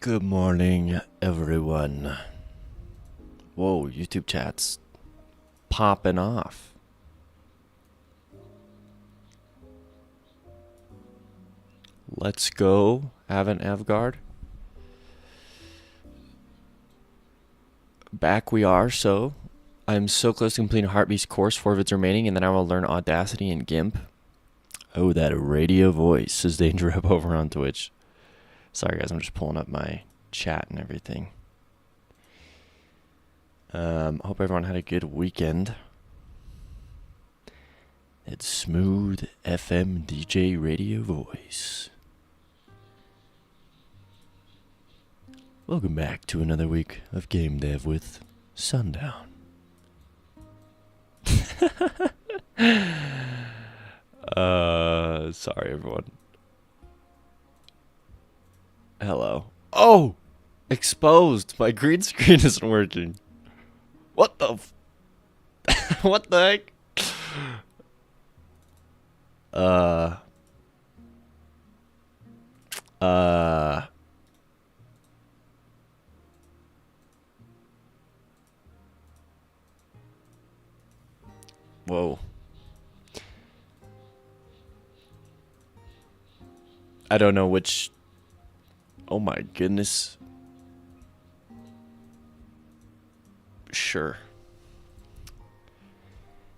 Good morning, everyone. Whoa, YouTube chat's popping off. Let's go, Avent Avgard. Back we are, so I'm so close to completing Heartbeat's course, 4 vids remaining, and then I will learn Audacity and GIMP. Oh, that radio voice, says Danger Up over on Twitch. Sorry guys, I'm just pulling up my chat and everything. Hope everyone had a good weekend. It's smooth FM DJ radio voice. Welcome back to another week of Game Dev with Sundown. Sorry everyone. Hello. Oh! Exposed! My green screen isn't working. What the what the heck? Whoa. I don't know which. Oh my goodness. Sure.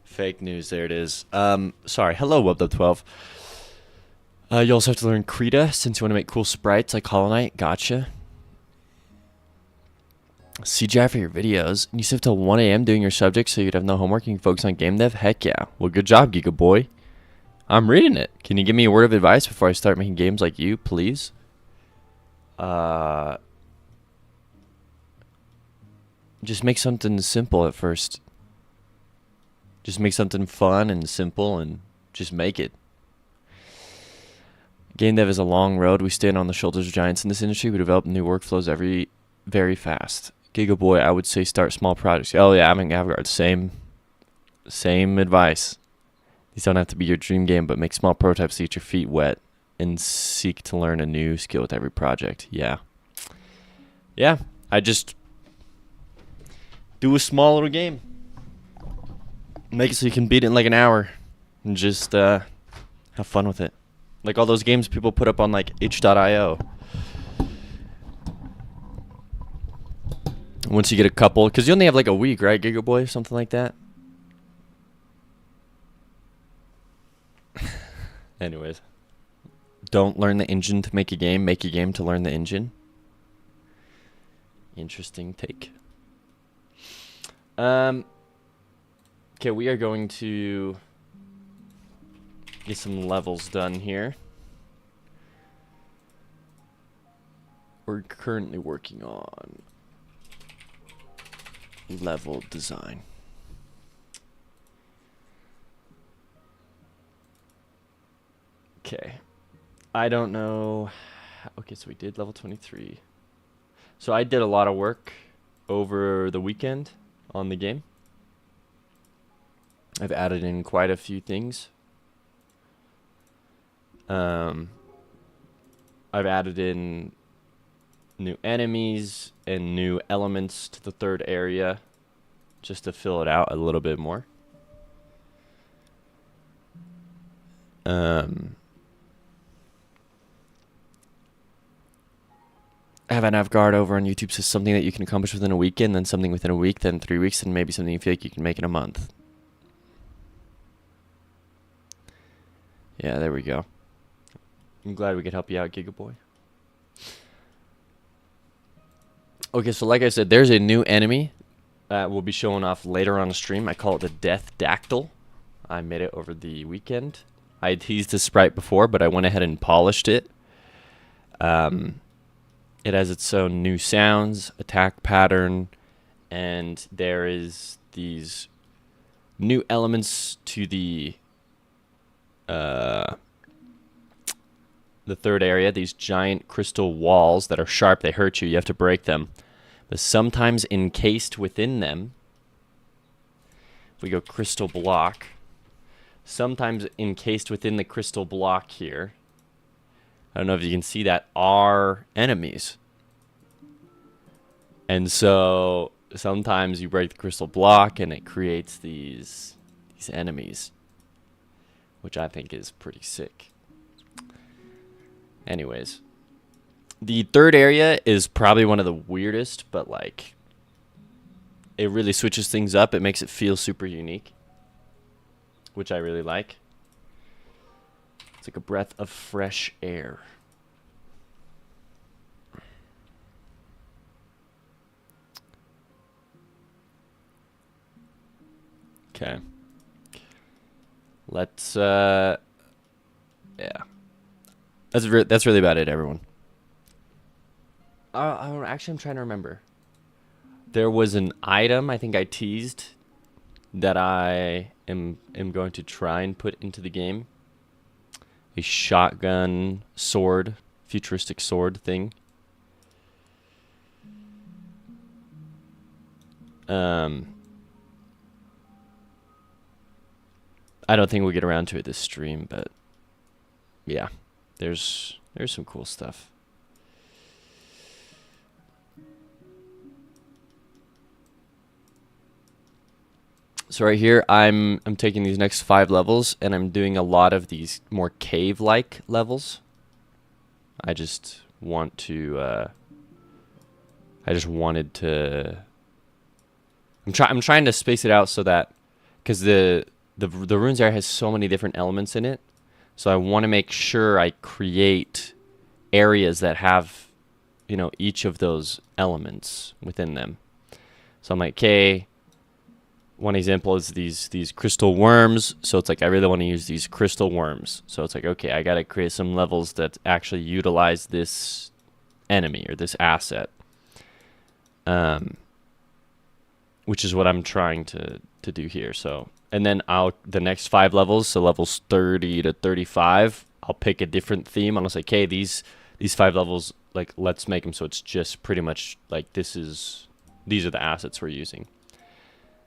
Fake news, there it is. Sorry. Hello, WebDub12. You also have to learn Krita since you want to make cool sprites like Hollow Knight. Gotcha. CGI for your videos. And you sit till 1 a.m. doing your subjects so you'd have no homework and you can focus on game dev? Heck yeah. Well, good job, Giga Boy. I'm reading it. Can you give me a word of advice before I start making games like you, please? Just make something simple at first. Just make something fun and simple and just make it. Game dev is a long road. We stand on the shoulders of giants in this industry. We develop new workflows very fast. Giga Boy, I would say start small projects. Oh yeah, I'm in Avgard. Same advice. These don't have to be your dream game, but make small prototypes to get your feet wet and seek to learn a new skill with every project. Yeah. Yeah, I just do a small little game. Make it so you can beat it in like an hour and just have fun with it. Like all those games people put up on like itch.io. Once you get a couple, because you only have like a week, right, Giga Boy, or something like that? Anyways. Don't learn the engine to make a game to learn the engine. Interesting take. Okay, we are going to get some levels done here. We're currently working on level design. Okay. I don't know. Okay, so we did level 23. So I did a lot of work over the weekend on the game. I've added in quite a few things. I've added in new enemies and new elements to the third area just to fill it out a little bit more. Have an Avgard over on YouTube says something that you can accomplish within a weekend, then something within a week, then 3 weeks, and maybe something you feel like you can make in a month. Yeah, there we go. I'm glad we could help you out, Giga Boy. Okay, so like I said, there's a new enemy that will be showing off later on the stream. I call it the Death Dactyl. I made it over the weekend. I teased the sprite before, but I went ahead and polished it. It has its own new sounds, attack pattern, and there is these new elements to the third area, these giant crystal walls that are sharp, they hurt you, you have to break them. But sometimes encased within them, if we go crystal block, sometimes encased within the crystal block here, I don't know if you can see that, are enemies. And so sometimes you break the crystal block and it creates these enemies, which I think is pretty sick. Anyways, the third area is probably one of the weirdest, but like it really switches things up. It makes it feel super unique, which I really like. It's like a breath of fresh air. Okay. Let's yeah. That's really about it, everyone. Actually, I'm trying to remember. There was an item I think I teased that I am going to try and put into the game. A shotgun sword, futuristic sword thing. I don't think we'll get around to it this stream, but yeah, there's some cool stuff. So right here, I'm taking these next 5 levels, and I'm doing a lot of these more cave-like levels. I just want to. I just wanted to. I'm trying to space it out so that, because the ruins area has so many different elements in it, so I want to make sure I create areas that have, you know, each of those elements within them. So I'm like, okay. One example is these crystal worms. So it's like, I really want to use these crystal worms. So it's like, okay, I got to create some levels that actually utilize this enemy or this asset. Which is what I'm trying to do here. So, and then the next 5 levels, so levels 30 to 35, I'll pick a different theme. And I'll say, okay, these 5 levels, like, let's make them so it's just pretty much like these are the assets we're using.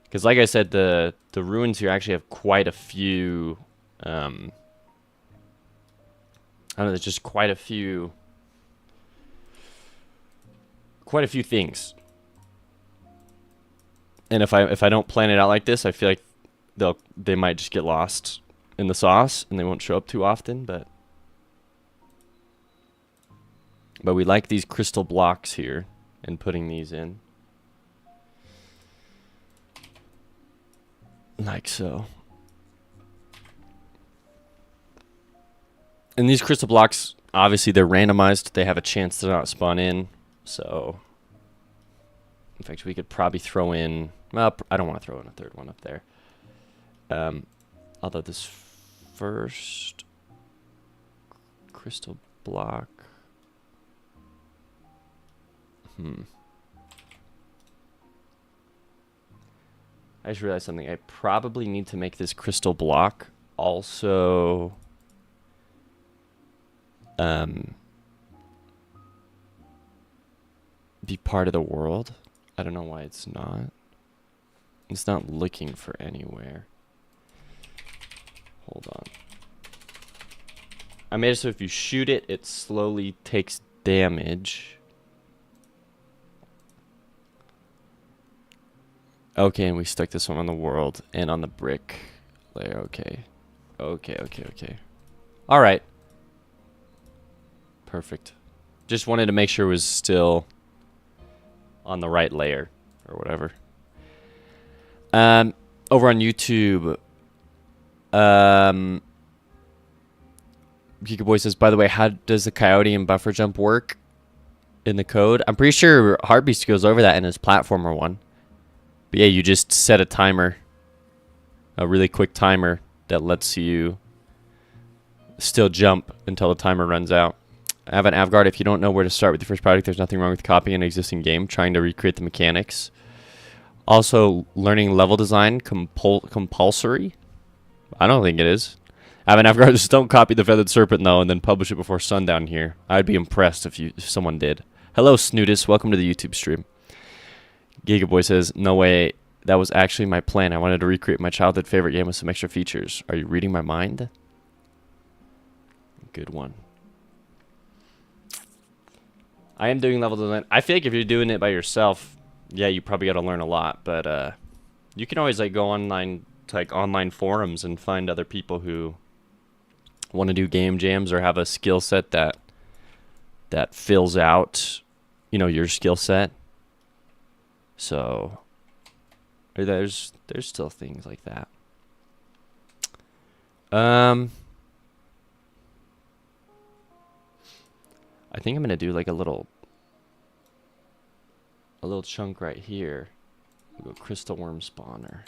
Because like I said, the ruins here actually have quite a few, I don't know, there's just quite a few things. And if I don't plan it out like this, I feel like they might just get lost in the sauce and they won't show up too often, but we like these crystal blocks here and putting these in. Like so. And these crystal blocks, obviously they're randomized. They have a chance to not spawn in. So, in fact, we could probably throw in... Well, I don't want to throw in a third one up there. Although this first crystal block... I just realized something. I probably need to make this crystal block also be part of the world. I don't know why it's not. It's not looking for anywhere. Hold on. I made it so if you shoot it, it slowly takes damage. Okay, and we stuck this one on the world and on the brick layer. Okay. Okay. All right. Perfect. Just wanted to make sure it was still on the right layer or whatever. Over on YouTube, Geeka Boy says, by the way, how does the coyote and buffer jump work in the code? I'm pretty sure Heartbeast goes over that in his platformer one. But yeah, you just set a timer, a really quick timer that lets you still jump until the timer runs out. Avon Avgard, if you don't know where to start with your first project, there's nothing wrong with copying an existing game, trying to recreate the mechanics. Also, learning level design compulsory? I don't think it is. Avon Avgard, just don't copy the Feathered Serpent, though, and then publish it before sundown here. I'd be impressed if someone did. Hello, Snootus. Welcome to the YouTube stream. Gigaboy says, no way, that was actually my plan. I wanted to recreate my childhood favorite game with some extra features. Are you reading my mind? Good one. I am doing level design. I feel like if you're doing it by yourself, yeah, you probably got to learn a lot. But you can always like go online to like online forums and find other people who want to do game jams or have a skill set that fills out, you know, your skill set. So there's still things like that. I think I'm gonna do like a little chunk right here. We'll go crystal worm spawner.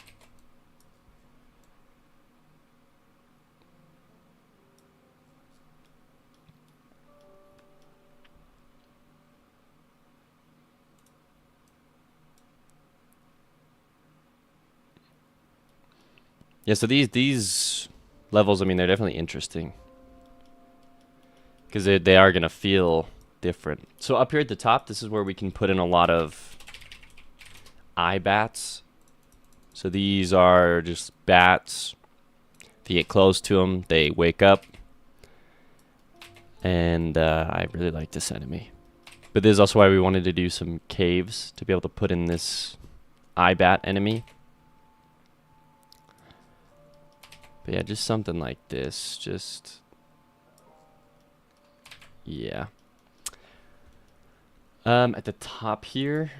Yeah, so these levels, I mean, they're definitely interesting because they are gonna feel different. So up here at the top, this is where we can put in a lot of eye bats. So these are just bats. If you get close to them, they wake up. And I really like this enemy. But this is also why we wanted to do some caves to be able to put in this eye bat enemy. But yeah, just something like this. Just, yeah. At the top here,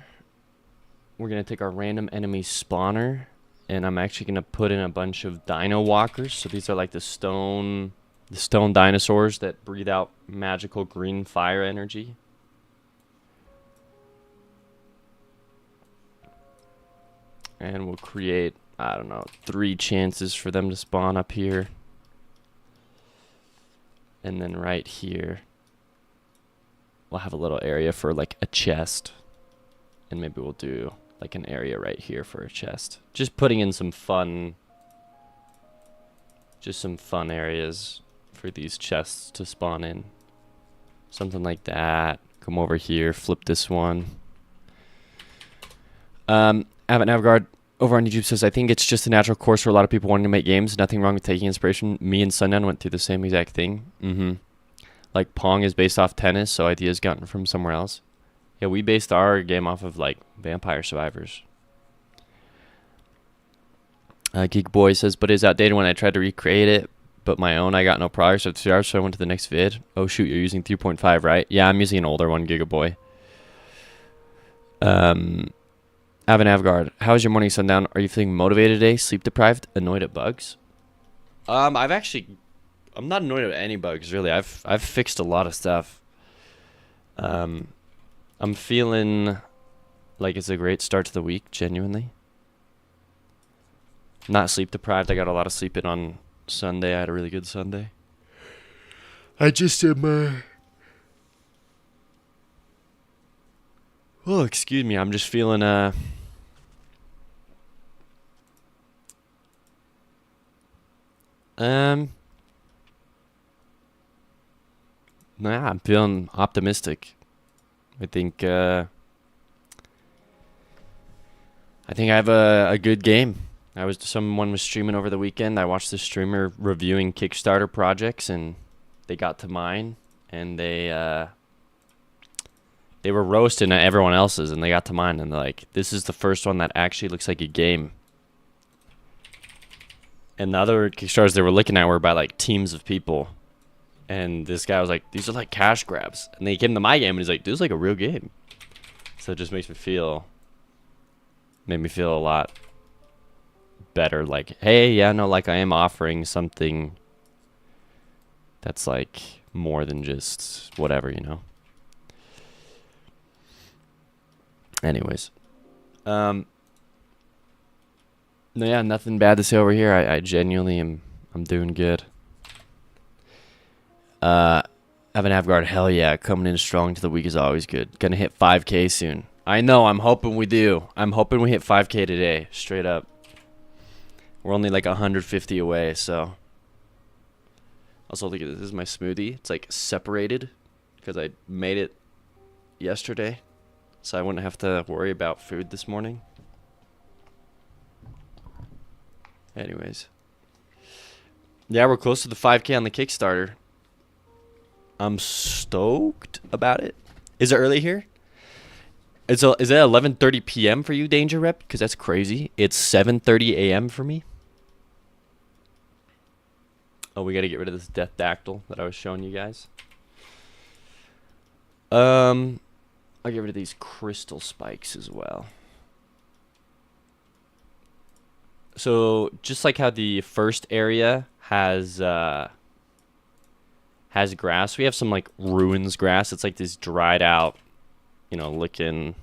we're going to take our random enemy spawner. And I'm actually going to put in a bunch of dino walkers. So these are like the stone dinosaurs that breathe out magical green fire energy. And we'll create, I don't know, 3 chances for them to spawn up here. And then right here, we'll have a little area for like a chest. And maybe we'll do like an area right here for a chest. Just putting in some fun areas for these chests to spawn in. Something like that. Come over here, flip this one. Abbott Navgard over on YouTube says, I think it's just a natural course for a lot of people wanting to make games. Nothing wrong with taking inspiration. Me and Sundown went through the same exact thing. Like Pong is based off tennis, so ideas gotten from somewhere else. Yeah, we based our game off of like Vampire Survivors. Geek Boy says, but it's outdated when I tried to recreate it. But my own, I got no progress at 2 hours, so I went to the next vid. Oh shoot, you're using 3.5, right? Yeah, I'm using an older one, Gigaboy. Avon Avgard, how is your morning, Sundown? Are you feeling motivated today? Sleep deprived? Annoyed at bugs? I'm not annoyed at any bugs really. I've fixed a lot of stuff. I'm feeling like it's a great start to the week, genuinely. Not sleep deprived. I got a lot of sleep in on Sunday. I had a really good Sunday. I just am oh, excuse me. I'm just feeling nah, I'm feeling optimistic. I think I have a good game. Someone was streaming over the weekend. I watched this streamer reviewing Kickstarter projects, and they got to mine, and they were roasting at everyone else's, and they got to mine, and they're like, this is the first one that actually looks like a game. And the other Kickstarters they were looking at were by like teams of people. And this guy was like, these are like cash grabs. And they came to my game, and he's like, this is like a real game. So it just made me feel a lot better. Like, hey, yeah, no, like I am offering something that's like more than just whatever, you know? Anyways. No, yeah, nothing bad to say over here. I genuinely I'm doing good. Evan Avgard, hell yeah, coming in strong to the week is always good. Gonna hit 5K soon. I know, I'm hoping we do. I'm hoping we hit 5K today, straight up. We're only like 150 away, so. Also, look at this. This is my smoothie. It's like separated because I made it yesterday, so I wouldn't have to worry about food this morning. Anyways. Yeah, we're close to the 5K on the Kickstarter. I'm stoked about it. Is it early here? Is it 11:30 p.m. for you, Danger Rep? Because that's crazy. It's 7:30 a.m. for me. Oh, we got to get rid of this death dactyl that I was showing you guys. I'll get rid of these crystal spikes as well. So just like how the first area has grass, we have some like ruins grass. It's like this dried out, you know, looking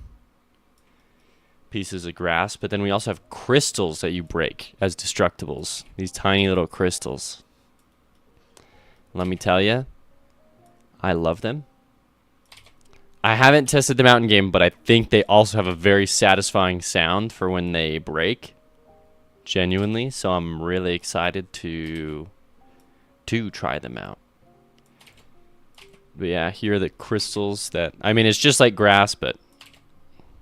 pieces of grass. But then we also have crystals that you break as destructibles. These tiny little crystals. Let me tell you, I love them. I haven't tested them out in game, but I think they also have a very satisfying sound for when they break. Genuinely, so I'm really excited to try them out. But yeah, here are the crystals that, I mean, it's just like grass, but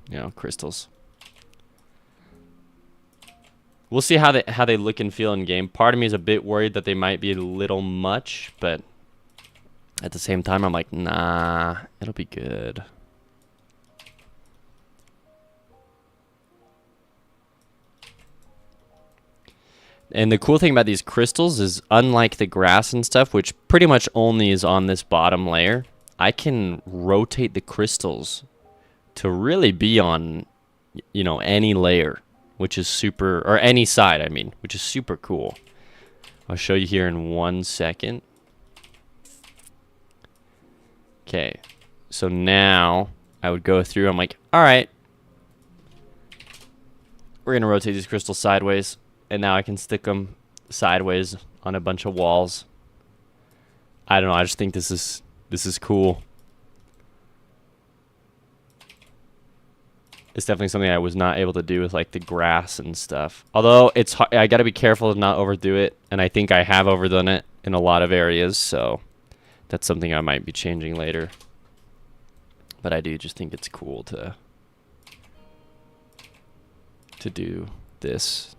you know, crystals. We'll see how they look and feel in game. Part of me is a bit worried that they might be a little much, but at the same time, I'm like, nah, it'll be good. And the cool thing about these crystals is, unlike the grass and stuff, which pretty much only is on this bottom layer, I can rotate the crystals to really be on, you know, any layer, which is super, or any side, I mean, which is super cool. I'll show you here in 1 second. Okay, so now I would go through, I'm like, all right, we're going to rotate these crystals sideways. And now I can stick them sideways on a bunch of walls. I don't know. I just think this is cool. It's definitely something I was not able to do with like the grass and stuff. Although it's I got to be careful to not overdo it, and I think I have overdone it in a lot of areas. So that's something I might be changing later. But I do just think it's cool to do this.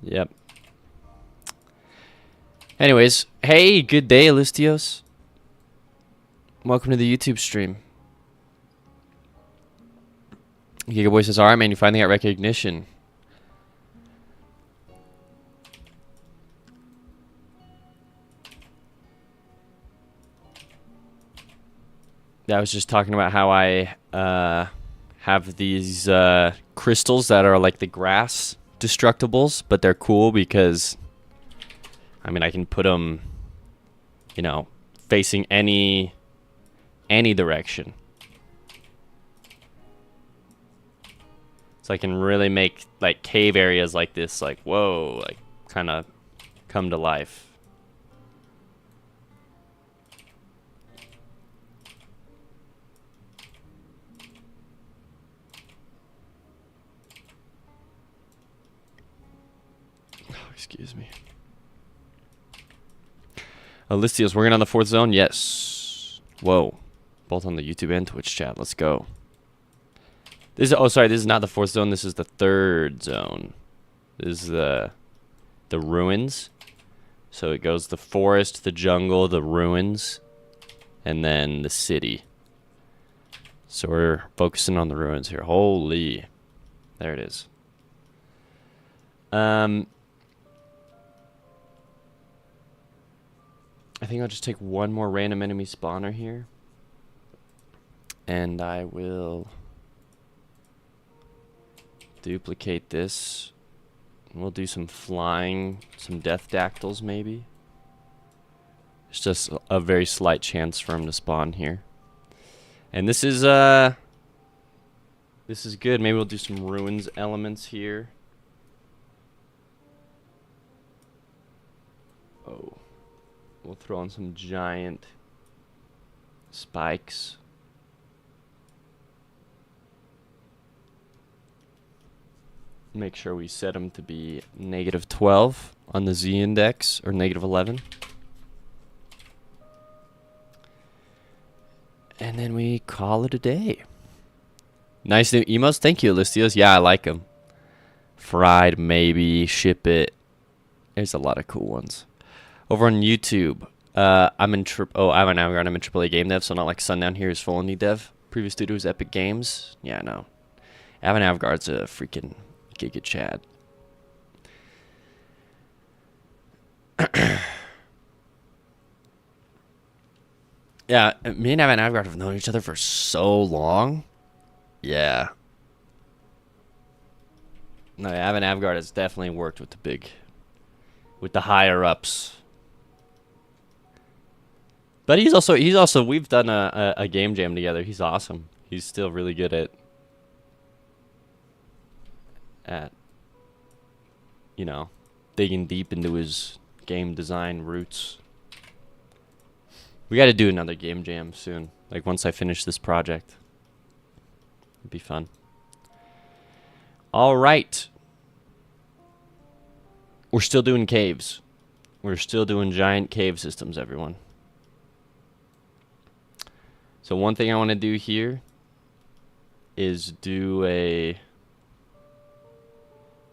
Yep. Anyways, hey, good day, Alistios. Welcome to the YouTube stream. Gigaboy says, alright, man, you finally got recognition. I was just talking about how I have these crystals that are like the grass destructibles, but they're cool because, I mean, I can put them, you know, facing any direction. So I can really make like cave areas like this, like, whoa, like kind of come to life. Excuse me. Alistios, working on the 4th zone? Yes. Whoa. Both on the YouTube and Twitch chat. Let's go. This is, oh, sorry, this is not the 4th zone. This is the 3rd zone. This is the ruins. So it goes the forest, the jungle, the ruins, and then the city. So we're focusing on the ruins here. Holy. There it is. I think I'll just take one more random enemy spawner here. And I will duplicate this. We'll do some flying, some death dactyls maybe. It's just a very slight chance for him to spawn here. And this is good. Maybe we'll do some ruins elements here. Oh. We'll throw on some giant spikes. Make sure we set them to be -12 on the Z index, or -11. And then we call it a day. Nice new emotes. Thank you, Alistios. Yeah, I like them. Fried, maybe. Ship It. There's a lot of cool ones. Over on YouTube, I'm in Avant-Garde. I'm in AAA game dev, so not like Sundown here is full indie dev. Previous studio was Epic Games. Yeah, no. Avant-Garde's a freaking Giga Chad. Yeah, me and Avant-Garde have known each other for so long. Yeah. No, Avant-Garde has definitely worked with the higher ups. But he's also we've done a game jam together. He's awesome. He's still really good at you know, digging deep into his game design roots. We got to do another game jam soon. Like once I finish this project. It'd be fun. All right. We're still doing caves. We're still doing giant cave systems, everyone. So one thing I want to do here is do a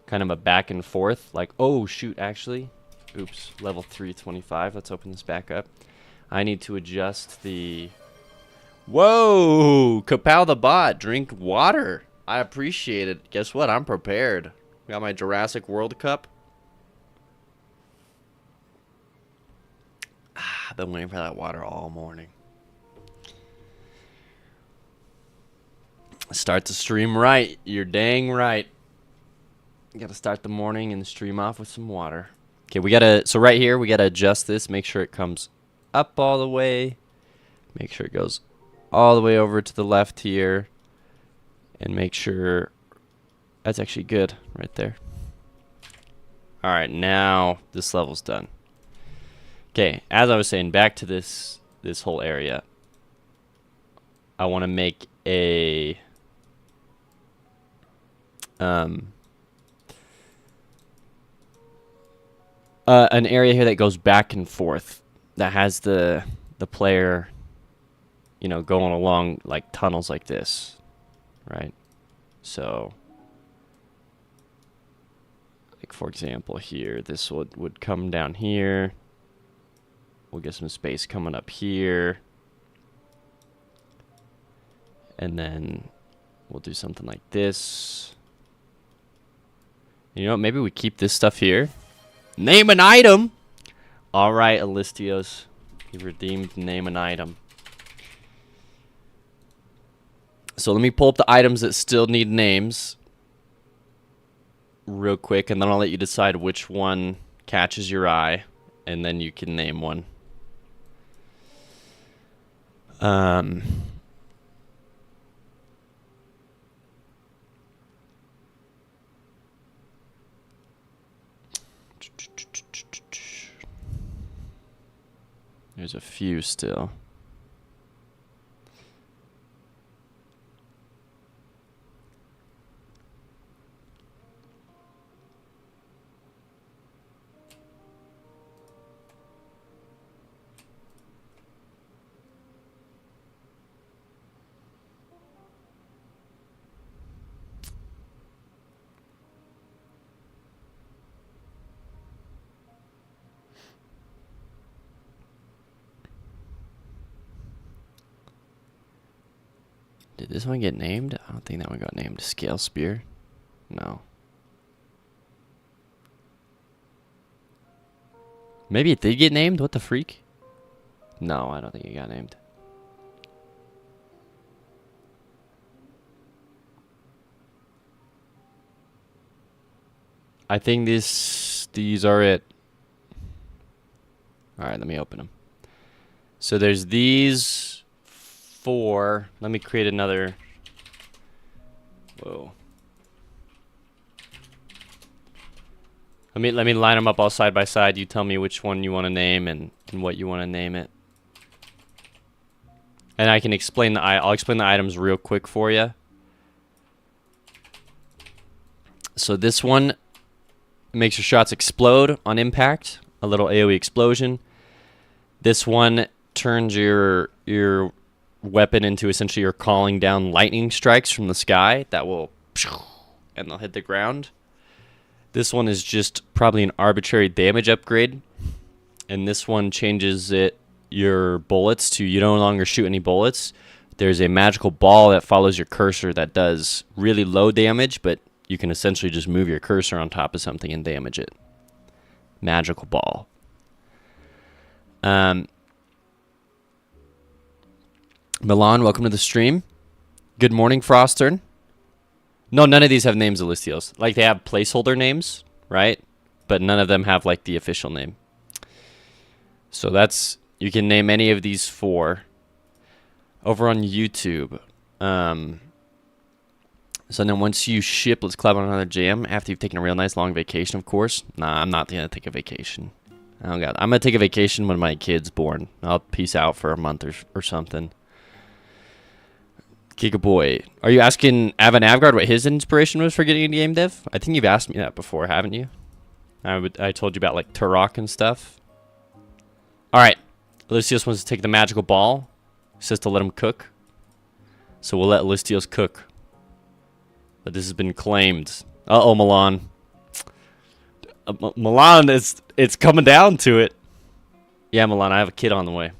kind of a back and forth. Like, oh, shoot, actually. Oops, level 325. Let's open this back up. I need to adjust the... Whoa! Kapow the bot. Drink water. I appreciate it. Guess what? I'm prepared. Got my Jurassic World Cup. I've been waiting for that water all morning. Start the stream right. You're dang right. You gotta start the morning and the stream off with some water. Okay, so right here, we gotta adjust this. Make sure it comes up all the way. Make sure it goes all the way over to the left here. And make sure that's actually good right there. All right, now this level's done. Okay, as I was saying, back to this whole area. I want to make an area here that goes back and forth, that has the player, you know, going along like tunnels like this, right? So, like for example here, this would come down here. We'll get some space coming up here. And then we'll do something like this. You know what? Maybe we keep this stuff here. Name an item! Alright, Alistios. You redeemed name an item. So let me pull up the items that still need names real quick, and then I'll let you decide which one catches your eye, and then you can name one. There's a few still. Did this one get named? I don't think that one got named. Scale Spear? No. Maybe it did get named? What the freak? No, I don't think it got named. I think these are it. Alright, let me open them. So there's these 4. Let me create another. Whoa. Let me line them up all side by side. You tell me which one you want to name and what you want to name it. And I can explain I'll explain the items real quick for you. So this one makes your shots explode on impact, a little AoE explosion. This one turns your weapon into essentially you're calling down lightning strikes from the sky that will, and they'll hit the ground. This one is just probably an arbitrary damage upgrade. And this one changes your bullets to you no longer shoot any bullets. There's a magical ball that follows your cursor that does really low damage, but you can essentially just move your cursor on top of something and damage it. Magical ball. Milan, welcome to the stream. Good morning, Frostern. No, none of these have names, Alistios. Like, they have placeholder names, right? But none of them have, like, the official name. So that's... You can name any of these 4. Over on YouTube. So then once you ship, let's collab on another jam. After you've taken a real nice long vacation, of course. Nah, I'm not going to take a vacation. Oh, God. I'm going to take a vacation when my kid's born. I'll peace out for a month or something. Gigaboy. Are you asking Avon Avgard what his inspiration was for getting into game dev? I think you've asked me that before, haven't you? I told you about, like, Turok and stuff. Alright. Listios wants to take the magical ball. He says to let him cook. So we'll let Listios cook. But this has been claimed. Uh-oh, Milan. Milan, it's coming down to it. Yeah, Milan, I have a kid on the way.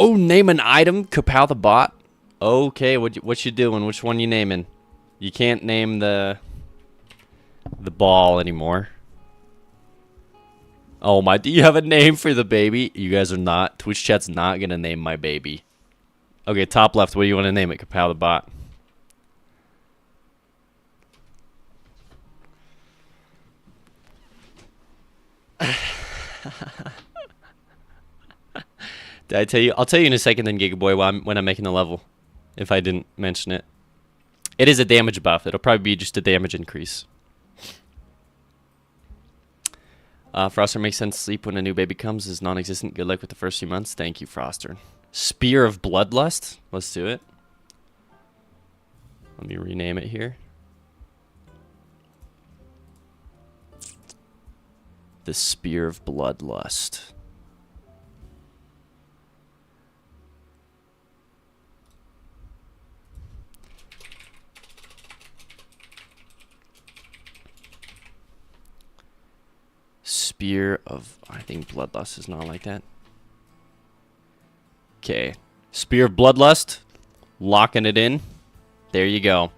Oh, name an item, Kapow the bot. Okay, what you doing? Which one you naming? You can't name the ball anymore. Oh my, do you have a name for the baby? You guys are not. Twitch chat's not gonna name my baby. Okay, top left, what do you want to name it? Kapow the bot. Did I tell you? I'll tell you in a second then, Gigaboy, when I'm making the level. If I didn't mention it. It is a damage buff. It'll probably be just a damage increase. Froster makes sense. Sleep when a new baby comes is non-existent. Good luck with the first few months. Thank you, Froster. Spear of Bloodlust. Let's do it. Let me rename it here. The Spear of Bloodlust. Spear of... I think Bloodlust is not like that. Okay. Spear of Bloodlust. Locking it in. There you go.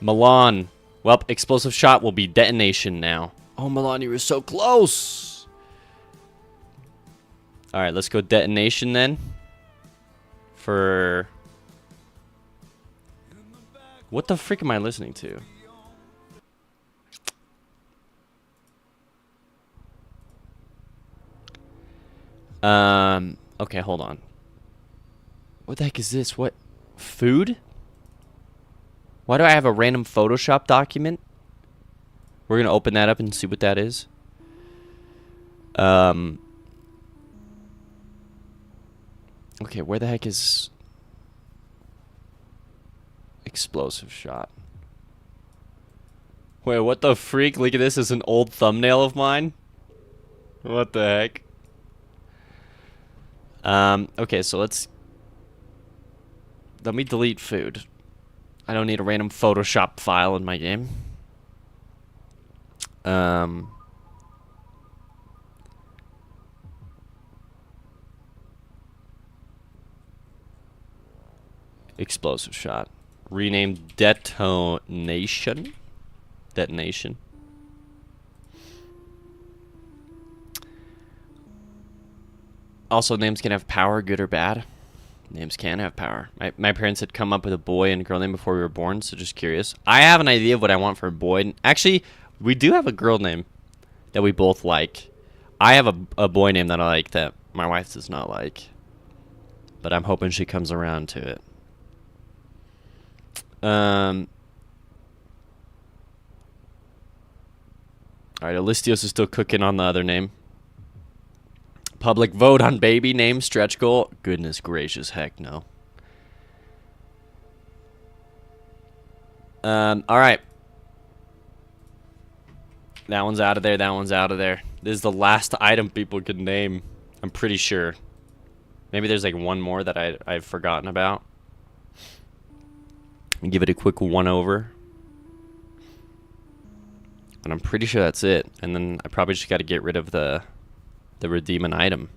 Milan. Well, explosive shot will be detonation now. Oh, Milan, you were so close. Alright, let's go detonation then. For... What the frick am I listening to? Okay, hold on. What the heck is this? What? Food? Why do I have a random Photoshop document? We're gonna open that up and see what that is. Okay, where the heck is... Explosive shot. Wait, what the freak? Look at this. Is an old thumbnail of mine? What the heck? Okay, so let me delete food. I don't need a random Photoshop file in my game. Explosive shot. Rename detonation. Detonation. Also, names can have power, good or bad. Names can have power. My parents had come up with a boy and girl name before we were born, so just curious. I have an idea of what I want for a boy. Actually, we do have a girl name that we both like. I have a boy name that I like that my wife does not like. But I'm hoping she comes around to it. Alright, Alistios is still cooking on the other name. Public vote on baby name stretch goal. Goodness gracious, heck no. Alright. That one's out of there, that one's out of there. This is the last item people could name. I'm pretty sure. Maybe there's like one more that I've forgotten about. and give it a quick one over. And I'm pretty sure that's it. And then I probably just got to get rid of the redeem an item.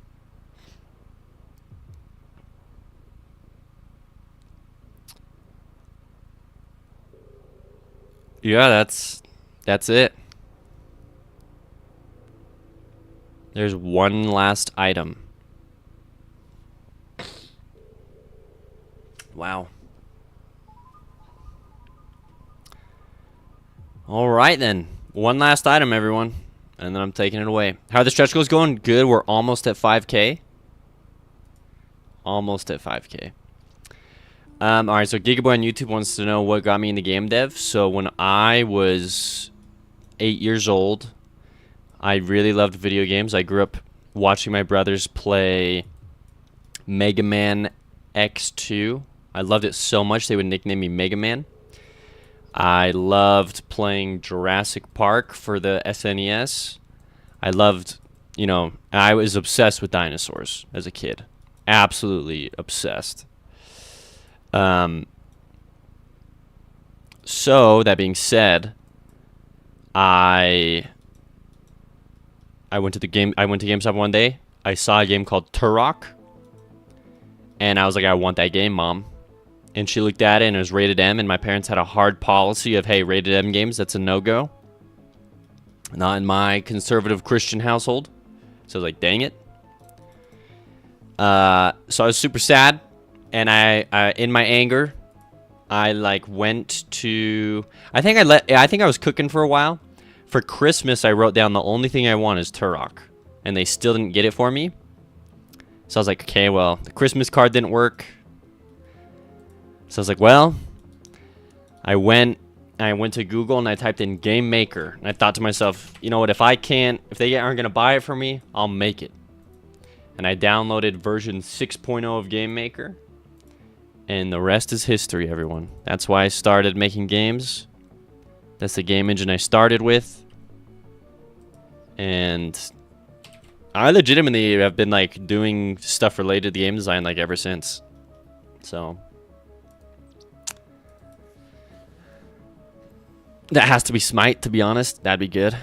Yeah, that's it. There's one last item. Wow. All right then. One last item, everyone. And then I'm taking it away. How are the stretch goals going? Good. We're almost at 5K. Almost at 5K. All right, so Gigaboy on YouTube wants to know what got me into game dev. So when I was 8 years old, I really loved video games. I grew up watching my brothers play Mega Man X2. I loved it so much they would nickname me Mega Man. I loved playing Jurassic Park for the SNES. I loved, you know, I was obsessed with dinosaurs as a kid. Absolutely obsessed. So that being said, I went to GameStop one day. I saw a game called Turok, and I was like, I want that game, Mom. And she looked at it, and it was rated M, and my parents had a hard policy of, hey, rated M games, that's a no-go. Not in my conservative Christian household. So I was like, dang it. So I was super sad, and I in my anger, I like went to, I think I was cooking for a while. For Christmas, I wrote down the only thing I want is Turok, and they still didn't get it for me. So I was like, okay, well, the Christmas card didn't work. So I was like, well, I went to Google and I typed in Game Maker, and I thought to myself, you know what, if they aren't gonna buy it for me, I'll make it. And I downloaded version 6.0 of Game Maker, and the rest is history, everyone. That's why I started making games. That's the game engine I started with, and I legitimately have been like doing stuff related to game design like ever since. So that has to be Smite, to be honest. That'd be good.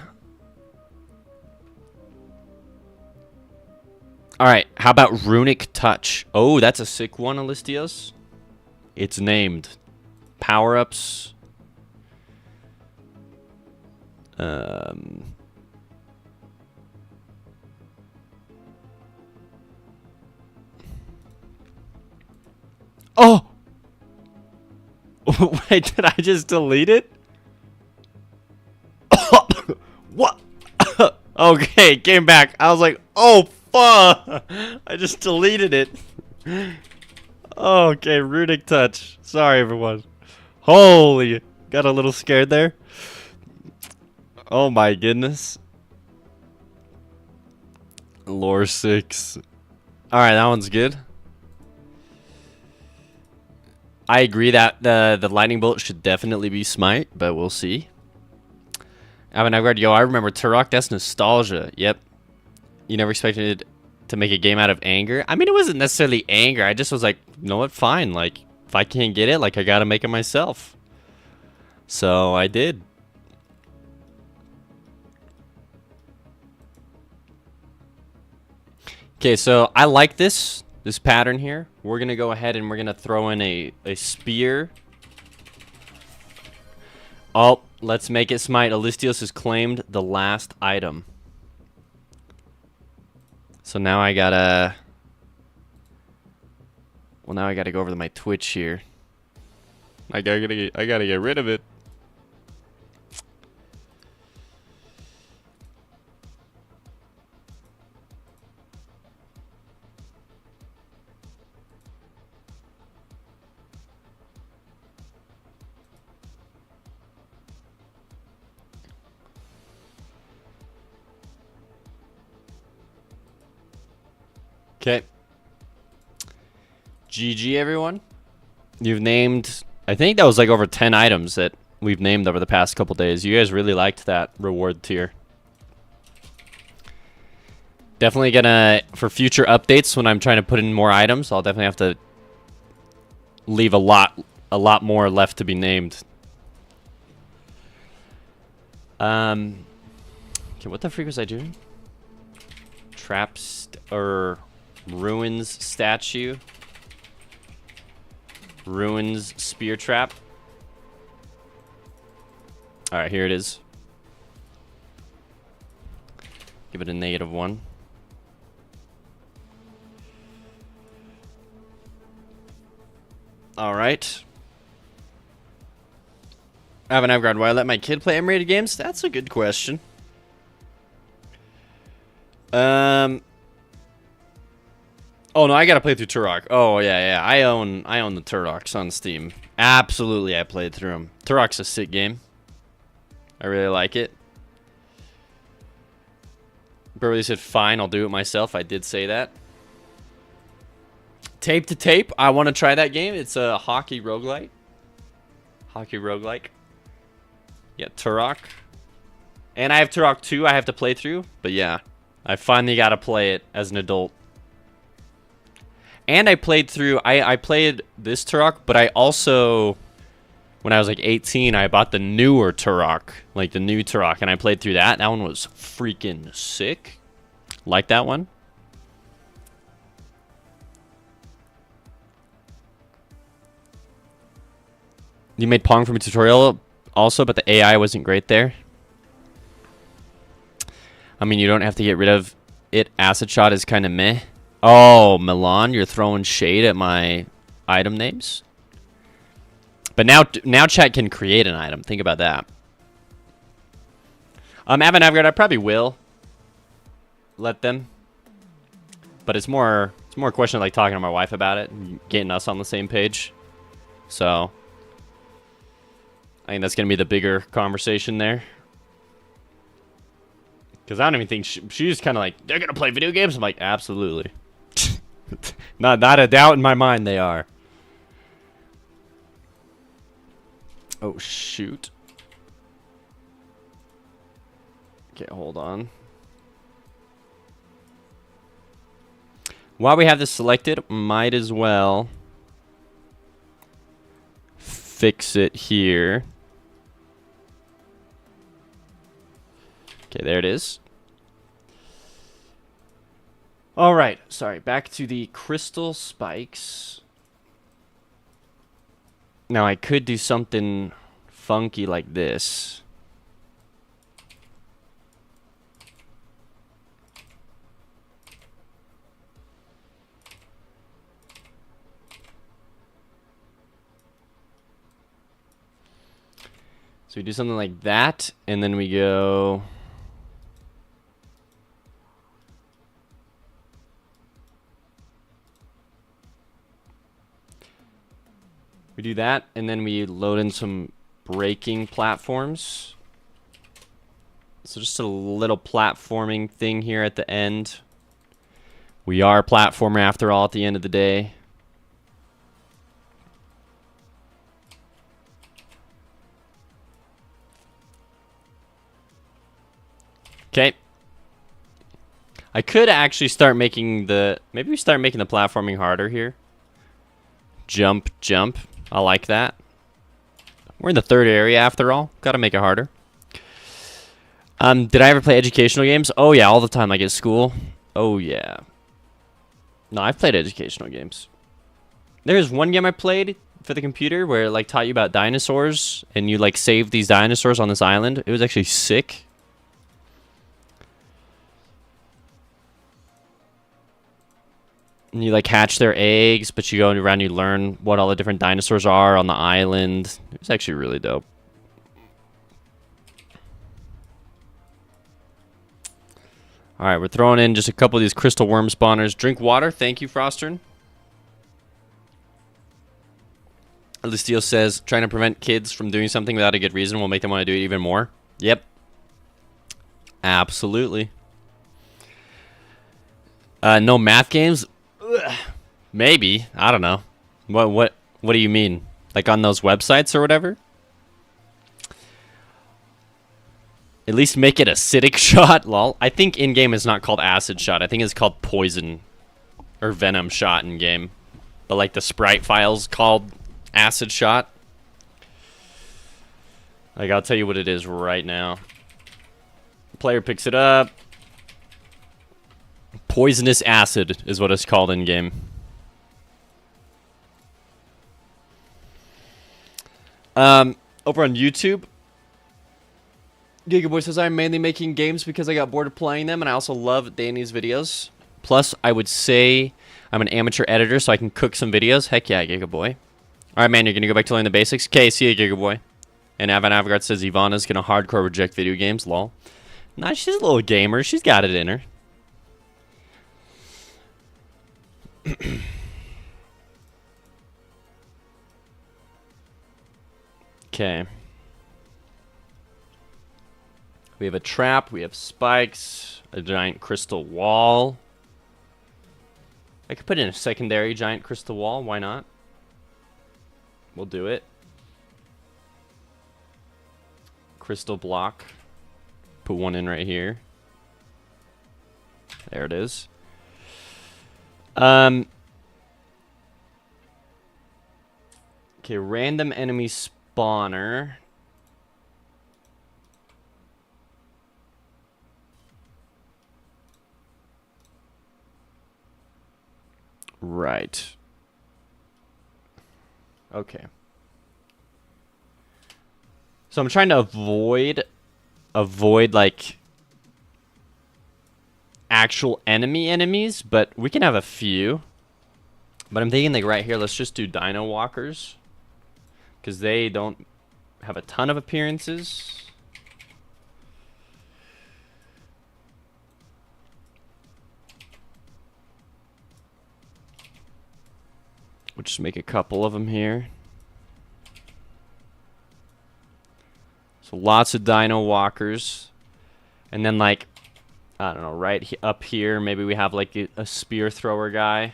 Alright, how about Runic Touch? Oh, that's a sick one, Alistios. It's named. Power-ups. Oh! Wait, did I just delete it? What? Okay, it came back. I was like, oh, fuck. I just deleted it. Okay, Runic Touch. Sorry, everyone. Holy. Got a little scared there. Oh, my goodness. Lore 6. Alright, that one's good. I agree that the lightning bolt should definitely be Smite, but we'll see. Avanaguard, yo, I remember Turok, that's nostalgia. Yep. You never expected to make a game out of anger? I mean, it wasn't necessarily anger. I just was like, you know what, fine. Like, if I can't get it, like, I gotta make it myself. So, I did. Okay, so I like this pattern here. We're gonna go ahead and we're gonna throw in a spear. Oh, let's make it Smite. Alistios has claimed the last item. So now I gotta... Well, now I gotta go over to my Twitch here. I gotta get rid of it. Okay. GG, everyone. You've named, I think that was like over 10 items that we've named over the past couple days. You guys really liked that reward tier. Definitely gonna, for future updates, when I'm trying to put in more items, I'll definitely have to leave a lot a lot more left to be named. Okay, what the freak was I doing? Or ruins statue. Ruins spear trap. Alright, here it is. Give it a -1. Alright. Evan Avgard, why I let my kid play M-rated games? That's a good question. Oh no, I gotta play through Turok. Oh yeah, I own the Turoks on Steam. Absolutely, I played through them. Turok's a sick game. I really like it. Burley said, fine, I'll do it myself. I did say that. Tape to Tape, I want to try that game. It's a hockey roguelike. Yeah, Turok. And I have Turok 2 I have to play through. But yeah, I finally got to play it as an adult. And I played through... I played this Turok, but I also... When I was like 18, I bought the newer Turok. Like the new Turok. And I played through that. That one was freaking sick. Like that one. You made Pong from a tutorial also, but the AI wasn't great there. I mean, you don't have to get rid of it. Acid Shot is kind of meh. Oh, Milan, you're throwing shade at my item names? But now chat can create an item. Think about that. Avon Avgard, I probably will let them. But it's more a question of like talking to my wife about it and getting us on the same page. So I think that's going to be the bigger conversation there. Because I don't even think she's kind of like, they're going to play video games? I'm like, absolutely. not a doubt in my mind they are. Oh, shoot. Okay, hold on. While we have this selected, might as well fix it here. Okay, there it is. All right, sorry, back to the crystal spikes. Now, I could do something funky like this. So we do something like that, and then we go... We do that, and then we load in some braking platforms. So just a little platforming thing here at the end. We are a platformer after all at the end of the day. Okay. I could actually start making the... Maybe we start making the platforming harder here. Jump, jump. I like that. We're in the third area after all. Gotta make it harder. Did I ever play educational games? Oh yeah, all the time. Like at school. Oh yeah. No, I've played educational games. There's one game I played for the computer where it like taught you about dinosaurs and you like saved these dinosaurs on this island. It was actually sick. And you like hatch their eggs, but you go around, you learn what all the different dinosaurs are on the island. It was actually really dope. All right, we're throwing in just a couple of these crystal worm spawners. Drink water. Thank you, Frostern. Alistio says, trying to prevent kids from doing something without a good reason will make them want to do it even more. Yep. Absolutely. No math games? Ugh. Maybe. I don't know. What do you mean? Like on those websites or whatever? At least make it acidic shot, lol. I think in-game is not called acid shot. I think it's called poison or venom shot in-game. But like the sprite file's called Acid shot. Like, I'll tell you what it is right now. Player picks it up. Poisonous acid is what it's called in game. Over on YouTube, Gigaboy says, I'm mainly making games because I got bored of playing them, and I also love Danny's videos. Plus, I would say I'm an amateur editor, so I can cook some videos. Heck yeah, Gigaboy. Alright, man, you're going to go back to learn the basics? Okay, see ya, Gigaboy. And Avan Avgard says, Ivana's going to hardcore reject video games, lol. Nah, she's a little gamer. She's got it in her. Okay. We have a trap. We have spikes. A giant crystal wall. I could put in a secondary giant crystal wall. Why not? We'll do it. Crystal block. Put one in right here. There it is. Okay, random enemy spawner. Right. Okay. So I'm trying to avoid like actual enemies, but we can have a few. But I'm thinking like right here, let's just do dino walkers, because they don't have a ton of appearances. We'll just make a couple of them here. So lots of dino walkers. And then like, I don't know, right up here, maybe we have like a spear thrower guy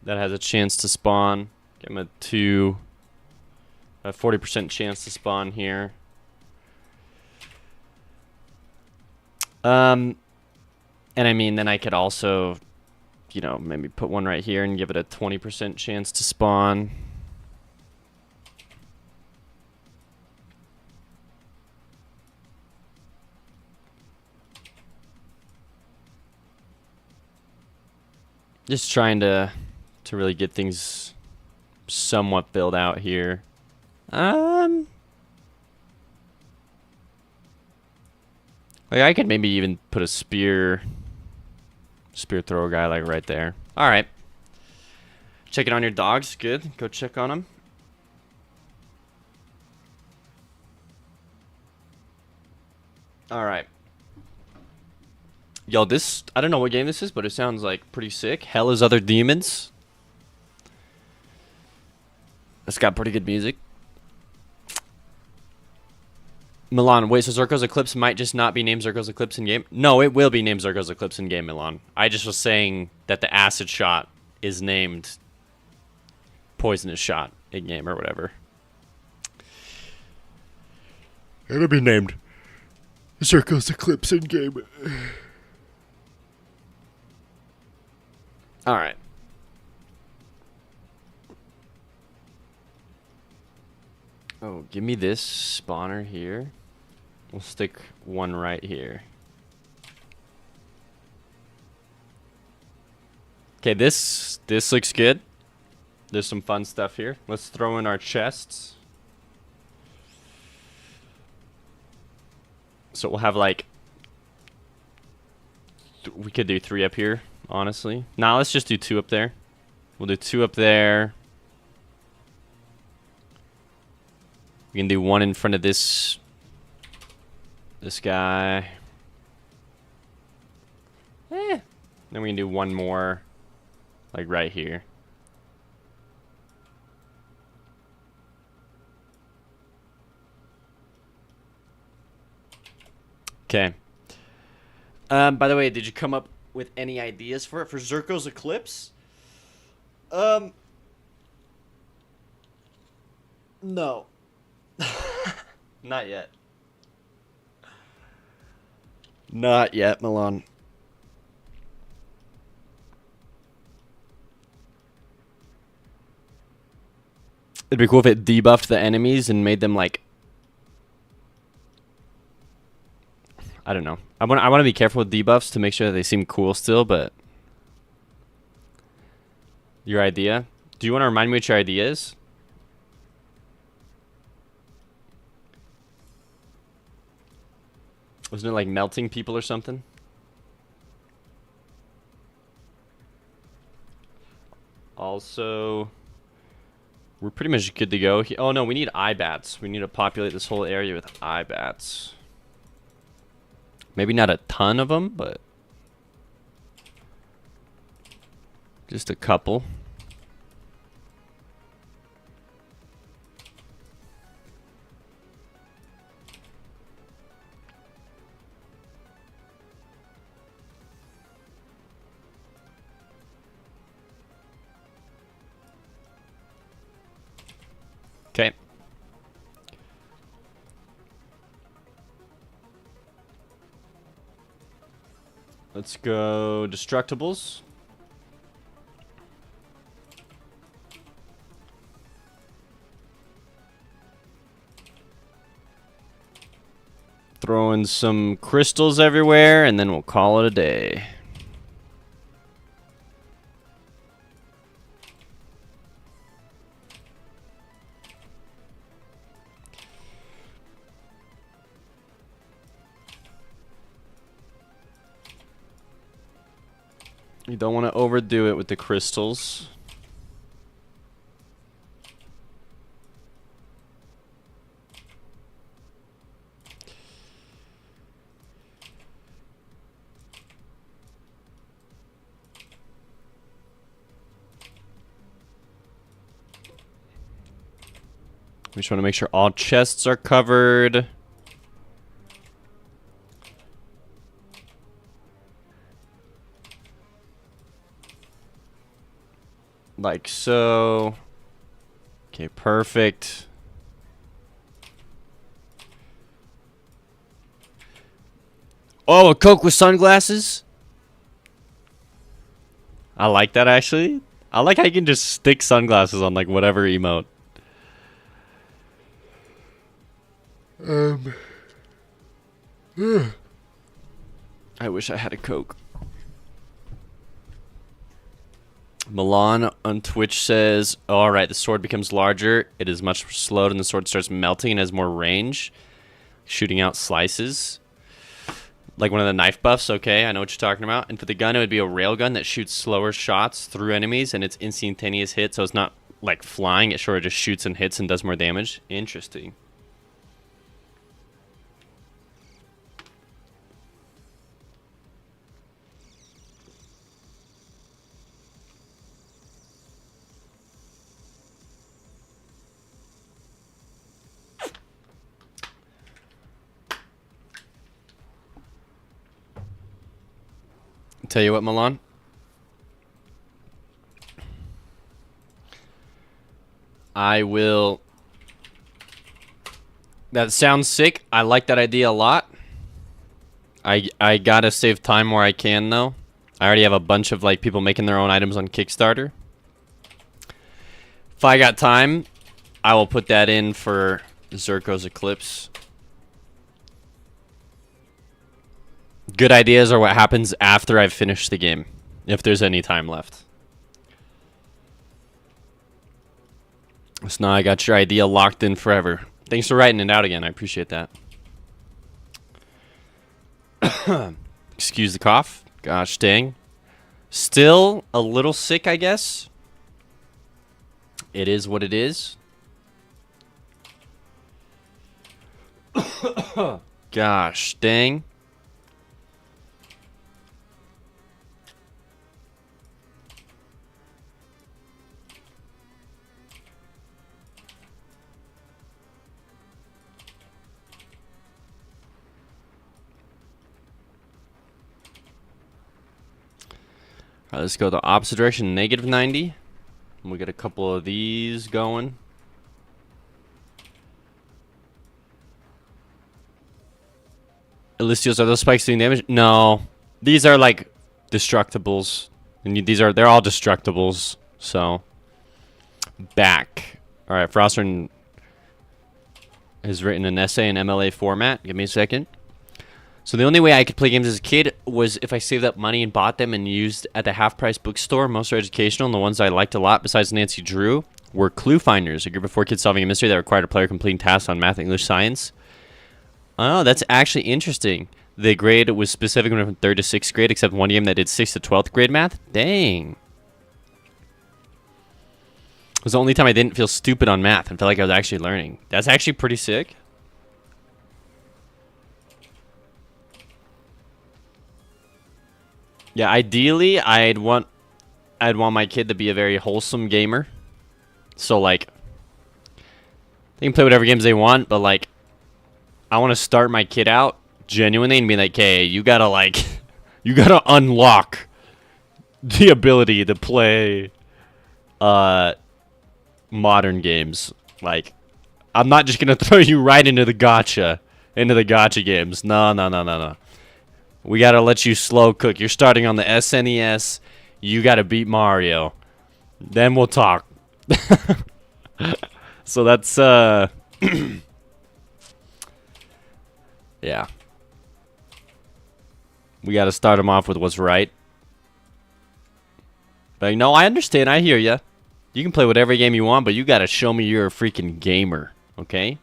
that has a chance to spawn. Give him a 40% chance to spawn here. And I mean, then I could also, you know, maybe put one right here and give it a 20% chance to spawn. Just trying to really get things somewhat built out here. Like I could maybe even put a spear thrower guy like right there. All right. Check it on your dogs. Good. Go check on them. All right. Yo, this, I don't know what game this is, but it sounds like pretty sick. Hell is Other Demons. It's got pretty good music. Milan, wait, so Zerko's Eclipse might just not be named Zerko's Eclipse in game? No, it will be named Zerko's Eclipse in game, Milan. I just was saying that the acid shot is named Poisonous Shot in game or whatever. It'll be named Zerko's Eclipse in game. All right. Oh, give me this spawner here. We'll stick one right here. Okay, this looks good. There's some fun stuff here. Let's throw in our chests. So we'll have like, we could do 3 up here. Honestly. Nah, let's just do 2 up there. We'll do 2 up there. We can do 1 in front of this guy. Then we can do 1 more like right here. Okay. By the way, did you come up with any ideas for it for Zerko's Eclipse? No. Not yet. Not yet, Milan. It'd be cool if it debuffed the enemies and made them like, I don't know. I want to be careful with debuffs to make sure that they seem cool still, but your idea? Do you want to remind me what your idea is? Wasn't it like melting people or something? Also, we're pretty much good to go. Oh no, we need eye bats. We need to populate this whole area with eye bats. Maybe not a ton of them, but just a couple. Okay. Let's go destructibles. Throw in some crystals everywhere, and then we'll call it a day. You don't want to overdo it with the crystals. We just want to make sure all chests are covered. Like so. Okay, perfect. Oh, a Coke with sunglasses? I like that actually. I like how you can just stick sunglasses on like whatever emote. I wish I had a Coke. Milan on Twitch says, oh, all right, the sword becomes larger. It is much slowed and the sword starts melting and has more range. Shooting out slices. Like one of the knife buffs, okay, I know what you're talking about. And for the gun, it would be a railgun that shoots slower shots through enemies and it's instantaneous hit, so it's not like flying. It sort of just shoots and hits and does more damage. Interesting. Tell you what, Milan. I will. That sounds sick. I like that idea a lot. I gotta save time where I can though. I already have a bunch of like people making their own items on Kickstarter. If I got time, I will put that in for Zerko's Eclipse. Good ideas are what happens after I've finished the game, if there's any time left. So now I got your idea locked in forever. Thanks for writing it out again. I appreciate that. Excuse the cough. Gosh dang. Still a little sick, I guess. It is what it is. Gosh dang. Alright, let's go the opposite direction, negative 90. And we got a couple of these going. Elysios, are those spikes doing damage? No. These are like destructibles. And they're all destructibles. So back. All right, Froster has written an essay in MLA format. Give me a second. So the only way I could play games as a kid was if I saved up money and bought them and used at the half-price bookstore. Most are educational, and the ones I liked a lot, besides Nancy Drew, were Clue Finders, a group of 4 kids solving a mystery that required a player completing tasks on math, English, science. Oh, that's actually interesting. The grade was specific from 3rd to 6th grade, except one game that did 6th to 12th grade math. Dang. It was the only time I didn't feel stupid on math and felt like I was actually learning. That's actually pretty sick. Yeah, ideally, I'd want my kid to be a very wholesome gamer. So, like, they can play whatever games they want, but, like, I want to start my kid out genuinely and be like, hey, you gotta, like, you gotta unlock the ability to play, modern games. Like, I'm not just gonna throw you right into the gotcha games. No. We gotta let you slow cook. You're starting on the SNES. You gotta beat Mario. Then we'll talk. So that's, yeah. We gotta start them off with what's right. But no, I understand. I hear ya. You can play whatever game you want, but you gotta show me you're a freaking gamer. Okay?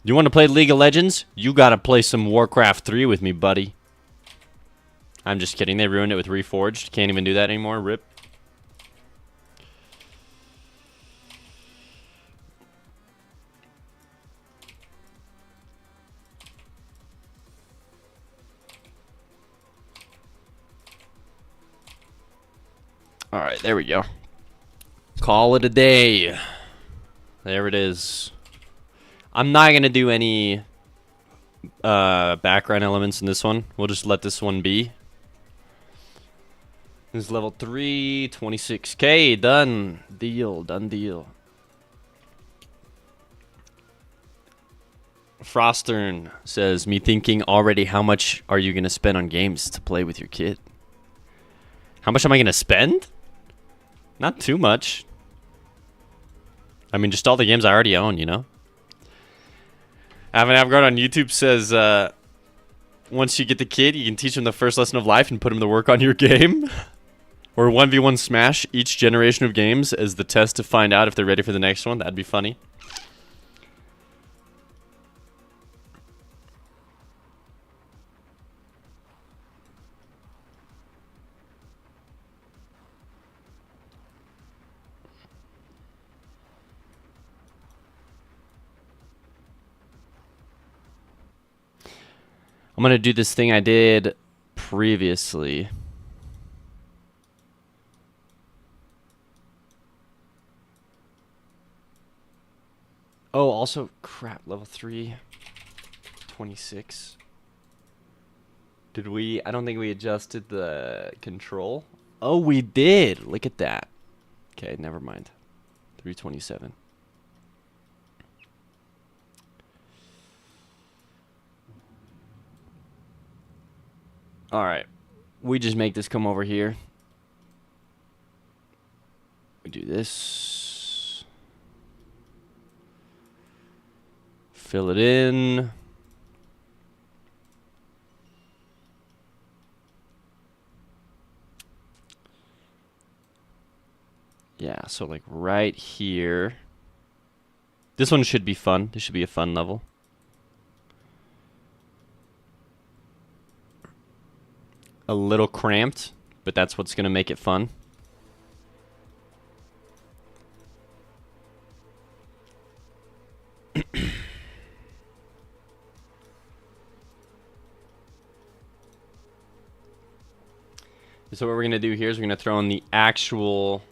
You want to play League of Legends? You gotta play some Warcraft 3 with me, buddy. I'm just kidding. They ruined it with Reforged. Can't even do that anymore. Rip. Alright, there we go. Call it a day. There it is. I'm not going to do any background elements in this one. We'll just let this one be. This is level 3, 26k. Done. Deal. Done deal. Frostern says, me thinking already, how much are you going to spend on games to play with your kid? How much am I going to spend? Not too much. I mean, just all the games I already own, you know? Avon Avgard on YouTube says, once you get the kid, you can teach him the first lesson of life and put him to work on your game. Or 1v1 smash each generation of games as the test to find out if they're ready for the next one. That'd be funny. I'm going to do this thing I did previously. Oh, also, crap, level 3, 26. Did we? I don't think we adjusted the control. Oh, we did. Look at that. Okay, never mind. 327. Alright. We just make this come over here. We do this. Fill it in. Yeah, so like right here. This one should be fun. This should be a fun level. A little cramped, but that's what's going to make it fun. So what we're going to do here is we're going to throw in the actual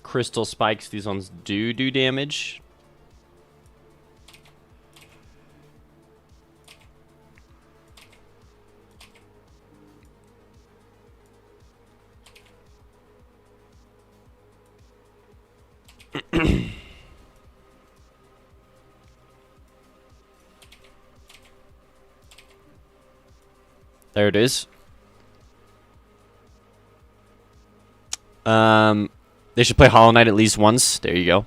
crystal spikes. These ones do damage. There it is. They should play Hollow Knight at least once. There you go.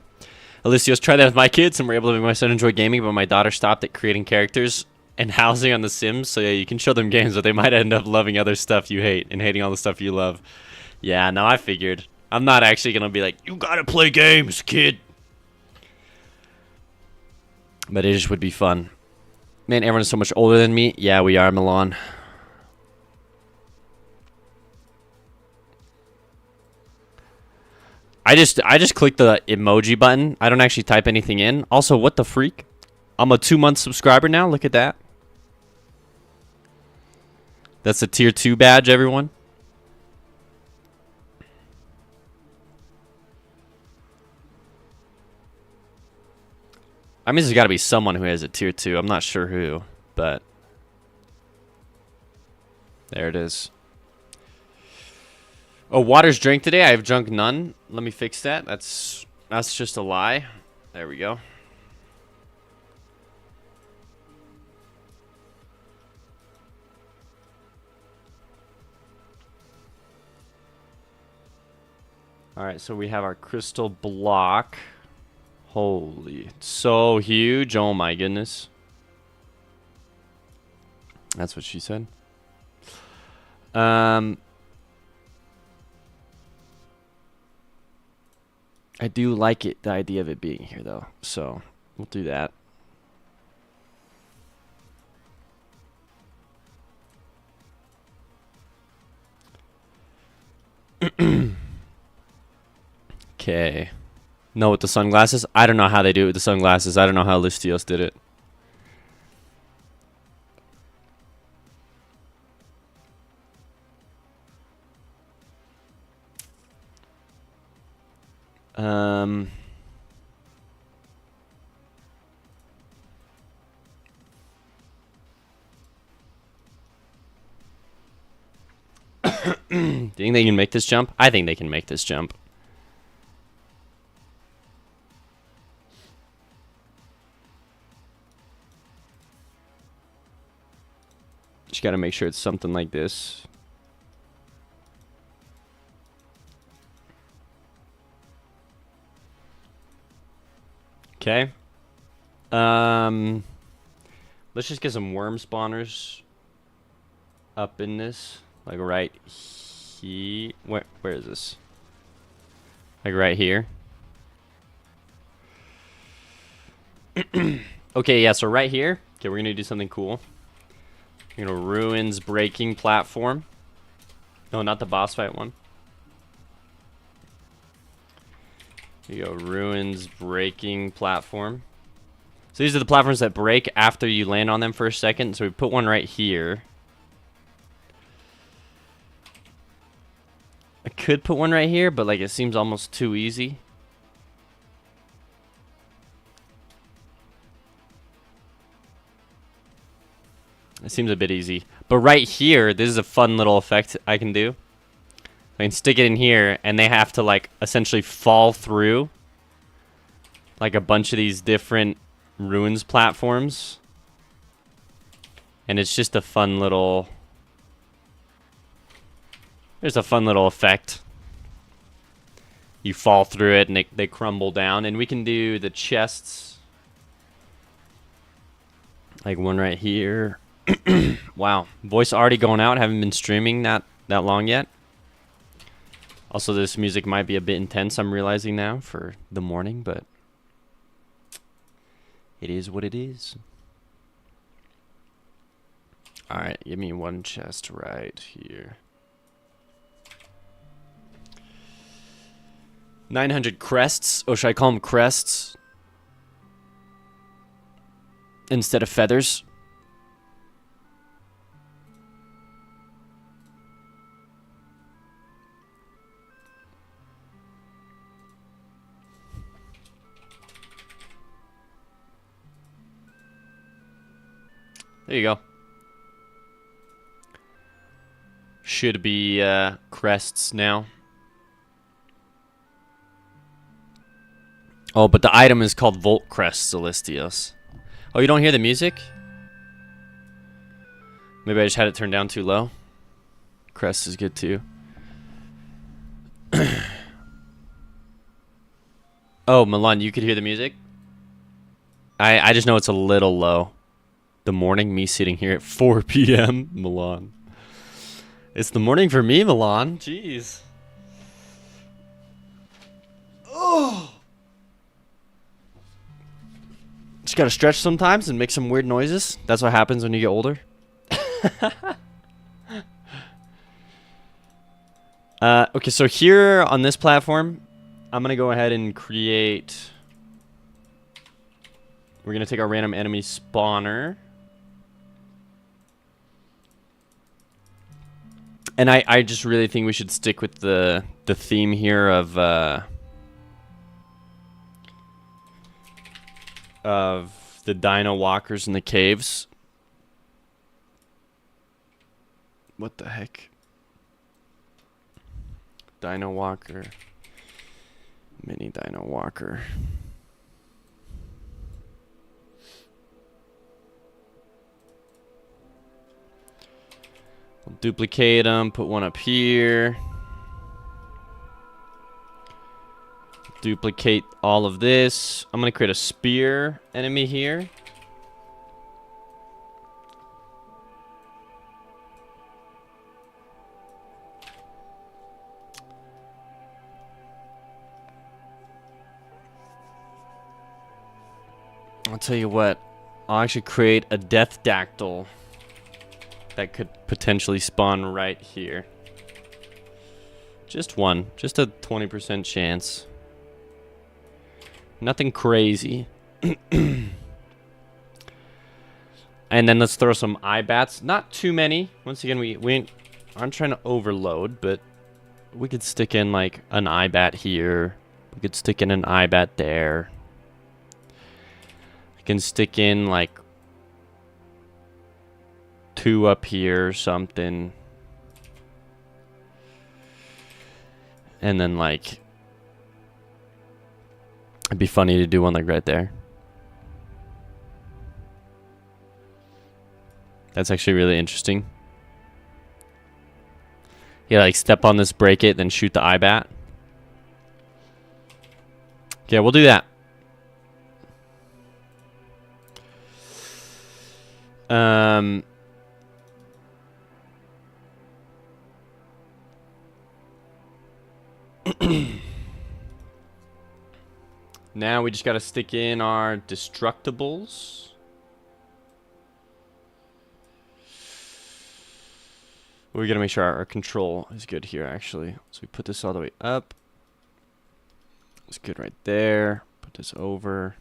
Alicios, try that with my kids, and we're able to make my son enjoy gaming, but my daughter stopped at creating characters and housing on The Sims. So yeah, you can show them games, but they might end up loving other stuff you hate and hating all the stuff you love. Yeah, no, I figured. I'm not actually going to be like, you gotta play games, kid. But it just would be fun. Man, everyone's so much older than me. Yeah, we are, Milan. I just click the emoji button. I don't actually type anything in. Also, what the freak? I'm a 2-month subscriber now. Look at that. That's a tier 2 badge, everyone. I mean, there's got to be someone who has a tier 2. I'm not sure who, but there it is. Oh, water's drank today. I have drunk none. Let me fix that. That's just a lie. There we go. All right, so we have our crystal block. Holy, it's so huge. Oh my goodness. That's what she said. I do like it, the idea of it being here, though. So we'll do that. Okay. No, with the sunglasses? I don't know how they do it with the sunglasses. I don't know how Listios did it. Do you think they can make this jump? I think they can make this jump. Just gotta make sure it's something like this. Okay. Let's just get some worm spawners up in this. Like right here. Where is this? Like right here. Okay, yeah, so right here. Okay, we're gonna do something cool. We're gonna ruins breaking platform. No, not the boss fight one. Here you go, ruins breaking platform. So these are the platforms that break after you land on them for a second. So we put one right here. I could put one right here, but like it seems almost too easy. It seems a bit easy. But right here, this is a fun little effect I can do. I can stick it in here, and they have to like essentially fall through like a bunch of these different ruins platforms. And it's just a fun little... There's a fun little effect. You fall through it and they crumble down. And we can do the chests. Like one right here. Wow. Voice already going out. Haven't been streaming that long yet. Also, this music might be a bit intense, I'm realizing now, for the morning. But it is what it is. Alright, give me one chest right here. 900 crests. Oh, should I call them crests? Instead of feathers? There you go. Should be crests now. Oh, but the item is called Volt Crest Celestios. Oh, you don't hear the music? Maybe I just had it turned down too low. Crest is good too. Oh, Milan, you could hear the music? I just know it's a little low. The morning, me sitting here at 4 p.m. Milan. It's the morning for me, Milan. Jeez. Oh. Just gotta stretch sometimes and make some weird noises. That's what happens when you get older. Okay, so here on this platform, I'm gonna go ahead and create... We're gonna take our random enemy spawner. And I just really think we should stick with the theme here of the dino walkers in the caves. What the heck? Dino walker. Mini dino walker. We'll duplicate them, put one up here. Duplicate all of this. I'm gonna create a spear enemy here. I'll tell you what, I'll actually create a death dactyl that could potentially spawn right here. Just one, just a 20% chance. Nothing crazy. And then let's throw some eye bats. Not too many. Once again, we aren't trying to overload, but we could stick in like an eye bat here. We could stick in an eye bat there. I can stick in like 2 up here or something. And then like, it'd be funny to do one like right there. That's actually really interesting. Yeah, like step on this, break it, then shoot the eye bat. Okay, we'll do that. Now we just gotta stick in our destructibles. We gotta make sure our control is good here, actually. So we put this all the way up. It's good right there. Put this over.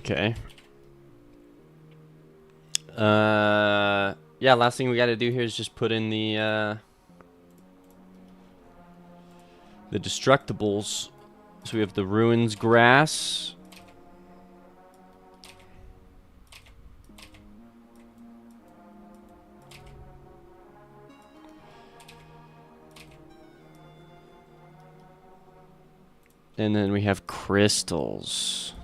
Okay. Yeah, last thing we gotta do here is just put in the destructibles. So we have the ruins grass. And then we have crystals.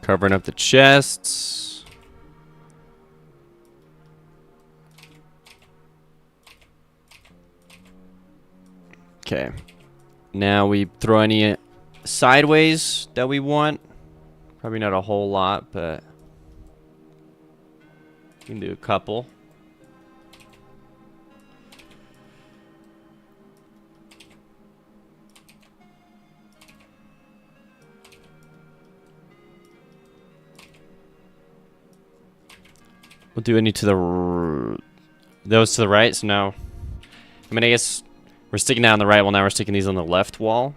Covering up the chests. Okay. Now we throw any sideways that we want. Probably not a whole lot, but we can do a couple. We'll do any to the... Those to the right, so now... I mean, I guess we're sticking that on the right wall, now we're sticking these on the left wall.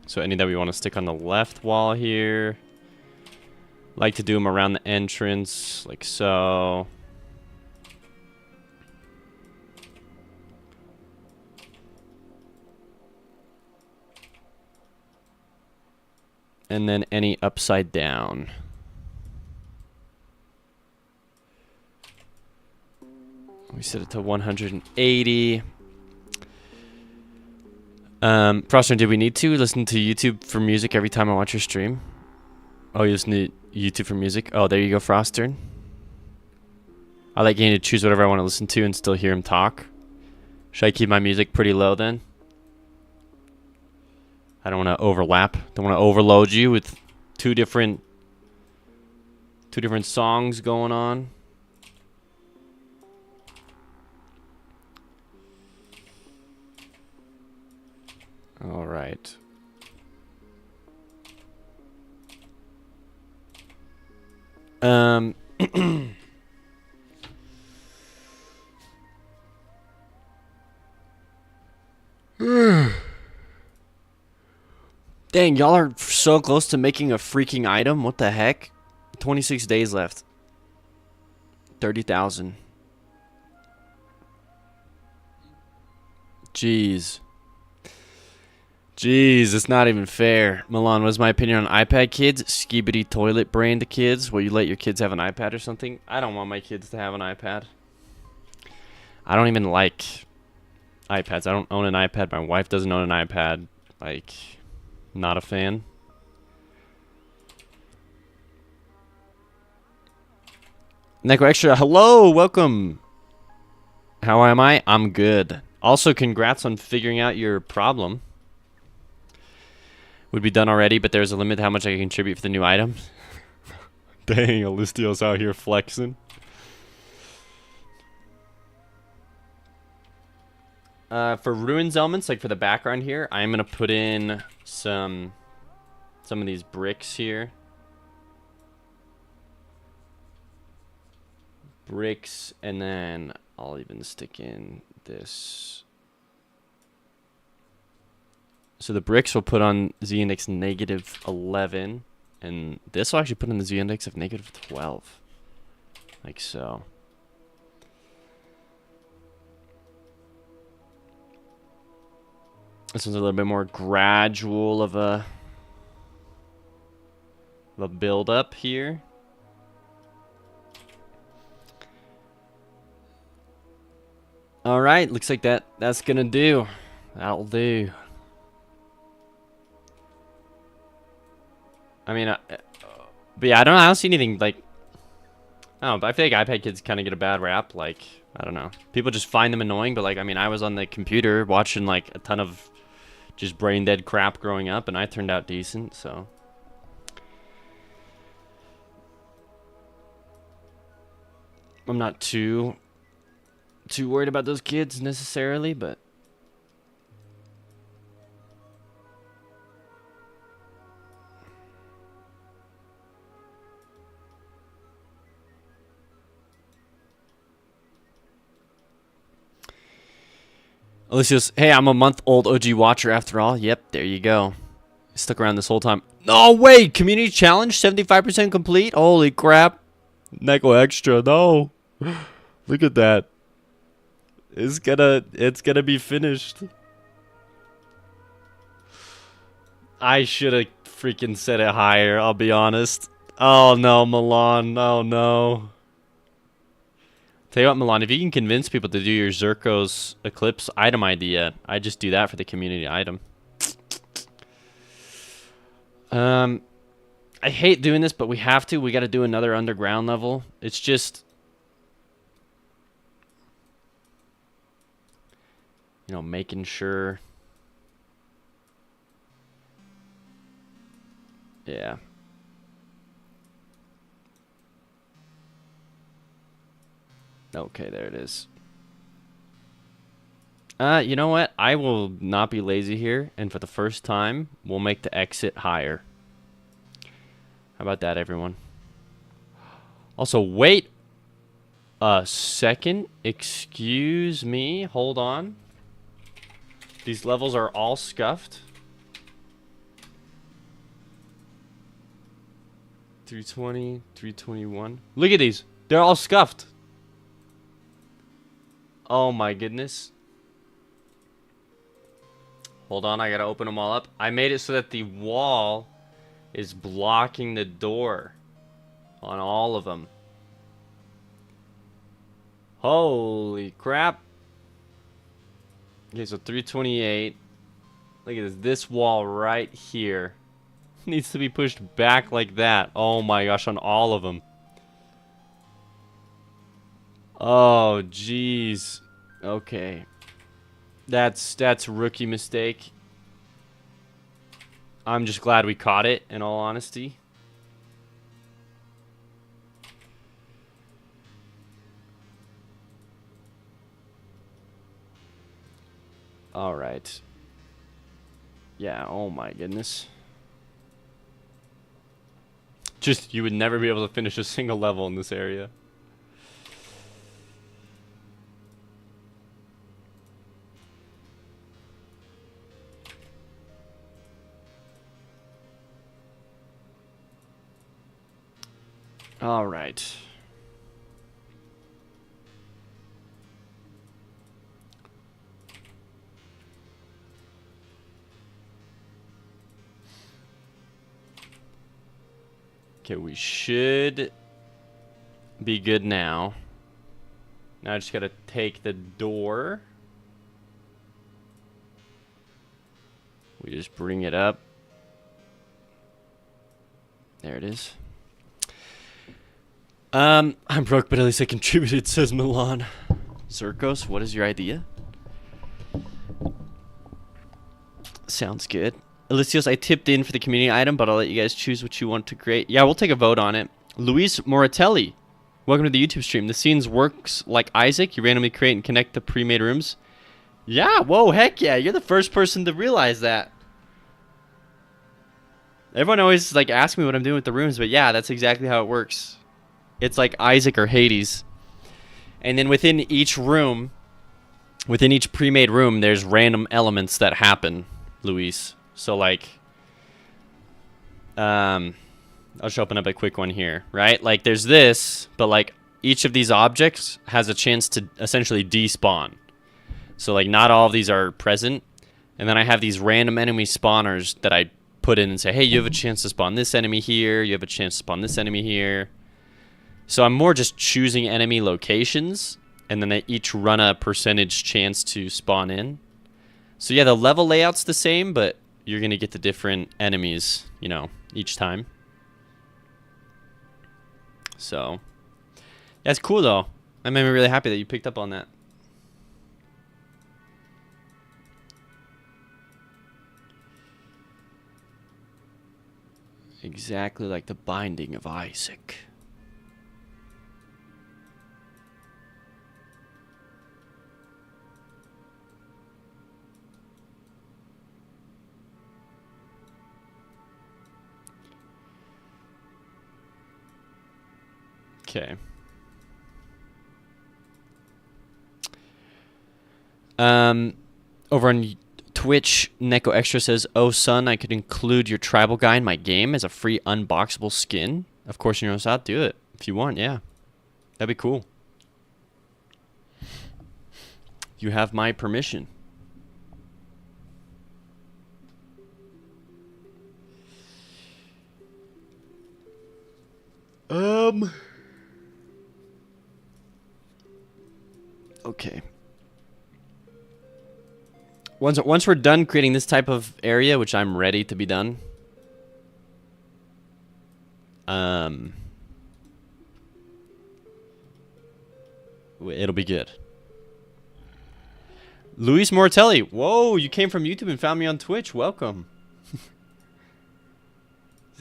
So any that we want to stick on the left wall here. Like to do them around the entrance, like so. And then any upside down. We set it to 180. Froster, did we need to listen to YouTube for music every time I watch your stream? Oh, you listen to YouTube for music? Oh, there you go, Froster. I like getting to choose whatever I want to listen to and still hear him talk. Should I keep my music pretty low then? I don't want to overlap. Don't want to overload you with two different songs going on. All right. Dang, y'all are so close to making a freaking item. What the heck? 26 days left. 30,000. Jeez. Jeez, it's not even fair. Milan, what's my opinion on iPad kids? Skibidi toilet brain to kids. Will you let your kids have an iPad or something? I don't want my kids to have an iPad. I don't even like iPads. I don't own an iPad. My wife doesn't own an iPad. Like, not a fan. Neko Extra, hello, welcome. How am I? I'm good. Also, congrats on figuring out your problem. Would be done already, but there's a limit to how much I can contribute for the new item. Dang, Alistio's out here flexing. For ruins elements, like for the background here, I'm gonna put in some of these bricks here. Bricks, and then I'll even stick in this. So the bricks will put on z-index -11, and this will actually put in the z-index of -12, like so. This one's a little bit more gradual of a build up here. All right, looks like that's gonna do. That'll do. I mean, but yeah, I don't see anything like. I don't know, but I feel like iPad kids kind of get a bad rap. Like, I don't know, people just find them annoying. But like, I mean, I was on the computer watching like a ton of just brain dead crap growing up, and I turned out decent. So I'm not too worried about those kids necessarily, but. Alicia's, hey, I'm a month-old OG watcher after all. Yep, there you go. Stuck around this whole time. No, wait! Community challenge, 75% complete? Holy crap. Neko Extra, no. Look at that. It's gonna be finished. I should have freaking set it higher, I'll be honest. Oh no, Milan. Oh no. Tell you what, Milan, if you can convince people to do your Zerko's Eclipse item idea, I just do that for the community item. I hate doing this, but we have to. We got to do another underground level. It's just, you know, making sure. Yeah. Okay, there it is. You know what? I will not be lazy here, and for the first time, we'll make the exit higher. How about that, everyone? Also, wait a second. Excuse me. Hold on. These levels are all scuffed. 320, 321. Look at these. They're all scuffed. Oh my goodness. Hold on, I gotta open them all up. I made it so that the wall is blocking the door on all of them. Holy crap. Okay, so 328. Look at this. This wall right here needs to be pushed back like that. Oh my gosh, on all of them. Oh, jeez. Okay. That's rookie mistake. I'm just glad we caught it, in all honesty. All right. Yeah, oh my goodness. Just, you would never be able to finish a single level in this area. All right. Okay, we should be good now. Now I just gotta take the door. We just bring it up. There it is. I'm broke, but at least I contributed, says Milan. Zirkos, what is your idea? Sounds good. Alicios, I tipped in for the community item, but I'll let you guys choose what you want to create. Yeah, we'll take a vote on it. Luis Moratelli, welcome to the YouTube stream. The scenes works like Isaac. You randomly create and connect the pre-made rooms. Yeah, whoa, heck yeah. You're the first person to realize that. Everyone always like asks me what I'm doing with the rooms, but yeah, that's exactly how it works. It's like Isaac or Hades. And then within each room, within each pre-made room, there's random elements that happen, Luis. So like, I'll just open up a quick one here, right? Like there's this, but like each of these objects has a chance to essentially despawn. So like not all of these are present. And then I have these random enemy spawners that I put in and say, hey, you have a chance to spawn this enemy here. You have a chance to spawn this enemy here. So I'm more just choosing enemy locations, and then they each run a percentage chance to spawn in. So yeah, the level layout's the same, but you're going to get the different enemies, you know, each time. So, that's cool though. That made me really happy that you picked up on that. Exactly like the Binding of Isaac. Okay. Over on Twitch, Neko Extra says, "Oh son, I could include your tribal guy in my game as a free unboxable skin. Of course, you know how to do it if you want. Yeah, that'd be cool. You have my permission." Okay. Once we're done creating this type of area, which I'm ready to be done, it'll be good. Luis Mortelli, whoa, you came from YouTube and found me on Twitch. Welcome.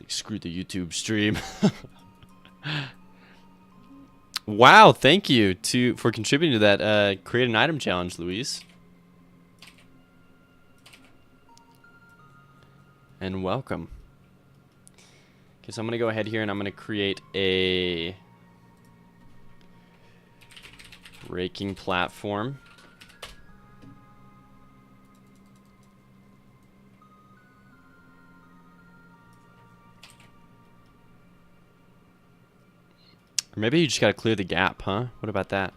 Screw the YouTube stream. Wow, thank you for contributing to that create an item challenge, Luis. And welcome. Okay, so I'm going to go ahead here and I'm going to create a raking platform. Or maybe you just got to clear the gap, huh? What about that?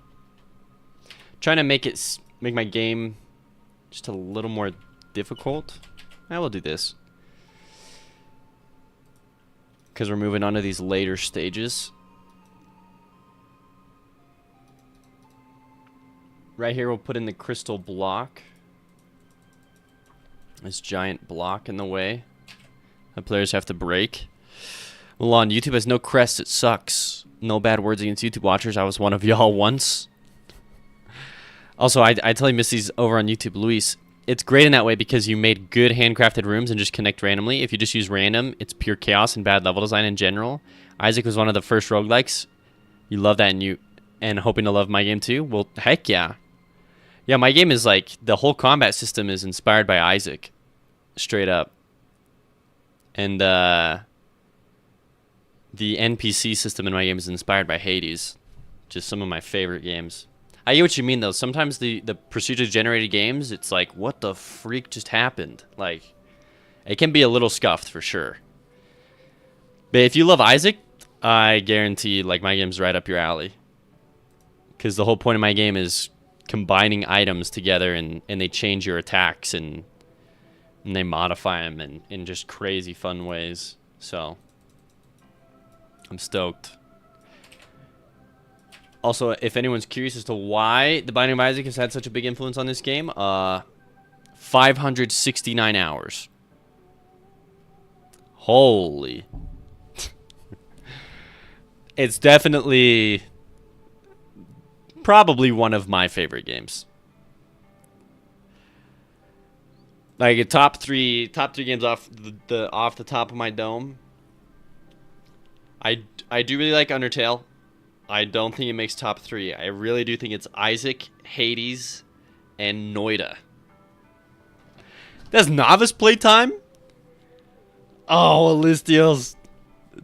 Trying to make my game just a little more difficult. I will do this. because we're moving on to these later stages. Right here, we'll put in the crystal block. This giant block in the way that players have to break. Well, on YouTube has no crest. It sucks. No bad words against YouTube watchers. I was one of y'all once. Also, I totally miss these over on YouTube. Luis, it's great in that way because you made good handcrafted rooms and just connect randomly. If you just use random, it's pure chaos and bad level design in general. Isaac was one of the first roguelikes. You love that, and hoping to love my game too? Well, heck yeah. Yeah, my game is like, the whole combat system is inspired by Isaac. Straight up. And the NPC system in my game is inspired by Hades. Just some of my favorite games. I get what you mean, though. Sometimes the procedurally generated games, it's like, what the freak just happened? Like, it can be a little scuffed, for sure. But if you love Isaac, I guarantee, like, my game's right up your alley. Because the whole point of my game is combining items together, and they change your attacks, and they modify them in just crazy fun ways. So, I'm stoked. Also, if anyone's curious as to why The Binding of Isaac has had such a big influence on this game, 569 hours. Holy. It's definitely probably one of my favorite games. Like a top three games off the top of my dome. I do really like Undertale. I don't think it makes top 3. I really do think it's Isaac, Hades, and Noida. That's novice playtime? Oh, Alistios.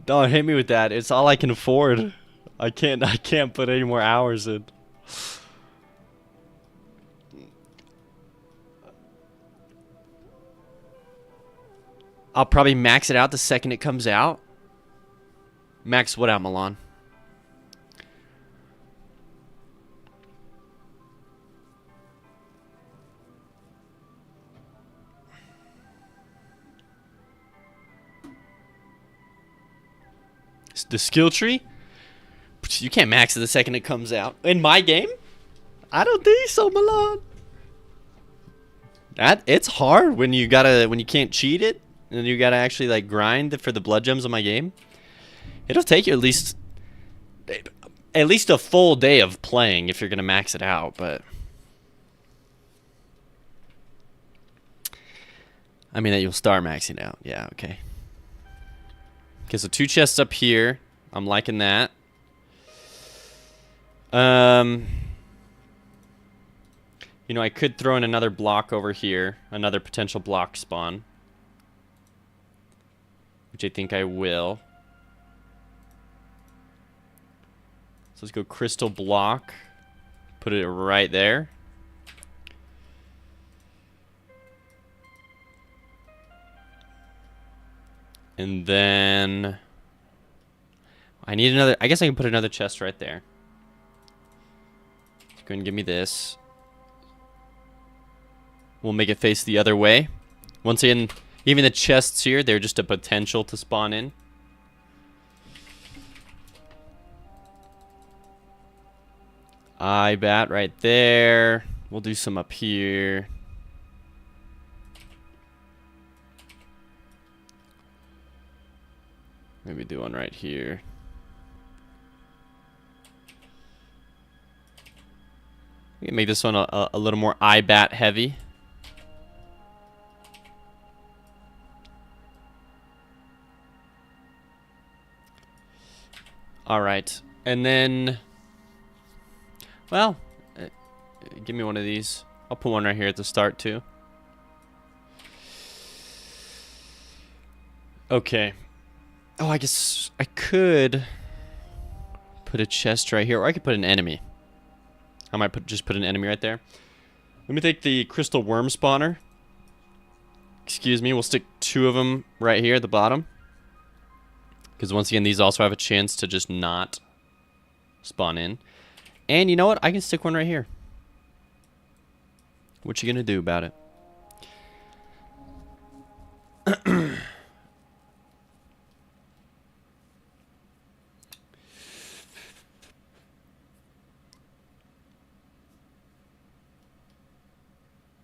Don't hit me with that. It's all I can afford. I can't put any more hours in. I'll probably max it out the second it comes out. Max what out, Milan? The skill tree? You can't max it the second it comes out. In my game? I don't think so, Milan. It's hard when you can't cheat it, and you gotta actually like grind for the blood gems on my game. It'll take you at least a full day of playing if you're gonna max it out, but I mean that you'll start maxing out. Yeah, okay. Okay, so 2 chests up here. I'm liking that. You know, I could throw in another block over here, another potential block spawn, which I think I will. So let's go crystal block. Put it right there. And then I need another. I guess I can put another chest right there. Let's go ahead and give me this. We'll make it face the other way. Once again, even the chests here, they're just a potential to spawn in. I bat right there. We'll do some up here. Maybe do one right here. We can make this one a little more IBAT heavy. All right, and then, well, give me one of these. I'll put one right here at the start too. Okay. Oh, I guess I could put a chest right here, or I could put an enemy. I might just put an enemy right there. Let me take the crystal worm spawner. Excuse me, we'll stick 2 of them right here at the bottom. Because once again, these also have a chance to just not spawn in. And you know what? I can stick one right here. What you gonna do about it?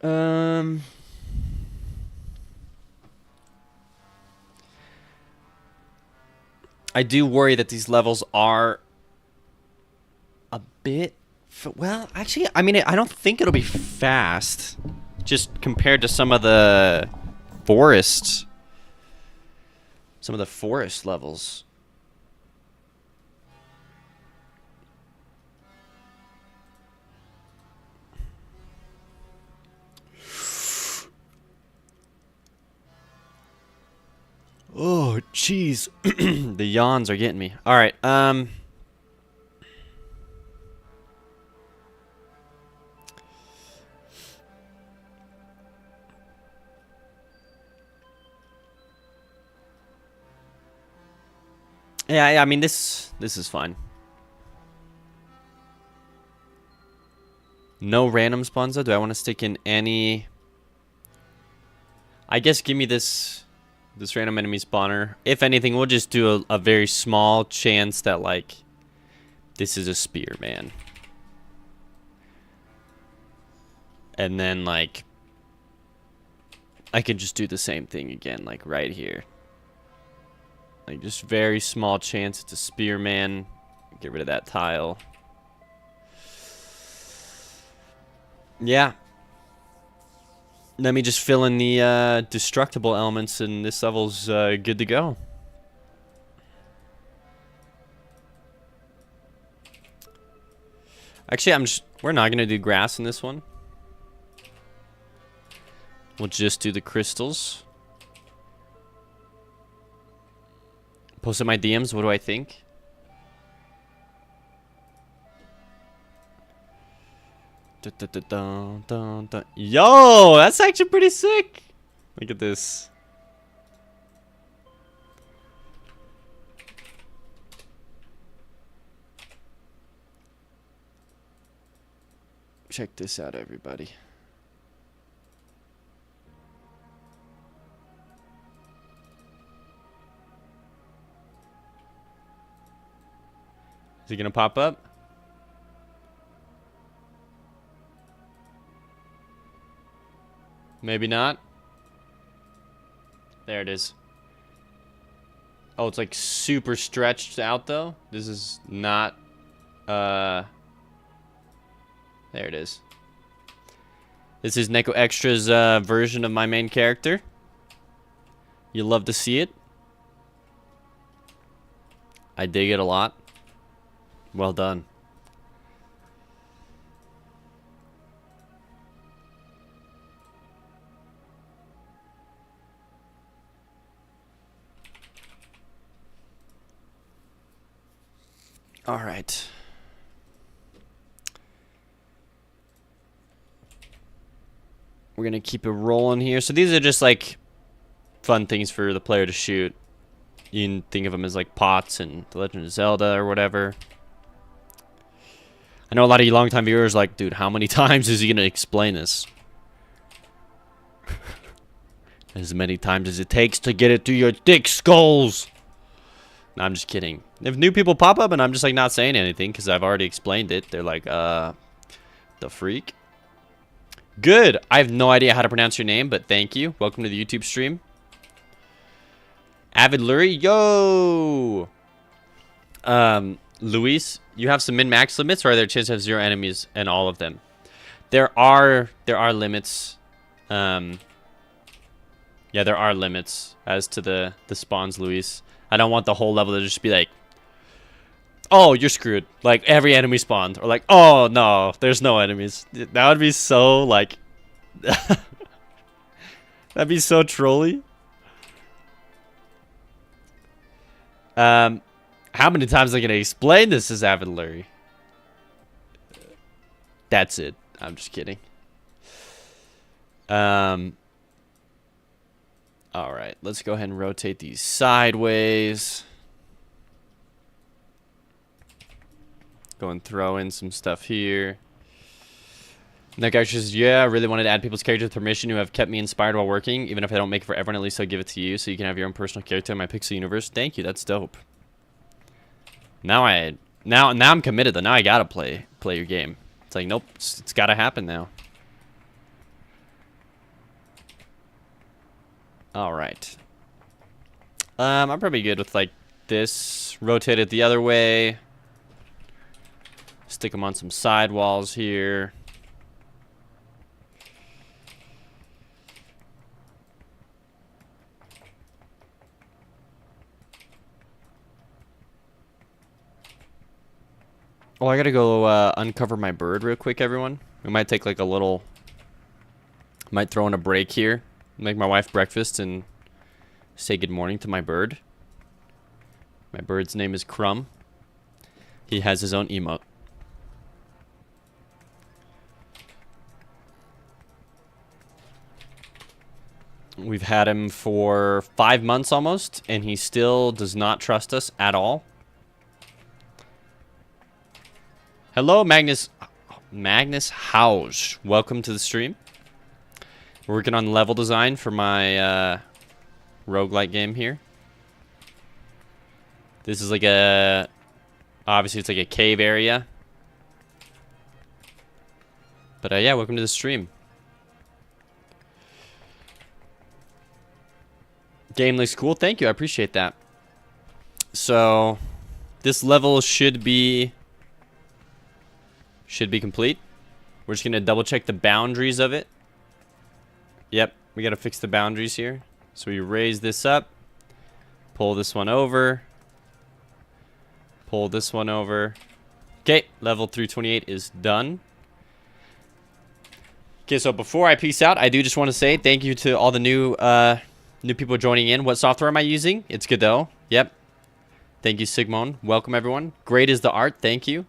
Um, I do worry that these levels are a bit. Well, actually, I mean, I don't think it'll be fast. Just compared to some of the forest levels. Oh, jeez. The yawns are getting me. All right. Yeah, I mean, this is fine. No random spawns, though. Do I want to stick in any... I guess give me this random enemy spawner. If anything, we'll just do a very small chance that, like, this is a spearman. And then, like, I can just do the same thing again, like, right here. Like, just very small chance it's a spearman. Get rid of that tile. Yeah. Let me just fill in the destructible elements, and this level's good to go. Actually, we're not gonna do grass in this one. We'll just do the crystals. Post in my DMs. What do I think? Yo, that's actually pretty sick. Look at this. Check this out, everybody. Is he gonna pop up? Maybe not. There it is. Oh, it's like super stretched out though. This is not there it is. This is Neko Extra's version of my main character. You'll love to see it. I dig it a lot. Well done. All right. We're going to keep it rolling here. So these are just like fun things for the player to shoot. You can think of them as like pots in The Legend of Zelda or whatever. I know a lot of you longtime viewers are like, dude, how many times is he going to explain this? As many times as it takes to get it to your thick skulls. No, I'm just kidding. If new people pop up and I'm just like not saying anything because I've already explained it, they're like, the freak. Good. I have no idea how to pronounce your name, but thank you. Welcome to the YouTube stream. Avid Lurie, yo. Luis, you have some min-max limits, or are there a chance to have 0 enemies and all of them? There are limits. Yeah, there are limits as to the spawns, Luis. I don't want the whole level to just be like, oh, you're screwed. Like, every enemy spawned. Or like, oh, no, there's no enemies. That would be so, like... That'd be so trolly. How many times am I going to explain this as Avid Lurie? That's it. I'm just kidding. Alright, let's go ahead and rotate these sideways. Go and throw in some stuff here. That guy says, yeah, I really wanted to add people's characters with permission who have kept me inspired while working. Even if I don't make it for everyone, at least I'll give it to you so you can have your own personal character in my Pixel universe. Thank you, that's dope. Now I'm committed though. Now I gotta play your game. It's like, nope, it's gotta happen now. All right. I'm probably good with like this. Rotate it the other way. Stick them on some side walls here. Oh, I gotta go uncover my bird real quick, everyone. We might take like a little... Might throw in a break here. Make my wife breakfast and say good morning to my bird. My bird's name is Crumb. He has his own emote. We've had him for 5 months almost, and he still does not trust us at all. Hello, Magnus Hausch. Welcome to the stream. We're working on level design for my roguelike game here. This is like a... Obviously, it's like a cave area. But yeah, welcome to the stream. Game looks cool. Thank you. I appreciate that. So, this level should be complete. We're just going to double check the boundaries of it. Yep, we got to fix the boundaries here. So we raise this up. Pull this one over. Pull this one over. Okay, level 328 is done. Okay, so before I peace out, I do just want to say thank you to all the new people joining in. What software am I using? It's Godot. Yep. Thank you, Sigmon. Welcome, everyone. Great is the art. Thank you.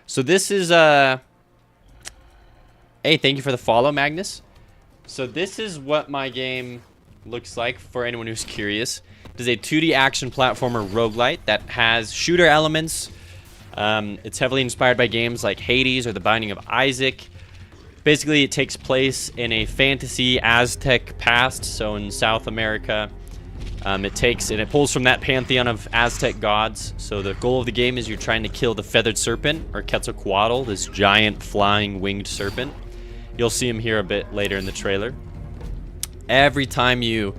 So this is... Hey, thank you for the follow, Magnus. So this is what my game looks like for anyone who's curious. It is a 2D action platformer roguelite that has shooter elements. It's heavily inspired by games like Hades or The Binding of Isaac. Basically, it takes place in a fantasy Aztec past, so in South America. It pulls from that pantheon of Aztec gods. So the goal of the game is you're trying to kill the feathered serpent, or Quetzalcoatl, this giant flying winged serpent. You'll see him here a bit later in the trailer. Every time you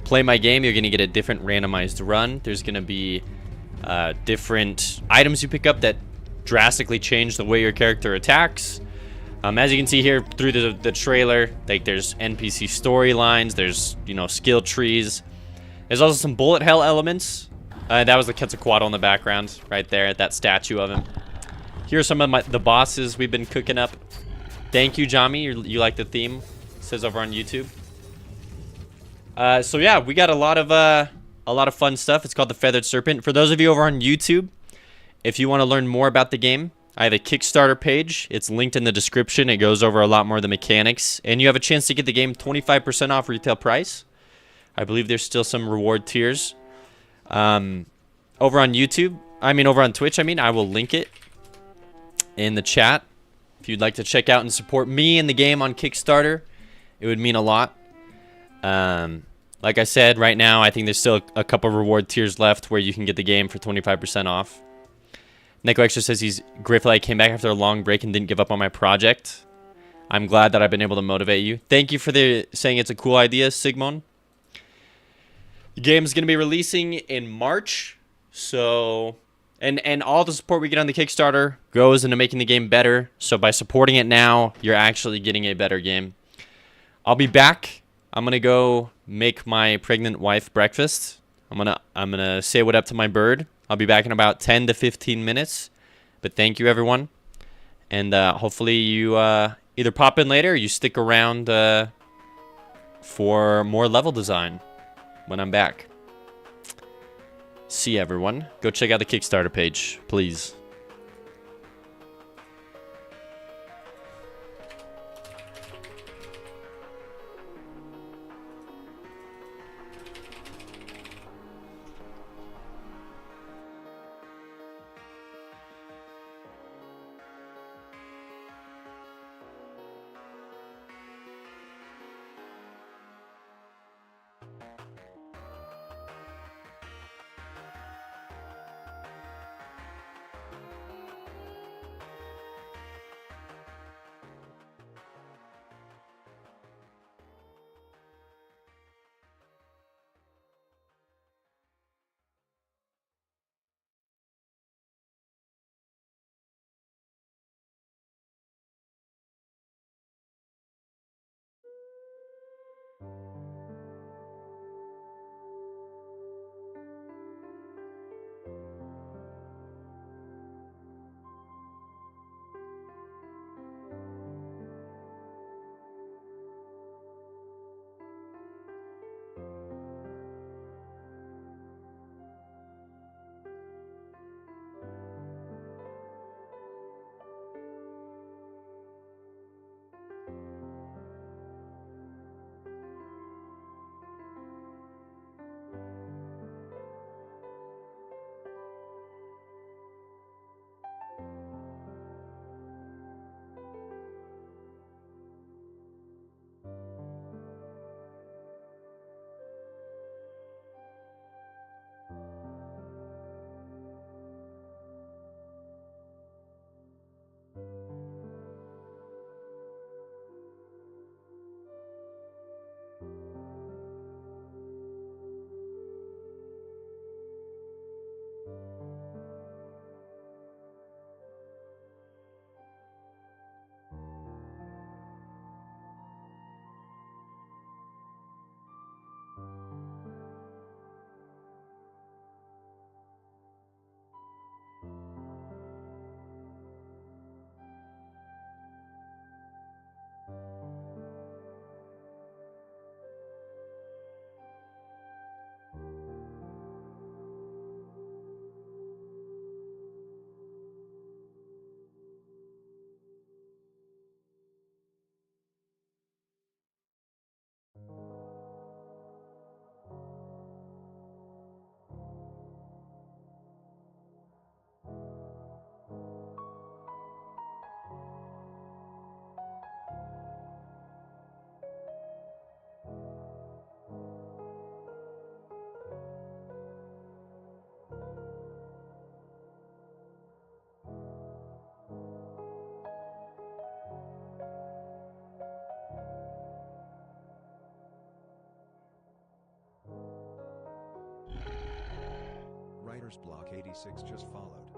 play my game, you're going to get a different randomized run. There's going to be different items you pick up that drastically change the way your character attacks. As you can see here through the trailer, like there's NPC storylines, there's, you know, skill trees. There's also some bullet hell elements. That was the Quetzalcoatl in the background right there, that statue of him. Here are some of the bosses we've been cooking up. Thank you, Jami. You like the theme? It says over on YouTube. So yeah, we got a lot of fun stuff. It's called the Feathered Serpent. For those of you over on YouTube, if you want to learn more about the game, I have a Kickstarter page. It's linked in the description. It goes over a lot more of the mechanics, and you have a chance to get the game 25% off retail price. I believe there's still some reward tiers. Over on Twitch, I will link it in the chat. If you'd like to check out and support me in the game on Kickstarter, it would mean a lot. Like I said, right now, I think there's still a couple reward tiers left where you can get the game for 25% off. Nico Extra says he's grateful I came back after a long break and didn't give up on my project. I'm glad that I've been able to motivate you. Thank you for saying it's a cool idea, Sigmon. The game is going to be releasing in March. So, and all the support we get on the Kickstarter goes into making the game better. So by supporting it now, you're actually getting a better game. I'll be back. I'm going to go make my pregnant wife breakfast. I'm gonna say what up to my bird. I'll be back in about 10 to 15 minutes. But thank you, everyone. And hopefully you either pop in later or you stick around for more level design when I'm back. See everyone. Go check out the Kickstarter page, please. Writer's Block 86 just followed.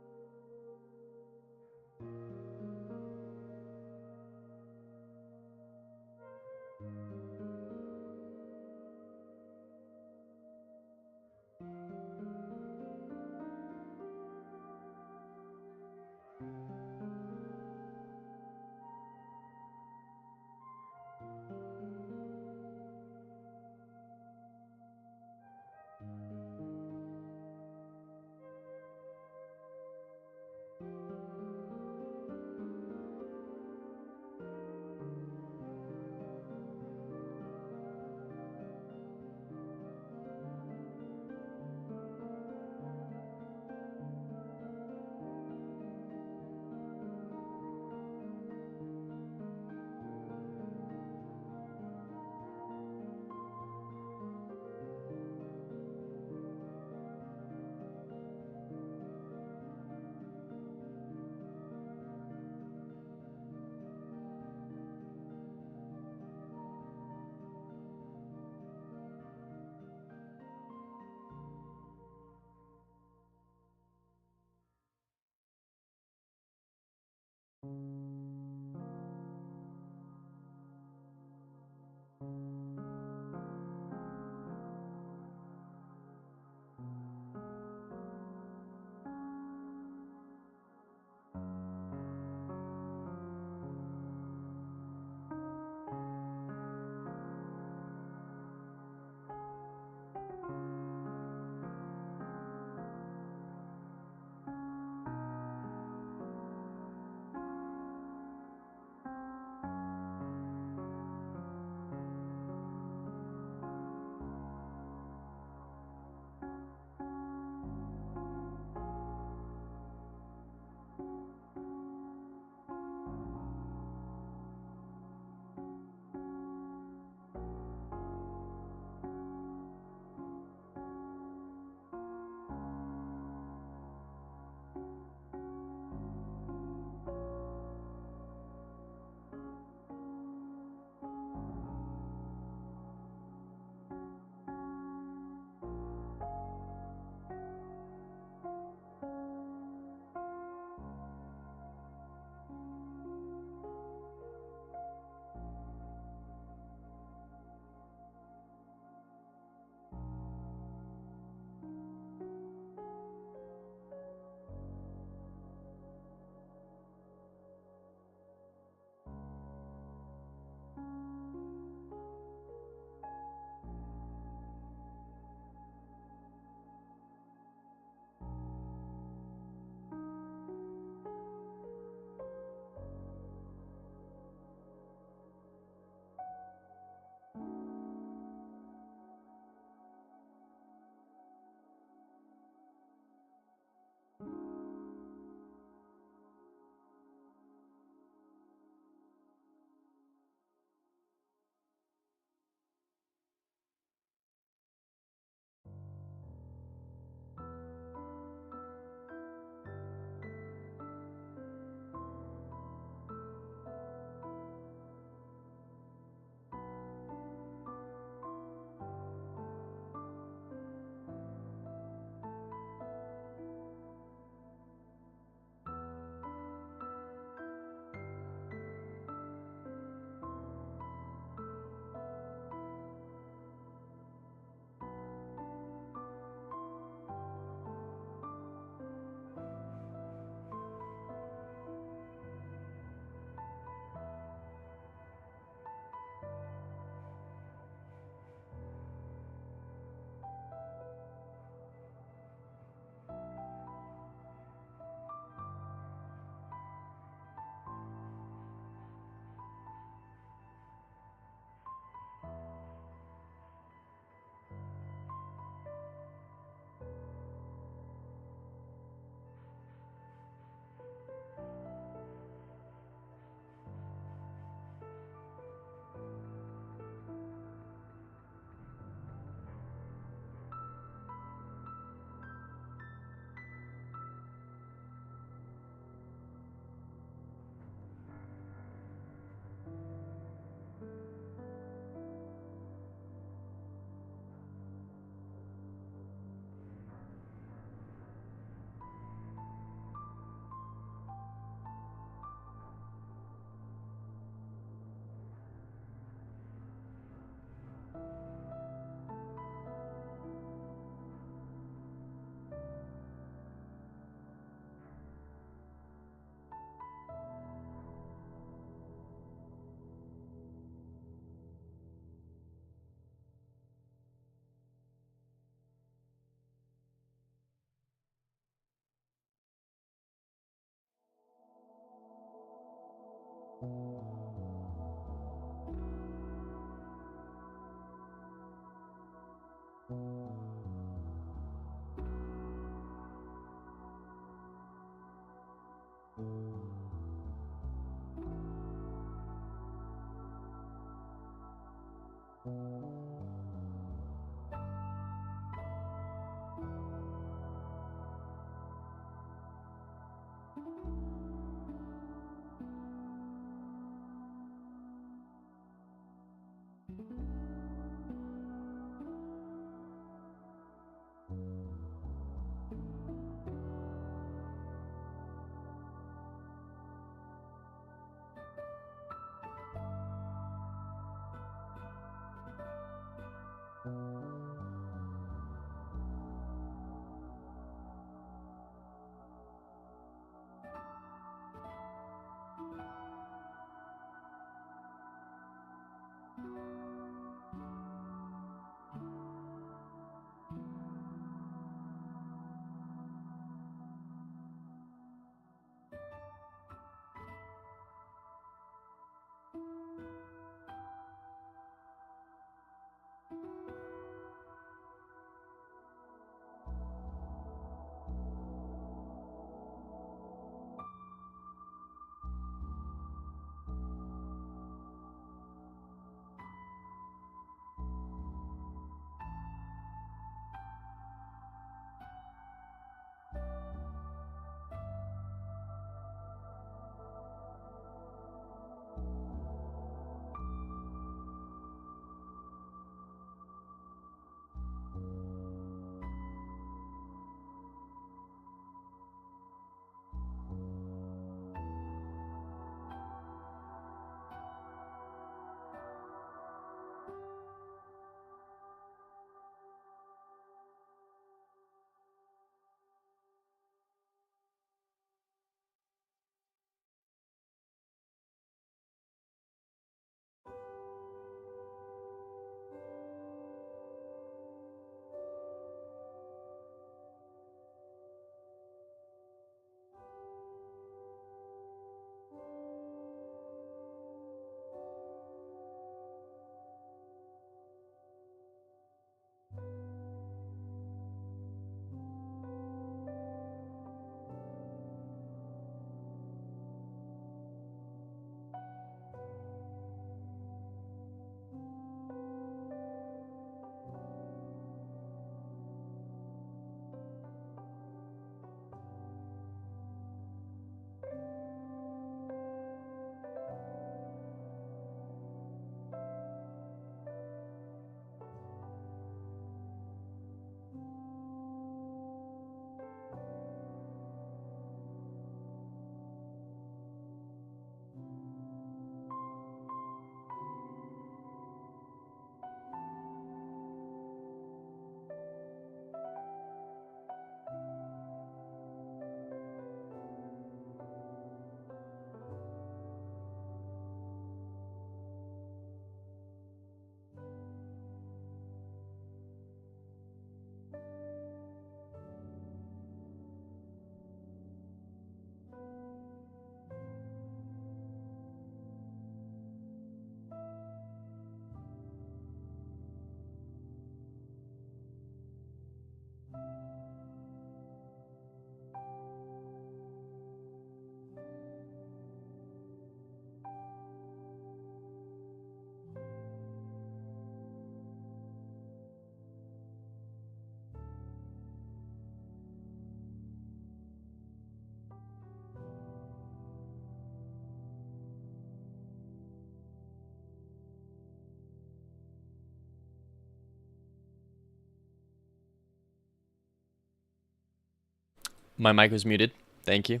My mic was muted. Thank you.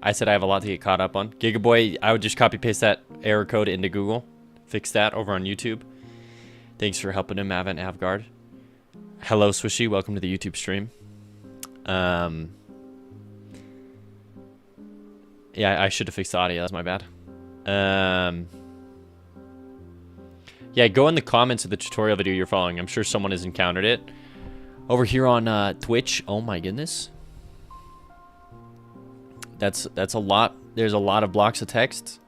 I said I have a lot to get caught up on. Gigaboy, I would just copy paste that error code into Google. Fix that over on YouTube. Thanks for helping him, Avant Avgard. Hello, Swishy. Welcome to the YouTube stream. Yeah, I should have fixed the audio. That's my bad. Yeah, go in the comments of the tutorial video you're following. I'm sure someone has encountered it. Over here on Twitch. Oh my goodness. That's a lot. There's a lot of blocks of text.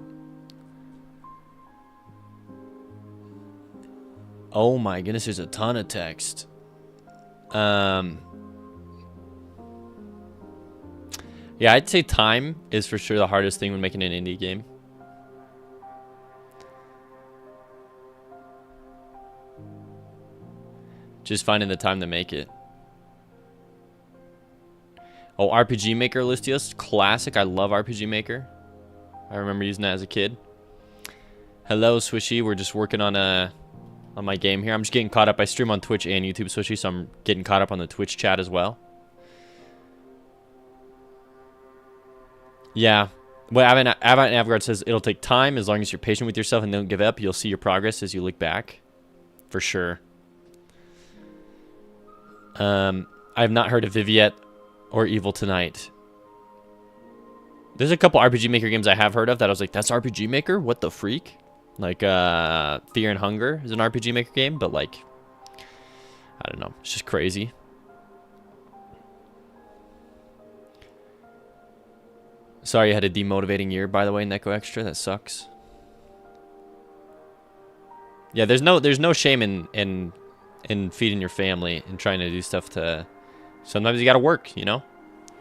Oh my goodness, there's a ton of text. Yeah, I'd say time is for sure the hardest thing when making an indie game. Just finding the time to make it. Oh, RPG Maker, Listios. Classic. I love RPG Maker. I remember using that as a kid. Hello, Swishy. We're just working on my game here. I'm just getting caught up. I stream on Twitch and YouTube, Swishy, so I'm getting caught up on the Twitch chat as well. Yeah. Well, Avant Avgard says it'll take time as long as you're patient with yourself and don't give up. You'll see your progress as you look back. For sure. I have not heard of Viv yet or Evil Tonight. There's a couple RPG Maker games I have heard of that I was like, that's RPG Maker? What the freak? Like, Fear and Hunger is an RPG Maker game, but like, I don't know. It's just crazy. Sorry you had a demotivating year, by the way, Neko Extra. That sucks. Yeah, there's no shame in feeding your family and trying to do stuff to... Sometimes you gotta work, you know?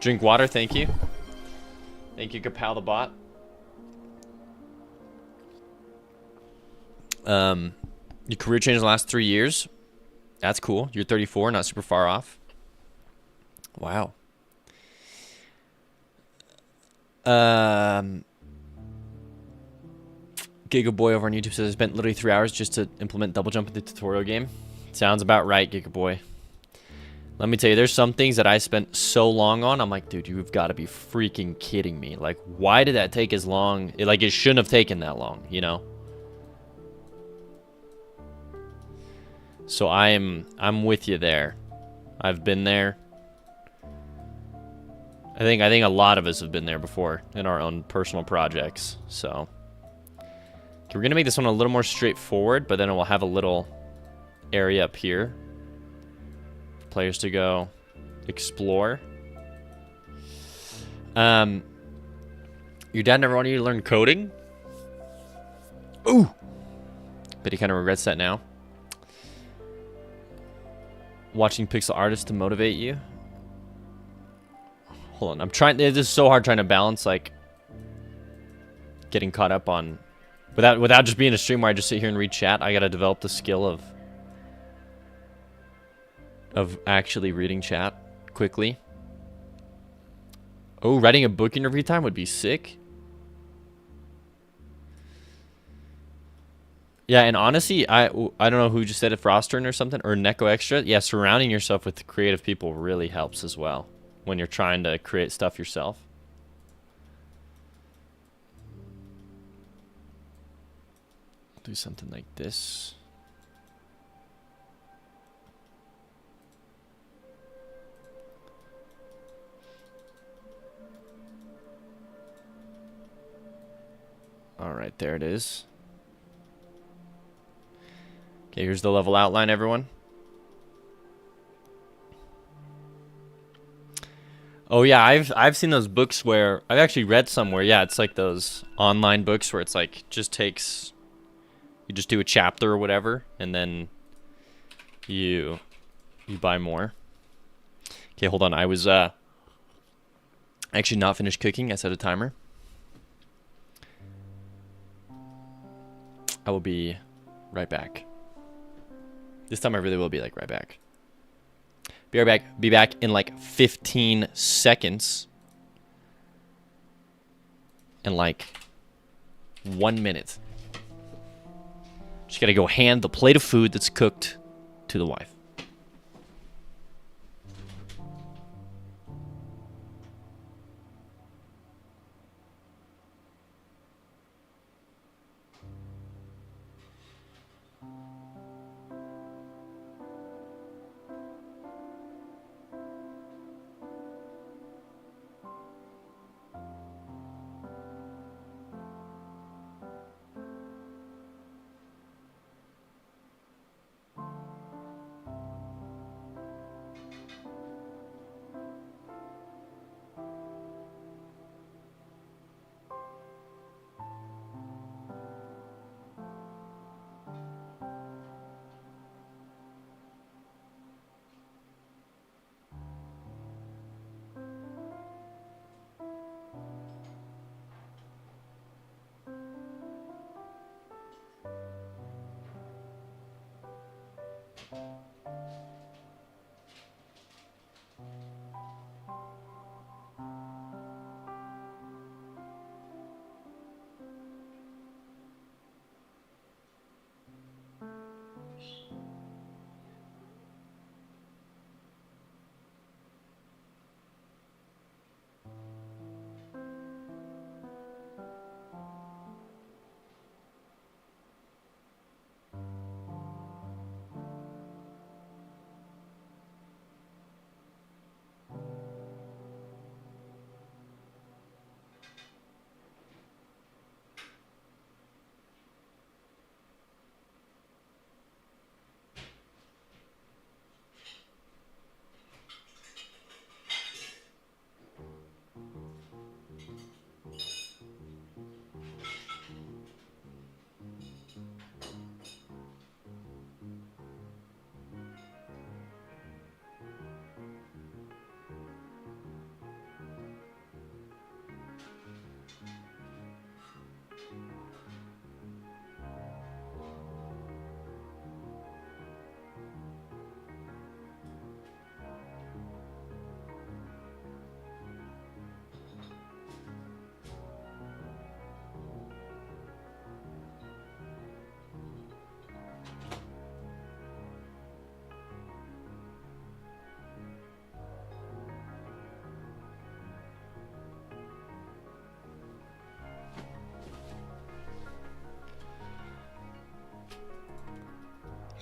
Drink water, thank you. Thank you, Kapow the bot. Your career changed in the last 3 years. That's cool. You're 34, not super far off. Wow. Giga Boy over on YouTube says I spent literally 3 hours just to implement double jump in the tutorial game. Sounds about right, Giga Boy. Let me tell you, there's some things that I spent so long on. I'm like, dude, you've got to be freaking kidding me. Like, why did that take as long? It shouldn't have taken that long, you know? So I'm with you there. I've been there. I think a lot of us have been there before in our own personal projects. So okay, we're gonna make this one a little more straightforward, but then it will have a little area up here for players to go explore. Your dad never wanted you to learn coding? Ooh, but he kind of regrets that now. Watching pixel artists to motivate you. Hold on, I'm trying. This is so hard trying to balance like getting caught up on without just being a stream where I just sit here and read chat. I gotta develop the skill of actually reading chat quickly. Oh, writing a book in your free time would be sick. Yeah, and honestly, I don't know who just said it, Frostern or something, or Neko Extra. Yeah, surrounding yourself with creative people really helps as well when you're trying to create stuff yourself. Do something like this. All right, there it is. Okay, here's the level outline, everyone. Oh yeah, I've seen those books where I've actually read somewhere. Yeah, it's like those online books where it's like just takes, you just do a chapter or whatever, and then you buy more. Okay, hold on. I was actually not finished cooking. I set a timer. I will be right back. This time I really will be like right back. Be right back. Be back in like 15 seconds. In like 1 minute. Just gotta go hand the plate of food that's cooked to the wife.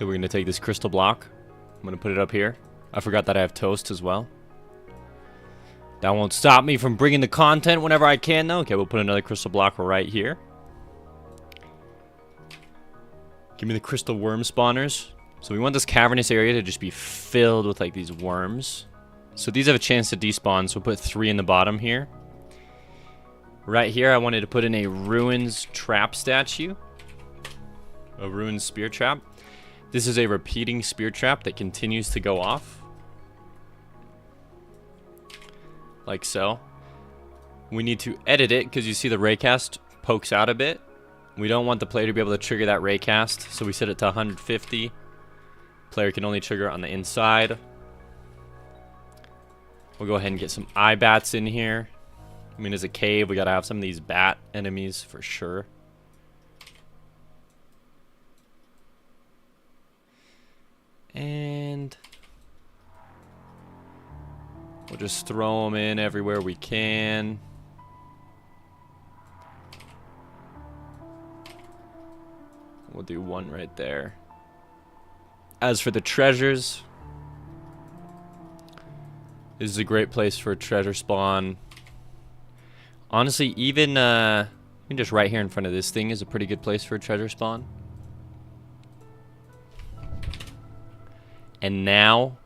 Okay, we're going to take this crystal block. I'm going to put it up here. I forgot that I have toast as well. That won't stop me from bringing the content whenever I can, though. Okay, we'll put another crystal block right here. Give me the crystal worm spawners. So we want this cavernous area to just be filled with like these worms. So these have a chance to despawn, so we'll put 3 in the bottom here. Right here, I wanted to put in a ruins trap statue. A ruins spear trap. This is a repeating spear trap that continues to go off. Like so. We need to edit it because you see the raycast pokes out a bit. We don't want the player to be able to trigger that raycast, so we set it to 150. Player can only trigger on the inside. We'll go ahead and get some eye bats in here. I mean, as a cave, we gotta have some of these bat enemies for sure. And we'll just throw them in everywhere we can. We'll do 1 right there. As for the treasures, this is a great place for a treasure spawn. Honestly, even just right here in front of this thing is a pretty good place for a treasure spawn. And now,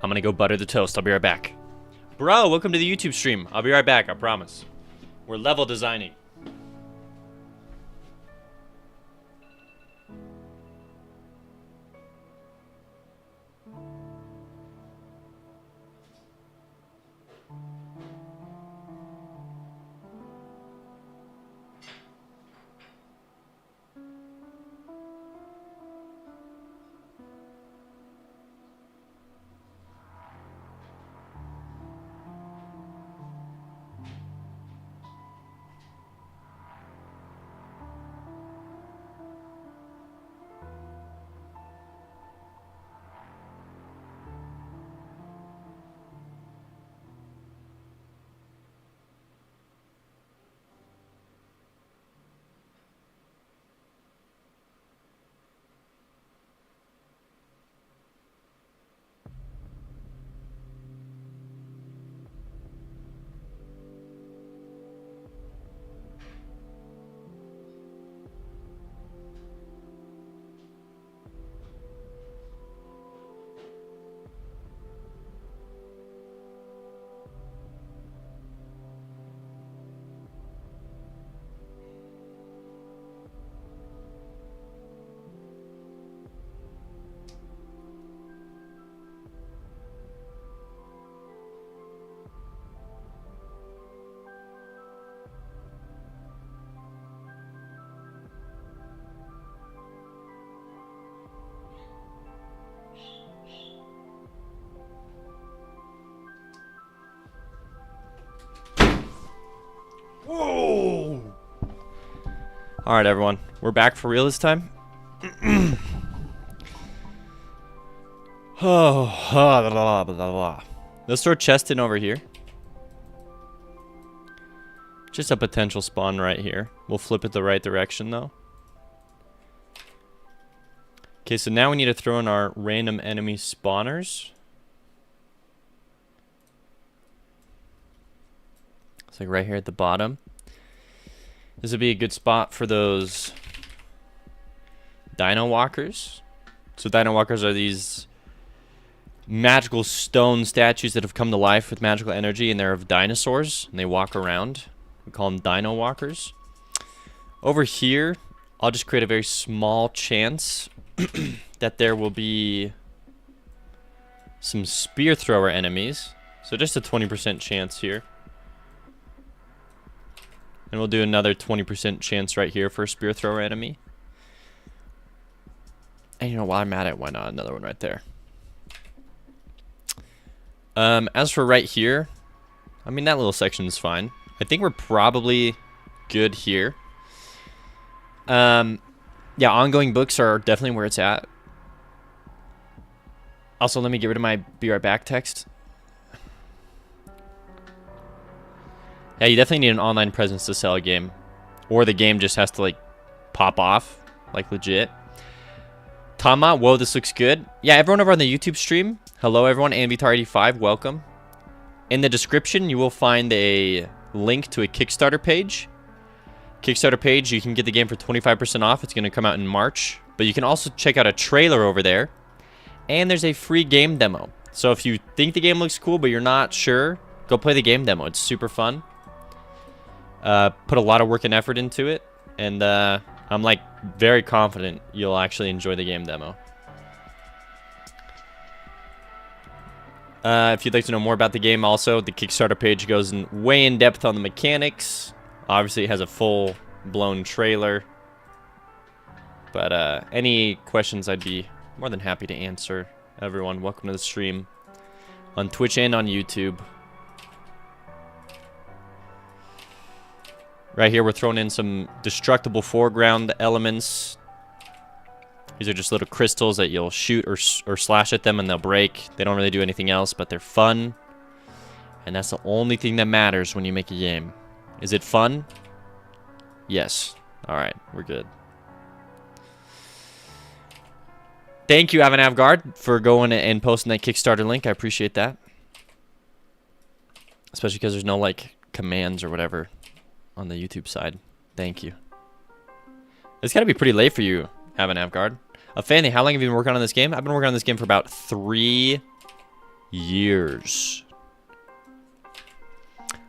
I'm gonna go butter the toast. I'll be right back. Bro, welcome to the YouTube stream. I'll be right back, I promise. We're level designing. Whoa! Alright, everyone. We're back for real this time. Let's throw a chest in over here. Just a potential spawn right here. We'll flip it the right direction, though. Okay, so now we need to throw in our random enemy spawners. It's like right here at the bottom. This would be a good spot for those dino walkers. So dino walkers are these magical stone statues that have come to life with magical energy, and they're of dinosaurs, and they walk around. We call them dino walkers. Over here, I'll just create a very small chance that there will be some spear thrower enemies. So just a 20% chance here. And we'll do another 20% chance right here for a spear thrower enemy. And you know, while I'm at it, why not another one right there? As for right here, I mean, that little section is fine. I think we're probably good here. Yeah, ongoing books are definitely where it's at. Also, let me get rid of my be right back text. Yeah, you definitely need an online presence to sell a game. Or the game just has to, like, pop off. Like, legit. Tama, whoa, this looks good. Yeah, everyone over on the YouTube stream. Hello, everyone. AnviTar85, welcome. In the description, you will find a link to a Kickstarter page. Kickstarter page, you can get the game for 25% off. It's going to come out in March. But you can also check out a trailer over there. And there's a free game demo. So if you think the game looks cool, but you're not sure, go play the game demo. It's super fun. Put a lot of work and effort into it. And I'm like very confident you'll actually enjoy the game demo. If you'd like to know more about the game also, the Kickstarter page goes way in depth on the mechanics. Obviously, it has a full-blown trailer. But any questions, I'd be more than happy to answer. Everyone, welcome to the stream on Twitch and on YouTube. Right here, we're throwing in some destructible foreground elements. These are just little crystals that you'll shoot or slash at them and they'll break. They don't really do anything else, but they're fun. And that's the only thing that matters when you make a game. Is it fun? Yes. Alright, we're good. Thank you, Avanavgard, for going and posting that Kickstarter link. I appreciate that. Especially because there's no, like, commands or whatever on the YouTube side. Thank you. It's got to be pretty late for you, Avanavgard. Fanny, how long have you been working on this game? I've been working on this game for about 3 years.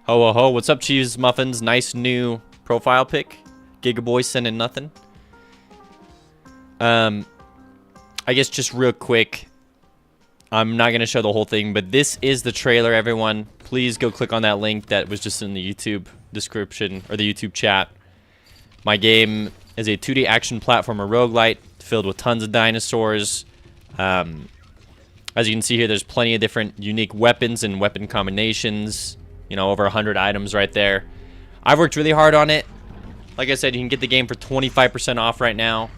Ho, ho, ho. What's up, Cheese Muffins? Nice new profile pic. Gigaboy sending nothing. I guess just real quick, I'm not going to show the whole thing, but this is the trailer, everyone. Please go click on that link that was just in the YouTube description, or the YouTube chat. My game is a 2D action platformer roguelite filled with tons of dinosaurs. As you can see here, there's plenty of different unique weapons and weapon combinations. You know, over 100 items right there. I've worked really hard on it. Like I said, you can get the game for 25% off right now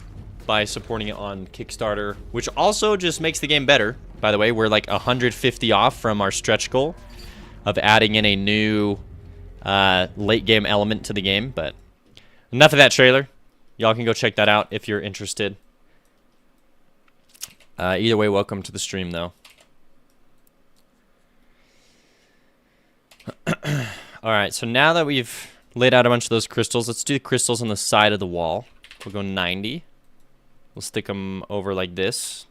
by supporting it on Kickstarter, which also just makes the game better. By the way, we're like 150 off from our stretch goal of adding in a new late game element to the game. But enough of that trailer. Y'all can go check that out if you're interested. Either way, welcome to the stream, though. Alright, so now that we've laid out a bunch of those crystals, let's do the crystals on the side of the wall. We'll go 90. We'll stick them over like this.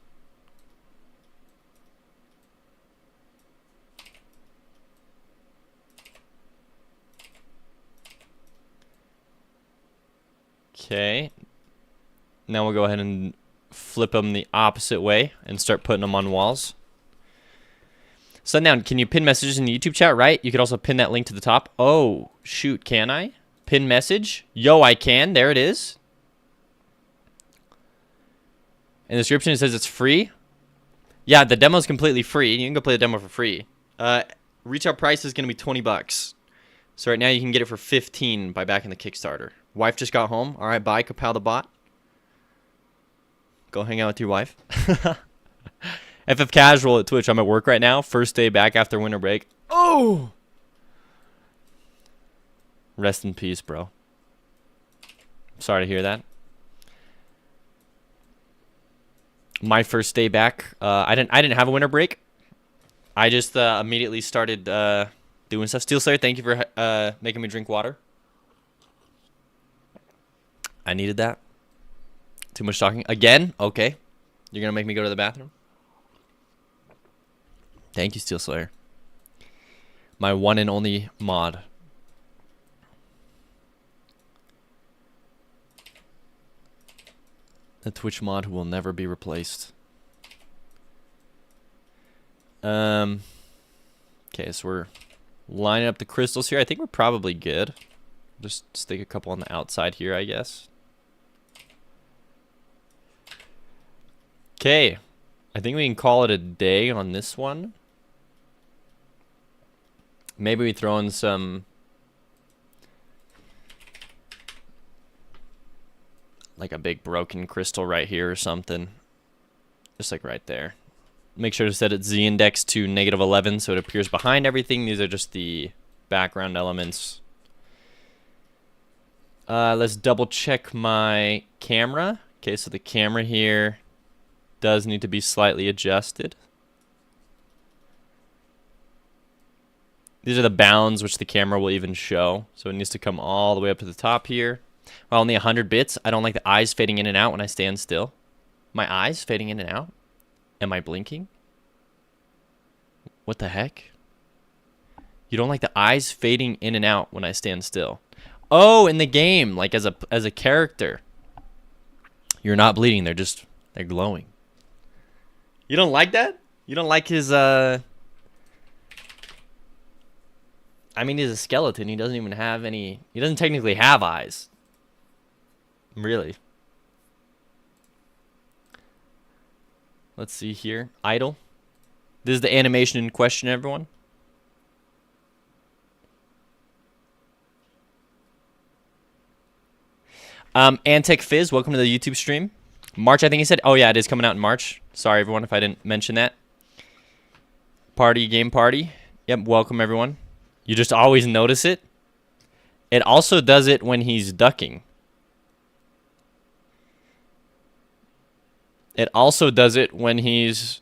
Okay. Now we'll go ahead and flip them the opposite way and start putting them on walls. Sundown, can you pin messages in the YouTube chat, right? You could also pin that link to the top. Oh, shoot, can I? Pin message? Yo, I can. There it is. In the description, it says it's free. Yeah, the demo is completely free. You can go play the demo for free. Retail price is going to be 20 bucks. So right now you can get it for 15 by backing the Kickstarter. Wife just got home. All right, bye, Kapow the bot. Go hang out with your wife. FF Casual at Twitch. I'm at work right now. First day back after winter break. Oh! Rest in peace, bro. Sorry to hear that. My first day back. I didn't have a winter break. I just immediately started doing stuff. Steel Slayer, thank you for making me drink water. I needed that. Too much talking. Again? Okay. You're going to make me go to the bathroom? Thank you, Steel Slayer. My one and only mod. The Twitch mod who will never be replaced. Okay, so we're lining up the crystals here. I think we're probably good. Just stick a couple on the outside here, I guess. Okay. I think we can call it a day on this one. Maybe we throw in some like a big broken crystal right here or something. Just like right there. Make sure to set its z-index to -11 so it appears behind everything. These are just the background elements. Let's double check my camera. Okay, so the camera here does need to be slightly adjusted. These are the bounds which the camera will even show. So it needs to come all the way up to the top here. Well, only 100 bits. I don't like the eyes fading in and out when I stand still. My eyes fading in and out? Am I blinking? What the heck? You don't like the eyes fading in and out when I stand still. Oh, in the game, like as a character. You're not bleeding, they're glowing. You don't like that? You don't like his I mean, he's a skeleton. He doesn't even have any, he doesn't technically have eyes. Really. Let's see here. Idle. This is the animation in question, everyone. Antec Fizz, welcome to the YouTube stream. March, I think he said. Oh, yeah, it is coming out in March. Sorry, everyone, if I didn't mention that. Game party. Yep, welcome, everyone. You just always notice it. It also does it when he's ducking. It also does it when he's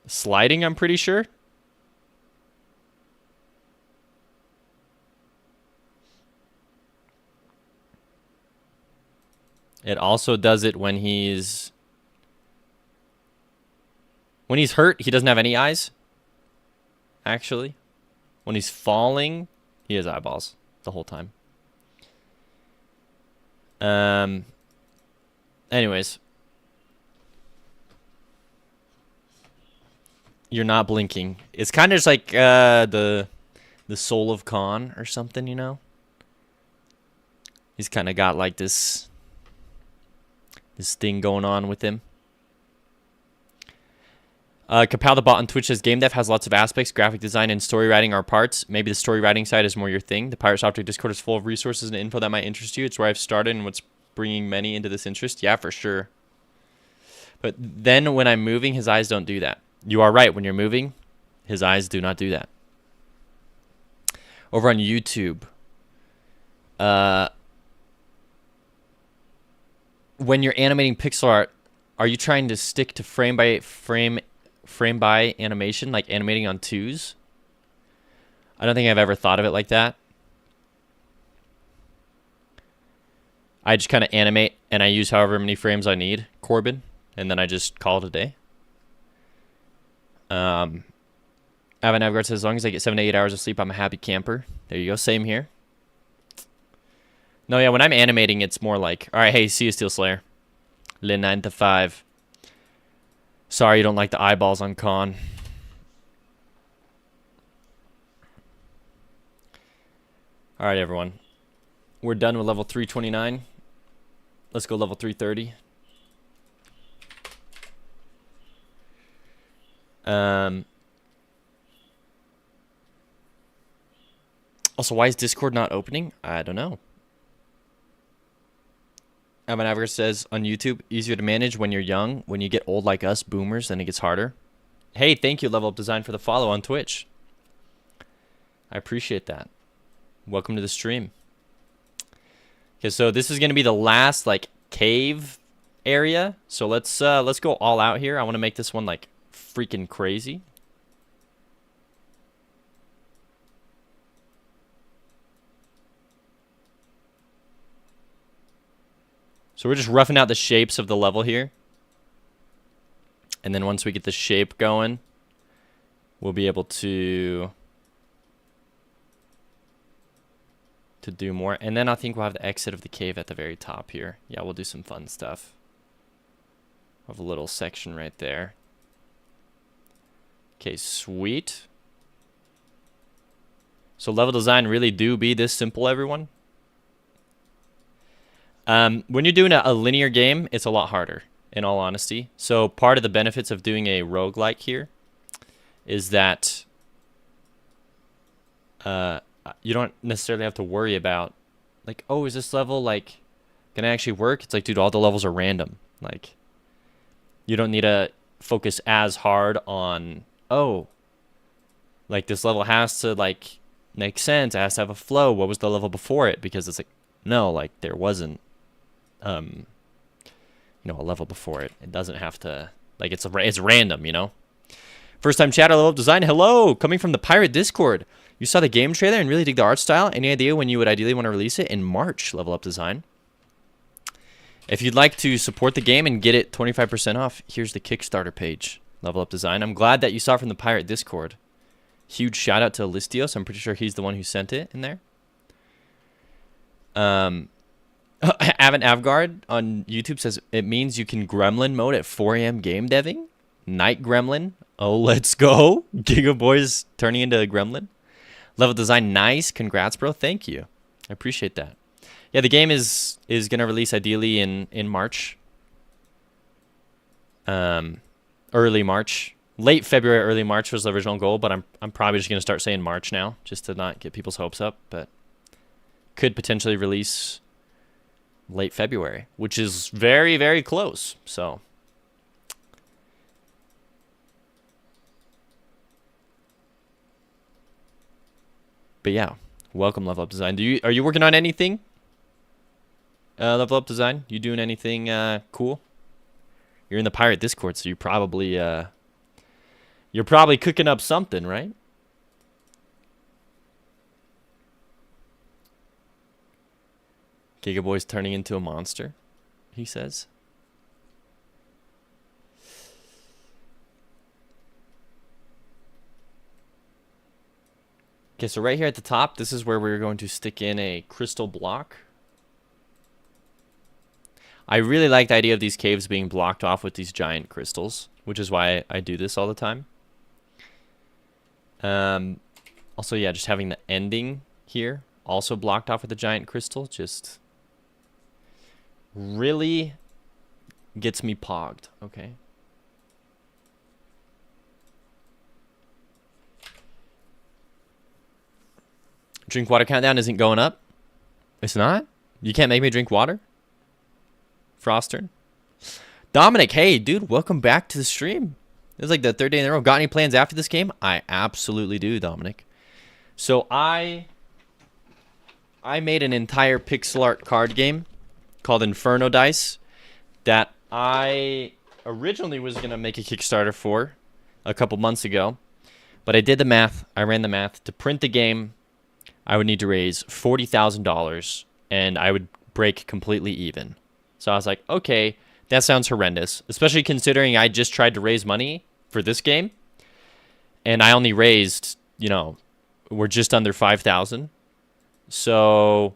sliding, I'm pretty sure. It also does it when he's hurt, he doesn't have any eyes. Actually, when he's falling, he has eyeballs the whole time. Anyways, you're not blinking. It's kind of just like the soul of Khan or something, you know. He's kind of got like this thing going on with him. Kapow the bot on Twitch says game dev has lots of aspects. Graphic design and story writing are parts. Maybe the story writing side is more your thing. The Pirates Optic Discord is full of resources and info that might interest you. It's where I've started and what's bringing many into this interest. Yeah, for sure. But then when I'm moving, his eyes don't do that. You are right. When you're moving, his eyes do not do that. Over on YouTube, when you're animating pixel art, are you trying to stick to frame by animation, like animating on twos? I don't think I've ever thought of it like that. I just kind of animate and I use however many frames I need, Corbin, and then I just call it a day. Avon Avgard says, as long as I get 7 to 8 hours of sleep, I'm a happy camper. There you go. Same here. No, yeah, when I'm animating, it's more like, all right, hey, see you, Steel Slayer. Lin 9 to 5. Sorry you don't like the eyeballs on Khan. All right, everyone. We're done with level 329. Let's go level 330. Also, why is Discord not opening? I don't know. Evan Aver says on YouTube, easier to manage when you're young. When you get old like us, boomers, then it gets harder. Hey, thank you, Level Up Design, for the follow on Twitch. I appreciate that. Welcome to the stream. Okay, so this is going to be the last, like, cave area. So let's go all out here. I want to make this one, like, freaking crazy. So we're just roughing out the shapes of the level here. And then once we get the shape going, we'll be able to do more. And then I think we'll have the exit of the cave at the very top here. Yeah, we'll do some fun stuff. We'll have a little section right there. Okay, sweet. So level design really do be this simple, everyone. When you're doing a linear game, it's a lot harder, in all honesty. So part of the benefits of doing a roguelike here is that you don't necessarily have to worry about, like, oh, is this level, like, gonna actually work? It's like, dude, all the levels are random. Like, you don't need to focus as hard on, oh, like, this level has to, like, make sense. It has to have a flow. What was the level before it? Because it's like, no, like, there wasn't. you know, a level before it. It doesn't have to, like, it's random, you know? First time chat, I love design. Hello, coming from the Pirate Discord. You saw the game trailer and really dig the art style. Any idea when you would ideally want to release it? In March, Level Up Design. If you'd like to support the game and get it 25% off, here's the Kickstarter page, Level Up Design. I'm glad that you saw it from the Pirate Discord. Huge shout out to Listios. I'm pretty sure he's the one who sent it in there. Avon Avgard on YouTube says it means you can gremlin mode at 4 a.m. game deving. Night gremlin. Oh, let's go. Giga Boy's turning into a gremlin. Level design, nice. Congrats, bro. Thank you. I appreciate that. Yeah, the game is gonna release ideally in March. Early March. Late February, early March was the original goal, but I'm probably just gonna start saying March now, just to not get people's hopes up. But could potentially release late February, which is very, very close. So but yeah, welcome Level Up Design. Are you working on anything? Level Up Design, you doing anything cool? You're in the Pirate Discord, so you're probably cooking up something, right? Giga Boy's turning into a monster, he says. Okay, so right here at the top, this is where we're going to stick in a crystal block. I really like the idea of these caves being blocked off with these giant crystals, which is why I do this all the time. Also, yeah, just having the ending here also blocked off with a giant crystal just really gets me pogged, okay? Drink water countdown isn't going up? It's not? You can't make me drink water? Frostern? Dominic, hey, dude, welcome back to the stream. This is like the third day in a row. Got any plans after this game? I absolutely do, Dominic. So I made an entire pixel art card game called Inferno Dice that I originally was going to make a Kickstarter for a couple months ago. But I did the math. I ran the math. To print the game, I would need to raise $40,000 and I would break completely even. So I was like, okay, that sounds horrendous, especially considering I just tried to raise money for this game and I only raised, you know, we're just under 5,000. So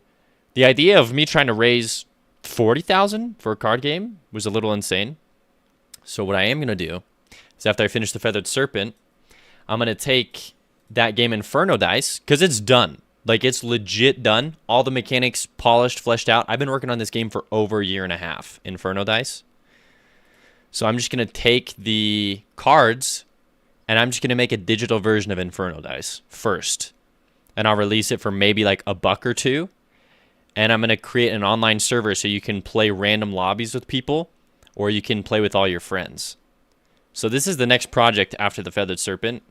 the idea of me trying to raise 40,000 for a card game was a little insane. So what I am going to do is after I finish the Feathered Serpent, I'm going to take that game Inferno Dice because it's done. Like, it's legit done. All the mechanics polished, fleshed out. I've been working on this game for over a year and a half, Inferno Dice. So I'm just going to take the cards, and I'm just going to make a digital version of Inferno Dice first. And I'll release it for maybe like $1 or $2. And I'm going to create an online server so you can play random lobbies with people, or you can play with all your friends. So this is the next project after the Feathered Serpent.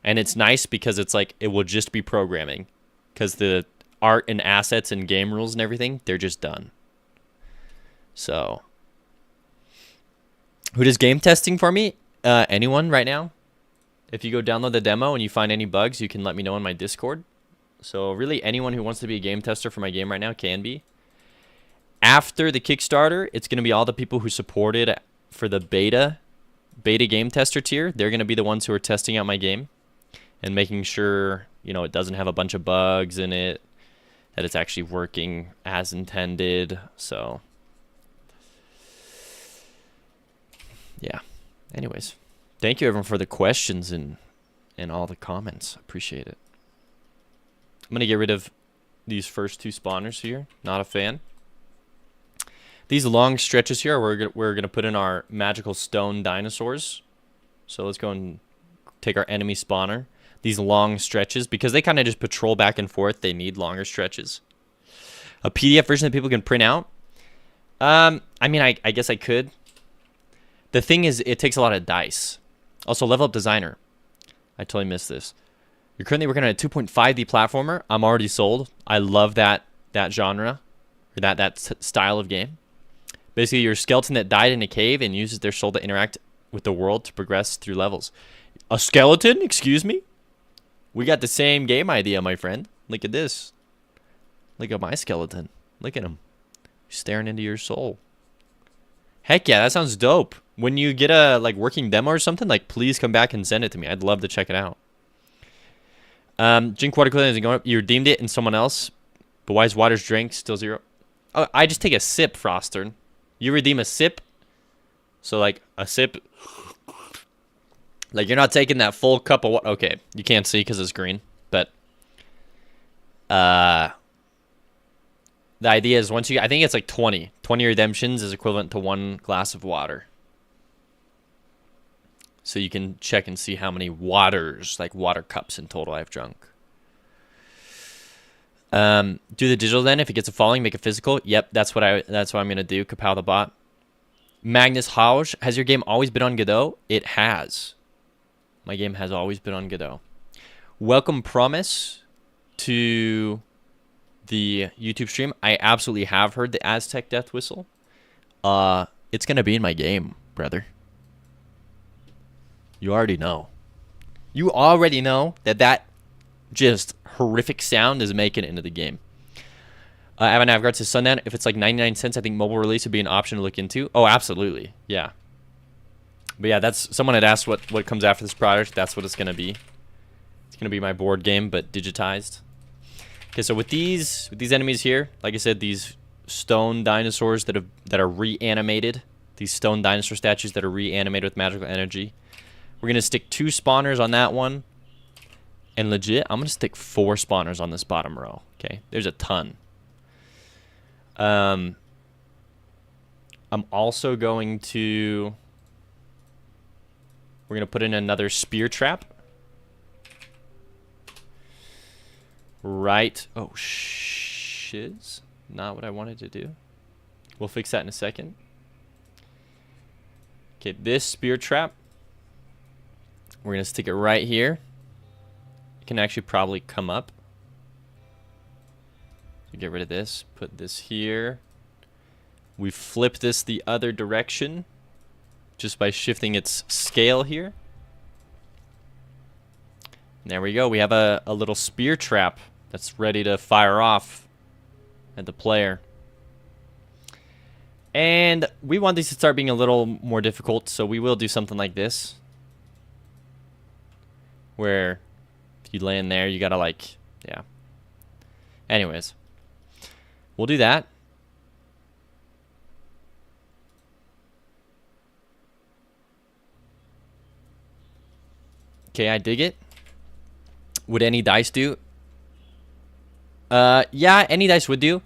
And it's nice because it's like, it will just be programming. Because the art and assets and game rules and everything, they're just done. So, who does game testing for me? Anyone right now? If you go download the demo and you find any bugs, you can let me know on my Discord. So really, anyone who wants to be a game tester for my game right now can be. After the Kickstarter, it's going to be all the people who supported for the beta game tester tier. They're going to be the ones who are testing out my game and making sure, you know, it doesn't have a bunch of bugs in it, that it's actually working as intended. So, yeah. Anyways, thank you everyone for the questions and all the comments. Appreciate it. I'm going to get rid of these first two spawners here. Not a fan. These long stretches here, we're going to put in our magical stone dinosaurs. So let's go and take our enemy spawner. These long stretches, because they kind of just patrol back and forth, they need longer stretches. A PDF version that people can print out. I mean, I guess I could. The thing is, it takes a lot of dice. Also, Level Up Designer. I totally missed this. You're currently working on a 2.5D platformer. I'm already sold. I love that genre, or that style of game. Basically, you're a skeleton that died in a cave and uses their soul to interact with the world to progress through levels. A skeleton? Excuse me? We got the same game idea, my friend. Look at this. Look at my skeleton. Look at him. He's staring into your soul. Heck yeah, that sounds dope. When you get a like working demo or something, like please come back and send it to me. I'd love to check it out. Drink water cooling isn't going up. You redeemed it in someone else. But why is water's drink still 0? Oh, I just take a sip, Froster. You redeem a sip. So like a sip. Like you're not taking that full cup of water. Okay, you can't see because it's green. But the idea is once you, I think it's like 20. 20 redemptions is equivalent to 1 glass of water. So you can check and see how many waters, like water cups in total I've drunk. Do the digital then. If it gets a following, make it physical. Yep, that's what I'm gonna do. Kapow the bot. Magnus Hauge, has your game always been on Godot? It has. My game has always been on Godot. Welcome Promise to the YouTube stream. I absolutely have heard the Aztec death whistle. It's gonna be in my game, brother. You already know. You already know that just horrific sound is making it into the game. Evan Avgard says, Sundown, if it's like 99 cents, I think mobile release would be an option to look into. Oh, absolutely. Yeah. But yeah, that's someone had asked what comes after this product. That's what it's going to be. It's going to be my board game, but digitized. Okay, so with these enemies here, like I said, these stone dinosaurs that are reanimated, these stone dinosaur statues that are reanimated with magical energy. We're going to stick 2 spawners on that one. And legit, I'm going to stick 4 spawners on this bottom row. Okay, there's a ton. I'm also going to... We're going to put in another spear trap. Right. Oh, shiz. Not what I wanted to do. We'll fix that in a second. Okay, this spear trap. We're going to stick it right here. It can actually probably come up. So get rid of this. Put this here. We flip this the other direction just by shifting its scale here. And there we go. We have a little spear trap that's ready to fire off at the player. And we want these to start being a little more difficult, so we will do something like this. Where if you land there, you gotta like, yeah. Anyways, we'll do that. Okay, I dig it. Would any dice do? Yeah, any dice would do.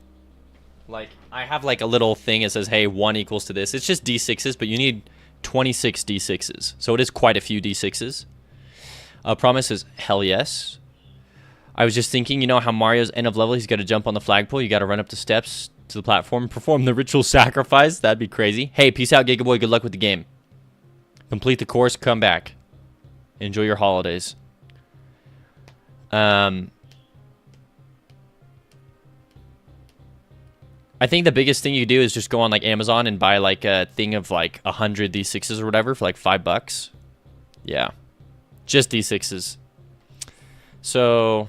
Like, I have like a little thing that says, hey, 1 equals to this. It's just D6s, but you need 26 D6s. So it is quite a few D6s. Promise is hell yes. I was just thinking, you know how Mario's end of level, he's got to jump on the flagpole. You got to run up the steps to the platform, perform the ritual sacrifice. That'd be crazy. Hey, peace out, Gigaboy. Good luck with the game. Complete the course. Come back. Enjoy your holidays. I think the biggest thing you do is just go on like Amazon and buy like a thing of like 100 D6s or whatever for like $5. Yeah. Just D6s. So...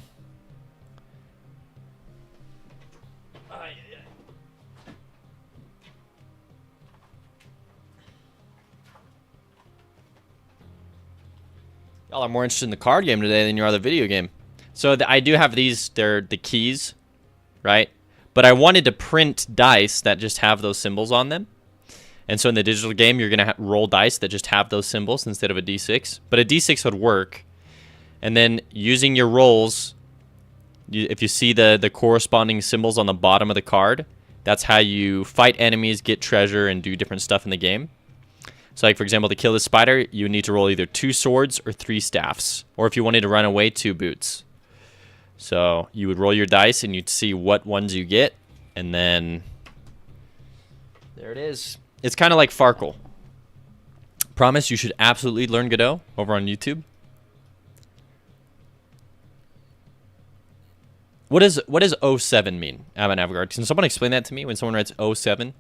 Y'all are more interested in the card game today than you are the video game. So I do have these, they're the keys, right? But I wanted to print dice that just have those symbols on them. And so in the digital game, you're going to roll dice that just have those symbols instead of a D6. But a D6 would work. And then using your rolls, if you see the corresponding symbols on the bottom of the card, that's how you fight enemies, get treasure, and do different stuff in the game. So like, for example, to kill the spider, you need to roll either 2 swords or 3 staffs. Or if you wanted to run away, 2 boots. So you would roll your dice and you'd see what ones you get. And then there it is. It's kind of like Farkle. Promise you should absolutely learn Godot over on YouTube. What does 07 mean, Avon Avgard? Can someone explain that to me when someone writes 07?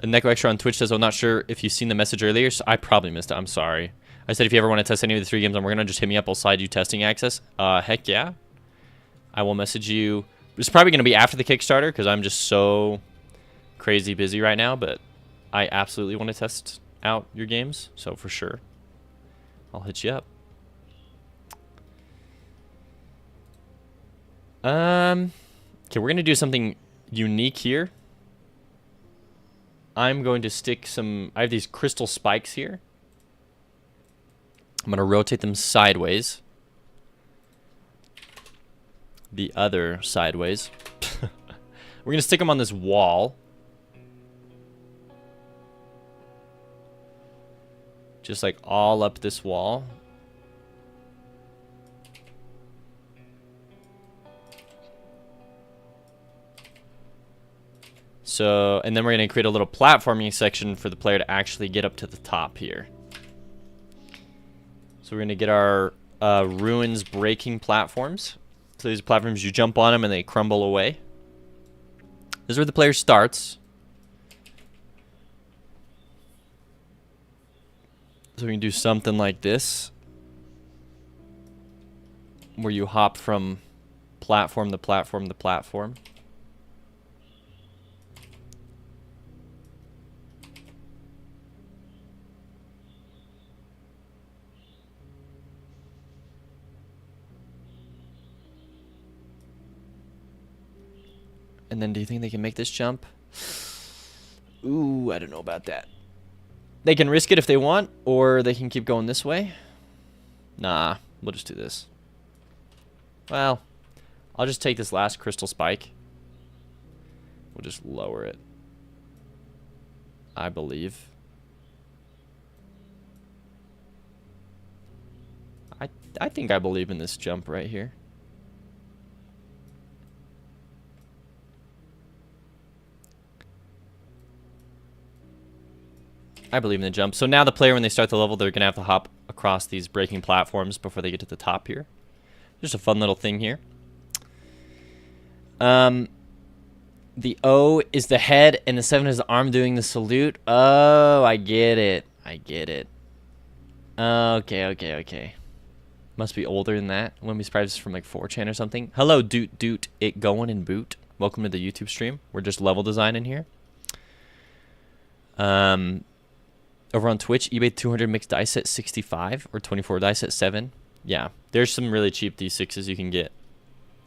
Neko Extra on Twitch says, I'm not sure if you've seen the message earlier, so I probably missed it. I'm sorry. I said if you ever want to test any of the 3 games I'm working on, just hit me up. I'll slide you testing access. Heck yeah. I will message you. It's probably going to be after the Kickstarter because I'm just so crazy busy right now, but I absolutely want to test out your games, so for sure. I'll hit you up. Okay, we're going to do something unique here. I'm going to stick some... I have these crystal spikes here. I'm going to rotate them sideways. The other sideways. We're going to stick them on this wall. Just like all up this wall. So, and then we're going to create a little platforming section for the player to actually get up to the top here. So we're going to get our ruins breaking platforms. So these platforms, you jump on them and they crumble away. This is where the player starts. So we can do something like this, where you hop from platform to platform to platform. And then do you think they can make this jump? Ooh, I don't know about that. They can risk it if they want, or they can keep going this way. Nah, we'll just do this. Well, I'll just take this last crystal spike. We'll just lower it, I believe. I think I believe in this jump right here. I believe in the jump. So now the player, when they start the level, they're going to have to hop across these breaking platforms before they get to the top here. Just a fun little thing here. The O is the head, and the 7 is the arm doing the salute. Oh, I get it. I get it. Okay. Must be older than that. Wouldn't be surprised it's from like 4chan or something. Hello, Doot, it going in boot. Welcome to the YouTube stream. We're just level designing here. Over on Twitch, eBay 200 mixed dice at 65 or 24 dice at 7. Yeah, there's some really cheap D6s you can get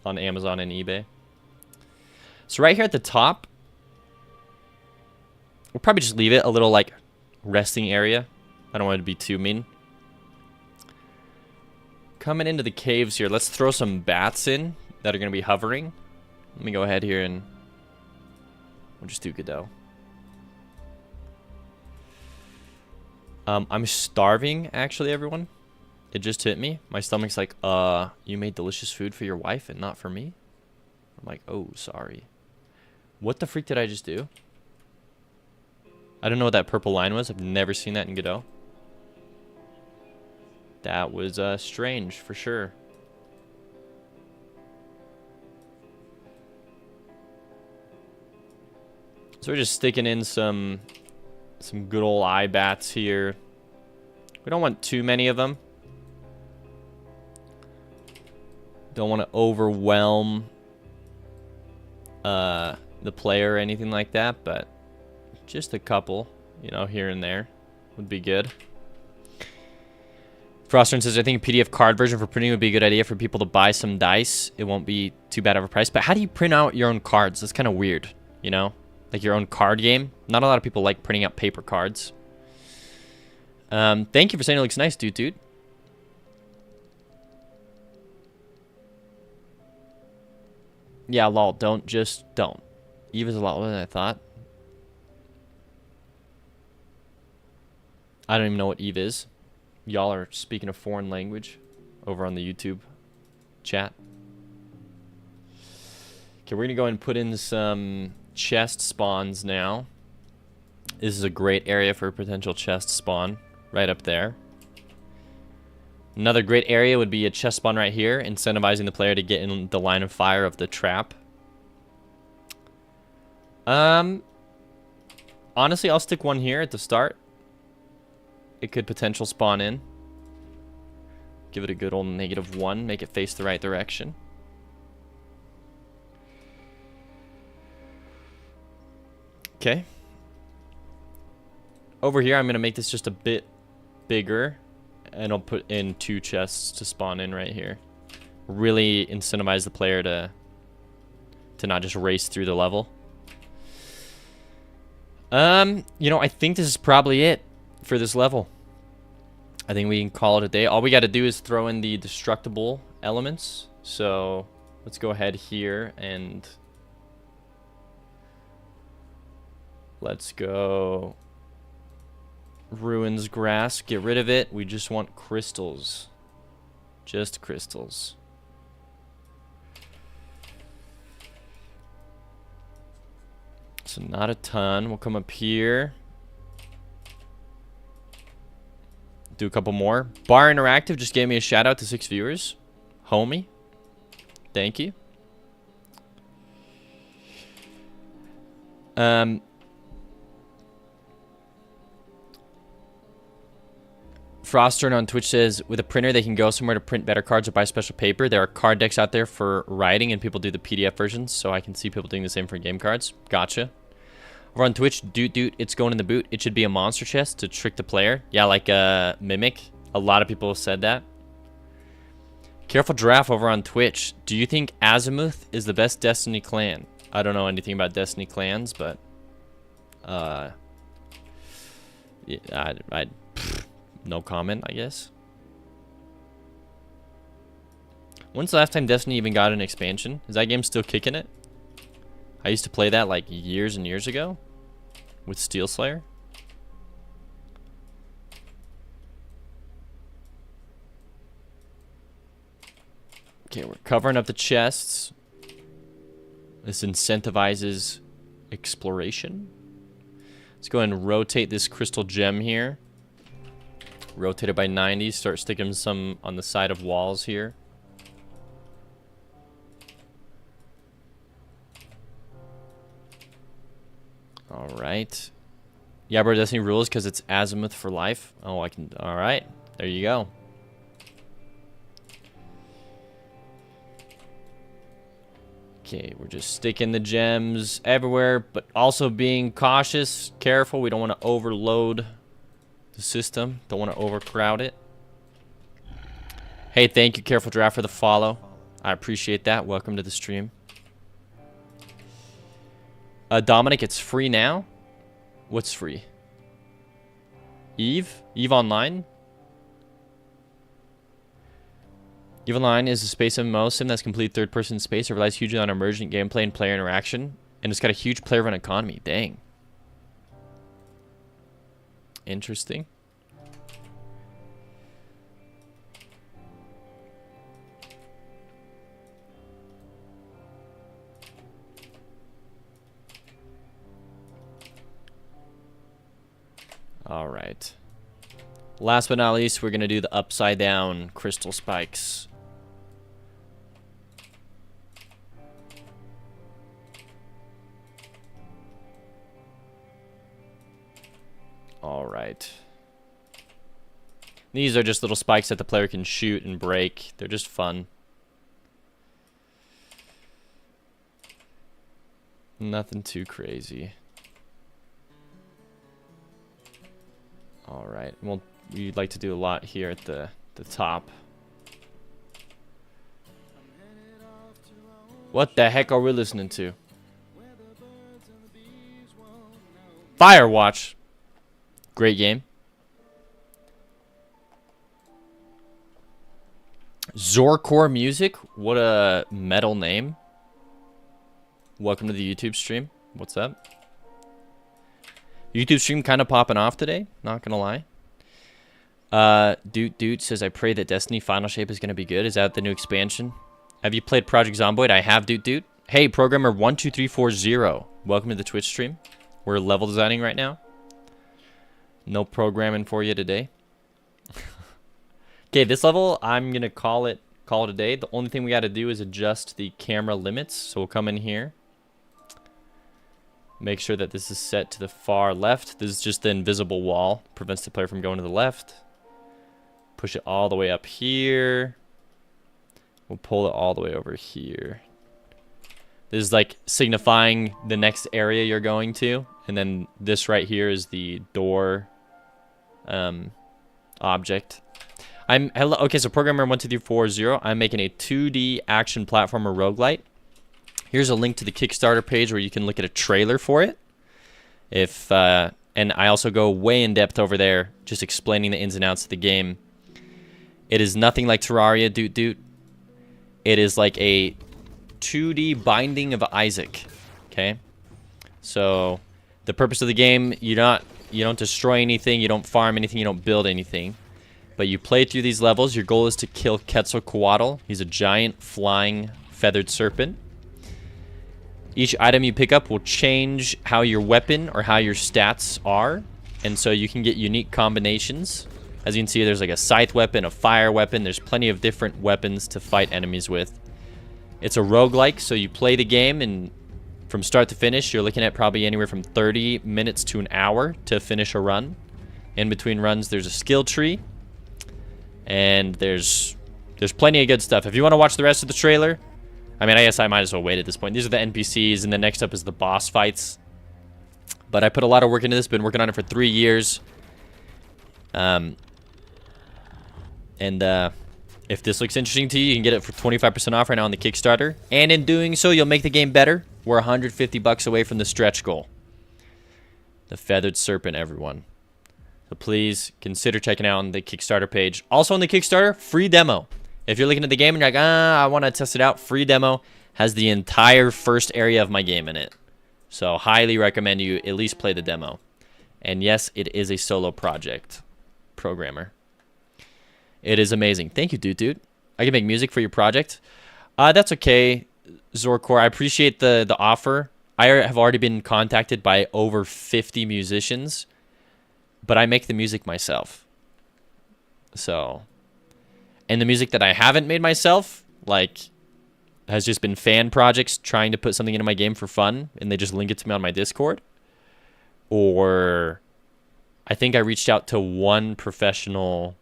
on Amazon and eBay. So right here at the top, we'll probably just leave it a little like resting area. I don't want it to be too mean. Coming into the caves here, let's throw some bats in that are going to be hovering. Let me go ahead here and we'll just do Godot. I'm starving, actually, everyone. It just hit me. My stomach's like, you made delicious food for your wife and not for me? I'm like, oh, sorry. What the freak did I just do? I don't know what that purple line was. I've never seen that in Godot. That was strange, for sure. So we're just sticking in some good old eye bats here. We don't want too many of them. Don't want to overwhelm the player or anything like that, but just a couple, you know, here and there would be good. Frostern says, I think a PDF card version for printing would be a good idea for people to buy some dice. It won't be too bad of a price. But how do you print out your own cards? That's kind of weird, you know? Like your own card game. Not a lot of people like printing out paper cards. Thank you for saying it looks nice, dude. Yeah, lol. Don't. Eve is a lot older than I thought. I don't even know what Eve is. Y'all are speaking a foreign language over on the YouTube chat. Okay, we're going to go ahead and put in some chest spawns now. This is a great area for a potential chest spawn, right up there. Another great area would be a chest spawn right here, incentivizing the player to get in the line of fire of the trap. I'll Honestly, I'll stick one here at the start. It could potential spawn in. Give it a good old -1. Make it face the right direction. Okay. Over here, I'm going to make this just a bit bigger. And I'll put in 2 chests to spawn in right here. Really incentivize the player to not just race through the level. You know, I think this is probably it for this level. I think we can call it a day. All we got to do is throw in the destructible elements. So let's go ahead here and let's go ruins grass. Get rid of it. We just want crystals. Just crystals. So not a ton. We'll come up here. Do a couple more. Bar Interactive just gave me a shout out to 6 viewers. Homie. Thank you. Frostern on Twitch says, with a printer, they can go somewhere to print better cards or buy special paper. There are card decks out there for writing, and people do the PDF versions, so I can see people doing the same for game cards. Gotcha. Over on Twitch, Doot, it's going in the boot. It should be a monster chest to trick the player. Yeah, like a Mimic. A lot of people have said that. Careful Giraffe over on Twitch. Do you think Azimuth is the best Destiny clan? I don't know anything about Destiny clans, but... yeah, no comment, I guess. When's the last time Destiny even got an expansion? Is that game still kicking it? I used to play that like years and years ago with Steel Slayer. Okay, we're covering up the chests. This incentivizes exploration. Let's go ahead and rotate this crystal gem here. Rotate it by 90. Start sticking some on the side of walls here. All right. Yeah, bro, Destiny rules because it's Azimuth for life. Oh, I can. All right. There you go. Okay, we're just sticking the gems everywhere, but also being cautious, careful. We don't want to overload the system. Don't want to overcrowd it. Hey, thank you, Careful Draft, for the follow. I appreciate that. Welcome to the stream. Dominic, it's free now. What's free? Eve? Eve Online? Eve Online is a space MMO sim that's complete third-person space. It relies hugely on emergent gameplay and player interaction. And it's got a huge player-run economy. Dang. Interesting. All right. Last but not least, we're going to do the upside down crystal spikes. All right. These are just little spikes that the player can shoot and break. They're just fun. Nothing too crazy. All right. Well, we'd like to do a lot here at the top. What the heck are we listening to? Firewatch. Great game. Zorcore Music. What a metal name. Welcome to the YouTube stream. What's up? YouTube stream kind of popping off today, not gonna lie. Dude says, I pray that Destiny Final Shape is gonna be good. Is that the new expansion? Have you played Project Zomboid? I have, dude. Hey, programmer 12340. Welcome to the Twitch stream. We're level designing right now. No programming for you today. Okay, this level I'm gonna call it a day. The only thing we gotta do is adjust the camera limits. So we'll come in here. Make sure that this is set to the far left. This is just the invisible wall. Prevents the player from going to the left. Push it all the way up here. We'll pull it all the way over here. This is like signifying the next area you're going to. And then this right here is the door object. Okay, so programmer 12340. I'm making a 2D action platformer roguelite. Here's a link to the Kickstarter page where you can look at a trailer for it. And I also go way in depth over there, just explaining the ins and outs of the game. It is nothing like Terraria, doot. It is like a 2D Binding of Isaac. Okay, so the purpose of the game, you don't destroy anything, you don't farm anything, you don't build anything, but you play through these levels. Your goal is to kill Quetzalcoatl. He's a giant flying feathered serpent. Each item you pick up will change how your weapon or how your stats are, and so you can get unique combinations. As you can see, there's like a scythe weapon, a fire weapon. There's plenty of different weapons to fight enemies with. It's a roguelike, so you play the game, and from start to finish, you're looking at probably anywhere from 30 minutes to an hour to finish a run. In between runs, there's a skill tree, and there's plenty of good stuff. If you want to watch the rest of the trailer, I mean, I guess I might as well wait at this point. These are the NPCs, and the next up is the boss fights. But I put a lot of work into this. Been working on it for 3 years. If this looks interesting to you, you can get it for 25% off right now on the Kickstarter. And in doing so, you'll make the game better. We're $150 away from the stretch goal. The Feathered Serpent, everyone. So please consider checking out on the Kickstarter page. Also on the Kickstarter, free demo. If you're looking at the game and you're like, I want to test it out, free demo has the entire first area of my game in it. So highly recommend you at least play the demo. And yes, it is a solo project. Programmer. It is amazing. Thank you, dude. I can make music for your project. That's okay, Zorkor. I appreciate the offer. I have already been contacted by over 50 musicians, but I make the music myself. So, and the music that I haven't made myself, like, has just been fan projects trying to put something into my game for fun, and they just link it to me on my Discord. Or I think I reached out to one professional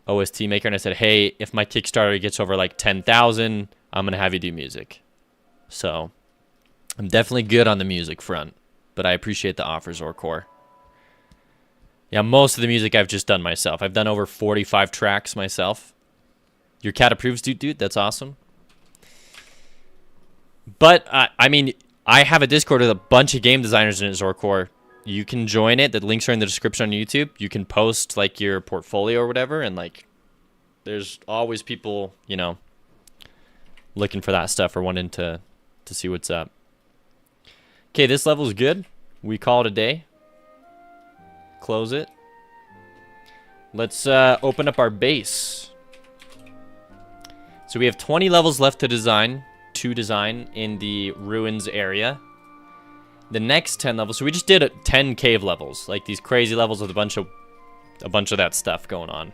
OST maker, and I said, hey, if my Kickstarter gets over like 10,000, I'm going to have you do music. So I'm definitely good on the music front, but I appreciate the offer, Zorkor. Yeah, most of the music I've just done myself. I've done over 45 tracks myself. Your cat approves, dude. That's awesome. But, I mean, I have a Discord with a bunch of game designers in it, Zorkor. You can join it. The links are in the description on YouTube. You can post, like, your portfolio or whatever. And, like, there's always people, you know, looking for that stuff or wanting to see what's up. Okay, this level is good. We call it a day. Close it. Let's open up our base. So we have 20 levels left to design in the ruins area. The next 10 levels, so we just did 10 cave levels, like these crazy levels with a bunch of that stuff going on.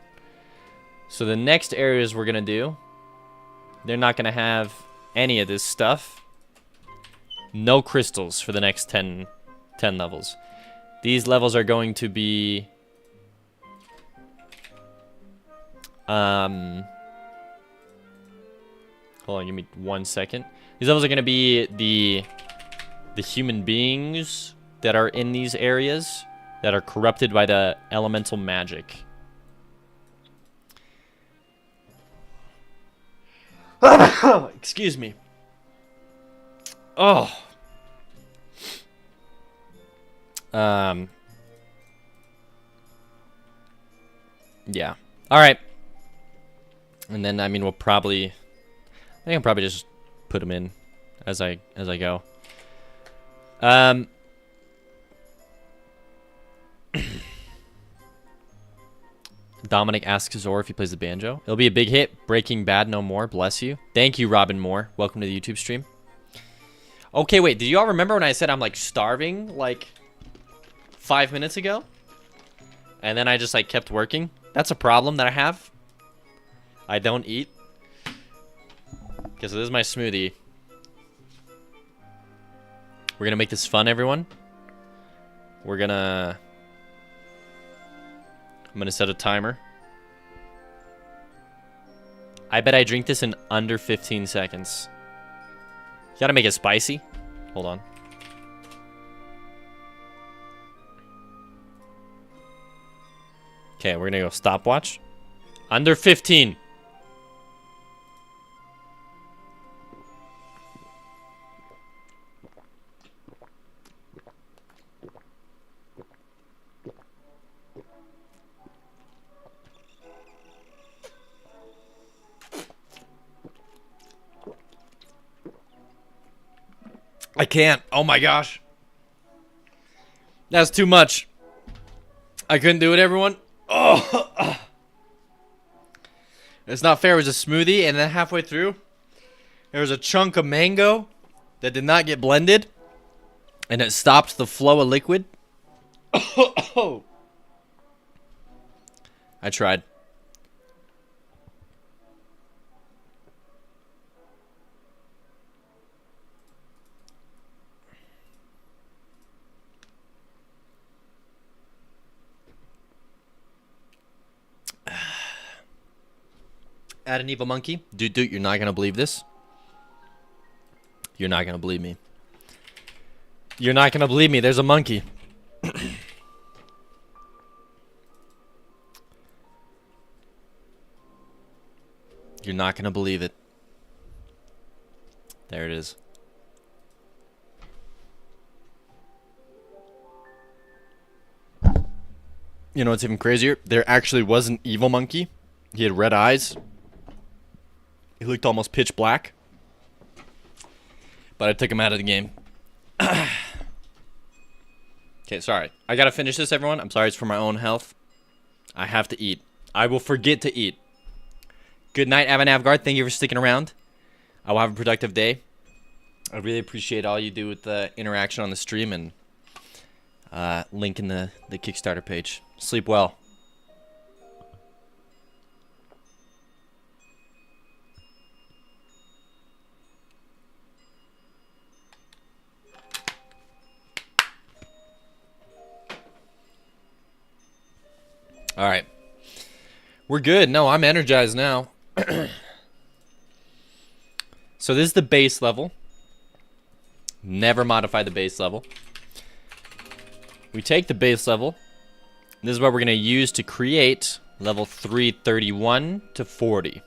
So the next areas we're gonna do, they're not gonna have any of this stuff. No crystals for the next 10 levels. These levels are going to be hold on, give me 1 second. These levels are going to be the human beings that are in these areas that are corrupted by the elemental magic. Excuse me. Oh. Yeah. All right. And then, I mean, I think I'll probably just put them in as I go. Dominic asks Zor if he plays the banjo. It'll be a big hit. Breaking Bad no more. Bless you. Thank you, Robin Moore. Welcome to the YouTube stream. Okay, wait. Did you all remember when I said I'm like starving like 5 minutes ago? And then I just like kept working? That's a problem that I have. I don't eat. Okay, so this is my smoothie. We're gonna make this fun, everyone. I'm gonna set a timer. I bet I drink this in under 15 seconds. You gotta make it spicy. Hold on. Okay, we're gonna go stopwatch. Under 15. I can't. Oh my gosh. That's too much. I couldn't do it, everyone. Oh. It's not fair. It was a smoothie, and then halfway through, there was a chunk of mango that did not get blended, and it stopped the flow of liquid. Oh. I tried. Add an evil monkey. Dude, you're not going to believe this. You're not going to believe me. You're not going to believe me. There's a monkey. You're not going to believe it. There it is. You know what's even crazier? There actually was an evil monkey. He had red eyes. He looked almost pitch black. But I took him out of the game. Okay, sorry. I gotta finish this, everyone. I'm sorry, it's for my own health. I have to eat. I will forget to eat. Good night, Avanavgard. Thank you for sticking around. I will have a productive day. I really appreciate all you do with the interaction on the stream and link in the Kickstarter page. Sleep well. All right. We're good. No, I'm energized now. So this is the base level. Never modify the base level. We take the base level. This is what we're going to use to create level 331 to 40.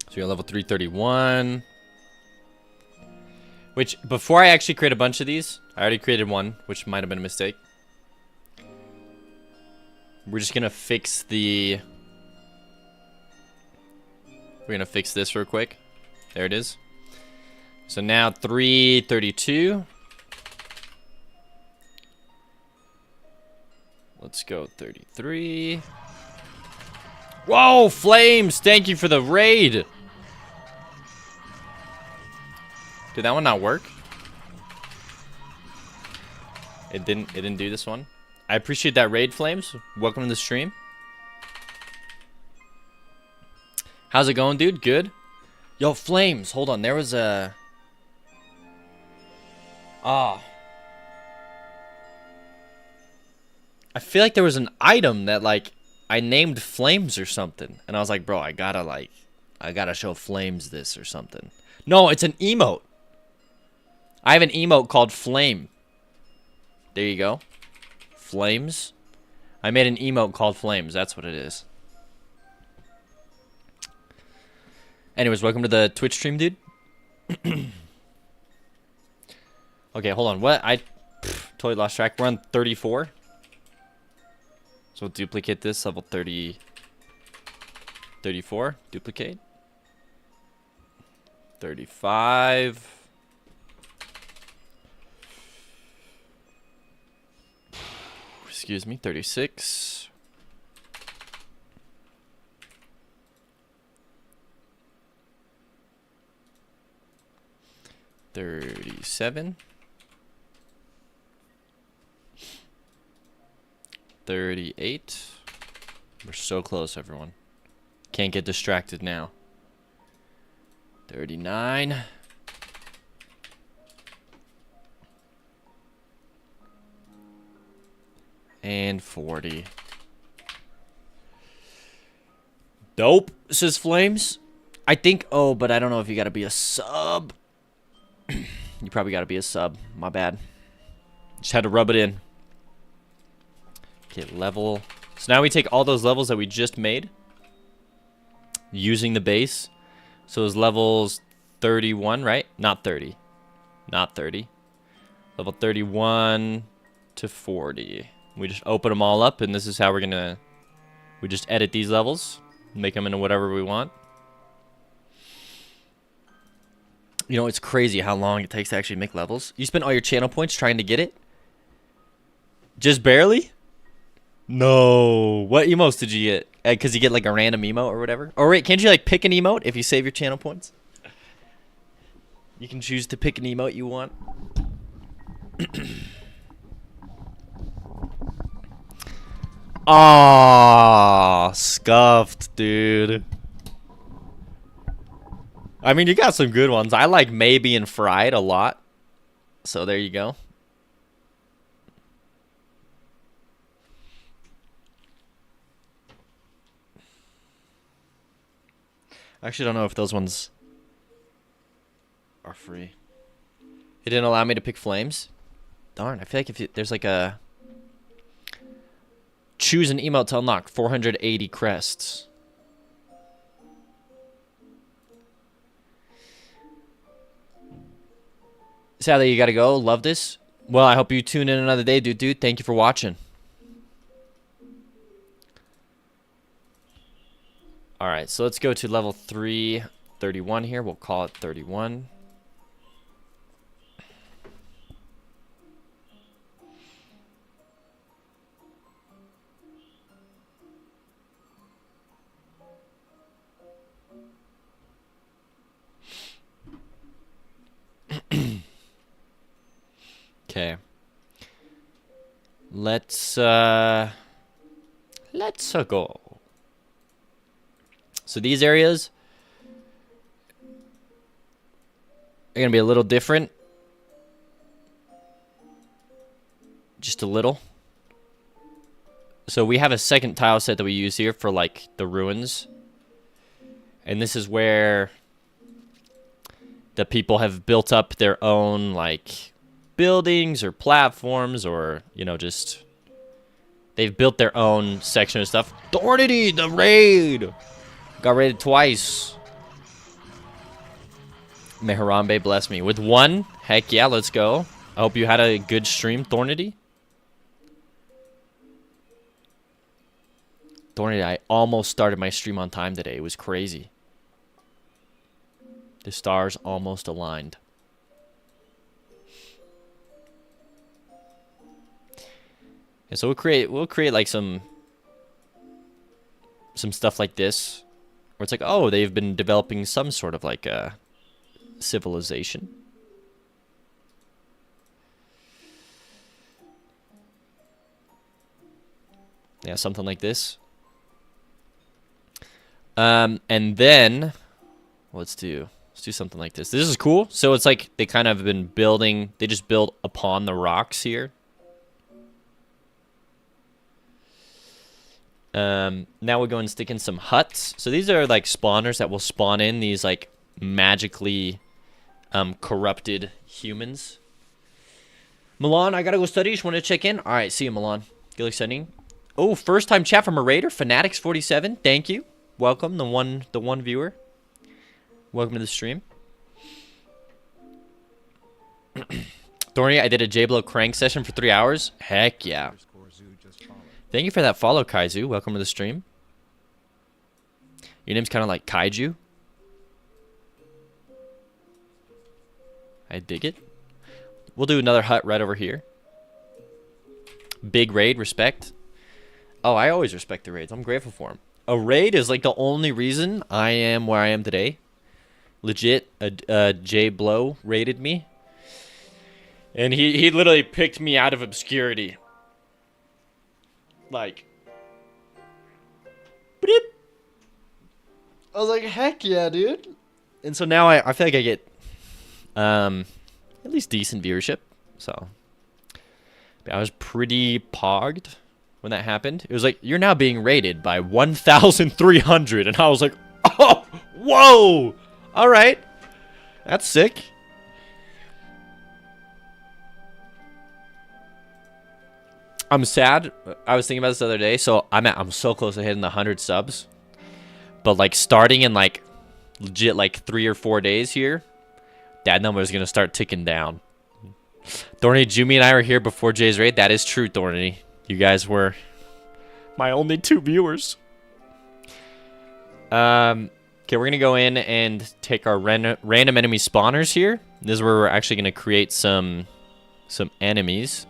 So we got level 331. Which, before I actually create a bunch of these, I already created one, which might have been a mistake. We're just going to fix the... We're going to fix this real quick. There it is. So now 332. Let's go 33. Whoa, Flames! Thank you for the raid! Did that one not work? It didn't do this one. I appreciate that raid, Flames. Welcome to the stream. How's it going, dude? Good? Yo, Flames, hold on. There was a... I feel like there was an item that, like, I named Flames or something. And I was like, bro, I gotta show Flames this or something. No, it's an emote. I have an emote called Flame. There you go. Flames. I made an emote called Flames. That's what it is. Anyways, welcome to the Twitch stream, dude. Okay, hold on. What? I totally lost track. We're on 34. So we'll duplicate this. Level 30. 34. Duplicate. 35. Excuse me. 36. 37. 38. We're so close, everyone. Can't get distracted now. 39. And 40. Dope, says Flames. I think, oh, but I don't know if you gotta be a sub. You probably gotta be a sub. My bad. Just had to rub it in. Okay, level. So now we take all those levels that we just made, using the base. So those levels 31, right? Not 30. Not 30. Level 31 to 40. We just open them all up, and this is how we're gonna... We just edit these levels, make them into whatever we want. You know, it's crazy how long it takes to actually make levels. You spend all your channel points trying to get it? Just barely? No. What emotes did you get? Because you get like a random emote or whatever? Or wait, can't you like pick an emote if you save your channel points? You can choose to pick an emote you want. Aww, scuffed, dude. I mean, you got some good ones. I like maybe and fried a lot. So there you go. I actually don't know if those ones are free. It didn't allow me to pick flames. Darn, I feel like if there's like a... Choose an emote to unlock 480 crests. Sadly, you gotta go. Love this. Well, I hope you tune in another day, dude. Thank you for watching. Alright, so let's go to level 331 here. We'll call it 31. Okay. Let's go. So these areas are going to be a little different. Just a little. So we have a second tile set that we use here for like the ruins. And this is where the people have built up their own like buildings or platforms, or you know, just they've built their own section of stuff. Dornity, the raid got raided twice. May Harambe bless me with one. Heck yeah, let's go. I hope you had a good stream, Thornity. Thornity, I almost started my stream on time today. It was crazy. The stars almost aligned. And so we'll create like some stuff like this, where it's like, oh, they've been developing some sort of like a civilization. Yeah, something like this. And then let's do something like this. This is cool. So it's like they kind of have been building, they just built upon the rocks here. Now we'll go and stick in some huts. So these are like spawners that will spawn in these like magically corrupted humans. Milan, I gotta go study. Just want to check in. All right, see you, Milan. Good luck studying. Oh, first time chat from a raider, Fanatics47. Thank you. Welcome, the one viewer. Welcome to the stream. Thorny, I did a J-Blow crank session for 3 hours. Heck yeah. Thank you for that follow, Kaizu. Welcome to the stream. Your name's kind of like Kaiju. I dig it. We'll do another hut right over here. Big raid, respect. Oh, I always respect the raids. I'm grateful for them. A raid is like the only reason I am where I am today. Legit, J Blow raided me. And he literally picked me out of obscurity. Like, beep. I was like, heck yeah, dude. And so now I feel like I get at least decent viewership. So I was pretty pogged. when that happened. It was like, you're now being rated by 1,300. And I was like, oh, whoa. All right. That's sick. I'm sad. I was thinking about this the other day. So I'm so close to hitting the 100 subs. But like starting in like legit like 3 or 4 days here, that number is going to start ticking down. Thorny, Jumi and I were here before Jay's raid. That is true, Thorny. You guys were my only 2 viewers. Okay, we're going to go in and take our random enemy spawners here. This is where we're actually going to create some enemies.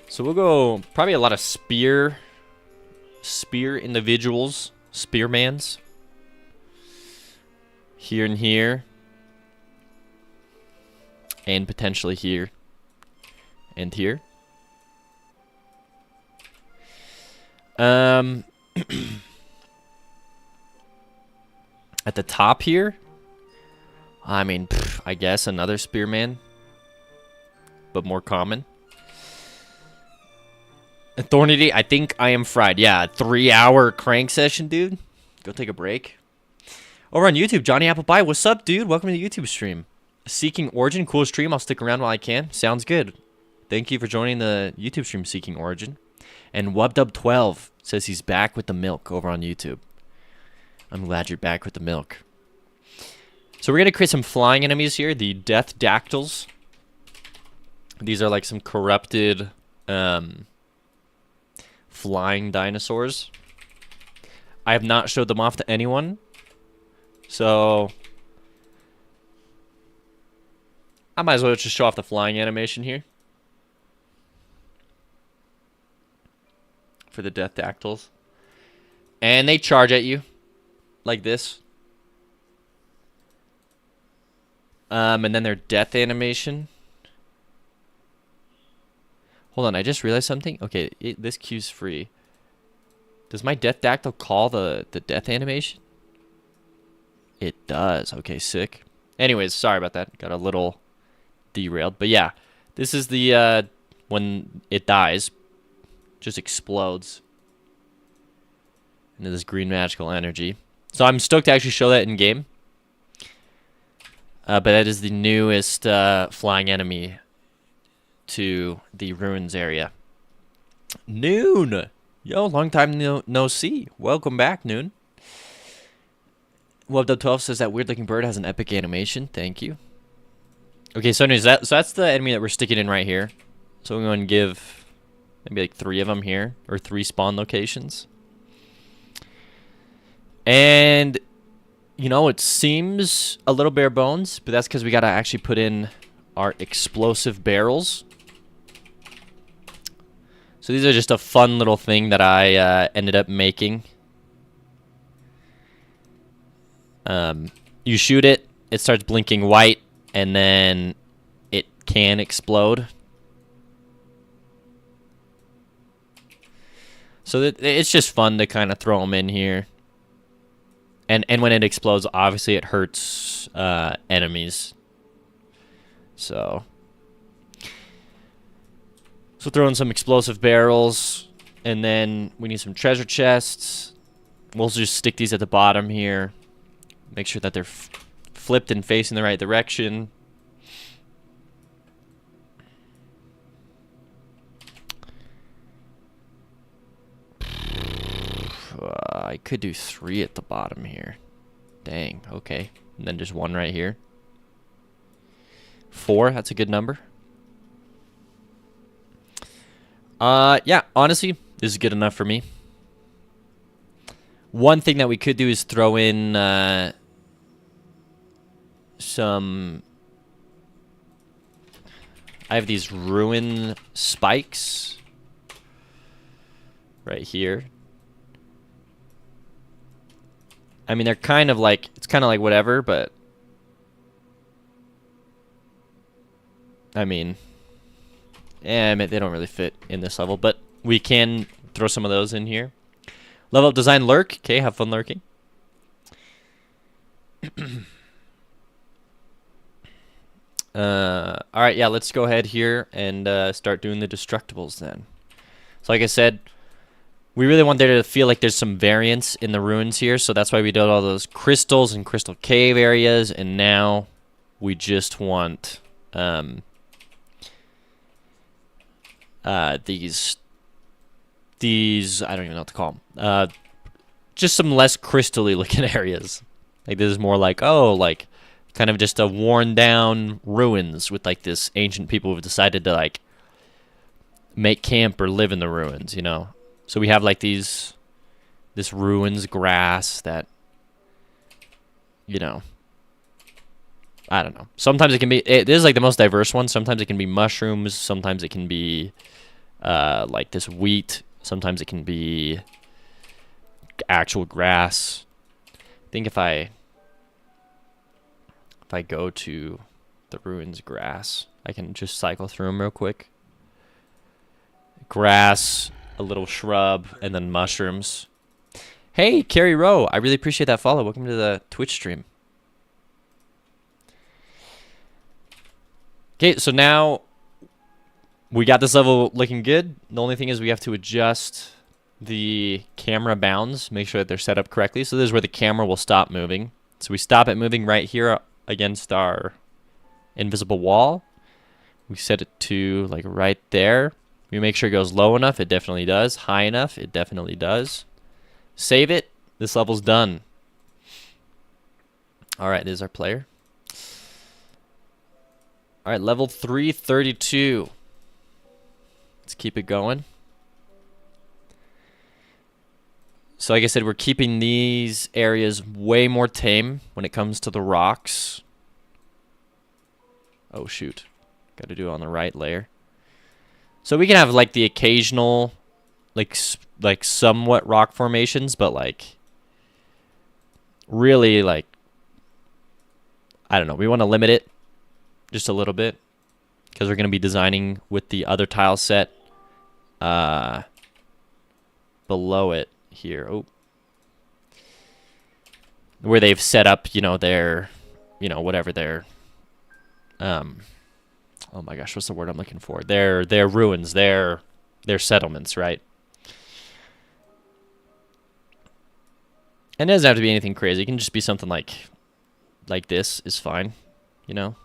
So we'll go probably a lot of spear individuals, spearmans. Here and here. And potentially here. And here. At the top here, I mean, I guess another spearman, but more common. Thornity, I think I am fried. Yeah, 3-hour crank session, dude. Go take a break. Over on YouTube, Johnny Applebye, what's up, dude? Welcome to the YouTube stream. Seeking Origin, cool stream. I'll stick around while I can. Sounds good. Thank you for joining the YouTube stream, Seeking Origin. And WubDub12 says he's back with the milk over on YouTube. I'm glad you're back with the milk. So we're going to create some flying enemies here. The Death Dactyls. These are like some corrupted flying dinosaurs. I have not showed them off to anyone. So I might as well just show off the flying animation here. For the Death Dactyls. And they charge at you. Like this. And then their death animation. Hold on, I just realized something. Okay, this queue's free. Does my Death Dactyl call the death animation? It does. Okay, sick. Anyways, sorry about that. Got a little derailed. But yeah, this is the, when it dies, just explodes into this green magical energy. So I'm stoked to actually show that in game. But that is the newest flying enemy to the ruins area. Noon! Yo, long time no see. Welcome back, Noon. WubDub12 says that weird looking bird has an epic animation. Thank you. Okay, so anyways, that's the enemy that we're sticking in right here. So we're going to give maybe like 3 of them here, or 3 spawn locations. And, you know, it seems a little bare bones, but that's because we got to actually put in our explosive barrels. So these are just a fun little thing that I ended up making. You shoot it, it starts blinking white, and then it can explode. So it's just fun to kind of throw them in here. And when it explodes, obviously it hurts enemies. So throw in some explosive barrels, and then we need some treasure chests. We'll just stick these at the bottom here. Make sure that they're flipped and facing the right direction. I could do 3 at the bottom here. Dang, okay. And then just 1 right here. 4, that's a good number. Yeah, honestly, this is good enough for me. One thing that we could do is throw in some... I have these ruin spikes right here. I mean, they're kind of like, it's kind of like whatever, but I mean, they don't really fit in this level, but we can throw some of those in here. Level up design lurk. Okay, have fun lurking. All right, yeah, let's go ahead here and start doing the destructibles then. So like I said, we really want there to feel like there's some variance in the ruins here. So that's why we did all those crystals and crystal cave areas. And now we just want these I don't even know what to call them. Just some less crystally looking areas. Like this is more like, oh, like kind of just a worn down ruins with like this ancient people who've decided to like make camp or live in the ruins, you know. So we have like this ruins grass that, you know, I don't know. Sometimes it can be, this is like the most diverse one. Sometimes it can be mushrooms. Sometimes it can be like this wheat. Sometimes it can be actual grass. I think if I go to the ruins grass, I can just cycle through them real quick. Grass, a little shrub, and then mushrooms. Hey, Carrie Rowe, I really appreciate that follow. Welcome to the Twitch stream. Okay, so now we got this level looking good. The only thing is we have to adjust the camera bounds, make sure that they're set up correctly. So this is where the camera will stop moving. So we stop it moving right here against our invisible wall. We set it to like right there. We make sure it goes low enough. It definitely does. High enough. It definitely does. Save it. This level's done. All right, there's our player. All right, level 332. Let's keep it going. So like I said, we're keeping these areas way more tame when it comes to the rocks. Oh, shoot. Got to do it on the right layer. So we can have like the occasional, like somewhat rock formations, but like really like, I don't know. We want to limit it just a little bit because we're going to be designing with the other tile set below it here. Oh, where they've set up, you know, their, you know, whatever their, oh my gosh, what's the word I'm looking for? Their ruins, their settlements, right? And it doesn't have to be anything crazy. It can just be something like this is fine, you know?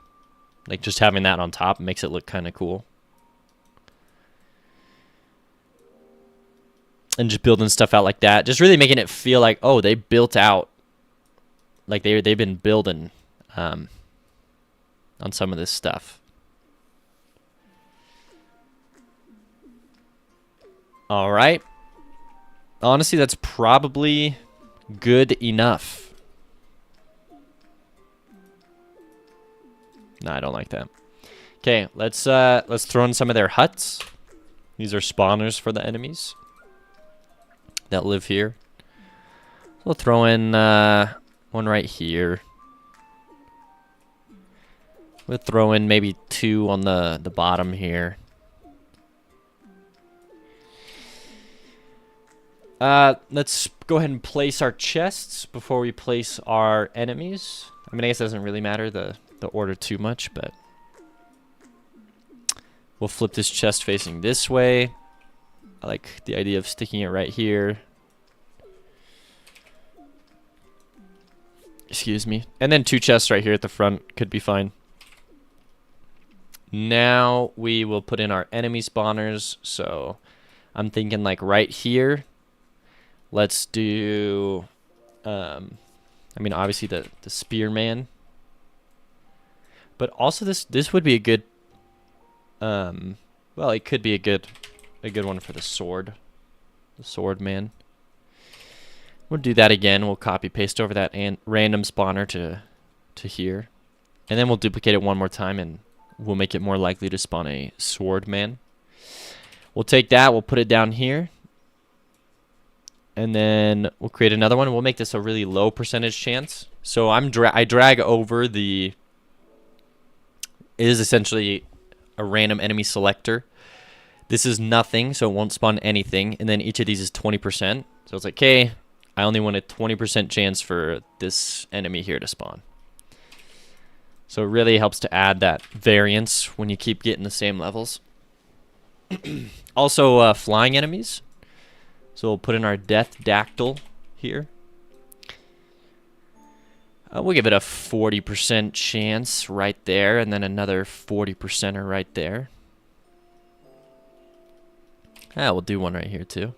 Like just having that on top makes it look kind of cool. And just building stuff out like that. Just really making it feel like, oh, they built out. Like they've been building on some of this stuff. All right. Honestly, that's probably good enough. No, I don't like that. Okay, let's throw in some of their huts. These are spawners for the enemies that live here. We'll throw in one right here. We'll throw in maybe 2 on the bottom here. Let's go ahead and place our chests before we place our enemies. I mean, I guess it doesn't really matter the order too much, but we'll flip this chest facing this way. I like the idea of sticking it right here. Excuse me. And then 2 chests right here at the front could be fine. Now we will put in our enemy spawners. So I'm thinking like right here. Let's do, I mean, obviously the spearman. But also this would be a good, well, it could be a good one for the sword man. We'll do that again. We'll copy paste over that and random spawner to here, and then we'll duplicate it one more time, and we'll make it more likely to spawn a sword man. We'll take that. We'll put it down here, and then we'll create another one. We'll make this a really low percentage chance. So I drag over the. It is essentially a random enemy selector. This is nothing, so it won't spawn anything. And then each of these is 20%. So it's like, okay, I only want a 20% chance for this enemy here to spawn. So it really helps to add that variance when you keep getting the same levels. Also, flying enemies. So we'll put in our death dactyl here. We'll give it a 40% chance right there, and then another 40%er right there. We'll do one right here too.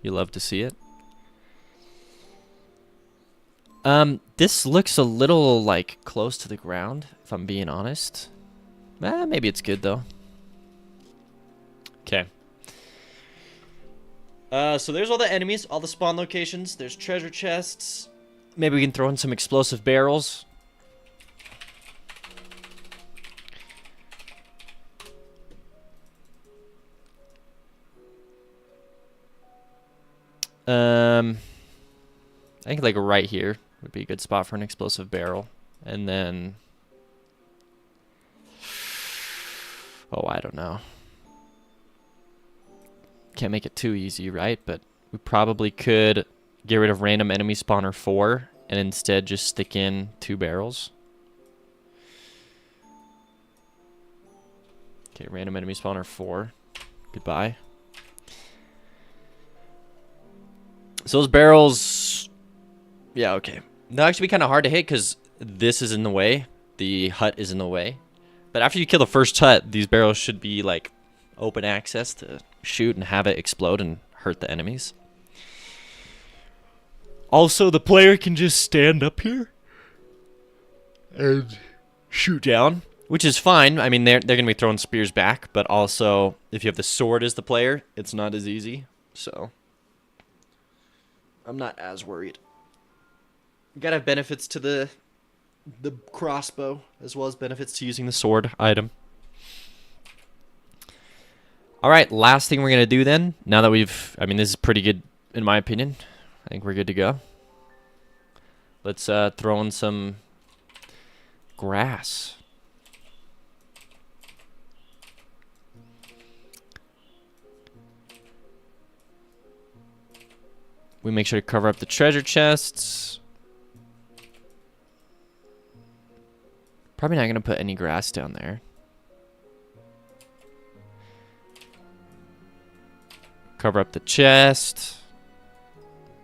You love to see it. This looks a little like close to the ground, if I'm being honest. Maybe it's good though. Okay. So there's all the enemies, all the spawn locations. There's treasure chests. Maybe we can throw in some explosive barrels. I think like right here would be a good spot for an explosive barrel. And then... oh, I don't know. Can't make it too easy, right? But we probably could get rid of random enemy spawner 4 and instead just stick in 2 barrels. Okay, random enemy spawner 4. Goodbye. So those barrels... yeah, okay. They'll actually be kind of hard to hit because this is in the way. The hut is in the way. But after you kill the first hut, these barrels should be like open access to shoot and have it explode and hurt the enemies. Also, the player can just stand up here and shoot down, which is fine. I mean, they're going to be throwing spears back, but also if you have the sword as the player, it's not as easy. So I'm not as worried. You got to have benefits to the crossbow as well as benefits to using the sword item. All right, last thing we're going to do then, now that we've, I mean, this is pretty good in my opinion. I think we're good to go. Let's throw in some grass. We make sure to cover up the treasure chests. Probably not going to put any grass down there. Cover up the chest.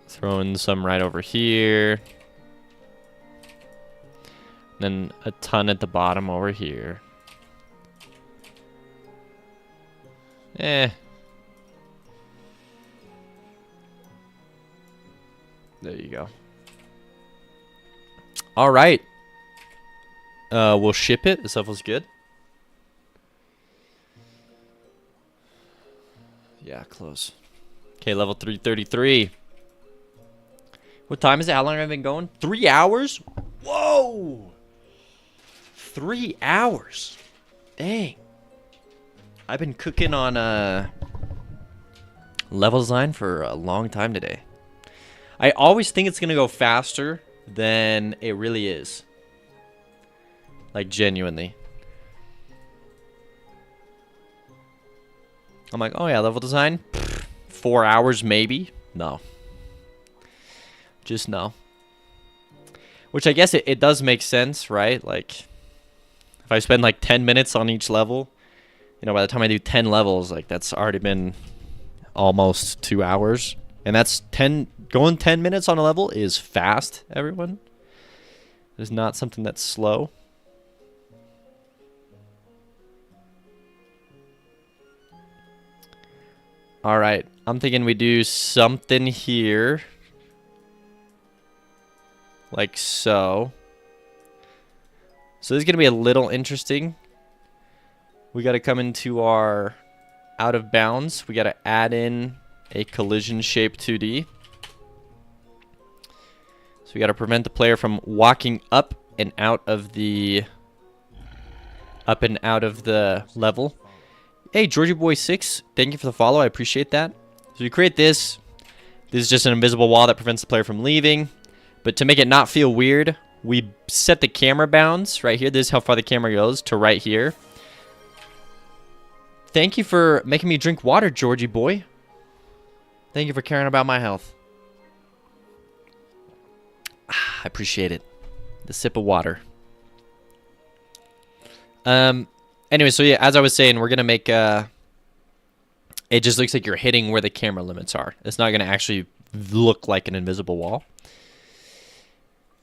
Throw in some right over here. Then a ton at the bottom over here. There you go. All right. We'll ship it. This stuff was good. Yeah, close. Okay, level 333. What time is it? How long have I been going? 3 hours? Whoa! 3 hours. Dang. I've been cooking on level design for a long time today. I always think it's going to go faster than it really is. Like, genuinely. I'm like, oh yeah, level design? 4 hours maybe? No. Just no. Which I guess it does make sense, right? Like, if I spend like 10 minutes on each level, you know, by the time I do 10 levels, like that's already been almost 2 hours. And that's going 10 minutes on a level is fast, everyone. It's not something that's slow. All right, I'm thinking we do something here. Like so. So this is going to be a little interesting. We got to come into our out of bounds. We got to add in a collision shape 2D. So we got to prevent the player from walking up and out of the level. Hey, Georgie Boy 6, thank you for the follow. I appreciate that. So we create this. This is just an invisible wall that prevents the player from leaving. But to make it not feel weird, we set the camera bounds right here. This is how far the camera goes to right here. Thank you for making me drink water, Georgie Boy. Thank you for caring about my health. I appreciate it. The sip of water. Anyway, so yeah, as I was saying, we're gonna make it just looks like you're hitting where the camera limits are. It's not going to actually look like an invisible wall.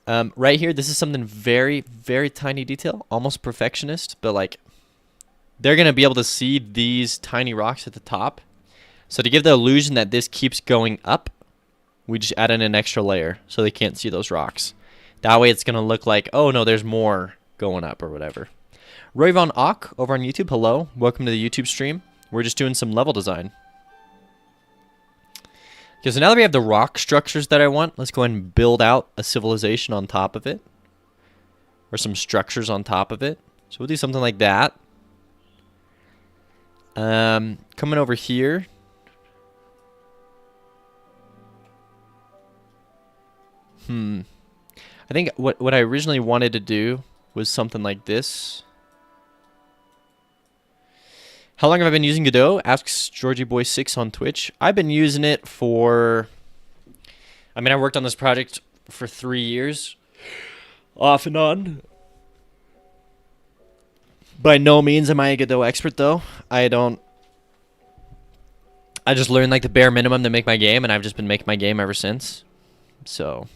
Right here, this is something very, very tiny detail, almost perfectionist, but like they're going to be able to see these tiny rocks at the top. So to give the illusion that this keeps going up, we just add in an extra layer so they can't see those rocks. That way it's going to look like, oh no, there's more going up or whatever. Roy Von Ock over on YouTube, hello. Welcome to the YouTube stream. We're just doing some level design. Okay, so now that we have the rock structures that I want, let's go ahead and build out a civilization on top of it. Or some structures on top of it. So we'll do something like that. Coming over here. I think what I originally wanted to do was something like this. How long have I been using Godot? Asks GeorgieBoy6 on Twitch. I've been using it for... I mean, I worked on this project for 3 years. Off and on. By no means am I a Godot expert, though. I just learned, like, the bare minimum to make my game, and I've just been making my game ever since. So...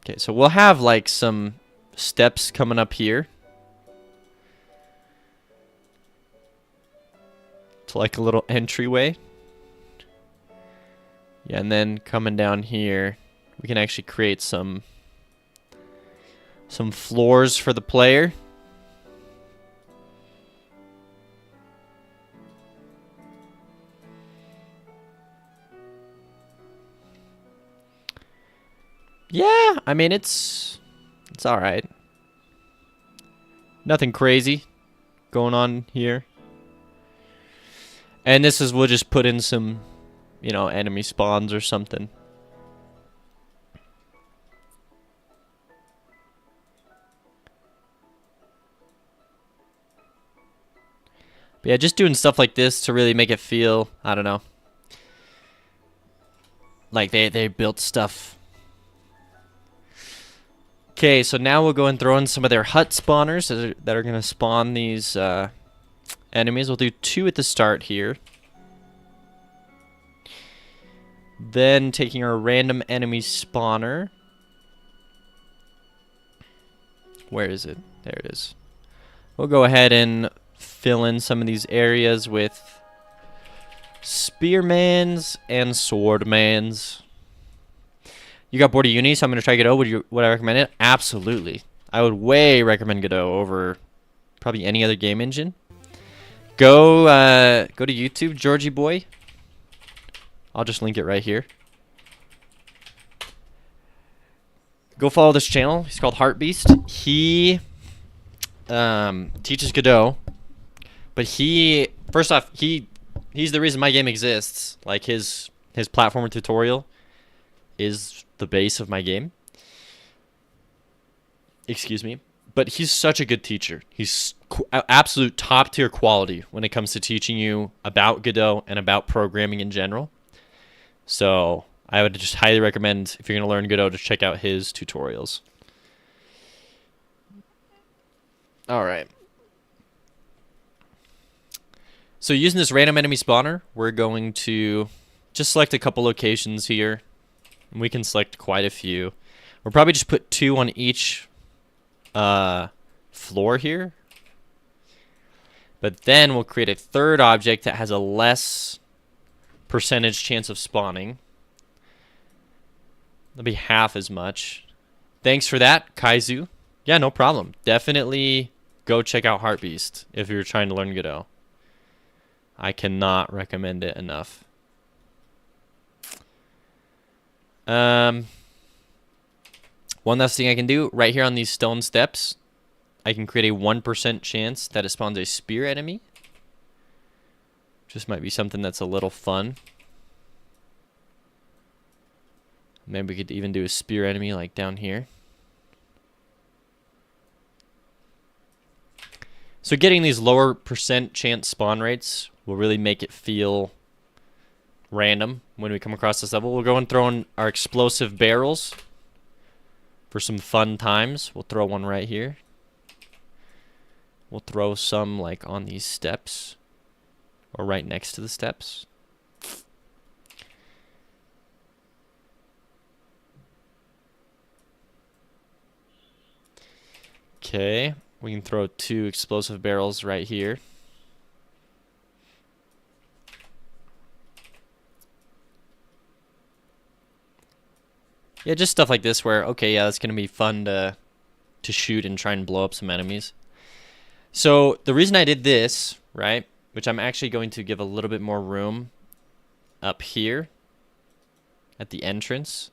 Okay, so we'll have, like, some steps coming up here. To, like, a little entryway. Yeah, and then coming down here, we can actually create some floors for the player. Yeah, I mean, it's all right. Nothing crazy going on here. And this is, we'll just put in some, you know, enemy spawns or something. But yeah, just doing stuff like this to really make it feel, I don't know, like they built stuff. Okay, so now we'll go and throw in some of their hut spawners that are going to spawn these enemies. We'll do 2 at the start here. Then taking our random enemy spawner. Where is it? There it is. We'll go ahead and fill in some of these areas with spearmans and swordmans. You got bored of uni, so I'm gonna try Godot. Would I recommend it? Absolutely. I would way recommend Godot over probably any other game engine. Go to YouTube, Georgie Boy. I'll just link it right here. Go follow this channel. He's called Heartbeast. He teaches Godot, but first off, he's the reason my game exists. Like his platformer tutorial is the base of my game. Excuse me. But he's such a good teacher. He's absolute top tier quality when it comes to teaching you about Godot and about programming in general. So I would just highly recommend, if you're going to learn Godot, to check out his tutorials. All right. So using this random enemy spawner, we're going to just select a couple locations here. And we can select quite a few. We'll probably just put 2 on each floor here. But then we'll create a third object that has a less percentage chance of spawning. That'll be half as much. Thanks for that, Kaizu. Yeah, no problem. Definitely go check out Heartbeast if you're trying to learn Godot. I cannot recommend it enough. One last thing I can do, right here on these stone steps, I can create a 1% chance that it spawns a spear enemy. Just might be something that's a little fun. Maybe we could even do a spear enemy like down here. So getting these lower percent chance spawn rates will really make it feel random when we come across this level. We'll go and throw in our explosive barrels for some fun times. We'll throw one right here. We'll throw some like on these steps. or right next to the steps. Okay, we can throw 2 explosive barrels right here. Yeah, just stuff like this where, okay, yeah, that's going to be fun to shoot and try and blow up some enemies. So the reason I did this, right, which I'm actually going to give a little bit more room up here at the entrance.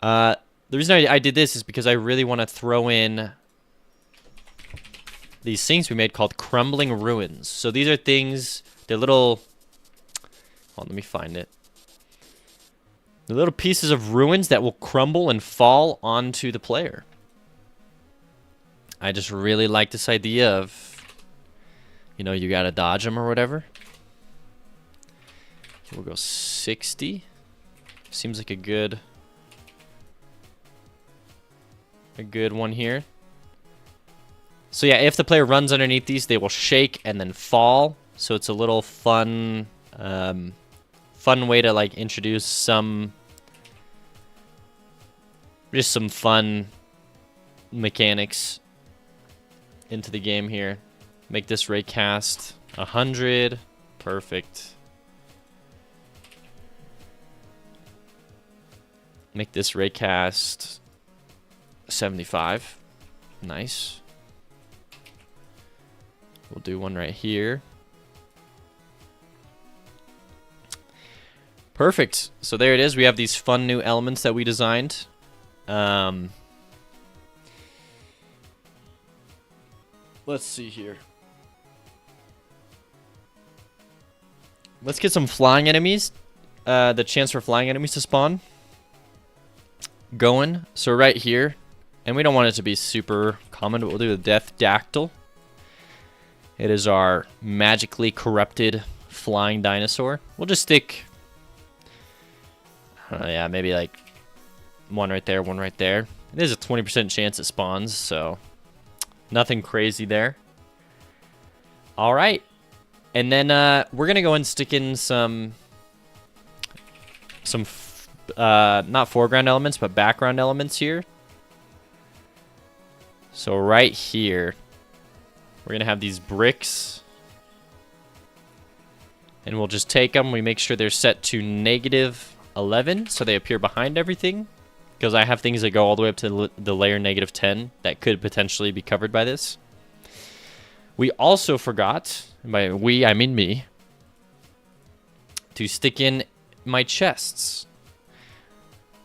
The reason I did this is because I really want to throw in these things we made called crumbling ruins. So these are things, they're little, hold on, let me find it. The little pieces of ruins that will crumble and fall onto the player. I just really like this idea of, you know, you gotta dodge them or whatever. We'll go 60. Seems like a good one here. So yeah, if the player runs underneath these, they will shake and then fall. So it's a little fun, fun way to like introduce some fun mechanics into the game here. Make this rate cast 100. Perfect. Make this rate cast 75. Nice. We'll do one right here. Perfect. So there it is. We have these fun new elements that we designed. Let's see here. Let's get some flying enemies. The chance for flying enemies to spawn. Going. So right here. And we don't want it to be super common, but we'll do the Death Dactyl. It is our magically corrupted flying dinosaur. We'll just stick, yeah, maybe like one right there, one right there. It is a 20% chance it spawns, so nothing crazy there. All right. And then we're going to go and stick in some not foreground elements, but background elements here. So right here, we're going to have these bricks. And we'll just take them. We make sure they're set to -11, so they appear behind everything. Because I have things that go all the way up to the layer -10 that could potentially be covered by this. We also forgot, and by we, I mean me, to stick in my chests.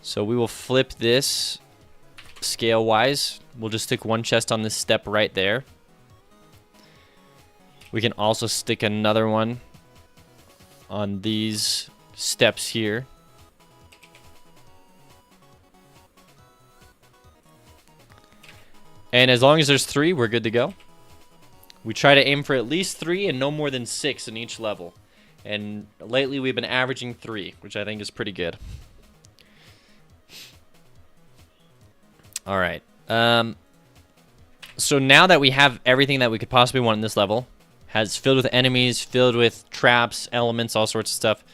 So we will flip this scale-wise. We'll just stick one chest on this step right there. We can also stick another one on these steps here. And as long as there's 3, we're good to go. We try to aim for at least 3 and no more than 6 in each level. And lately we've been averaging 3, which I think is pretty good. All right. So now that we have everything that we could possibly want in this level, has filled with enemies, filled with traps, elements, all sorts of stuff,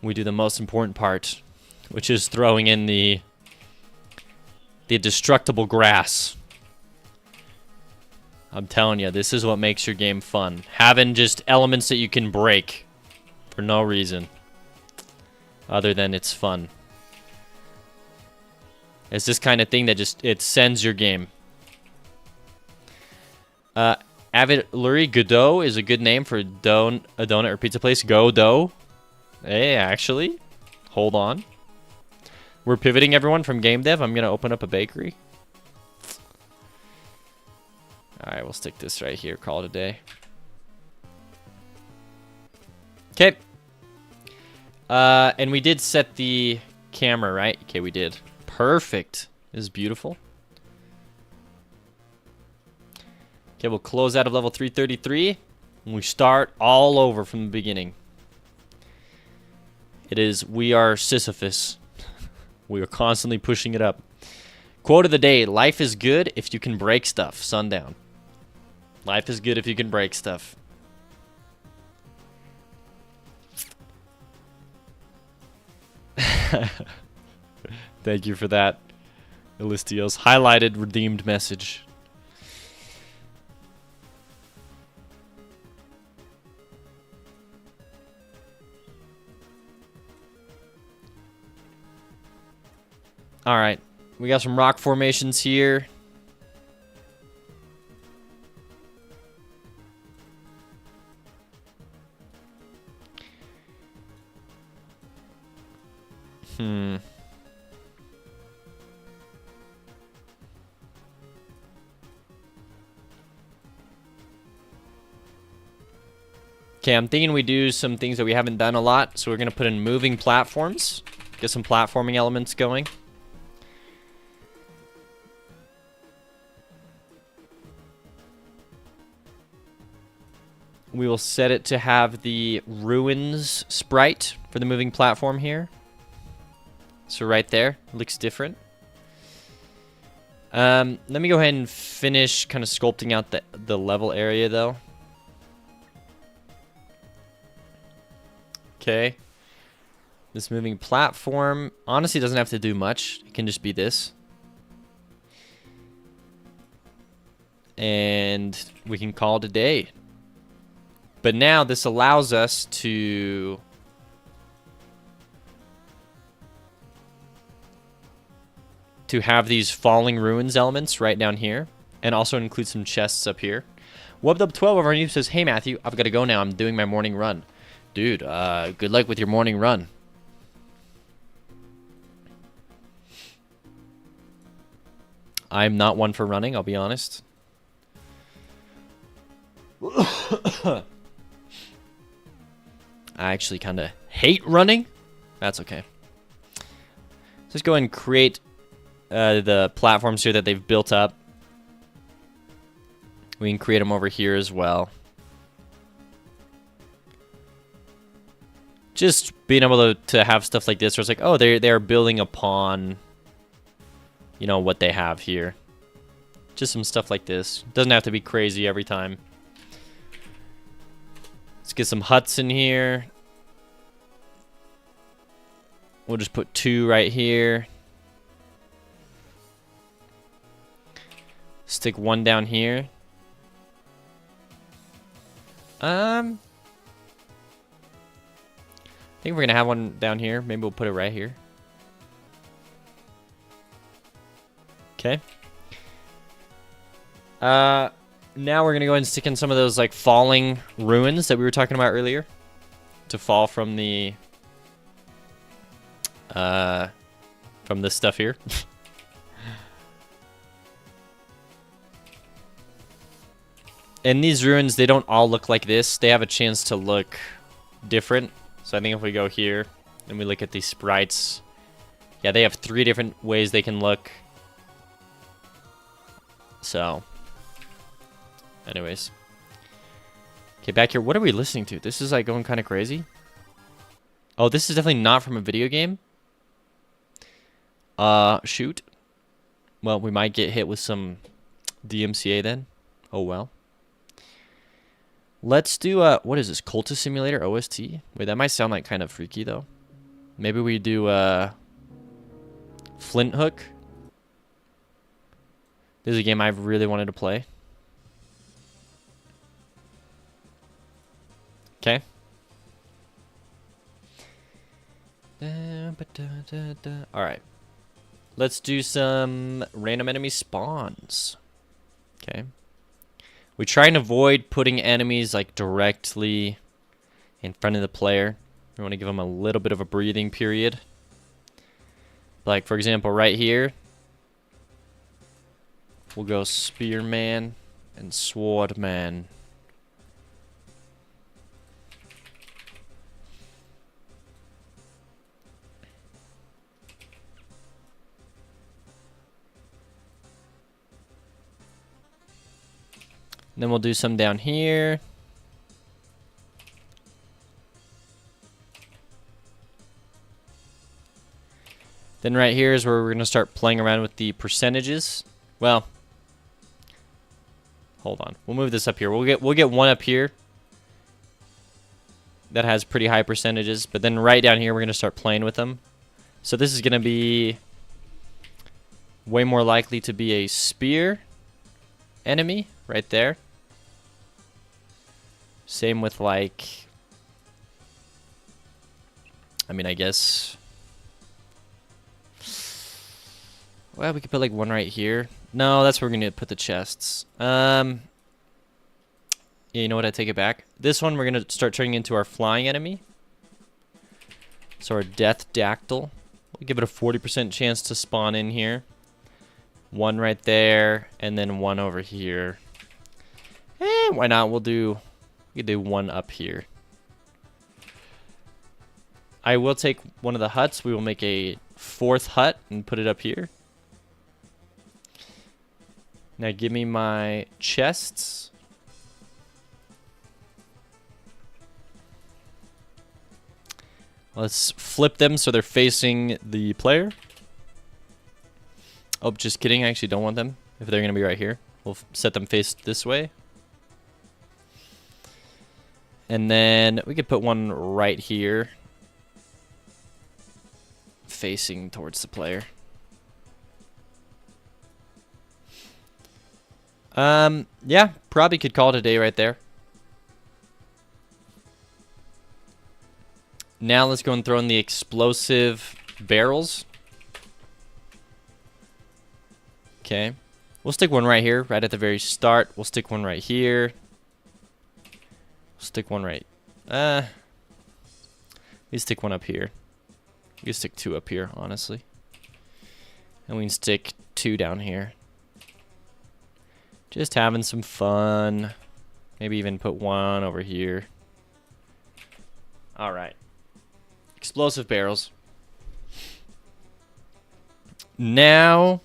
we do the most important part, which is throwing in the destructible grass. I'm telling you, this is what makes your game fun. Having just elements that you can break for no reason other than it's fun. It's this kind of thing that just, it sends your game. Avid Lurie Godot is a good name for a donut or pizza place. Godot. Hey, actually, hold on. We're pivoting everyone from game dev. I'm going to open up a bakery. All right, we'll stick this right here. Call it a day. Okay. And we did set the camera, right? Okay, we did. Perfect. This is beautiful. Okay, we'll close out of level 333. And we start all over from the beginning. It is, we are Sisyphus. We are constantly pushing it up. Quote of the day, life is good if you can break stuff. Sundown. Life is good if you can break stuff. Thank you for that, Ilistios. Highlighted, redeemed message. All right, we got some rock formations here. Okay, I'm thinking we do some things that we haven't done a lot. So we're going to put in moving platforms. Get some platforming elements going. We will set it to have the ruins sprite for the moving platform here. So right there, looks different. Let me go ahead and finish kind of sculpting out the level area though. Okay. This moving platform honestly doesn't have to do much. It can just be this. And we can call it a day. But now this allows us to have these falling ruins elements right down here, and also include some chests up here. Wubdub12 over on YouTube says, "Hey Matthew, I've got to go now. I'm doing my morning run." Dude, good luck with your morning run. I'm not one for running, I'll be honest. I actually kind of hate running. That's okay. Let's go ahead and create the platforms here that they've built up. We can create them over here as well. Just being able to have stuff like this where it's like, oh, they're building upon, you know, what they have here. Just some stuff like this. Doesn't have to be crazy every time. Let's get some huts in here. We'll just put 2 right here. Stick 1 down here. I think we're gonna have 1 down here. Maybe we'll put it right here. Okay. Now we're gonna go ahead and stick in some of those like falling ruins that we were talking about earlier, to fall from the from this stuff here. And these ruins, they don't all look like this. They have a chance to look different. So I think if we go here and we look at these sprites, yeah, they have 3 different ways they can look. So, anyways. Okay, back here, what are we listening to? This is like going kind of crazy. Oh, this is definitely not from a video game. Shoot. Well, we might get hit with some DMCA then. Oh well. Let's do, what is this? Cultist Simulator OST? Wait, that might sound like kind of freaky, though. Maybe we do, Flint Hook. This is a game I've really wanted to play. Okay. Alright. Let's do some random enemy spawns. Okay. We try and avoid putting enemies like directly in front of the player. We want to give them a little bit of a breathing period. Like, for example, right here, we'll go Spearman and Swordman. Then we'll do some down here. Then right here is where we're going to start playing around with the percentages. Well, hold on. We'll move this up here. We'll get 1 up here that has pretty high percentages, but then right down here we're going to start playing with them. So this is going to be way more likely to be a spear enemy right there. Same with like, I mean, I guess, well, we could put like one right here. No, that's where we're going to put the chests. Yeah, you know what? I take it back. This one we're going to start turning into our flying enemy. So our death dactyl. We'll give it a 40% chance to spawn in here. One right there, and then one over here. Why not? We could do one up here. I will take one of the huts. We will make a 4th hut and put it up here. Now give me my chests. Let's flip them so they're facing the player. Oh, just kidding. I actually don't want them if they're going to be right here. We'll set them face this way. And then we could put one right here facing towards the player. Yeah, probably could call it a day right there. Now let's go and throw in the explosive barrels. Okay. We'll stick one right here, right at the very start. We'll stick one right here. We'll stick one right. We stick one up here. We can stick 2 up here, honestly. And we can stick 2 down here. Just having some fun. Maybe even put 1 over here. Alright. Explosive barrels. Now,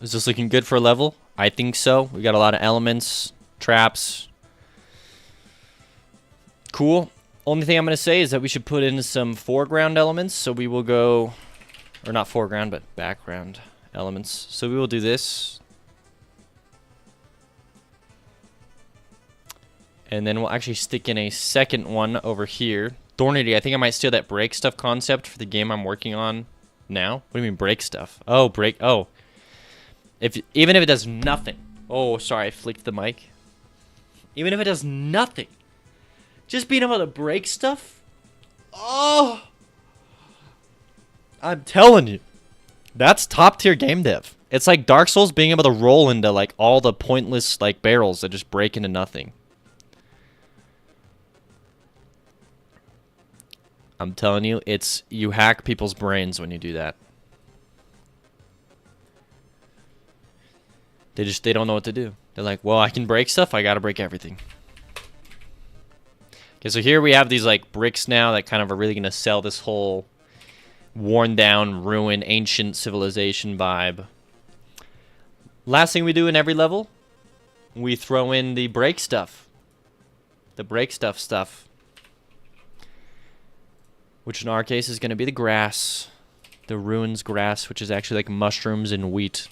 is this looking good for a level? I think so. We got a lot of elements, traps. Cool. Only thing I'm going to say is that we should put in some foreground elements. So we will go, or not foreground, but background elements. So we will do this. And then we'll actually stick in a second one over here. Thornity, I think I might steal that break stuff concept for the game I'm working on now. What do you mean break stuff? Oh, break. Oh. Even if it does nothing. Oh, sorry, I flicked the mic. Even if it does nothing. Just being able to break stuff. Oh. I'm telling you. That's top tier game dev. It's like Dark Souls being able to roll into like all the pointless like barrels that just break into nothing. I'm telling you, you hack people's brains when you do that. They don't know what to do. They're like, well, I can break stuff, I gotta break everything. Okay, so here we have these like bricks now that kind of are really gonna sell this whole worn down, ruined, ancient civilization vibe. Last thing we do in every level, we throw in the break stuff. The break stuff. Which in our case is going to be the grass. The ruins grass, which is actually like mushrooms and wheat.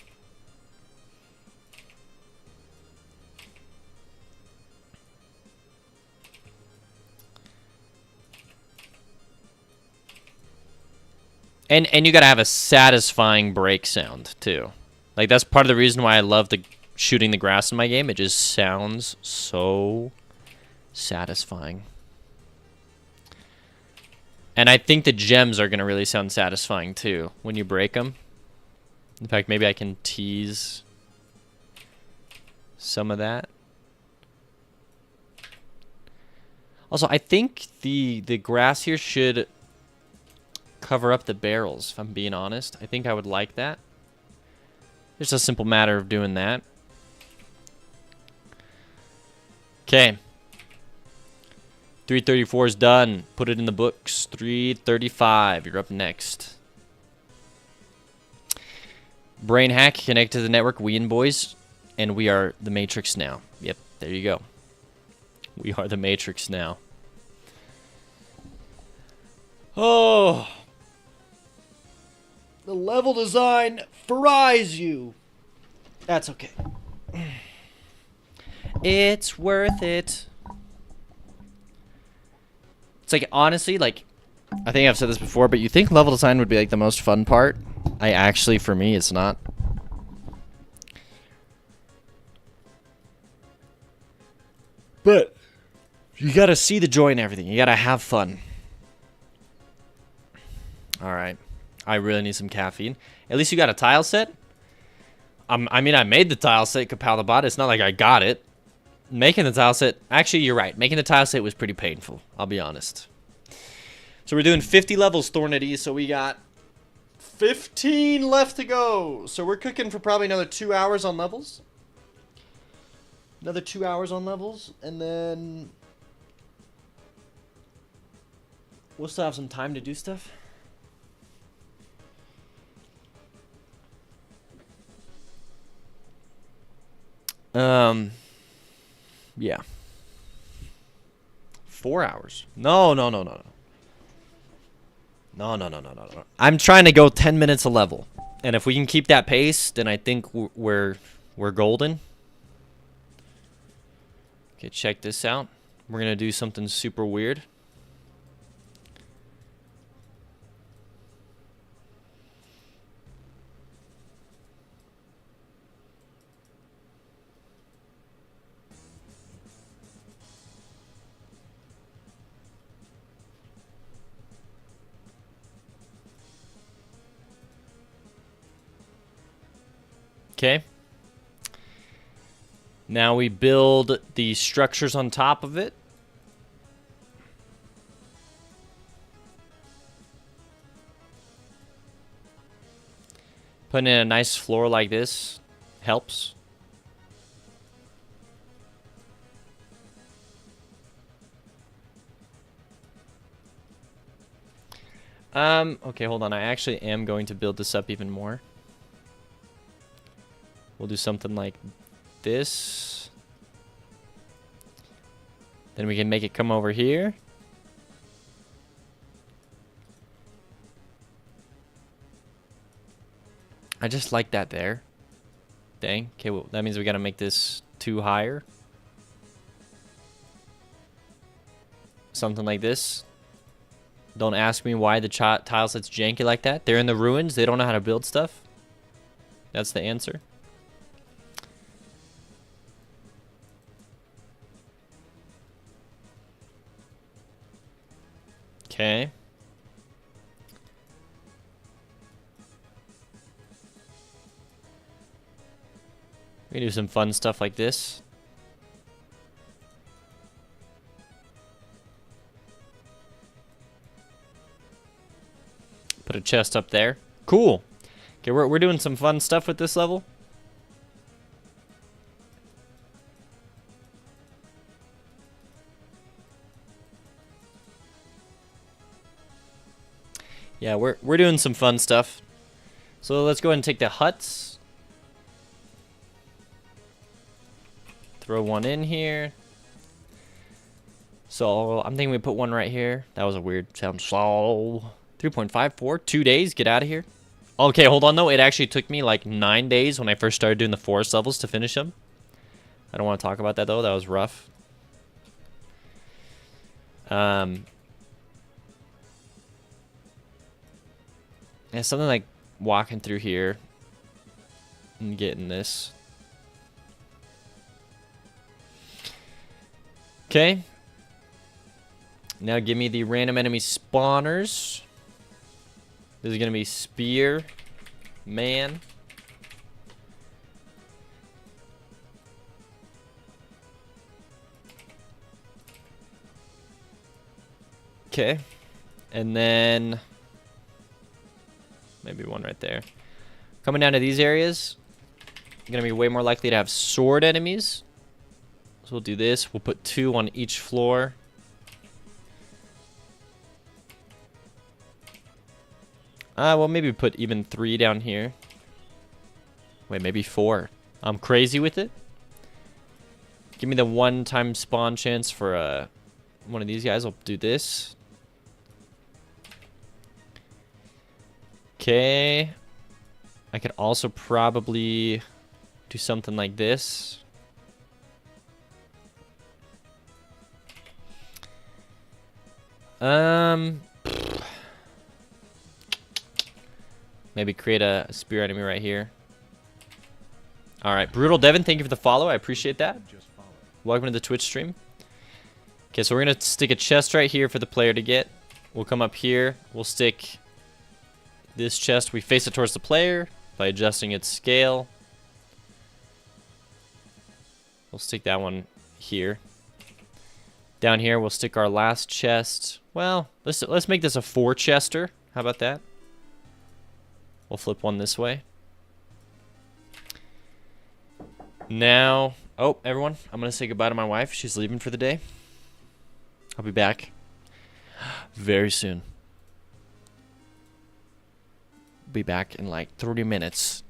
And you got to have a satisfying break sound too. Like that's part of the reason why I love shooting the grass in my game. It just sounds so satisfying. And I think the gems are going to really sound satisfying too when you break them. In fact, maybe I can tease some of that. Also, I think the grass here should cover up the barrels, if I'm being honest. I think I would like that. Just a simple matter of doing that. Okay. 334 is done. Put it in the books. 335. You're up next. Brain hack. Connect to the network. We in boys. And we are the Matrix now. Yep. There you go. We are the Matrix now. Oh. The level design fries you. That's okay. It's worth it. It's like, honestly, like, I think I've said this before, but you think level design would be like the most fun part? For me, it's not. But you gotta see the joy in everything. You gotta have fun. Alright. I really need some caffeine. At least you got a tile set? I mean, I made the tile set, Kapow the bot. It's not like I got it. Making the tile set... Actually, you're right. Making the tile set was pretty painful. I'll be honest. So we're doing 50 levels, Thornity. So we got 15 left to go. So we're cooking for probably another 2 hours on levels. Another 2 hours on levels. And then... we'll still have some time to do stuff. Yeah. 4 hours. No. No. I'm trying to go 10 minutes a level. And if we can keep that pace, then I think we're golden. Okay, check this out. We're going to do something super weird. Okay. Now we build the structures on top of it. Putting in a nice floor like this helps. Okay, hold on. I actually am going to build this up even more. We'll do something like this. Then we can make it come over here. I just like that there. Dang. Okay, well, that means we gotta make this 2 higher. Something like this. Don't ask me why the tile set's janky like that. They're in the ruins. They don't know how to build stuff. That's the answer. Okay. We can do some fun stuff like this. Put a chest up there. Cool. Okay, we're doing some fun stuff with this level. Yeah, we're doing some fun stuff. So let's go ahead and take the huts. Throw one in here. So I'm thinking we put one right here. That was a weird sound. So 3.54, 2 days. Get out of here. Okay, hold on though. It actually took me like 9 days when I first started doing the forest levels to finish them. I don't want to talk about that though. That was rough. Yeah, something like walking through here and getting this. Okay. Now give me the random enemy spawners. This is going to be Spear Man. Okay. And then maybe one right there. Coming down to these areas, going to be way more likely to have sword enemies. So we'll do this. We'll put 2 on each floor. Well, maybe put even 3 down here. Wait, maybe 4. I'm crazy with it. Give me the 1-time spawn chance for one of these guys. I'll do this. Okay. I could also probably do something like this. Maybe create a spear enemy right here. All right, Brutal Devin, thank you for the follow. I appreciate that. Just followed. Welcome to the Twitch stream. Okay, so we're gonna stick a chest right here for the player to get. We'll come up here. We'll stick this chest. We face it towards the player by adjusting its scale. We'll stick that one here. Down here, we'll stick our last chest. Well, let's make this a 4-chester. How about that? We'll flip one this way. Now, oh, everyone, I'm gonna say goodbye to my wife. She's leaving for the day. I'll be back very soon. Be back in like 30 minutes.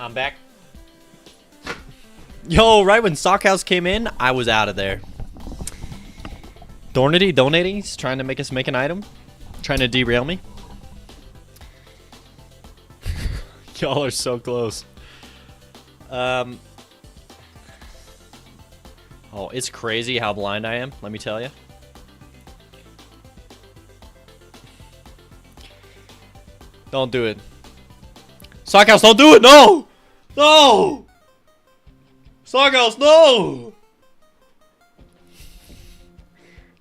I'm back. Yo, right when Sockhouse came in, I was out of there. Dornity donating. He's trying to make us make an item. Trying to derail me. Y'all are so close. Oh, it's crazy how blind I am, let me tell you. Don't do it. Sockhouse, don't do it! No! No! Sockhouse, no!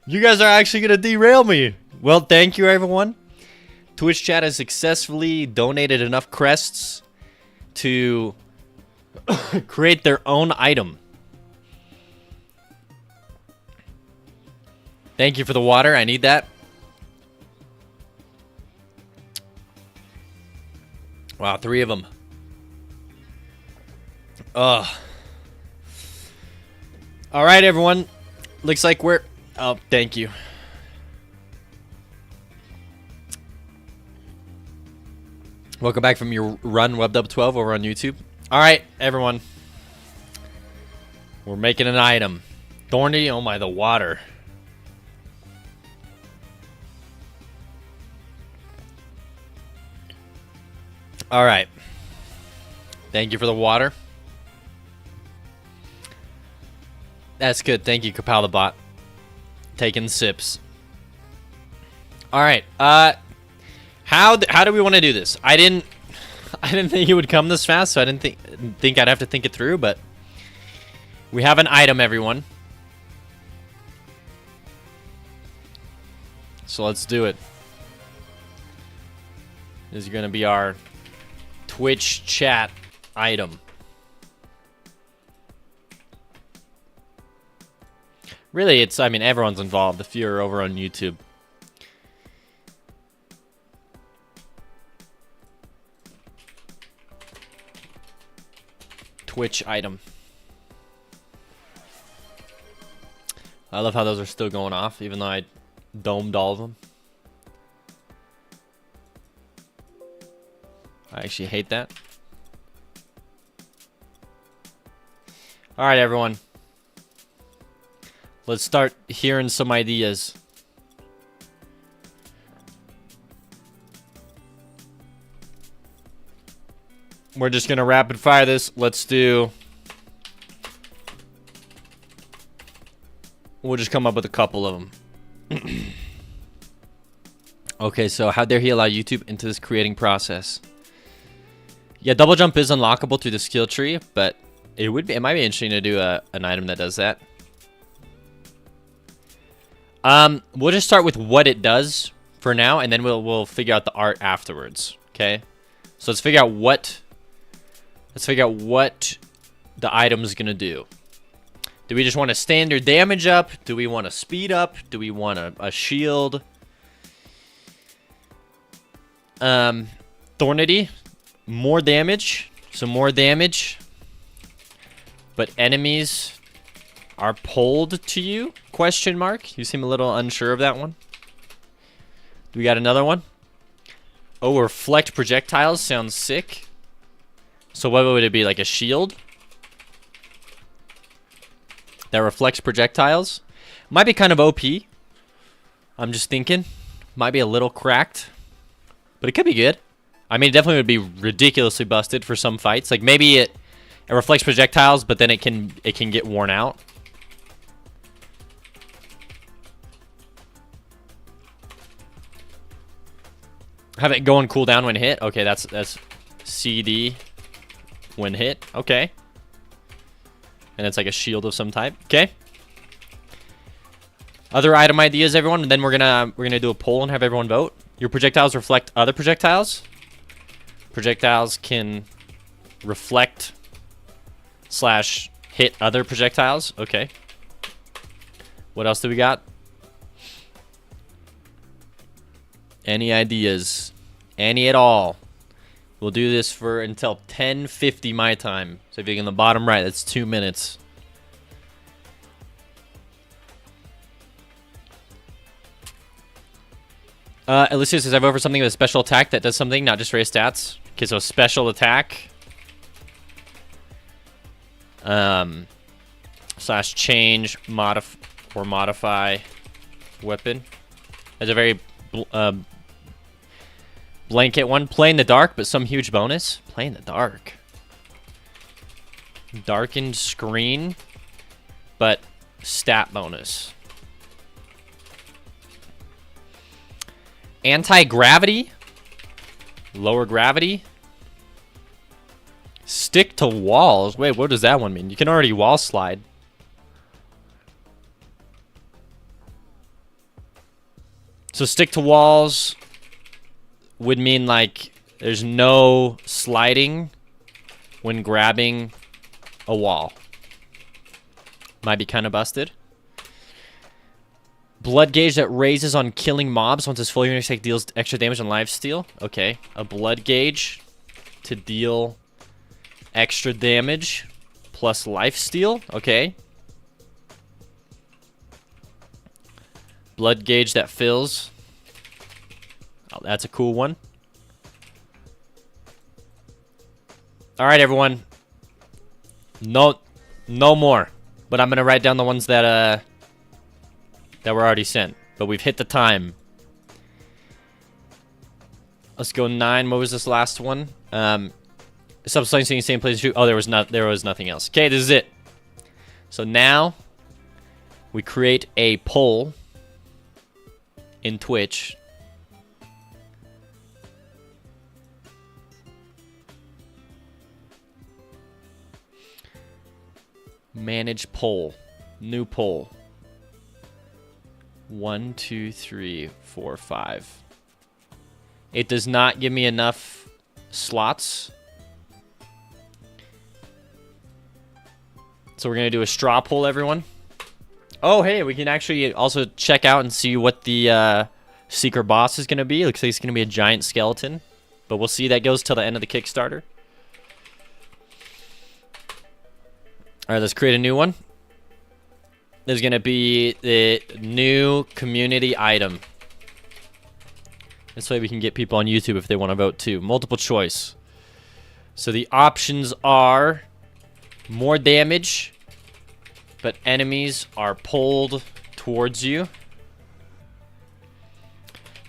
You guys are actually gonna derail me. Well, thank you, everyone. Twitch chat has successfully donated enough crests to create their own item. Thank you for the water. I need that. Wow, 3 of them. Ugh. All right, everyone. Looks like we're... Oh, thank you. Welcome back from your run, WebDub12, over on YouTube. All right, everyone. We're making an item. Thorny, oh my, the water. All right. Thank you for the water. That's good. Thank you, Kapal the bot. Taking sips. All right. How do we want to do this? I didn't think it would come this fast, so I didn't think I'd have to think it through, but we have an item, everyone. So let's do it. This is going to be our Twitch chat item. Really, I mean, everyone's involved if you're over on YouTube. Twitch item. I love how those are still going off, even though I domed all of them. I actually hate that. All right, everyone. Let's start hearing some ideas. We're just going to rapid fire this. Let's do... We'll just come up with a couple of them. Okay, so how dare he allow YouTube into this creating process? Yeah, double jump is unlockable through the skill tree, but it might be interesting to do an item that does that. We'll just start with what it does for now, and then we'll figure out the art afterwards. Okay, so let's figure out what the item is gonna do. Do we just want a standard damage up? Do we want a speed up? Do we want a shield? Thornity, more damage, so more damage, but enemies are pulled to you? Question mark. You seem a little unsure of that one. Do we got another one? Oh, reflect projectiles sounds sick. So what would it be, like a shield that reflects projectiles? Might be kind of OP. I'm just thinking. Might be a little cracked, but it could be good. I mean, it definitely would be ridiculously busted for some fights. Like maybe it reflects projectiles, but then it can get worn out. Have it go on cooldown when hit. Okay, that's CD when hit. Okay. And it's like a shield of some type. Okay. Other item ideas, everyone, and then we're gonna do a poll and have everyone vote. Your projectiles reflect other projectiles. Projectiles can reflect / hit other projectiles. Okay. What else do we got? Any ideas? Any at all? We'll do this for until 10:50 my time. So if you look in the bottom right, that's 2 minutes. Alicia says, I vote for something with a special attack that does something, not just raise stats. Okay, so special attack. / change, modify weapon. That's a very blanket one. Play in the dark, but some huge bonus. Play in the dark. Darkened screen, but stat bonus. Anti-gravity. Lower gravity. Stick to walls. Wait, what does that one mean? You can already wall slide. So stick to walls would mean like there's no sliding when grabbing a wall. Might be kind of busted. Blood gauge that raises on killing mobs once its full unit attack deals extra damage on lifesteal. Okay, a blood gauge to deal extra damage plus lifesteal. Okay. blood gauge that fills. Oh, that's a cool one. All right, everyone. No more. But I'm gonna write down the ones that were already sent. But we've hit the time. Let's go 9. What was this last one? Subslicing same place. Oh, there was nothing else. Okay, this is it. So now we create a poll in Twitch. Manage poll. New poll. 1, 2, 3, 4, 5. It does not give me enough slots. So we're going to do a straw poll, everyone. Oh, hey, we can actually also check out and see what the secret boss is going to be. Looks like it's going to be a giant skeleton. But we'll see. That goes till the end of the Kickstarter. All right, let's create a new one. There's going to be the new community item. This way we can get people on YouTube if they want to vote too. Multiple choice. So the options are more damage, but enemies are pulled towards you.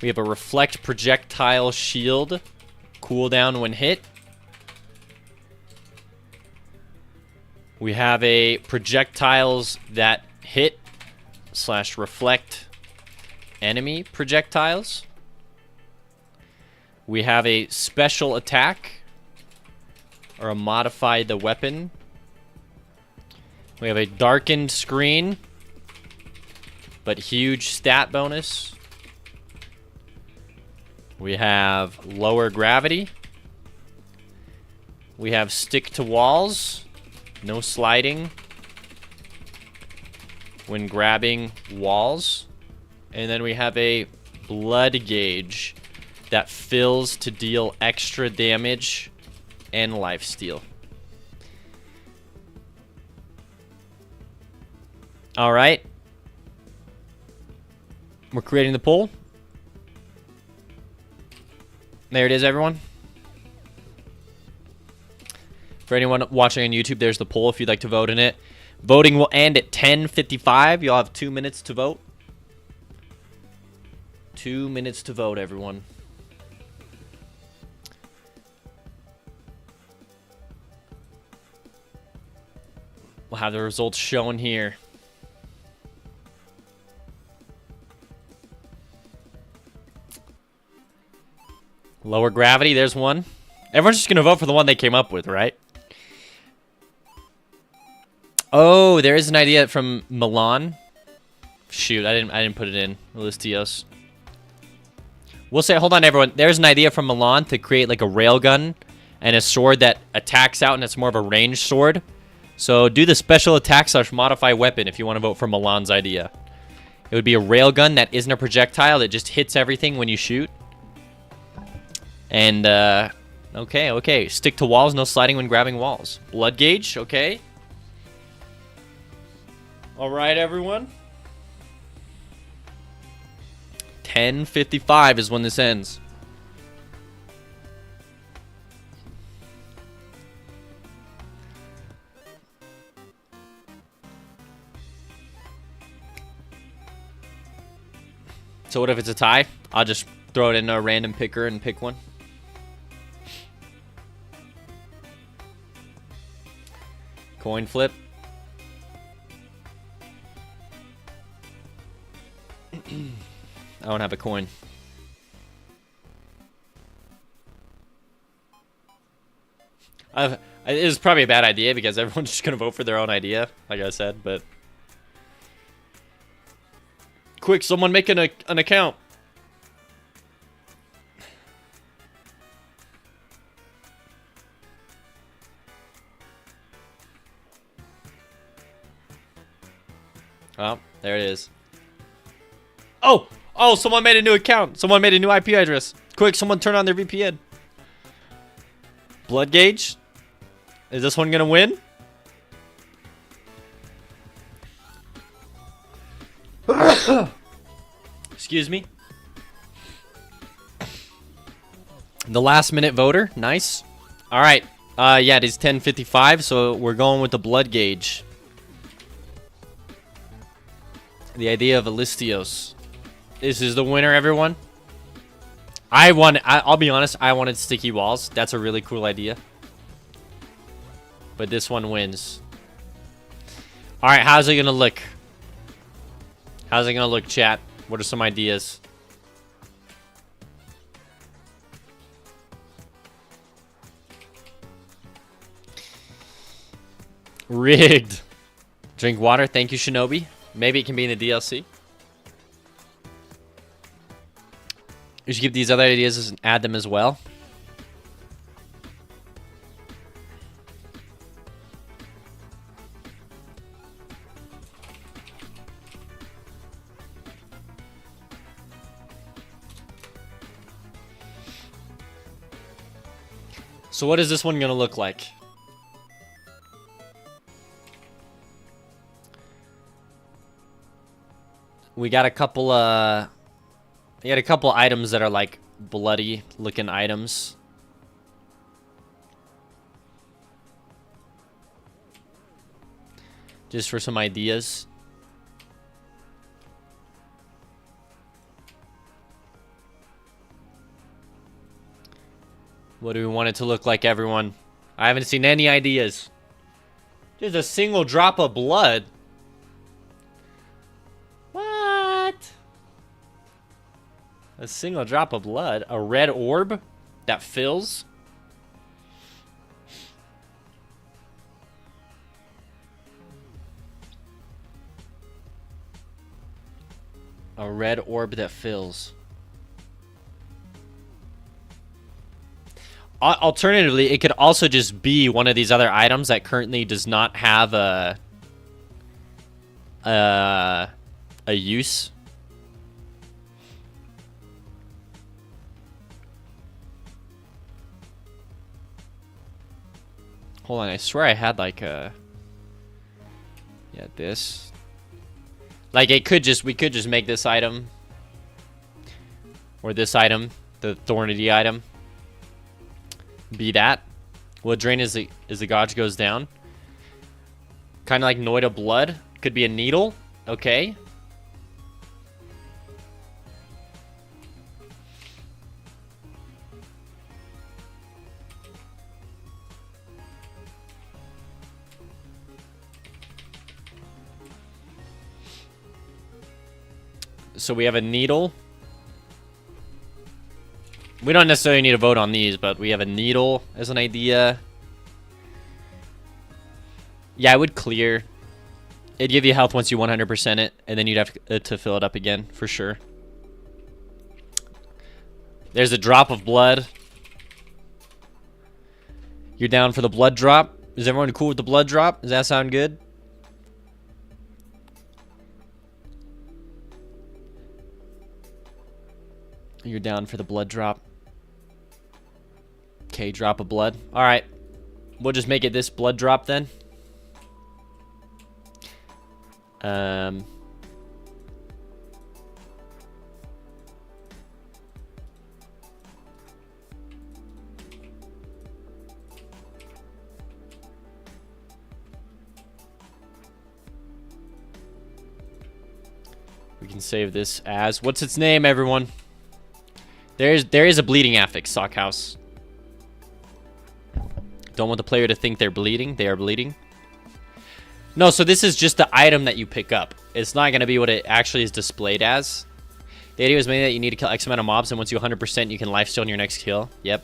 We have a reflect projectile shield. Cooldown when hit. We have a projectiles that hit / reflect enemy projectiles. We have a special attack or a modify the weapon. We have a darkened screen but huge stat bonus. We have lower gravity. We have stick to walls. No sliding when grabbing walls. And then we have a blood gauge that fills to deal extra damage and lifesteal. All right. We're creating the poll. There it is, everyone. For anyone watching on YouTube, there's the poll if you'd like to vote in it. Voting will end at 10:55. You'll have 2 minutes to vote. 2 minutes to vote, everyone. We'll have the results shown here. Lower gravity, there's one. Everyone's just gonna vote for the one they came up with, right? Oh, there is an idea from Milan. Shoot, I didn't put it in. Listios. We'll say, hold on, everyone. There's an idea from Milan to create like a railgun and a sword that attacks out, and it's more of a ranged sword. So do the special attack / modify weapon if you want to vote for Milan's idea. It would be a railgun that isn't a projectile. That just hits everything when you shoot. And, okay. Stick to walls, no sliding when grabbing walls. Blood gauge, okay. All right, everyone. 10:55 is when this ends. So what if it's a tie? I'll just throw it in a random picker and pick one. Coin flip. I don't have a coin. It is probably a bad idea because everyone's just gonna vote for their own idea, like I said, but quick, someone make an account. Oh, there it is. Oh, someone made a new account. Someone made a new IP address. Quick, someone turn on their VPN. Blood gauge. Is this one gonna win? Excuse me. The last minute voter. Nice. All right. Yeah, it is 10:55, so we're going with the blood gauge. The idea of Alistios. This is the winner, everyone. I'll be honest, I wanted sticky walls. That's a really cool idea. But this one wins. All right, how's it gonna look? How's it gonna look, chat? What are some ideas? Rigged. Drink water. Thank you, Shinobi. Maybe it can be in the DLC. You should give these other ideas and add them as well. So what is this one gonna look like? We got a couple items that are like bloody looking items. Just for some ideas. What do we want it to look like, everyone? I haven't seen any ideas. Just a single drop of blood. What? A single drop of blood? A red orb that fills? A red orb that fills. Alternatively, it could also just be one of these other items that currently does not have a use. Hold on, I swear I had like a... Yeah, this. Like we could just make this item. Or this item, the Thornity item. Be that. Will drain as the gauge goes down. Kind of like Noida blood. Could be a needle. Okay. So we have a needle. We don't necessarily need to vote on these, but we have a needle as an idea. Yeah, I would clear. It'd give you health once you 100% it, and then you'd have to fill it up again, for sure. There's a drop of blood. You're down for the blood drop? Is everyone cool with the blood drop? Does that sound good? You're down for the blood drop. Okay, drop of blood. Alright. We'll just make it this blood drop then. We can save this as... What's its name, everyone? There is a bleeding affix, Sockhouse. Don't want the player to think they're bleeding. They are bleeding. No, so this is just the item that you pick up. It's not going to be what it actually is displayed as. The idea was mainly that you need to kill X amount of mobs, and once you 100%, you can lifesteal your next kill. Yep.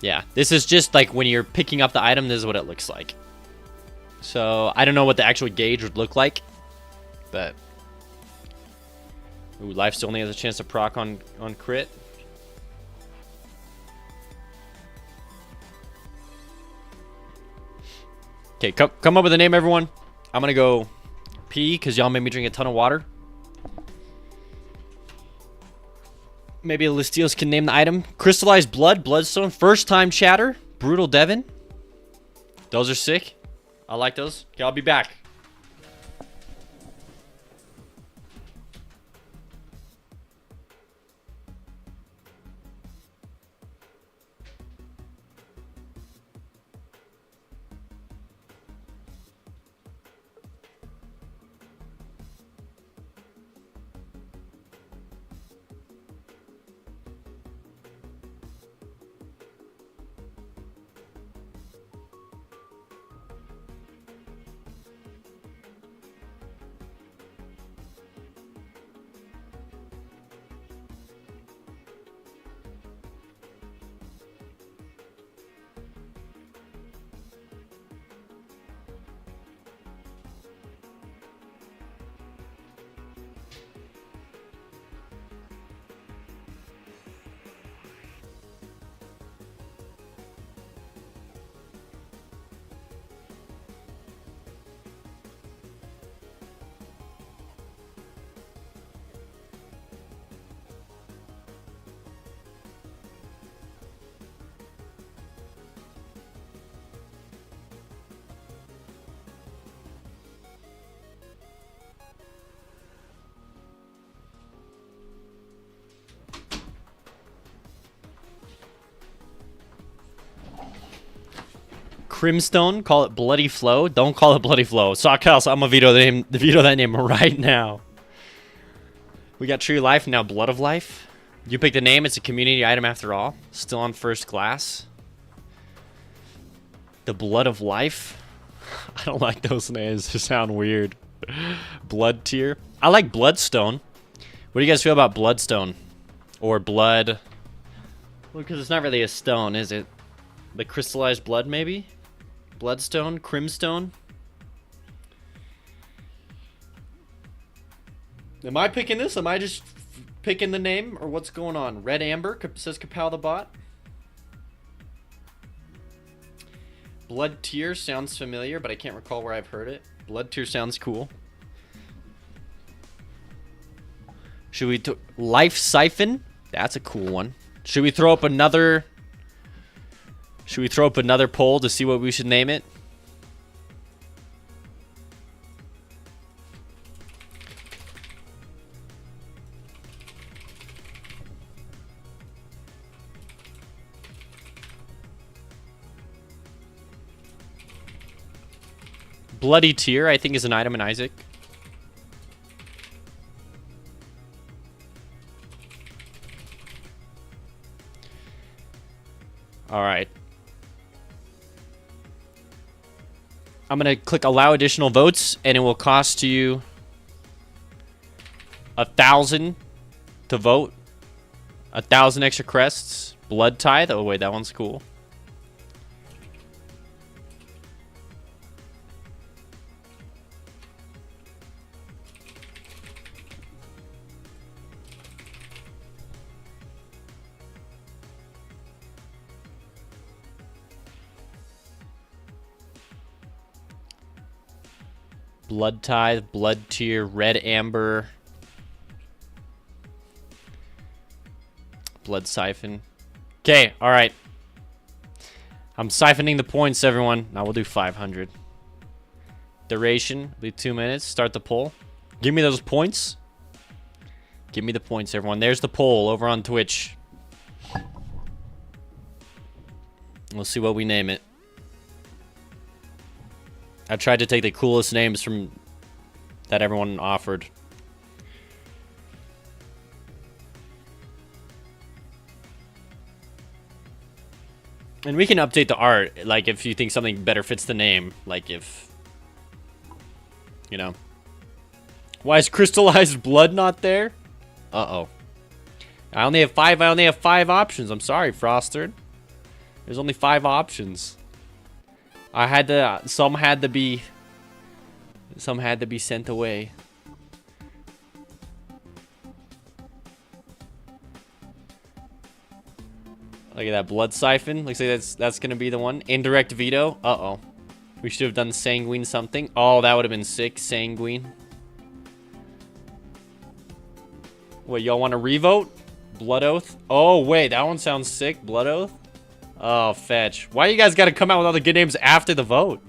Yeah, this is just like when you're picking up the item, this is what it looks like. So, I don't know what the actual gauge would look like, but... Ooh, lifesteal only has a chance to proc on crit. Okay, come up with a name, everyone. I'm gonna go pee because y'all made me drink a ton of water. Maybe Listios can name the item. Crystallized blood, bloodstone, first time chatter, brutal Devon. Those are sick. I like those. Okay, I'll be back. Crimstone, call it Bloody Flow. Don't call it Bloody Flow. Sockhouse, I'm gonna veto that name right now. We got Tree Life, now Blood of Life. You picked a name, it's a community item after all. Still on first class. The Blood of Life. I don't like those names, they sound weird. Blood Tier. I like Bloodstone. What do you guys feel about Bloodstone? Or Blood... Well, because it's not really a stone, is it? The crystallized blood, maybe? Bloodstone? Crimstone? Am I picking this? Am I just picking the name? Or what's going on? Red Amber says Kapow the bot. Blood Tier sounds familiar, but I can't recall where I've heard it. Blood Tier sounds cool. Should we... Life Siphon? That's a cool one. Should we throw up another... Should we throw up another poll to see what we should name it? Bloody Tear, I think, is an item in Isaac. Alright. I'm going to click allow additional votes, and it will cost you 1,000 to vote. 1,000 extra crests. Blood Tithe. Oh, wait, that one's cool. Blood Tithe, Blood Tier, Red Amber, Blood Siphon. Okay, alright. I'm siphoning the points, everyone. Now we'll do 500. Duration, be 2 minutes. Start the poll. Give me those points. Give me the points, everyone. There's the poll over on Twitch. We'll see what we name it. I tried to take the coolest names from that everyone offered. And we can update the art, like if you think something better fits the name, like if, you know. Why is crystallized blood not there? Uh-oh. I only have five options. I'm sorry, Frosterd. There's only 5 options. I had to, some had to be sent away. Look at that Blood Siphon. Looks like that's gonna be the one. Indirect veto. Uh-oh. We should have done Sanguine something. Oh, that would have been sick. Sanguine. Wait, y'all want to revote? Blood Oath? Oh, wait, that one sounds sick. Blood Oath? Oh, fetch. Why you guys gotta come out with all the good names after the vote?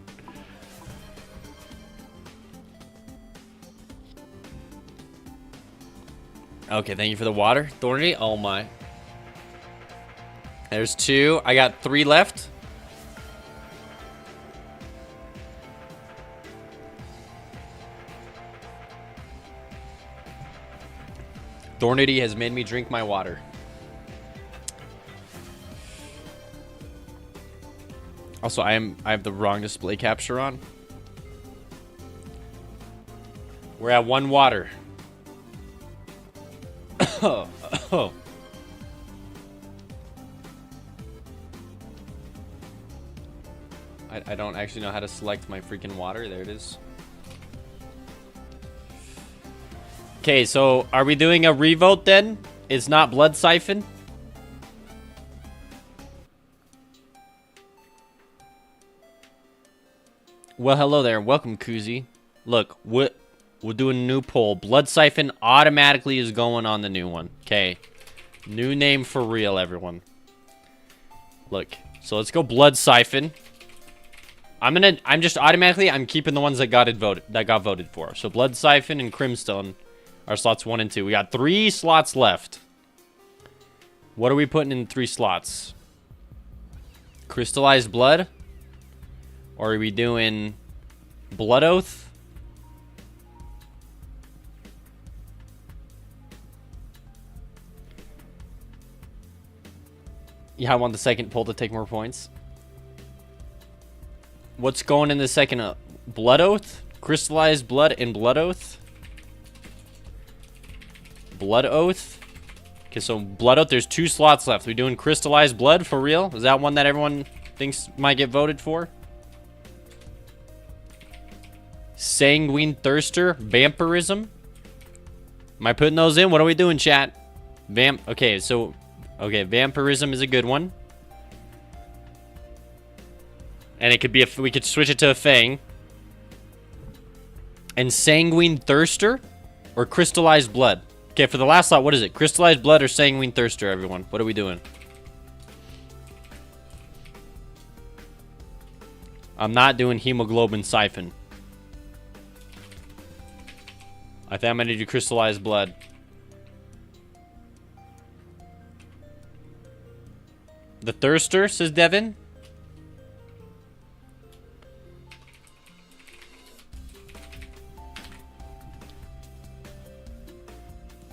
Okay, thank you for the water. Thorny? Oh my. There's 2. I got 3 left. Thornity has made me drink my water. Also, I have the wrong display capture on. We're at 1 water. Oh. I don't actually know how to select my freaking water. There it is. Okay, so are we doing a revote then? It's not Blood Siphon? Well, hello there. Welcome, Kuzi. Look, we're doing a new poll. Blood Siphon automatically is going on the new one. Okay. New name for real, everyone. Look. So let's go Blood Siphon. I'm keeping the ones that got voted for. So Blood Siphon and Crimstone are slots 1 and 2. We got 3 slots left. What are we putting in 3 slots? Crystallized Blood? Or are we doing Blood Oath? Yeah, I want the second poll to take more points. What's going in the second? Blood Oath? Crystallized Blood and Blood Oath? Blood Oath? Okay, so Blood Oath, there's 2 slots left. We doing Crystallized Blood for real? Is that one that everyone thinks might get voted for? Sanguine Thirster? Vampirism? Am I putting those in? What are we doing, chat? Okay, so... Okay, Vampirism is a good one. And it could be we could switch it to a Fang. And Sanguine Thirster? Or Crystallized Blood? Okay, for the last slot, what is it? Crystallized Blood or Sanguine Thirster, everyone? What are we doing? I'm not doing Hemoglobin Siphon. I think I'm gonna do Crystallized Blood. The Thirster, says Devin.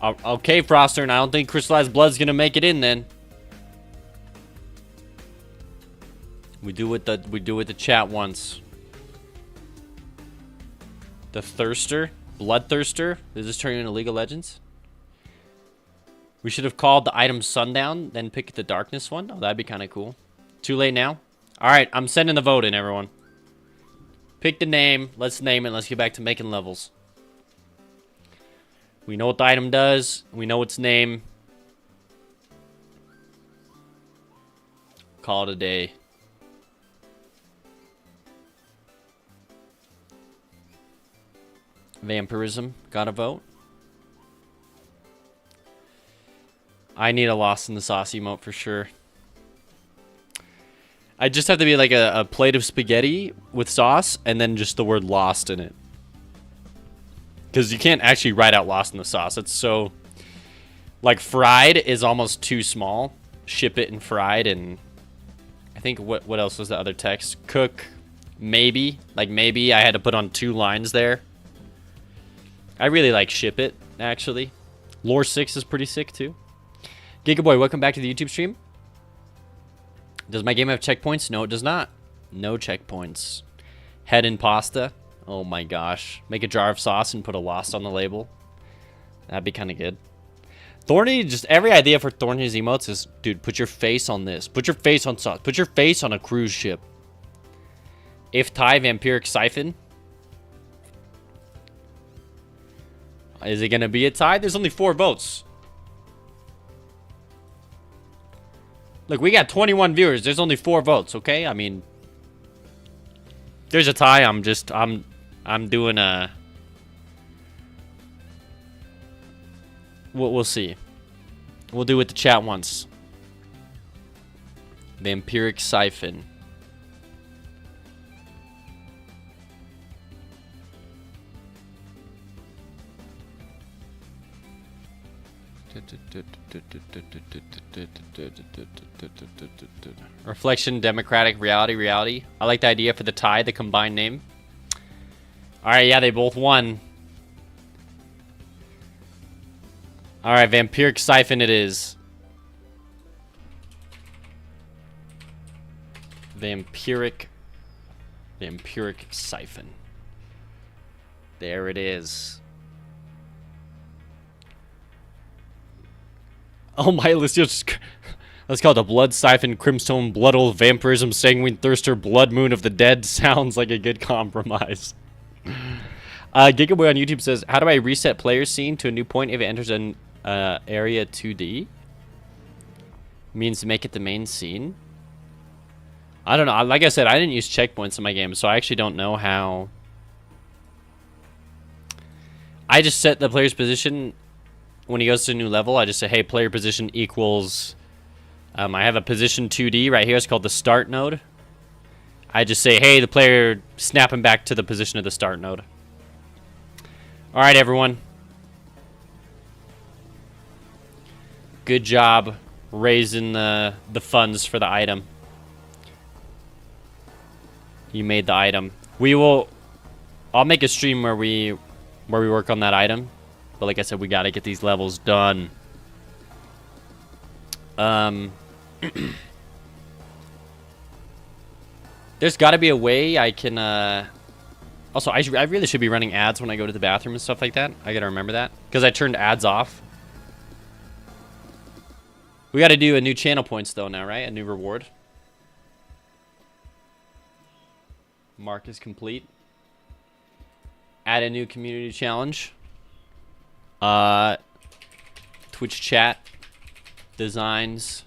Okay, Froster, and I don't think Crystallized Blood's gonna make it in then. We do what the chat wants. The Thirster, Bloodthirster. Is this turning into League of Legends? We should have called the item Sundown, then pick the Darkness one. Oh, that'd be kind of cool. Too late now. All right, I'm sending the vote in, everyone. Pick the name. Let's name it. Let's get back to making levels. We know what the item does. We know its name. Call it a day. Vampirism. Got a vote. I need a Lost in the Sauce emote for sure. I just have to be like a plate of spaghetti with sauce and then just the word lost in it. Because you can't actually write out Lost in the Sauce. It's so... Like, fried is almost too small. Ship it and fried, and... I think, what else was the other text? Cook, maybe. Like, maybe I had to put on 2 lines there. I really like ship it, actually. Lore 6 is pretty sick, too. Gigaboy, welcome back to the YouTube stream. Does my game have checkpoints? No, it does not. No checkpoints. Head and pasta. Oh my gosh. Make a jar of sauce and put a Lost on the label. That'd be kind of good. Thorny, just every idea for Thorny's emotes is, dude, put your face on this. Put your face on sauce. Put your face on a cruise ship. If tie, Vampiric Siphon. Is it going to be a tie? There's only 4 votes. Look, we got 21 viewers. There's only 4 votes, okay? I mean, there's a tie. I'm doing a... We'll see. We'll do what the chat wants. Vampiric Siphon. Reflection, Democratic, Reality. I like the idea for the tie, the combined name. Alright, yeah, they both won. Alright, Vampiric Siphon it is. Vampiric Siphon. There it is. Oh my, let's call it the Blood Siphon, Crimstone, Blood Oath, Vampirism, Sanguine Thirster, Blood Moon of the Dead. Sounds like a good compromise. Gigaboy on YouTube says, how do I reset player scene to a new point if it enters an area 2D? Means to make it the main scene? I don't know. Like I said, I didn't use checkpoints in my game, so I actually don't know how. I just set the player's position when he goes to a new level. I just say, hey, player position equals... I have a position 2D right here. It's called the start node. I just say, hey, the player, snap him back to the position of the start node. All right, everyone. Good job raising the funds for the item. You made the item. We will. I'll make a stream where we work on that item. But like I said, we gotta get these levels done. There's got to be a way I can. Also, I really should be running ads when I go to the bathroom and stuff like that. I gotta remember that because I turned ads off. We got to do a new channel points though now, right? A new reward. Mark is complete. Add a new community challenge. Twitch chat. Designs.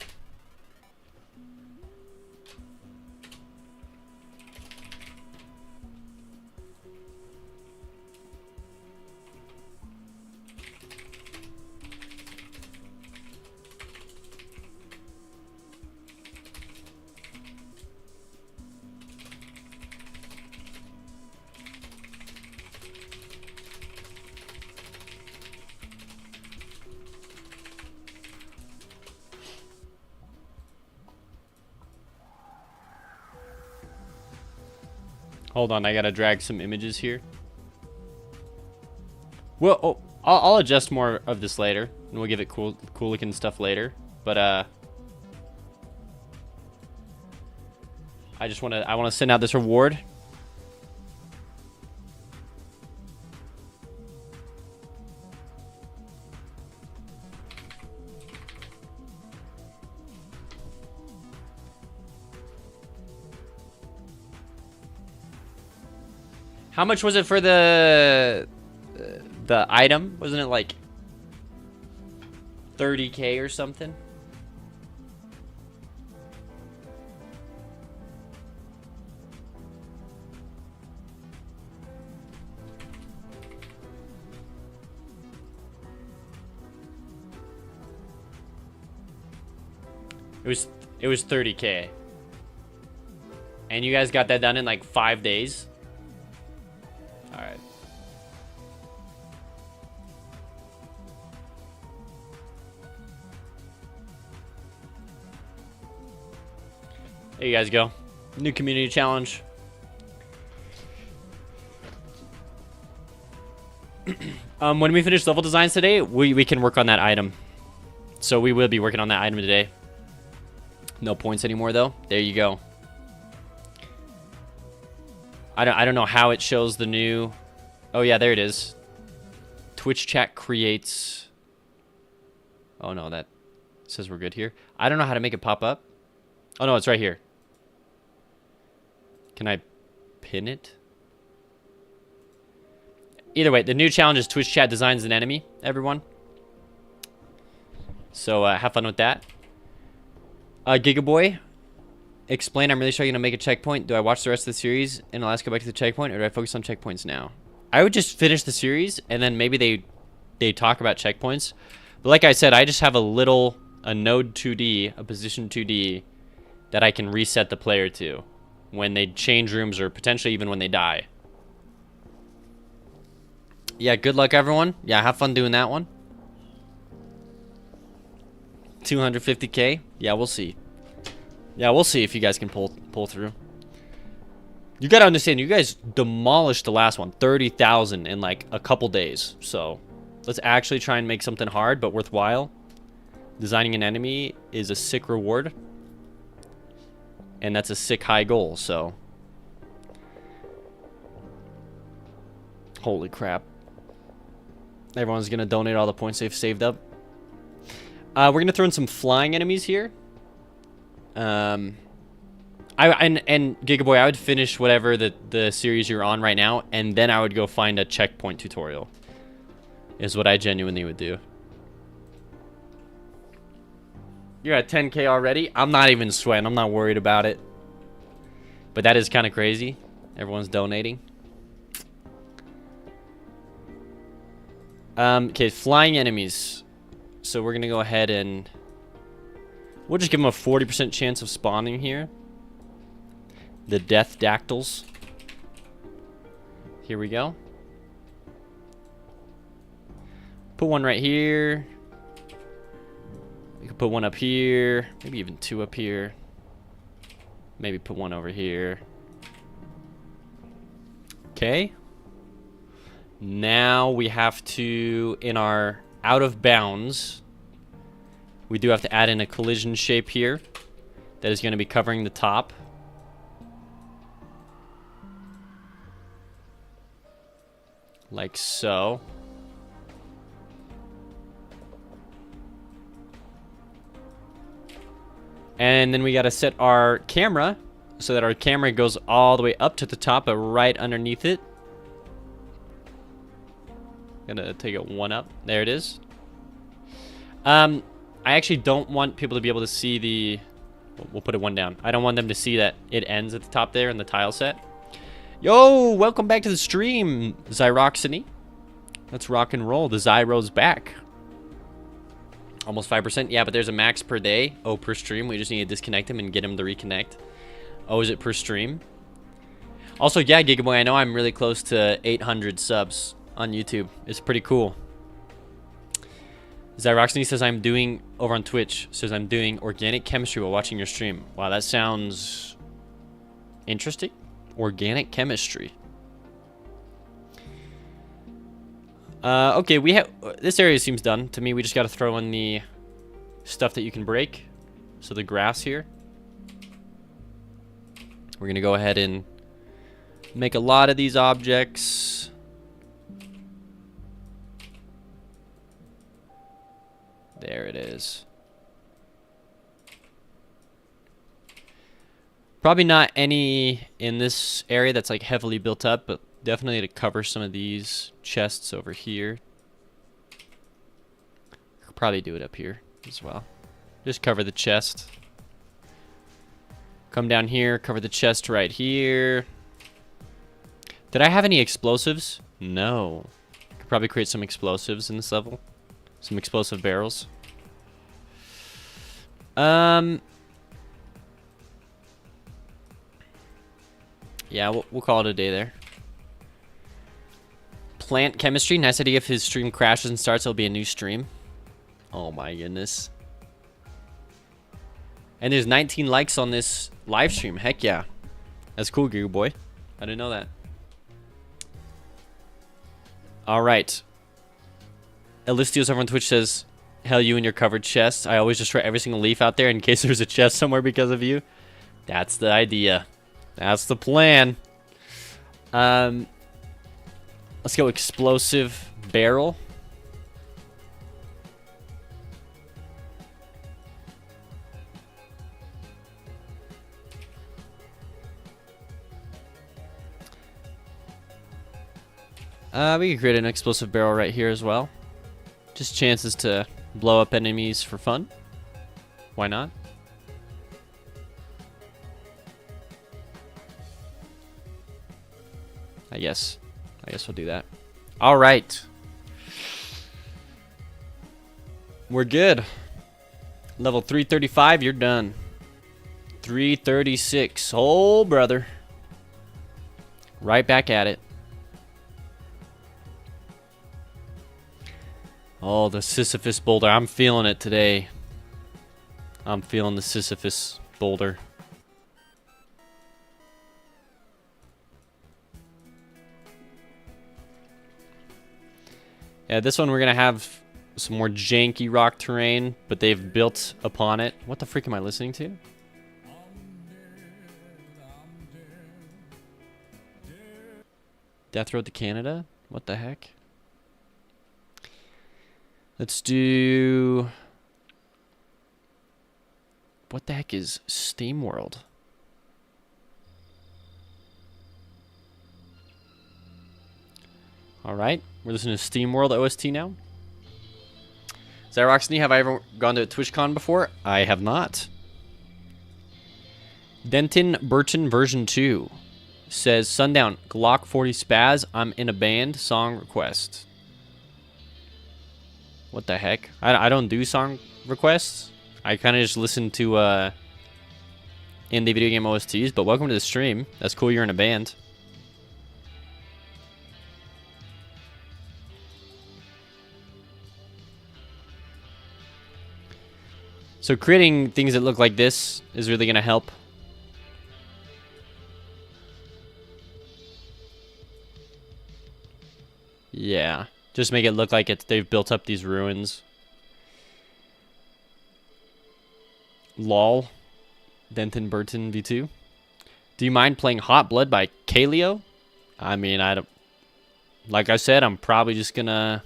Hold on, I gotta drag some images here. Well, oh, I'll adjust more of this later, and we'll give it cool looking stuff later. But I wanna send out this reward. How much was it for the item? Wasn't it like 30K or something? It was 30K. And you guys got that done in like 5 days? All right. There you guys go. New community challenge. When we finish level designs today, we can work on that item. So we will be working on that item today. No points anymore though. There you go. I don't know how it shows the new. Oh yeah, there it is. Twitch chat creates. Oh no, that says we're good here. I don't know how to make it pop up. Oh no, it's right here. Can I pin it? Either way, the new challenge is Twitch chat designs an enemy, everyone. So have fun with that. Gigaboy, explain. I'm really struggling to make a checkpoint. Do I watch the rest of the series and I'll go back to the checkpoint, or do I focus on checkpoints now? I would just finish the series and then maybe they talk about checkpoints. But like I said, I just have a node 2D, a position 2D that I can reset the player to when they change rooms or potentially even when they die. Yeah, good luck everyone. Yeah, have fun doing that one. 250K. Yeah, we'll see. Yeah, we'll see if you guys can pull through. You gotta understand, you guys demolished the last one, 30,000 in like a couple days. So let's actually try and make something hard but worthwhile. Designing an enemy is a sick reward, and that's a sick high goal. So holy crap, everyone's gonna donate all the points they've saved up. We're gonna throw in some flying enemies here. And Gigaboy, I would finish whatever the series you're on right now, and then I would go find a checkpoint tutorial. Is what I genuinely would do. You're at 10K already? I'm not even sweating. I'm not worried about it. But that is kind of crazy. Everyone's donating. Okay, flying enemies. So we're gonna go ahead and we'll just give them a 40% chance of spawning here. The death dactyls. Here we go. Put one right here. We could put one up here. Maybe even two up here. Maybe put one over here. Okay. Now we have to, in our out of bounds, we do have to add in a collision shape here that is going to be covering the top. Like so. And then we got to set our camera so that our camera goes all the way up to the top, but right underneath it. Gonna take it one up. There it is. I actually don't want people to be able to see the... We'll put it one down. I don't want them to see that it ends at the top there in the tile set. Yo, welcome back to the stream, Zyroxony. Let's rock and roll. The Zyro's back. Almost 5%. Yeah, but there's a max per day. Oh, per stream. We just need to disconnect him and get him to reconnect. Oh, is it per stream? Also, yeah, Gigaboy, I know I'm really close to 800 subs on YouTube. It's pretty cool. Zyroxony says I'm doing, over on Twitch, says I'm doing organic chemistry while watching your stream. Wow, that sounds interesting. Organic chemistry. Okay, we have, this area seems done. To me, we just got to throw in the stuff that you can break. So the grass here. We're going to go ahead and make a lot of these objects. There it is. Probably not any in this area that's like heavily built up, but definitely to cover some of these chests over here. Could probably do it up here as well. Just cover the chest. Come down here, cover the chest right here. Did I have any explosives? No. Could probably create some explosives in this level. Some explosive barrels. Yeah, we'll call it a day there. Plant chemistry. Nice idea. If his stream crashes and starts, it'll be a new stream. Oh my goodness. And there's 19 likes on this live stream. Heck yeah. That's cool, Goo Boy. I didn't know that. Alright. Elistios over on Twitch says, hell, you and your covered chest. I always destroy every single leaf out there in case there's a chest somewhere because of you. That's the idea. That's the plan. Let's go explosive barrel. We can create an explosive barrel right here as well. Just chances to blow up enemies for fun. Why not? I guess we'll do that. All right. We're good. Level 335, you're done. 336. Oh, brother. Right back at it. Oh, the Sisyphus boulder. I'm feeling it today. I'm feeling the Sisyphus boulder. Yeah, this one we're going to have some more janky rock terrain, but they've built upon it. What the freak am I listening to? Death Road to Canada? What the heck? Let's do... What the heck is SteamWorld? Alright, we're listening to SteamWorld OST now. Zyroxony, have I ever gone to TwitchCon before? I have not. Denton Burton version 2 says, Sundown, Glock 40 Spaz, I'm in a band, song request. What the heck? I don't do song requests. I kind of just listen to indie video game OSTs, but welcome to the stream. That's cool you're in a band. So creating things that look like this is really going to help. Yeah. Just make it look like they've built up these ruins. Lol. Denton Burton V2. Do you mind playing Hot Blood by Kaleo? I mean, I don't... Like I said, I'm probably just gonna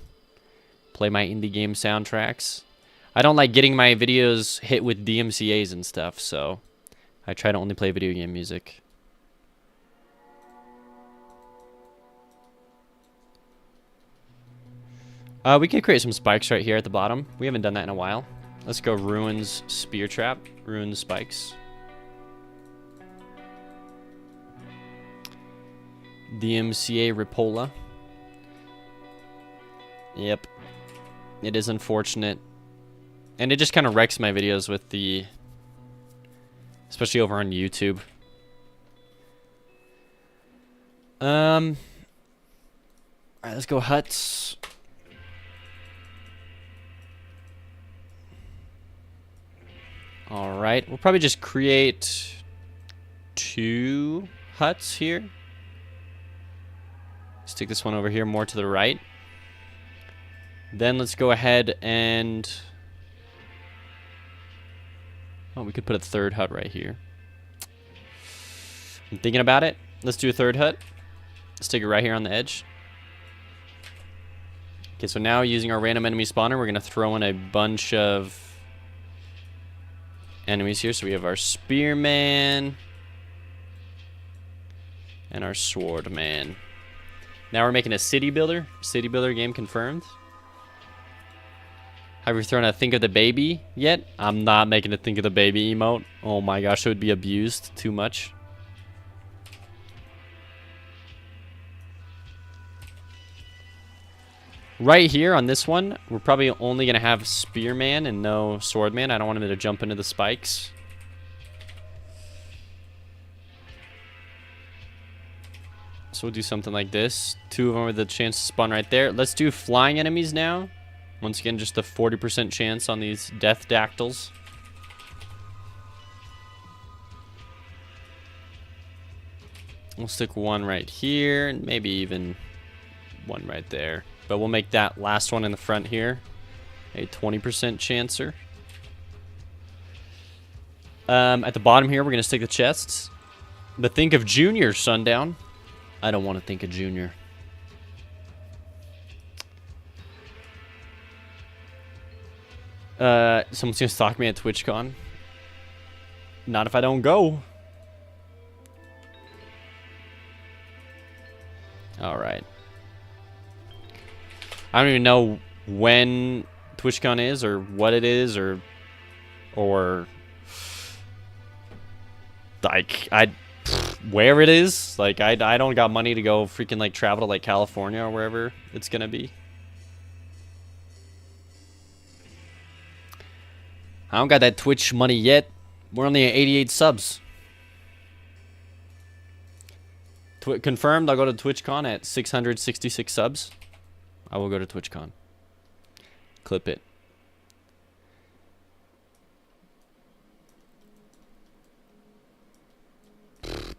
play my indie game soundtracks. I don't like getting my videos hit with DMCAs and stuff, so I try to only play video game music. We could create some spikes right here at the bottom. We haven't done that in a while. Let's go Ruins Spear Trap, Ruins Spikes. DMCA Ripolla. Yep. It is unfortunate. And it just kind of wrecks my videos with the... Especially over on YouTube. Alright, let's go huts. Alright, we'll probably just create 2 huts here. Stick this one over here more to the right. Then let's go ahead and... Oh, we could put a 3rd hut right here. I'm thinking about it. Let's do a 3rd hut. Stick it right here on the edge. Okay, so now using our random enemy spawner, we're going to throw in a bunch of enemies here. So we have our spearman and our swordman. Now we're making a city builder. City builder game confirmed. Have you thrown a Think of the Baby yet? I'm not making a Think of the Baby emote. Oh my gosh, it would be abused too much. Right here on this one, we're probably only going to have Spearman and no Swordman. I don't want him to jump into the spikes. So we'll do something like this. 2 of them with the chance to spawn right there. Let's do flying enemies now. Once again, just a 40% chance on these death dactyls. We'll stick 1 right here, and maybe even 1 right there. But we'll make that last one in the front here a 20% chancer. At the bottom here, we're going to stick the chests. But think of Junior, Sundown. I don't want to think of Junior. Someone's going to stalk me at TwitchCon. Not if I don't go. Alright. I don't even know when TwitchCon is or what it is or like where it is. Like I don't got money to go freaking like travel to like California or wherever it's gonna be. I don't got that Twitch money yet. We're only at 88 subs. Confirmed, I'll go to TwitchCon at 666 subs. I will go to TwitchCon. Clip it.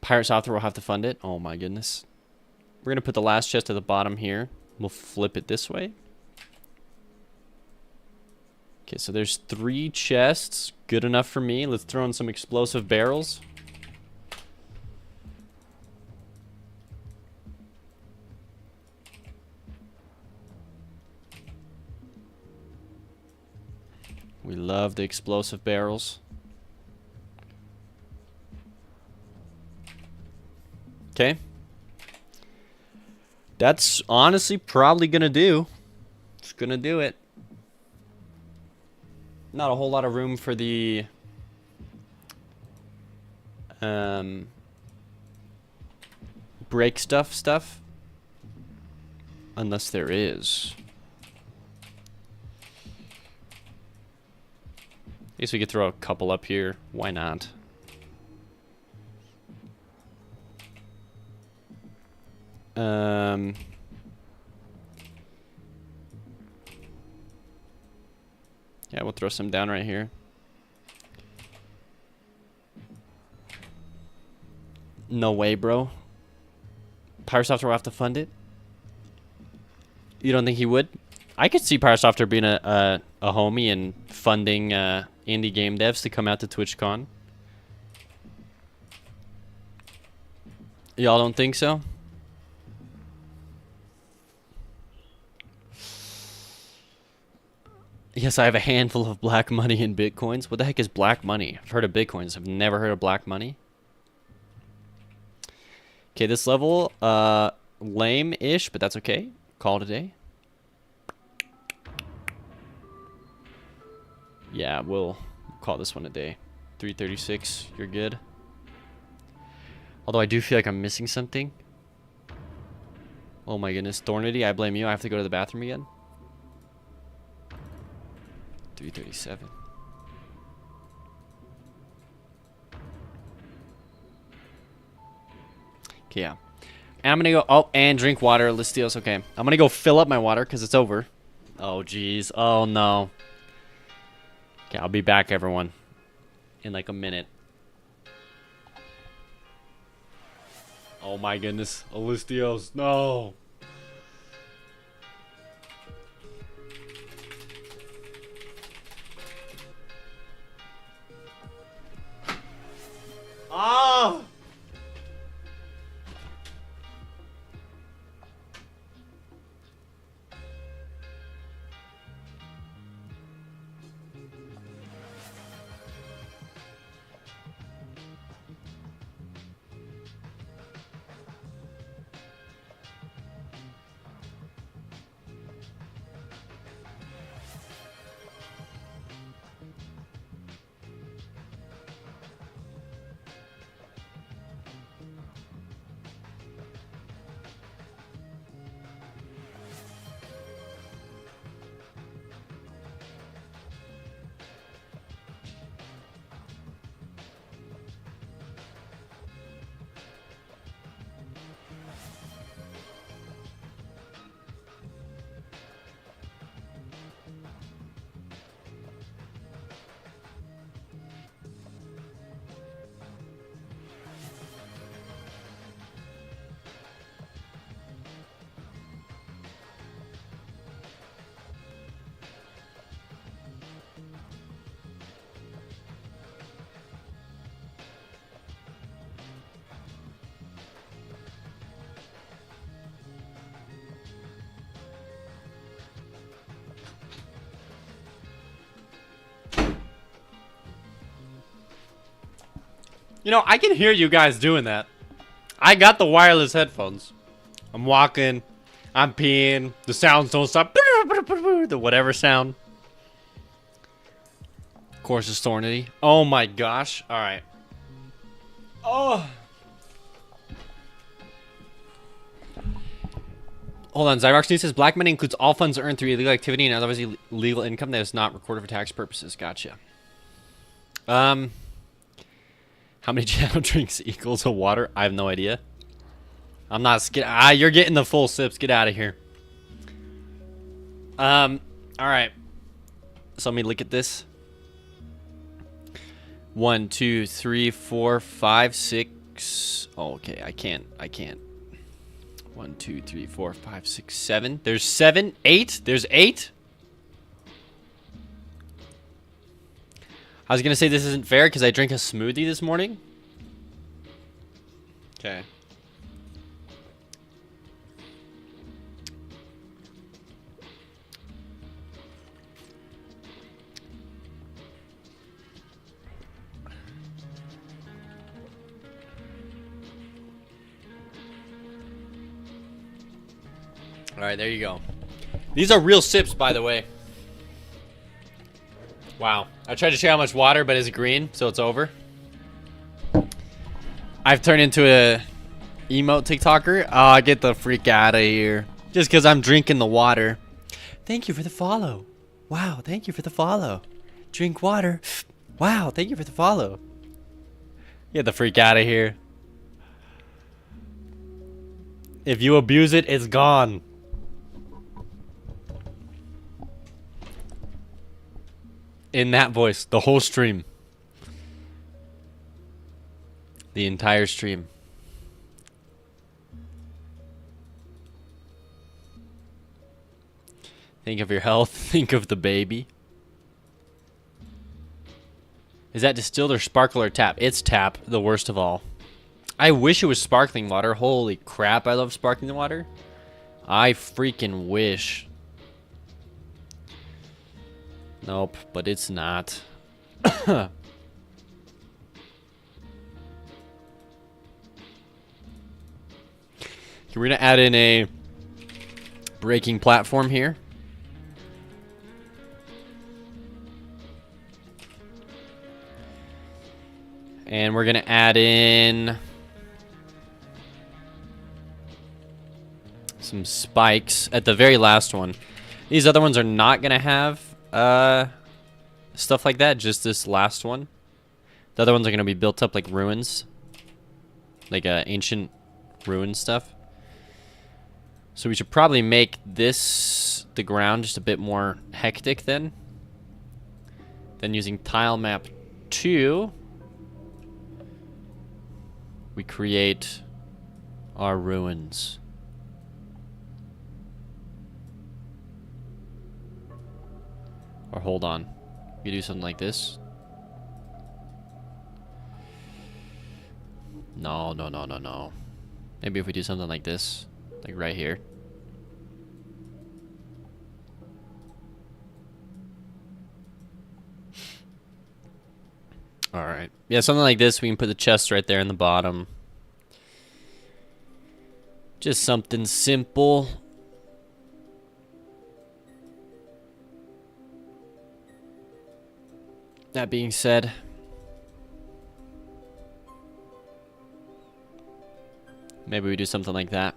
Pirate Software will have to fund it. Oh my goodness. We're going to put the last chest at the bottom here. We'll flip it this way. Okay, so there's 3 chests. Good enough for me. Let's throw in some explosive barrels. We love the explosive barrels. Okay. That's honestly probably gonna do. It's gonna do it. Not a whole lot of room for the break stuff. Unless there is. I guess we could throw a couple up here. Why not? Yeah, we'll throw some down right here. No way, bro. Pirate Software will have to fund it. You don't think he would? I could see Powersofter being a homie and funding indie game devs to come out to TwitchCon. Y'all don't think so? Yes, I have a handful of black money in bitcoins. What the heck is black money? I've heard of bitcoins. I've never heard of black money. Okay, this level, lame-ish, but that's okay. Call it a day. Yeah, we'll call this one a day. 336, you're good. Although I do feel like I'm missing something. Oh my goodness, Thornity, I blame you. I have to go to the bathroom again. 337. Okay, yeah. And I'm gonna go, oh, and drink water, Listios, okay. I'm gonna go fill up my water, because it's over. Oh, jeez, oh no. Okay, I'll be back, everyone. In like a minute. Oh my goodness, Listios, no. Ah! You know, I can hear you guys doing that. I got the wireless headphones. I'm walking. I'm peeing. The sounds don't stop. The whatever sound. Of course, it's Thornity. Oh my gosh. Alright. Oh. Hold on. Zyrox News says black money includes all funds earned through illegal activity and otherwise illegal income that is not recorded for tax purposes. Gotcha. How many channel drinks equals a water? I have no idea. I'm not scared. You're getting the full sips. Get out of here. All right. So let me look at this. 1, 2, 3, 4, 5, 6. Oh, okay. I can't. 1, 2, 3, 4, 5, 6, 7. There's 7, 8. There's 8. I was gonna say this isn't fair because I drank a smoothie this morning. Okay. All right, there you go. These are real sips, by the way. Wow. I tried to show how much water, but it's green, so it's over. I've turned into a emote TikToker. Oh, get the freak out of here. Just because I'm drinking the water. Thank you for the follow. Wow, thank you for the follow. Drink water. Wow, thank you for the follow. Get the freak out of here. If you abuse it, it's gone. In that voice, the whole stream. The entire stream. Think of your health. Think of the baby. Is that distilled or sparkle or tap? It's tap, the worst of all. I wish it was sparkling water. Holy crap, I love sparkling water. I freaking wish. Nope, but it's not. Okay, we're gonna add in a braking platform here. And we're gonna add in some spikes at the very last one. These other ones are not gonna have stuff like that, just this last one. The other ones are gonna be built up like ruins, like ancient ruin stuff. So we should probably make this, the ground, just a bit more hectic then. Then using tile map 2, we create our ruins. Or hold on. You do something like this. No, no, no, no, no. Maybe if we do something like this. Like right here. Alright. Yeah, something like this. We can put the chest right there in the bottom. Just something simple. That being said, maybe we do something like that.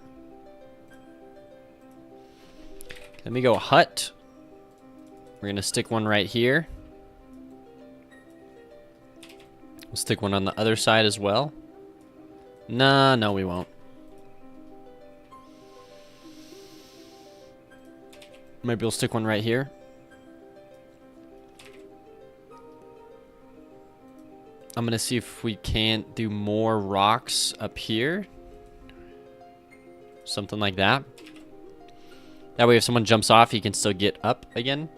Let me go hut. We're gonna stick one right here. We'll stick one on the other side as well. Nah, no, we won't. Maybe we'll stick one right here. I'm gonna see if we can't do more rocks up here. Something like that. That way if someone jumps off, he can still get up again.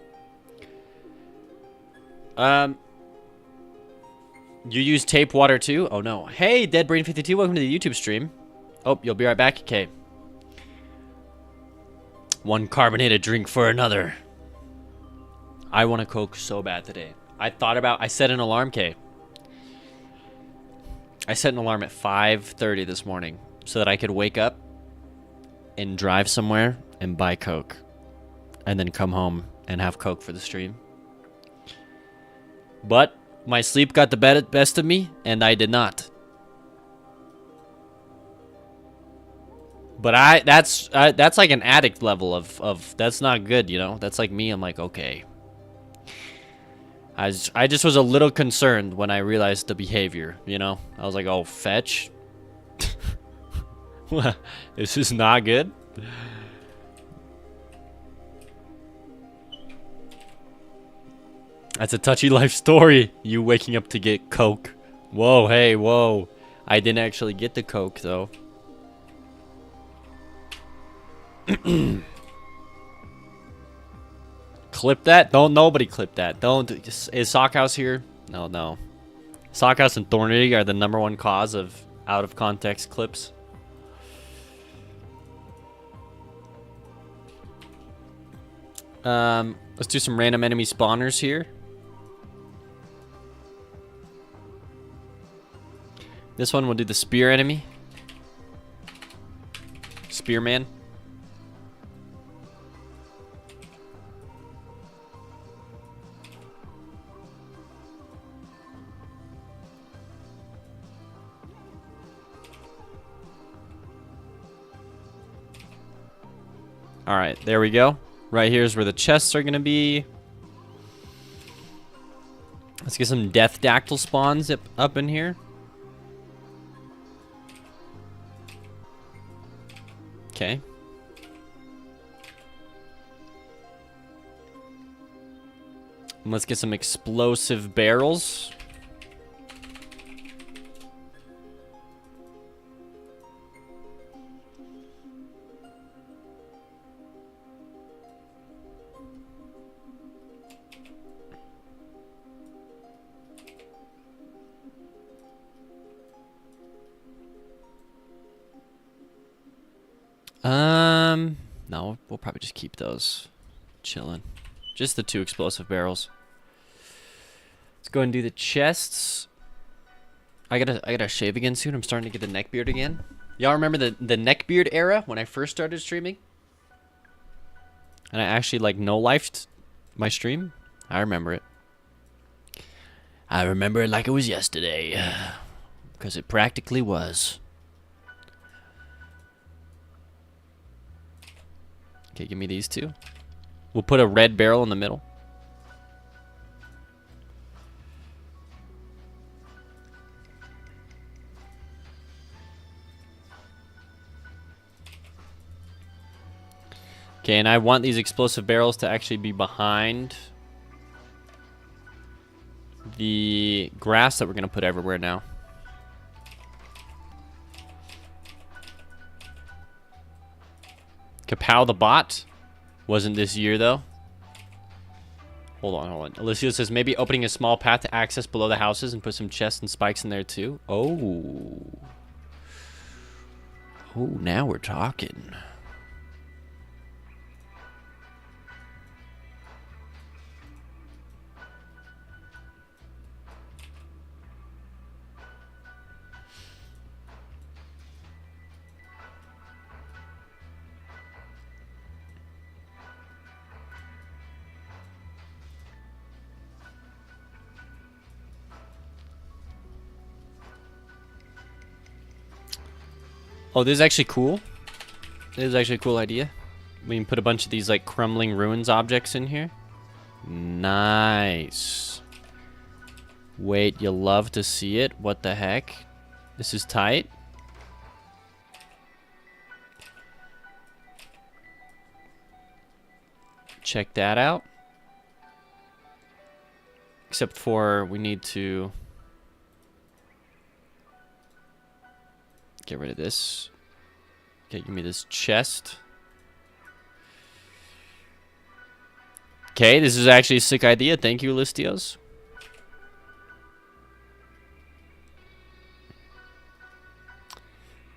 You use tape water too? Oh no. Hey, DeadBrain52, welcome to the YouTube stream. Oh, you'll be right back? Okay. One carbonated drink for another. I want a Coke so bad today. I set an alarm, K. I set an alarm at 5:30 this morning so that I could wake up and drive somewhere and buy Coke. And then come home and have Coke for the stream. But my sleep got the best of me, and I did not. But that's like an addict level of that's not good, you know? That's like me. I'm like, okay. I just was a little concerned when I realized the behavior, you know? I was like, oh, fetch? This is not good. That's a touchy life story. You waking up to get Coke. Whoa, hey, whoa. I didn't actually get the Coke, though. Clip that? Don't nobody clip that. Don't. Is Sockhouse here? No, no. Sockhouse and Thorny are the #1 cause of out of context clips. Let's do some random enemy spawners here. This one we'll do the spear enemy. Spearman. Alright, there we go. Right here's where the chests are gonna be. Let's get some death dactyl spawns up in here. Okay. And let's get some explosive barrels. No, we'll probably just keep those chilling. Just the 2 explosive barrels. Let's go and do the chests. I gotta shave again soon. I'm starting to get the neck beard again. Y'all remember the neck beard era when I first started streaming? And I actually like no-lifed my stream? I remember it. I remember it like it was yesterday. Because it practically was. Okay, give me these 2. We'll put a red barrel in the middle. Okay, and I want these explosive barrels to actually be behind the grass that we're going to put everywhere now. Kapow the bot. Wasn't this year, though. Hold on. Alicia says maybe opening a small path to access below the houses and put some chests and spikes in there, too. Oh. Oh, now we're talking. Oh, this is actually cool. This is actually a cool idea. We can put a bunch of these like crumbling ruins objects in here. Nice. Wait, you'll love to see it. What the heck? This is tight. Check that out. Except for we need to get rid of this. Okay, give me this chest. Okay, this is actually a sick idea. Thank you, Listios.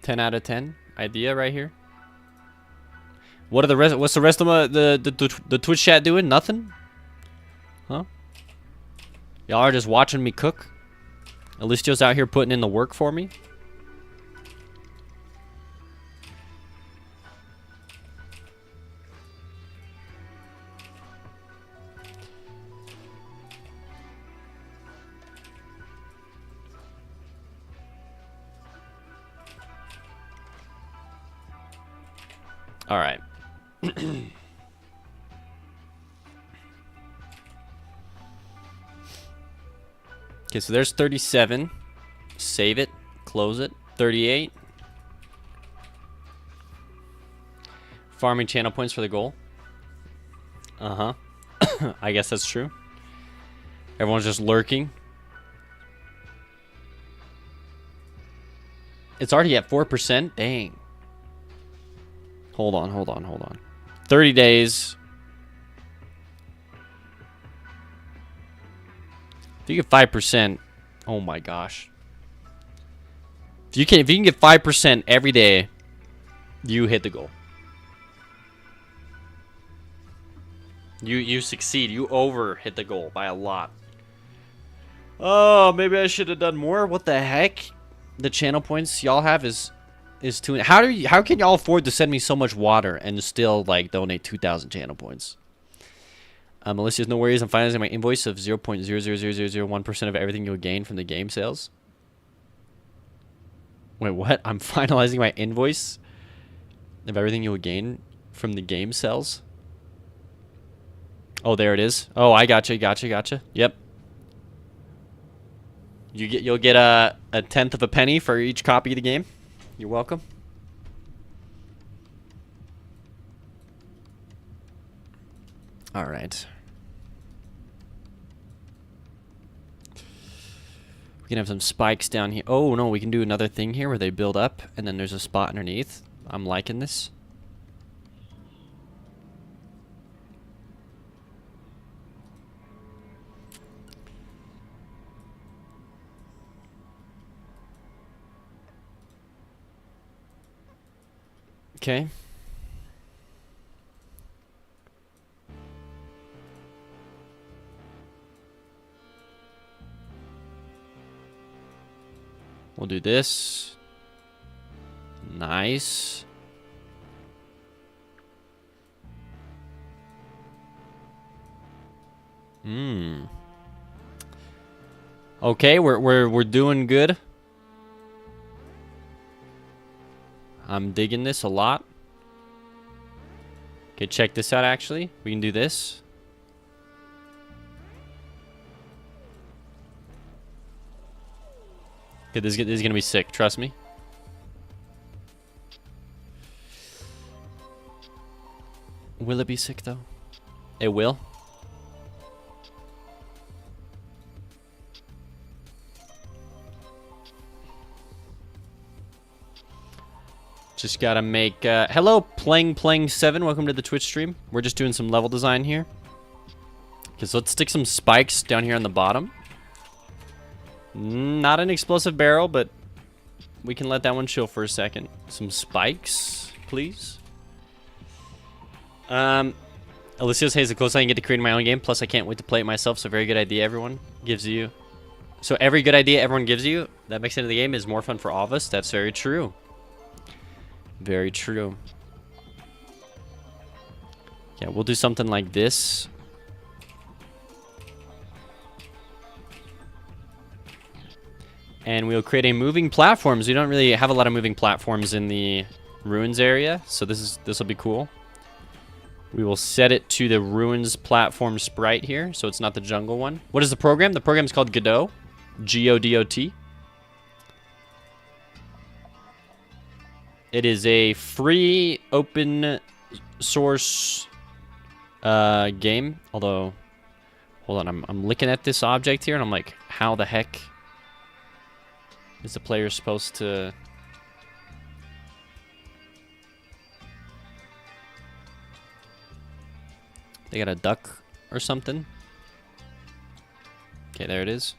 Ten out of 10 idea right here. What are the rest? What's the rest of the Twitch chat doing? Nothing? Huh? Y'all are just watching me cook? Alistio's out here putting in the work for me? All right. Okay, so there's 37. Save it. Close it. 38. Farming channel points for the goal. Uh-huh. I guess that's true. Everyone's just lurking. It's already at 4%. Dang. Hold on. 30 days. If you get 5%, oh my gosh. If you can get 5% every day, you hit the goal. You succeed. You over hit the goal by a lot. Oh, maybe I should have done more. What the heck? The channel points y'all have is too. How can y'all afford to send me so much water and still like donate 2,000 channel points? Melissa's no worries. I'm finalizing my invoice of 0.00001% of everything you'll gain from the game sales. Wait, what? I'm finalizing my invoice of everything you'll gain from the game sales. Oh, there it is. Oh, I gotcha. Yep. You'll get a tenth of a penny for each copy of the game. You're welcome. All right. We can have some spikes down here. Oh, no, we can do another thing here where they build up and then there's a spot underneath. I'm liking this. Okay. We'll do this. Nice. Okay, we're doing good. I'm digging this a lot. Okay, check this out actually. We can do this. Okay, this is gonna be sick, trust me. Will it be sick though? It will. Just gotta make, hello, playing 7. Welcome to the Twitch stream. We're just doing some level design here. Okay, so let's stick some spikes down here on the bottom. Not an explosive barrel, but we can let that one chill for a second. Some spikes, please. Alicia says the closest I can get to creating my own game. Plus, I can't wait to play it myself. So, very good idea. Everyone gives you. So, every good idea everyone gives you that makes it into the game is more fun for all of us. That's very true. Very true. Yeah, we'll do something like this. And we'll create a moving platforms. We don't really have a lot of moving platforms in the ruins area, so this will be cool. We will set it to the ruins platform sprite here, so it's not the jungle one. What is the program? The program is called Godot. Godot. It is a free open source game. Although, hold on, I'm looking at this object here and I'm like, how the heck is the player supposed to? They got a duck or something. Okay, there it is.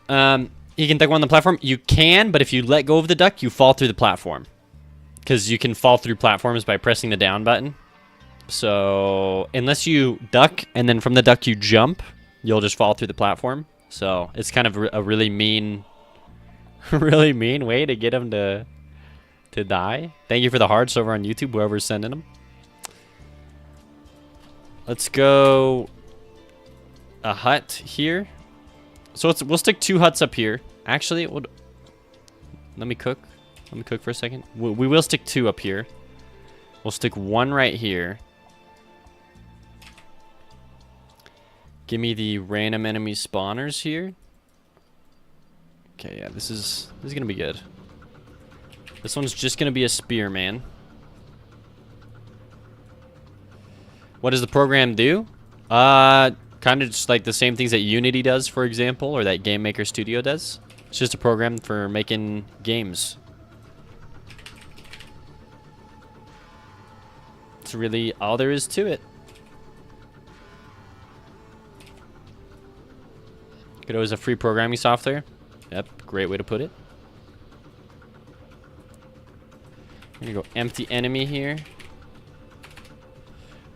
You can duck one on the platform. You can, but if you let go of the duck, you fall through the platform. Because you can fall through platforms by pressing the down button. So, unless you duck, and then from the duck you jump, you'll just fall through the platform. So, it's kind of a really mean, really mean way to get them to die. Thank you for the hearts over on YouTube, whoever's sending them. Let's go a hut here. So we'll stick 2 huts up here. Actually, let me cook. Let me cook for a second. We will stick 2 up here. We'll stick 1 right here. Give me the random enemy spawners here. Okay, yeah, this is gonna be good. This one's just gonna be a spearman. What does the program do? Kind of just like the same things that Unity does, for example, or that Game Maker Studio does. It's just a program for making games. It's really all there is to it. Godot is a free programming software. Yep, great way to put it. I'm gonna go empty enemy here.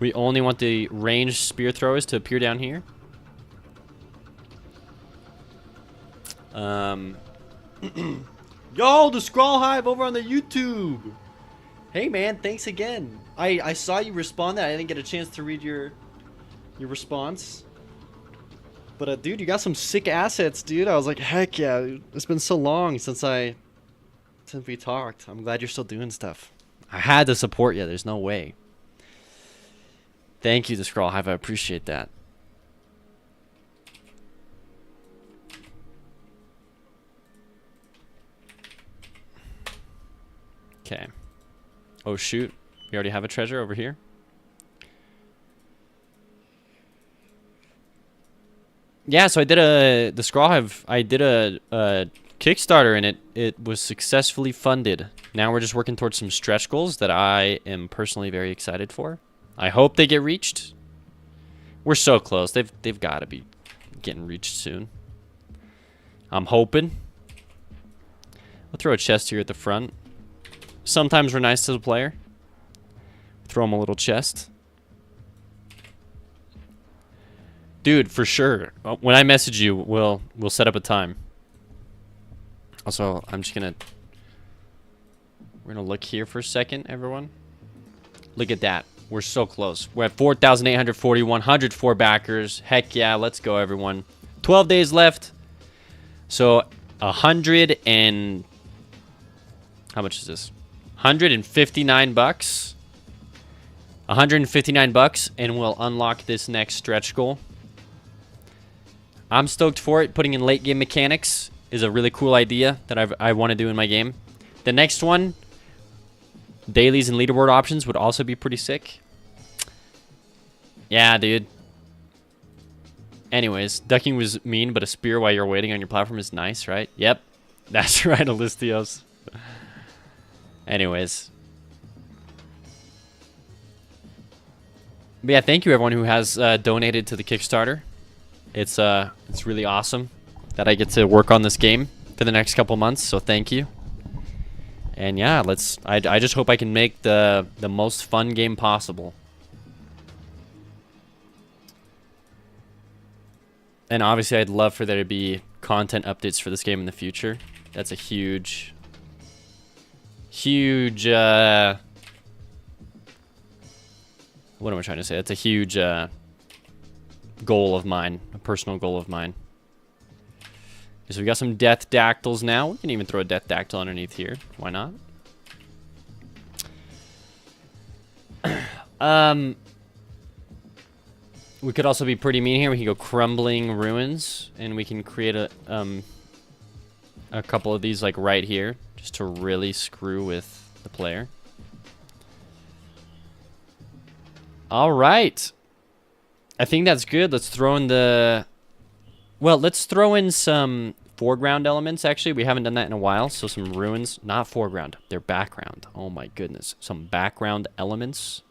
We only want the ranged spear throwers to appear down here. Yo, the Scroll Hive over on the YouTube. Hey man, thanks again. I saw you respond that. I didn't get a chance to read your response. But dude, you got some sick assets, dude. I was like, heck yeah. It's been so long since we talked. I'm glad you're still doing stuff. I had to support you. There's no way. Thank you, the Scroll Hive. I appreciate that. Okay. Oh, shoot. We already have a treasure over here. Yeah, so I did the Scroll Hive, I did a Kickstarter, and it was successfully funded. Now we're just working towards some stretch goals that I am personally very excited for. I hope they get reached. We're so close. They've got to be getting reached soon. I'm hoping. I'll throw a chest here at the front. Sometimes we're nice to the player. Throw them a little chest. Dude, for sure. When I message you, we'll set up a time. Also, I'm just gonna... We're gonna look here for a second, everyone. Look at that. We're so close. We're at 4,840, 104 backers. Heck yeah, let's go, everyone. 12 days left. So, 100 and... How much is this? 159 bucks. 159 bucks, and we'll unlock this next stretch goal. I'm stoked for it. Putting in late game mechanics is a really cool idea that I want to do in my game. The next one, dailies and leaderboard options, would also be pretty sick. Yeah, dude. Anyways, ducking was mean, but a spear while you're waiting on your platform is nice, right? Yep. That's right, Alistios. Anyways. But yeah, thank you everyone who has donated to the Kickstarter. It's really awesome that I get to work on this game for the next couple months, so thank you. And yeah, I just hope I can make the most fun game possible. And obviously I'd love for there to be content updates for this game in the future. That's a huge what am I trying to say? That's a huge goal of mine, a personal goal of mine. So we got some death dactyls now. We can even throw a death dactyl underneath here. Why not? We could also be pretty mean here. We can go crumbling ruins, and we can create a couple of these like right here, just to really screw with the player. All right. I think that's good. Let's throw in the... Well, let's throw in some foreground elements, actually. We haven't done that in a while. So some ruins. Not foreground. They're background. Oh, my goodness. Some background elements.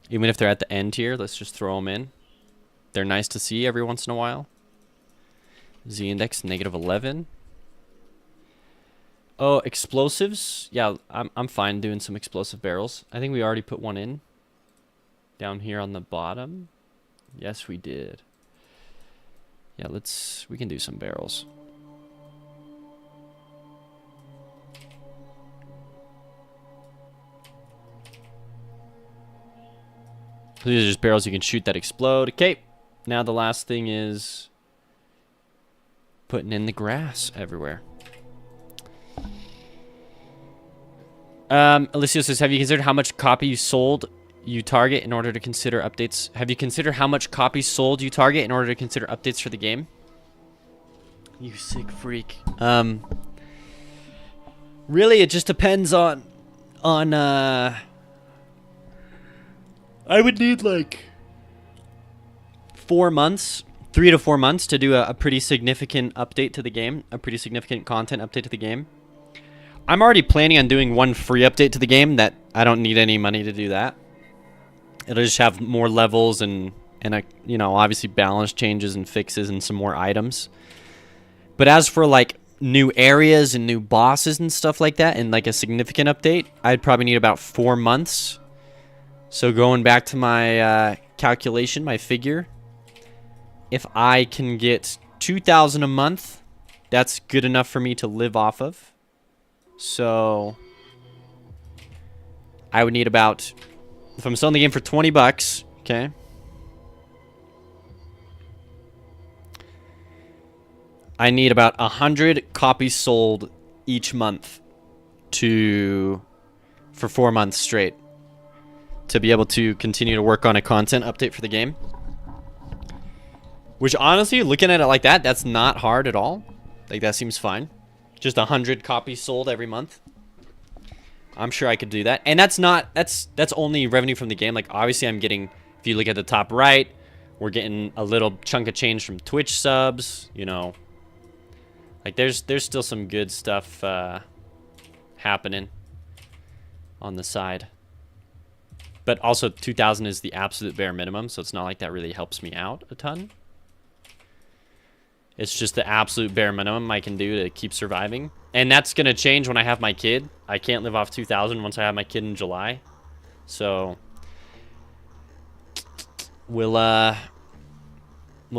Even if they're at the end here, let's just throw them in. They're nice to see every once in a while. Z-index, -11. Oh, explosives? Yeah, I'm fine doing some explosive barrels. I think we already put one in. Down here on the bottom. Yes, we did. Yeah, we can do some barrels. So these are just barrels you can shoot that explode. Okay, now the last thing is putting in the grass everywhere. Alicia says, have you considered how much copy you sold you target in order to consider updates? Have you considered how much copies sold you target in order to consider updates for the game? You sick freak. Really, it just depends on I would need like 4 months, 3 to 4 months to do a pretty significant update to the game, a pretty significant content update to the game. I'm already planning on doing one free update to the game that I don't need any money to do that. It'll just have more levels and you know, obviously balance changes and fixes and some more items. But as for like new areas and new bosses and stuff like that and like a significant update, I'd probably need about 4 months. So going back to my calculation, my figure, if I can get 2,000 a month, that's good enough for me to live off of. So I would need about, if I'm selling the game for 20 bucks, okay, I need about 100 copies sold each month for 4 months straight to be able to continue to work on a content update for the game. Which honestly, looking at it like that, that's not hard at all. Like that seems fine. Just 100 copies sold every month. I'm sure I could do that. And that's only revenue from the game. Like obviously I'm getting, if you look at the top right, we're getting a little chunk of change from Twitch subs, you know. Like there's still some good stuff happening on the side. But also 2,000 is the absolute bare minimum, so it's not like that really helps me out a ton. It's just the absolute bare minimum I can do to keep surviving. And that's going to change when I have my kid. I can't live off 2,000 once I have my kid in July. So we'll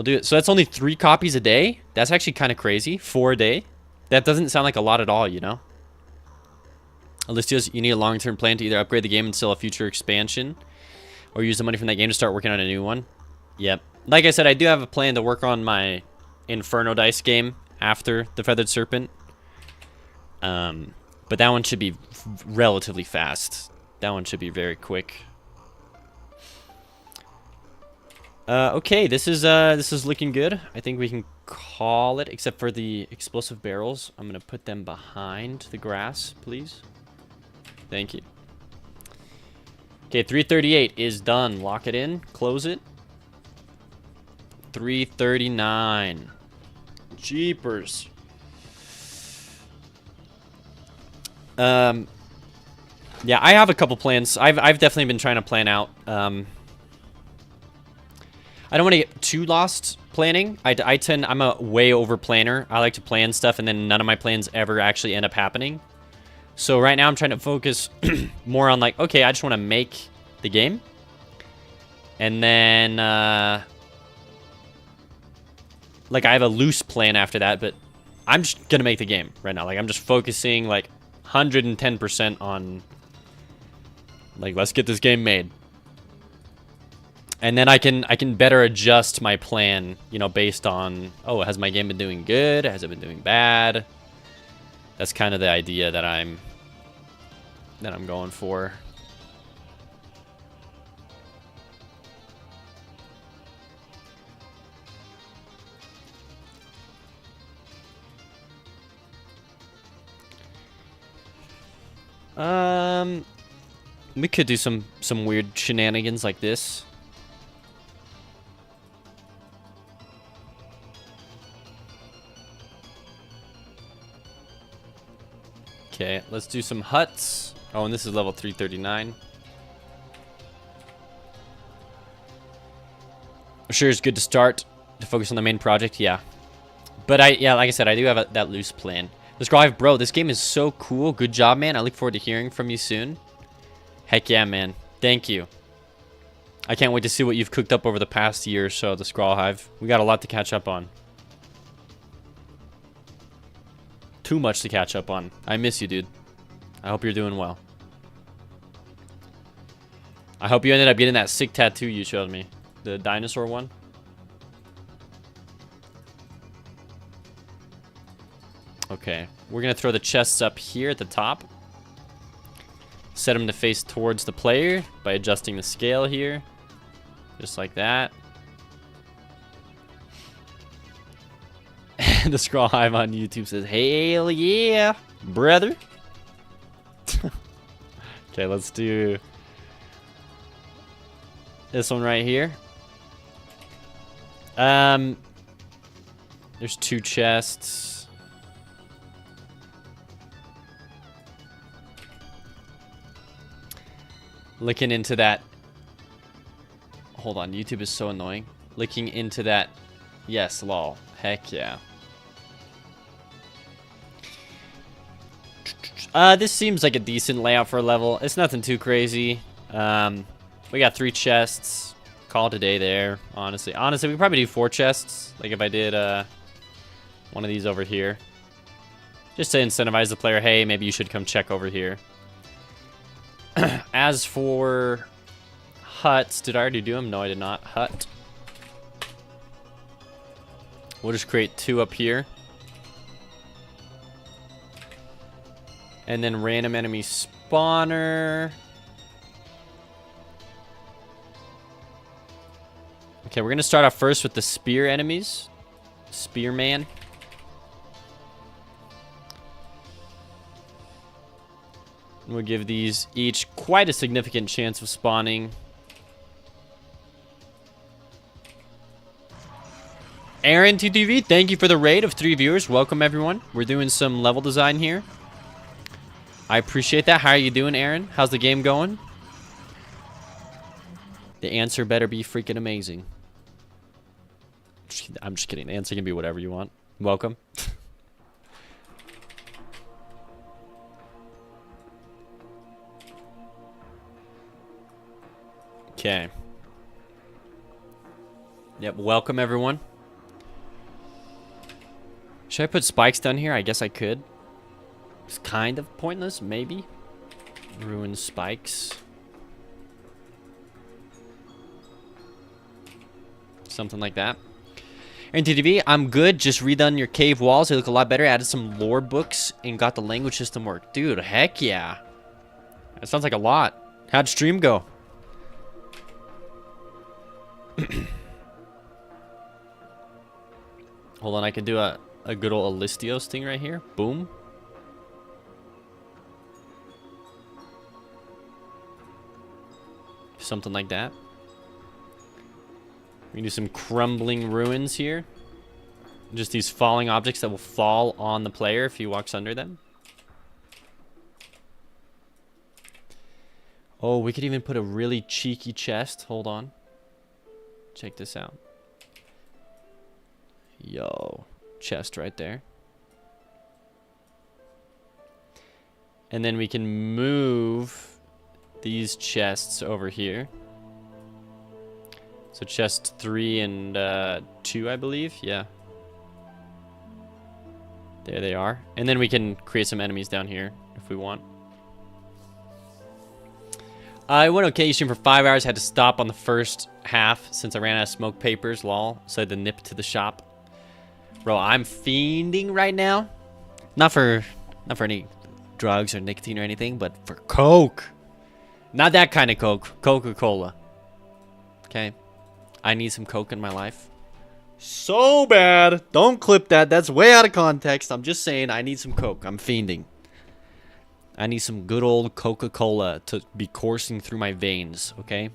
do it. So that's only 3 copies a day. That's actually kind of crazy. 4 a day. That doesn't sound like a lot at all, you know? Alicia's, you need a long-term plan to either upgrade the game until a future expansion or use the money from that game to start working on a new one. Yep. Like I said, I do have a plan to work on my Inferno Dice game after the Feathered Serpent. But that one should be relatively fast. That one should be very quick. Okay, this is looking good. I think we can call it, except for the explosive barrels. I'm gonna put them behind the grass, please. Thank you. Okay, 338 is done. Lock it in. Close it. 339. Jeepers. Yeah, I have a couple plans. I've definitely been trying to plan out. I don't want to get too lost planning. I'm a way over planner. I like to plan stuff, and then none of my plans ever actually end up happening. So right now I'm trying to focus more on like, okay, I just want to make the game. And then, like I have a loose plan after that, but I'm just going to make the game right now. Like I'm just focusing like 110% on like, let's get this game made. And then I can better adjust my plan, you know, based on, oh, has my game been doing good? Has it been doing bad? That's kind of the idea that I'm going for. We could do some weird shenanigans like this. Okay, let's do some huts. Oh, and this is level 339. I'm sure it's good to start to focus on the main project, yeah. But yeah, like I said, I do have that loose plan. Let's go, bro. This game is so cool. Good job, man. I look forward to hearing from you soon. Heck yeah, man. Thank you. I can't wait to see what you've cooked up over the past year or so, the Scrawl Hive. We got a lot to catch up on. Too much to catch up on. I miss you, dude. I hope you're doing well. I hope you ended up getting that sick tattoo you showed me. The dinosaur one. Okay. We're going to throw the chests up here at the top. Set them to face towards the player by adjusting the scale here. Just like that. The Scrawl Hive on YouTube says, hell yeah, brother. Okay, let's do this one right here. There's 2 chests. Looking into that. Hold on, YouTube is so annoying. Looking into that. Yes, lol. Heck yeah. This seems like a decent layout for a level. It's nothing too crazy. We got 3 chests. Call it a day there, honestly. Honestly, we could probably do 4 chests. Like if I did one of these over here. Just to incentivize the player, hey, maybe you should come check over here. As for huts, did I already do them? No, I did not. Hut. We'll just create 2 up here. And then random enemy spawner. Okay, we're going to start off first with the spear enemies. Spearman. We'll give these each quite a significant chance of spawning. Aaron TTV, thank you for the raid of 3 viewers. Welcome, everyone. We're doing some level design here. I appreciate that. How are you doing, Aaron? How's the game going? The answer better be freaking amazing. I'm just kidding. The answer can be whatever you want. Welcome. Okay. Yep, welcome everyone. Should I put spikes down here? I guess I could. It's kind of pointless, maybe. Ruin spikes. Something like that. And TTV, I'm good. Just redone your cave walls. They look a lot better. Added some lore books and got the language system work. Dude, heck yeah. That sounds like a lot. How'd stream go? Hold on, I can do a good old Alistios thing right here. Boom. Something like that. We can do some crumbling ruins here. Just these falling objects that will fall on the player if he walks under them. Oh, we could even put a really cheeky chest. Hold on. Check this out. Yo, chest right there. And then we can move these chests over here. So chest 3 and 2, I believe. Yeah. There they are. And then we can create some enemies down here if we want. I went okay. Stream for 5 hours. Had to stop on the first half since I ran out of smoke papers. Lol. So I had to nip to the shop. Bro, I'm fiending right now. Not for any drugs or nicotine or anything, but for Coke. Not that kind of Coke. Coca-Cola. Okay. I need some Coke in my life. So bad. Don't clip that. That's way out of context. I'm just saying I need some Coke. I'm fiending. I need some good old Coca-Cola to be coursing through my veins, okay?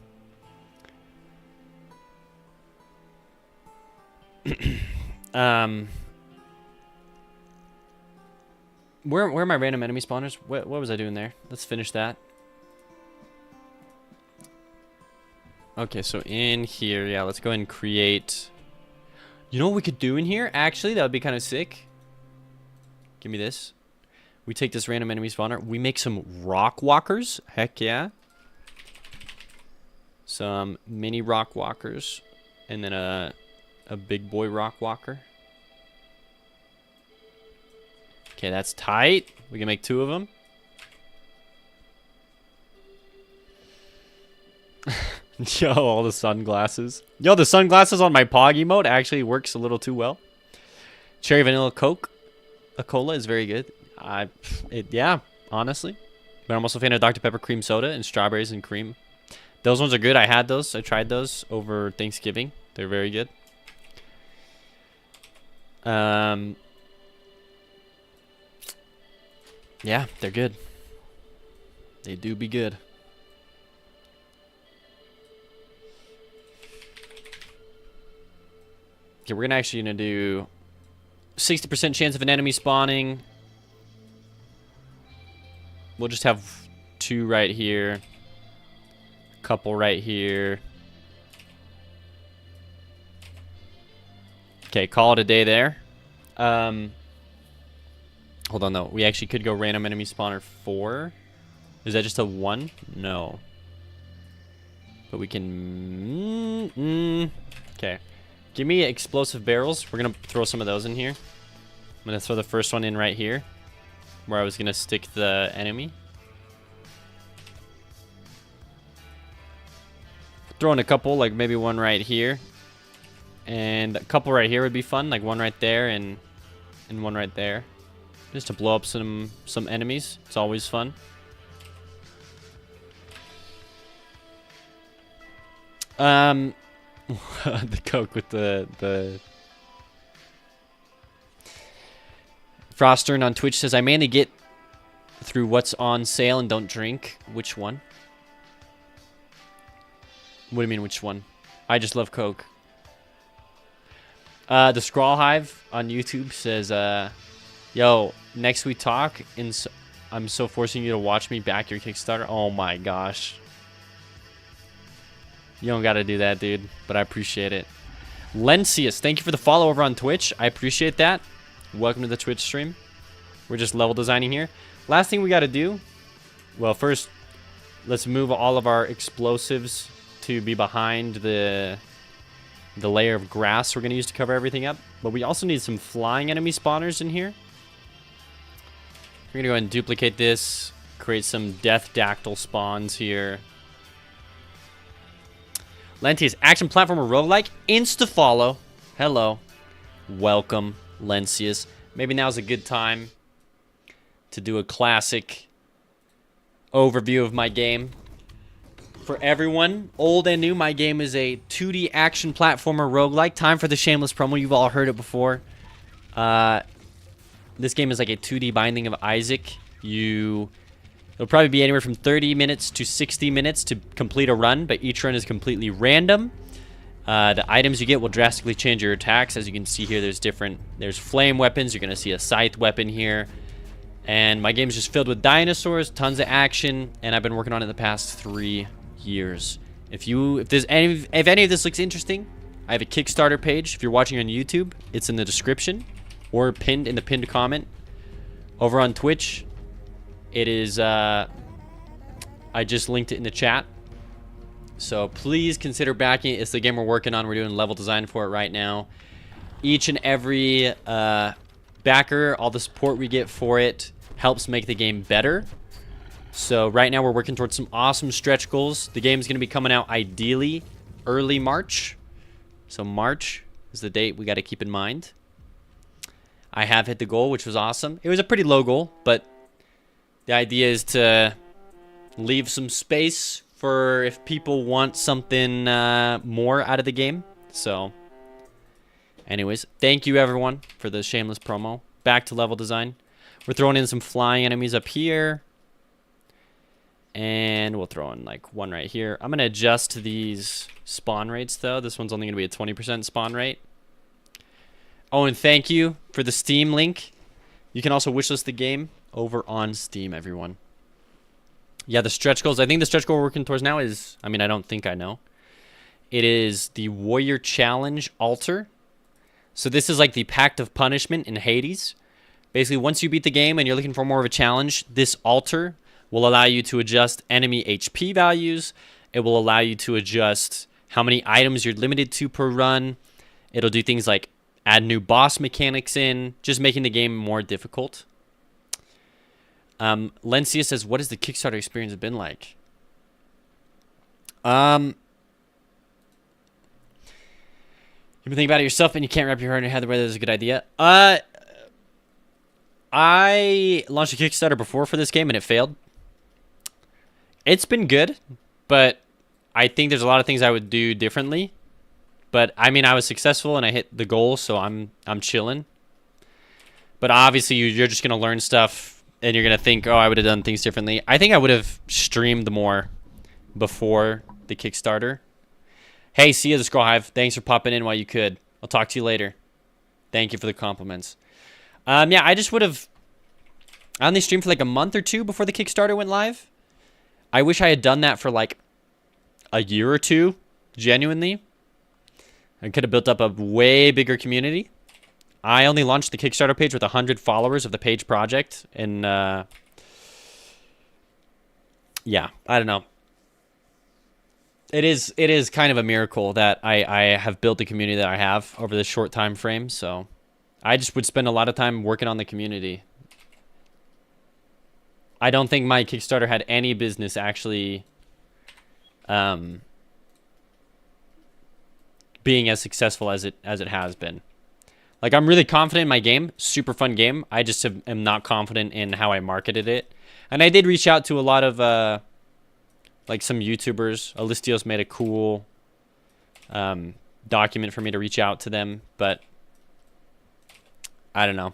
Where are my random enemy spawners? What was I doing there? Let's finish that. Okay, so in here, yeah, let's go ahead and create... You know what we could do in here? Actually, that would be kind of sick. Give me this. We take this random enemy spawner. We make some rock walkers. Heck yeah. Some mini rock walkers. And then a big boy rock walker. Okay, that's tight. We can make 2 of them. Yo, all the sunglasses. Yo, the sunglasses on my Pog emote actually works a little too well. Cherry Vanilla Coke. A cola is very good. Yeah, honestly. But I'm also a fan of Dr. Pepper Cream Soda and strawberries and cream. Those ones are good. I had those. I tried those over Thanksgiving. They're very good. Yeah, they're good. They do be good. Okay, we're gonna do 60% chance of an enemy spawning. We'll just have 2 right here. A couple right here. Okay, call it a day there. Hold on though. We actually could go random enemy spawner 4. Is that just a 1? No. But we can... Okay. Give me explosive barrels. We're going to throw some of those in here. I'm going to throw the first one in right here, where I was going to stick the enemy. Throw in a couple, like maybe one right here. And a couple right here would be fun, like one right there and one right there. Just to blow up some enemies. It's always fun. The Coke with the Frostern on Twitch says I mainly get through what's on sale and don't drink. Which one? What do you mean which one? I just love Coke. The Scrawl Hive on YouTube says yo, next we talk I'm so forcing you to watch me back your Kickstarter. Oh my gosh. You don't gotta do that, dude, but I appreciate it. Lencius, thank you for the follow over on Twitch. I appreciate that. Welcome to the Twitch stream. We're just level designing here. Last thing we gotta do, well, first, let's move all of our explosives to be behind the the layer of grass we're going to use to cover everything up. But we also need some flying enemy spawners in here. We're going to go ahead and duplicate this. Create some death dactyl spawns here. Lentius, action platformer roguelike. Insta follow. Hello. Welcome, Lencius. Maybe now's a good time to do a classic overview of my game. For everyone, old and new, my game is a 2D action platformer roguelike. Time for the shameless promo. You've all heard it before. This game is like a 2D Binding of Isaac. It'll probably be anywhere from 30 minutes to 60 minutes to complete a run, but each run is completely random. The items you get will drastically change your attacks. As you can see here, there's flame weapons. You're going to see a scythe weapon here. And my game is just filled with dinosaurs, tons of action, and I've been working on it the past 3 years. If any of this looks interesting, I have a Kickstarter page. If you're watching on YouTube, it's in the description or pinned in the pinned comment. Over on Twitch, it is I just linked it in the chat. So please consider backing it. It's the game we're working on. We're doing level design for it right now. Each and every backer, all the support we get for it helps make the game better. So right now we're working towards some awesome stretch goals. The game's going to be coming out ideally early March. So March is the date we got to keep in mind. I have hit the goal, which was awesome. It was a pretty low goal, but the idea is to leave some space for if people want something more out of the game. So anyways, thank you everyone for the shameless promo. Back to level design. We're throwing in some flying enemies up here. And we'll throw in like one right here. I'm going to adjust these spawn rates though. This one's only going to be a 20% spawn rate. Oh, and thank you for the Steam link. You can also wishlist the game over on Steam, everyone. Yeah, the stretch goals. I think the stretch goal we're working towards now is, I don't think I know. It is the Warrior Challenge Altar. So this is like the Pact of Punishment in Hades. Basically, once you beat the game and you're looking for more of a challenge, this altar will allow you to adjust enemy HP values. It will allow you to adjust how many items you're limited to per run. It'll do things like add new boss mechanics in, just making the game more difficult. Lencia says, what has the Kickstarter experience been like? You've been thinking about it yourself and you can't wrap your head in your head whether this is a good idea. I launched a Kickstarter before for this game and it failed. It's been good, but I think there's a lot of things I would do differently. But I was successful and I hit the goal, so I'm chilling. But obviously you're just gonna learn stuff and you're gonna think, oh, I would have done things differently. I think I would have streamed more before the Kickstarter. Hey, see you, the Scroll Hive. Thanks for popping in while you could. I'll talk to you later. Thank you for the compliments. Yeah, I just would have. I only streamed for like a month or two before the Kickstarter went live. I wish I had done that for like a year or two, genuinely. I could have built up a way bigger community. I only launched the Kickstarter page with 100 followers of the page project. And, yeah, I don't know. It is kind of a miracle that I have built the community that I have over this short time frame. So I just would spend a lot of time working on the community. I don't think my Kickstarter had any business actually being as successful as it has been. Like, I'm really confident in my game. Super fun game. I just am not confident in how I marketed it. And I did reach out to a lot of like some YouTubers. Alistios made a cool document for me to reach out to them, but I don't know.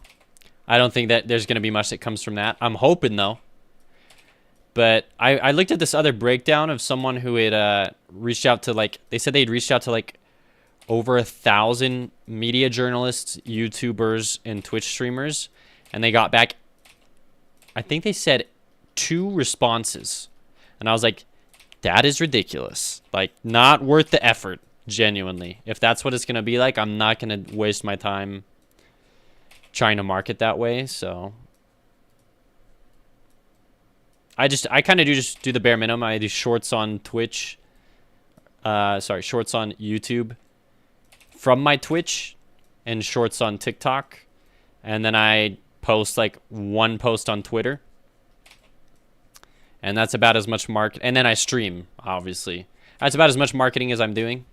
I don't think that there's going to be much that comes from that. I'm hoping though. But I looked at this other breakdown of someone who had reached out to, like, they said they'd reached out to like over 1,000 media journalists, YouTubers, and Twitch streamers, and they got back, I think they said 2 responses. And I was like, that is ridiculous. Like, not worth the effort, genuinely. If that's what it's going to be like, I'm not going to waste my time trying to market that way, so I kind of just do the bare minimum. I do shorts on Twitch. Shorts on YouTube. from my Twitch and shorts on TikTok. And then I post like one post on Twitter. And that's about as much and then I stream, obviously. That's about as much marketing as I'm doing.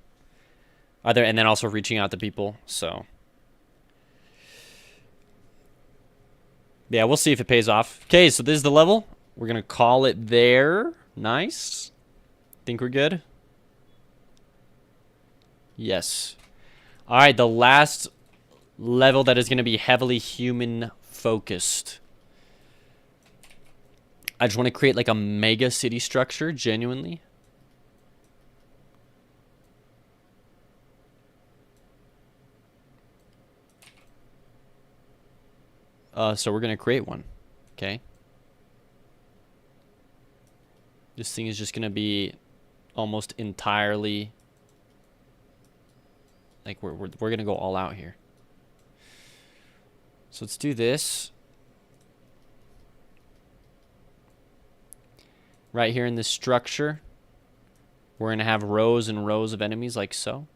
And then also reaching out to people, so. Yeah, we'll see if it pays off. Okay, so this is the level. We're going to call it there. Nice. Think we're good? Yes. All right, the last level that is going to be heavily human focused. I just want to create like a mega city structure, genuinely. So we're going to create one. Okay. This thing is just going to be almost entirely like we're going to go all out here. So let's do this. Right here in this structure, we're going to have rows and rows of enemies like so.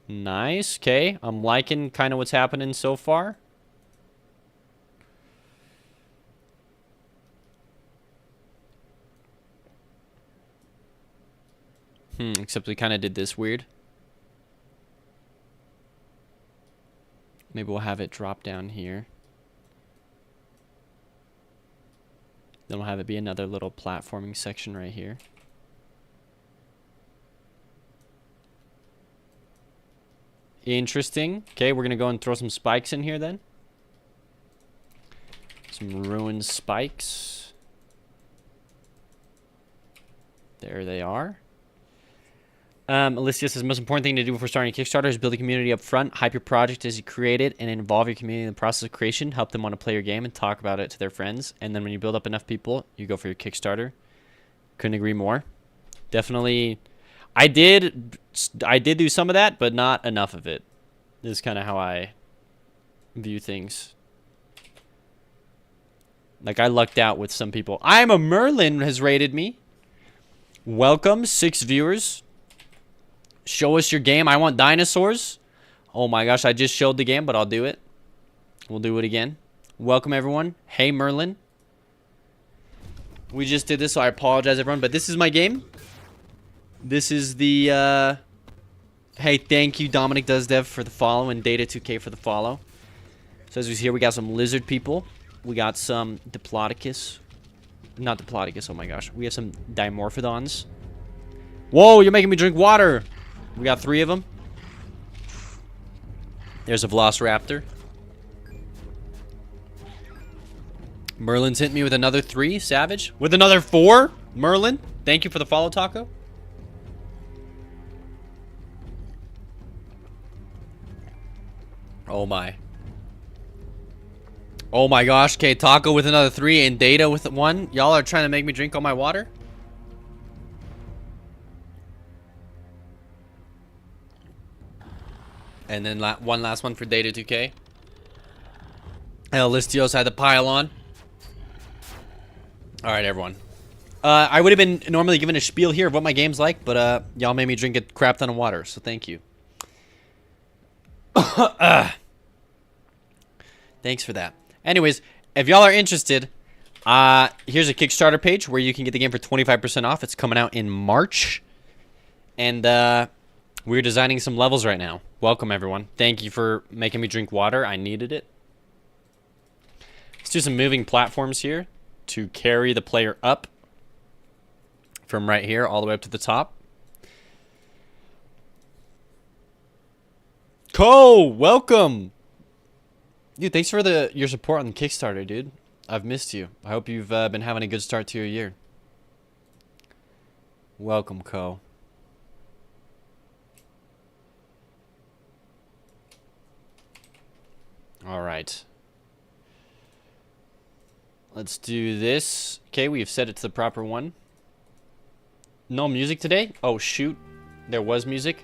Nice. Okay. I'm liking kind of what's happening so far. Except we kind of did this weird. Maybe we'll have it drop down here. Then we'll have it be another little platforming section right here. Interesting. Okay, we're going to go and throw some spikes in here then. Some ruined spikes. There they are. Alicia says, the most important thing to do before starting a Kickstarter is build a community up front, hype your project as you create it, and involve your community in the process of creation. Help them want to play your game and talk about it to their friends. And then when you build up enough people, you go for your Kickstarter. Couldn't agree more. Definitely, I did do some of that, but not enough of it. This is kind of how I view things. Like, I lucked out with some people. I'm a Merlin has rated me. Welcome, 6 viewers. Show us your game. I want dinosaurs. Oh my gosh, I just showed the game, but I'll do it. We'll do it again. Welcome, everyone. Hey, Merlin. We just did this, so I apologize, everyone. But this is my game. This is the... Hey, thank you, Dominic Does Dev, for the follow, and Data2K for the follow. So as we see here, we got some lizard people. We got some Diplodocus. Not Diplodocus, oh my gosh. We have some Dimorphodons. Whoa, you're making me drink water! We got 3 of them. There's a Velociraptor. Merlin's hit me with another 3, Savage. With another 4, Merlin. Thank you for the follow, Taco. Oh my. Oh my gosh. Okay, Taco with another 3 and Data with 1. Y'all are trying to make me drink all my water? And then one last one for Data2K. El Listios had the pile on. Alright, everyone. I would have been normally given a spiel here of what my game's like, but y'all made me drink a crap ton of water, so thank you. Thanks for that. Anyways, if y'all are interested, here's a Kickstarter page where you can get the game for 25% off. It's coming out in March. And we're designing some levels right now. Welcome, everyone. Thank you for making me drink water. I needed it. Let's do some moving platforms here to carry the player up from right here all the way up to the top. Cole, welcome. Dude, thanks for your support on the Kickstarter, dude. I've missed you. I hope you've been having a good start to your year. Welcome, Co. All right. Let's do this. Okay, we've set it to the proper one. No music today? Oh, shoot. There was music.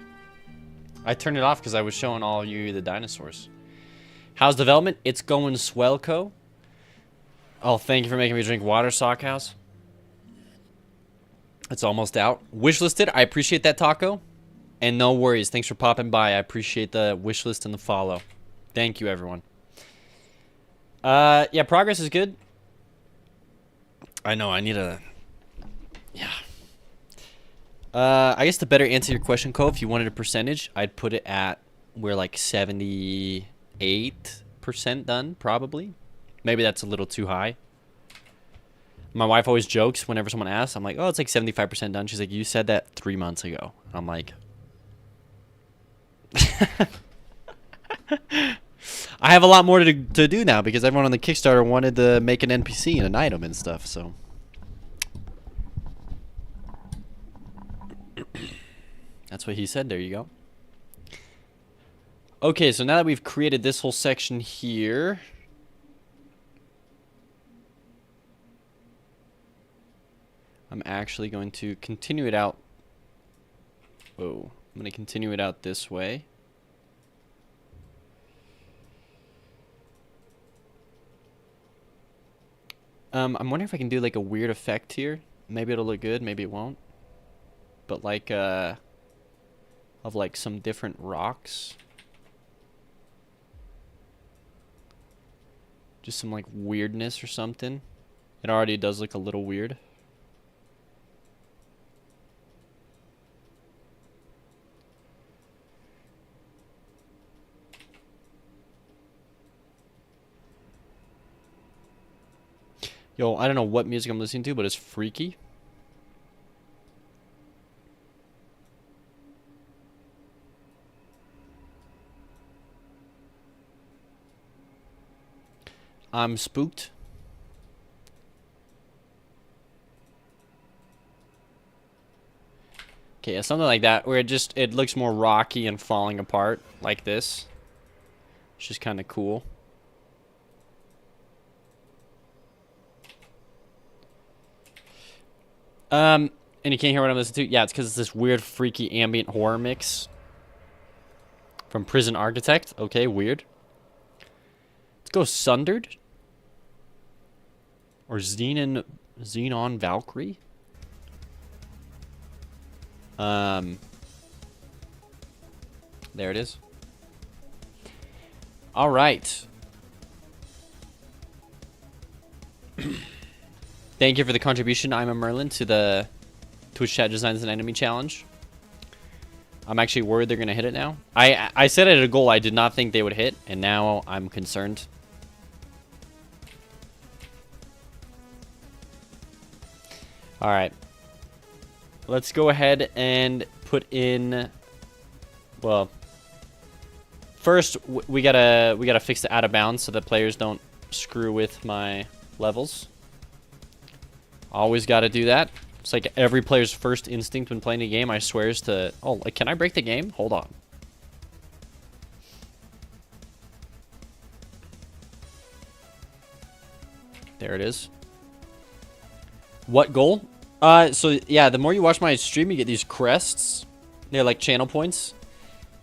I turned it off because I was showing all you the dinosaurs. How's development? It's going swellco. Oh, thank you for making me drink water, Sockhouse. It's almost out. Wishlisted. I appreciate that, Taco. And no worries. Thanks for popping by. I appreciate the wishlist and the follow. Thank you, everyone. Yeah, progress is good. I know. I need a... Yeah. I guess to better answer your question, Cole, if you wanted a percentage, I'd put it at... We're like 78% done, probably. Maybe that's a little too high. My wife always jokes whenever someone asks. I'm like, oh, it's like 75% done. She's like, you said that 3 months ago. I'm like... I have a lot more to do now because everyone on the Kickstarter wanted to make an NPC and an item and stuff, so... That's what he said. There you go. Okay, so now that we've created this whole section here... I'm actually going to continue it out. Whoa. I'm going to continue it out this way. I'm wondering if I can do like a weird effect here. Maybe it'll look good, maybe it won't. But like, of like some different rocks. Just some like weirdness or something. It already does look a little weird. Yo, I don't know what music I'm listening to, but it's freaky. I'm spooked. Okay, yeah, something like that, where it looks more rocky and falling apart, like this. It's just kind of cool. And you can't hear what I'm listening to? Yeah, it's because it's this weird, freaky ambient horror mix. From Prison Architect. Okay, weird. Let's go Sundered. Or Xenon Valkyrie. There it is. All right. Thank you for the contribution, I'm a Merlin, to the Twitch Chat Designs an Enemy Challenge. I'm actually worried they're going to hit it now. I set it at a goal I did not think they would hit, and now I'm concerned. Alright. Let's go ahead and put in... Well... First, we gotta fix the out of bounds so that players don't screw with my levels. Always gotta do that. It's like every player's first instinct when playing a game, I swear, is to... Oh, like, can I break the game? Hold on. There it is. What goal? So, yeah, the more you watch my stream, you get these crests. They're like channel points.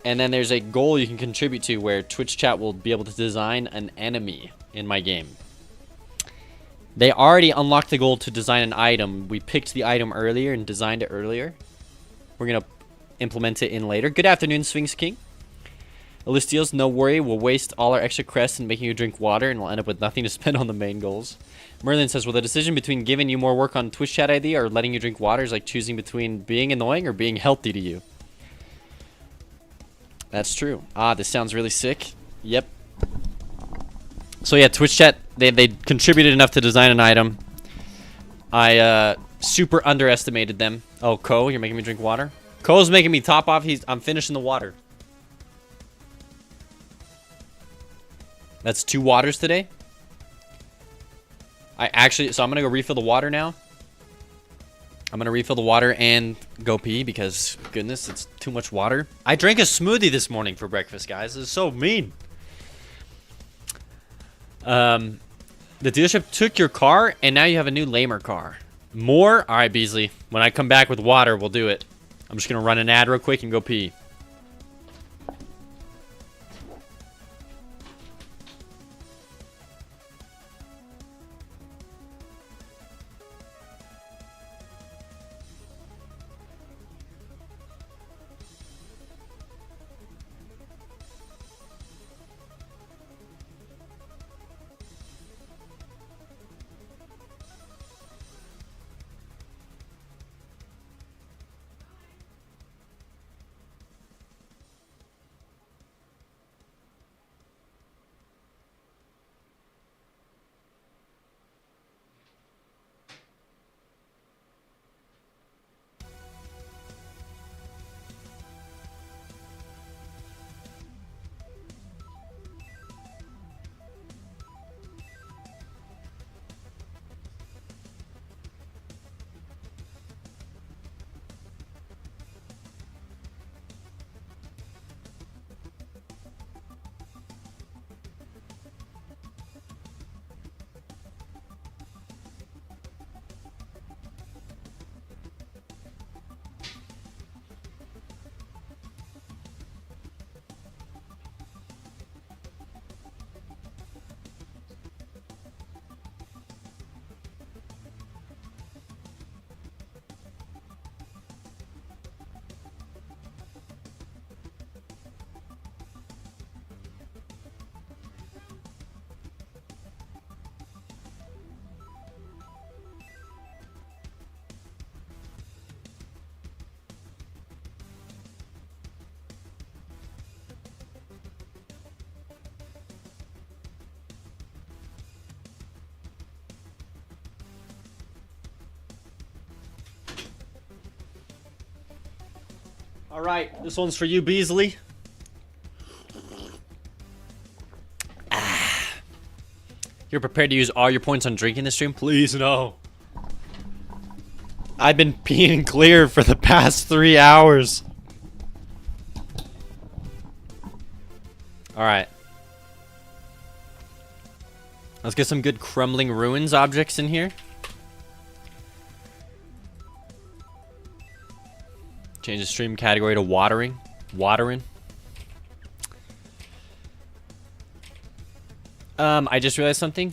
And then there's a goal you can contribute to where Twitch Chat will be able to design an enemy in my game. They already unlocked the goal to design an item. We picked the item earlier and designed it earlier. We're going to implement it in later. Good afternoon, Sphinx King. Elistios, no worry. We'll waste all our extra crests and making you drink water, and we'll end up with nothing to spend on the main goals. Merlin says, well, the decision between giving you more work on Twitch Chat ID or letting you drink water is like choosing between being annoying or being healthy to you. That's true. Ah, this sounds really sick. Yep. So yeah, Twitch Chat, they contributed enough to design an item. I super underestimated them. Oh, Ko, you're making me drink water? Ko's making me top off. I'm finishing the water. That's 2 waters today. So I'm gonna go refill the water now. I'm gonna refill the water and go pee because, goodness, it's too much water. I drank a smoothie this morning for breakfast, guys. This is so mean. The dealership took your car, and now you have a new lamer car. More? All right, Beasley. When I come back with water, we'll do it. I'm just gonna run an ad real quick and go pee. All right, this one's for you, Beasley. You're prepared to use all your points on drinking this stream? Please, no. I've been peeing clear for the past 3 hours. All right. Let's get some good crumbling ruins objects in here. Change the stream category to watering. Watering. I just realized something.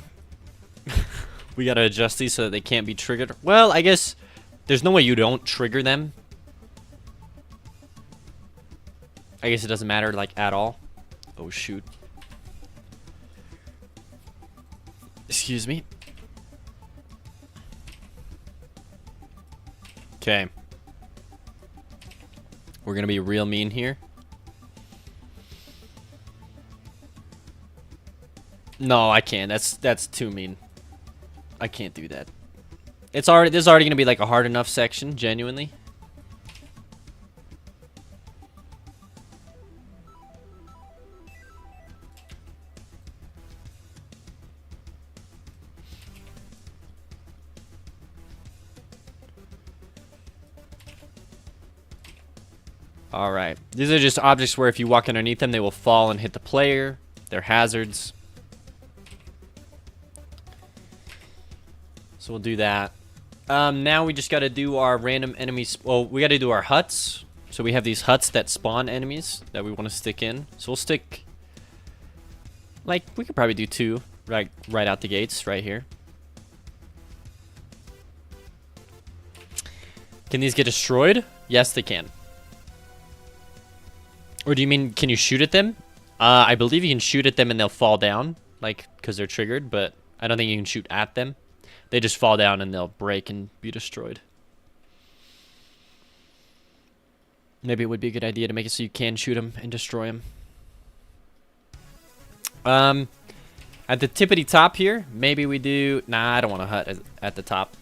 We gotta adjust these so that they can't be triggered. Well, I guess there's no way you don't trigger them. I guess it doesn't matter, like, at all. Oh, shoot. Excuse me. Okay. We're gonna be real mean here. No, I can't. That's too mean. I can't do that. This is already gonna be like a hard enough section, genuinely. Alright. These are just objects where if you walk underneath them, they will fall and hit the player. They're hazards. So we'll do that. Now we just gotta do our random enemies. Well, we gotta do our huts. So we have these huts that spawn enemies that we want to stick in. So we'll stick... Like, we could probably do 2. Right out the gates, right here. Can these get destroyed? Yes, they can. Or do you mean, can you shoot at them? I believe you can shoot at them and they'll fall down, like, because they're triggered, but I don't think you can shoot at them. They just fall down and they'll break and be destroyed. Maybe it would be a good idea to make it so you can shoot them and destroy them. At the tippity top here, maybe we do... Nah, I don't want a hut at the top.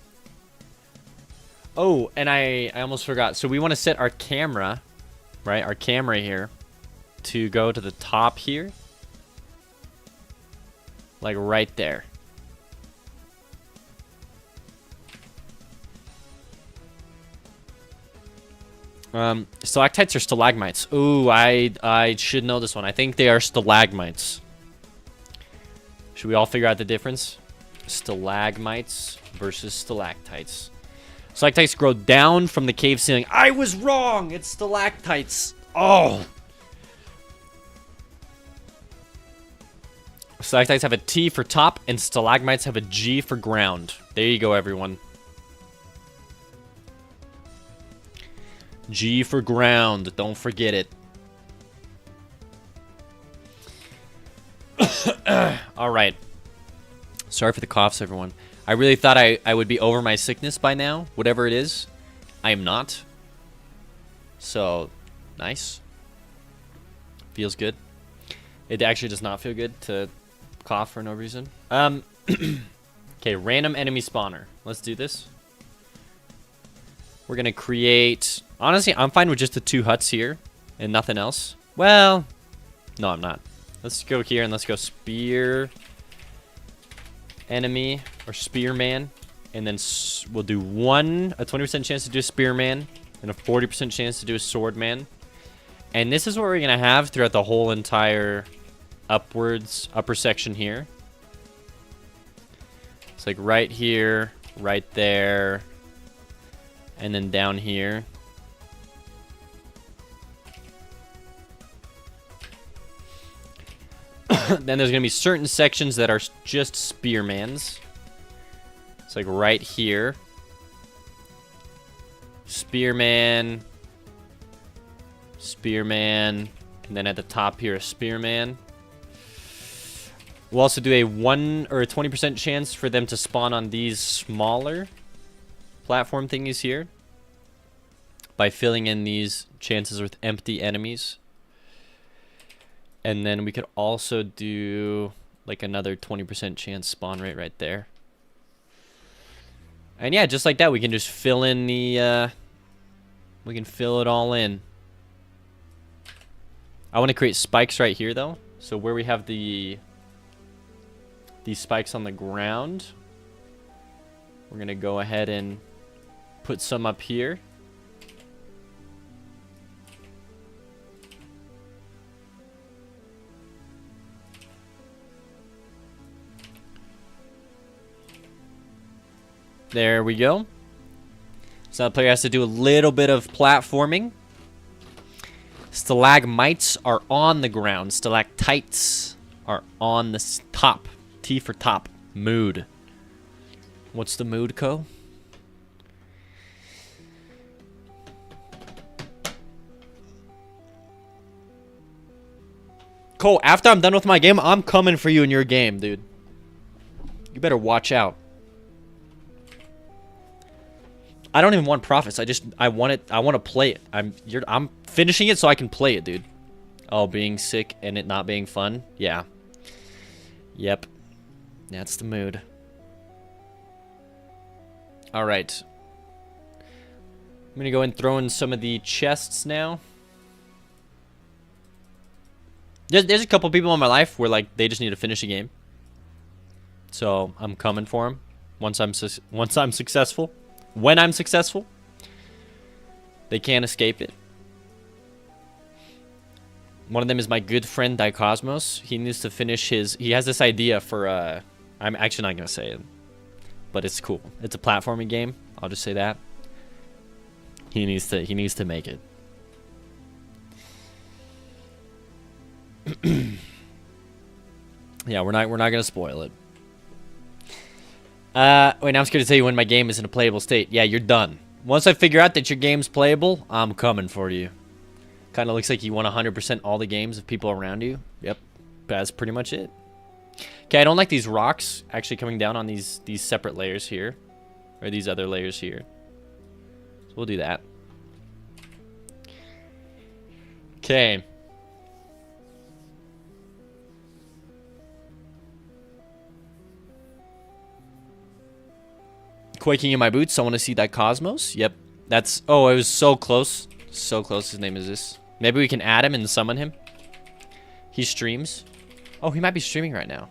Oh, and I almost forgot. So we want to set our camera... Right, our camera here to go to the top here, like right there. Stalactites or stalagmites? Ooh, I should know this one. I think they are stalagmites. Should we all figure out the difference? Stalagmites versus stalactites. Stalactites grow down from the cave ceiling. I was wrong! It's stalactites. Oh! Stalactites have a T for top, and stalagmites have a G for ground. There you go, everyone. G for ground. Don't forget it. Alright. Sorry for the coughs, everyone. I really thought I would be over my sickness by now, whatever it is. I am not. So, nice. Feels good. It actually does not feel good to cough for no reason. Okay, random enemy spawner. Let's do this. We're gonna create... Honestly, I'm fine with just the 2 huts here and nothing else. Well, no, I'm not. Let's go here and let's go spear... enemy or spearman, and then we'll do a 20% chance to do a spearman and a 40% chance to do a swordman. And this is what we're gonna have throughout the whole entire upper section here. It's like right here, right there, and then down here. Then there's going to be certain sections that are just spearmans. It's like right here. Spearman. Spearman. And then at the top here, a spearman. We'll also do a 1 or a 20% chance for them to spawn on these smaller platform thingies here. By filling in these chances with empty enemies. And then we could also do like another 20% chance spawn rate right there. And yeah, just like that, we can just fill in the, we can fill it all in. I want to create spikes right here, though. So where we have these spikes on the ground, we're going to go ahead and put some up here. There we go. So the player has to do a little bit of platforming. Stalagmites are on the ground. Stalactites are on the top. T for top. Mood. What's the mood, Co? Cole, after I'm done with my game, I'm coming for you in your game, dude. You better watch out. I don't even want profits. I want it. I want to play it. I'm finishing it so I can play it, dude. Oh, being sick and it not being fun. Yeah. Yep. That's the mood. All right. I'm gonna go and throw in some of the chests now. There's a couple people in my life where like they just need to finish a game. So I'm coming for them once I'm successful. When I'm successful, they can't escape it. One of them is my good friend Dicosmos. He needs to finish his. He has this idea for. I'm actually not gonna say it, but it's cool. It's a platforming game. I'll just say that. He needs to make it. Yeah, we're not gonna spoil it. Wait, now I'm scared to tell you when my game is in a playable state. Yeah, you're done. Once I figure out that your game's playable, I'm coming for you. Kind of looks like you want 100% all the games of people around you. Yep, that's pretty much it. Okay, I don't like these rocks actually coming down on these separate layers here. Or these other layers here. So we'll do that. Okay. Quaking in my boots. I want to see that Cosmos. Yep. That's... Oh, it was so close. So close. His name is this. Maybe we can add him and summon him. He streams. Oh, he might be streaming right now.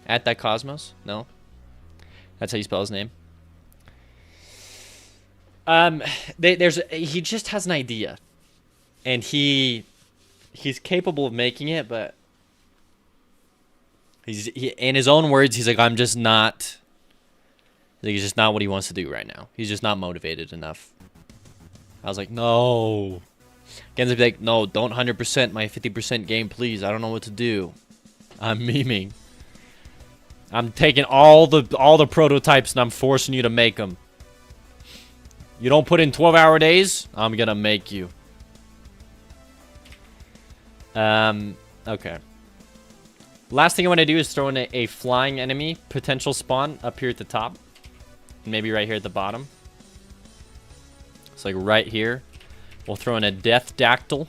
At that Cosmos? No. That's how you spell his name. He just has an idea. And he's capable of making it, but... in his own words, he's like, I'm just not... Like, it's just not what he wants to do right now. He's just not motivated enough. I was like, no. Gen's be like, no, don't 100% my 50% game, please. I don't know what to do. I'm memeing. I'm taking all the prototypes and I'm forcing you to make them. You don't put in 12-hour days, I'm gonna make you. Okay. Last thing I want to do is throw in a flying enemy potential spawn up here at the top. Maybe right here at the bottom. It's like right here. We'll throw in a death dactyl.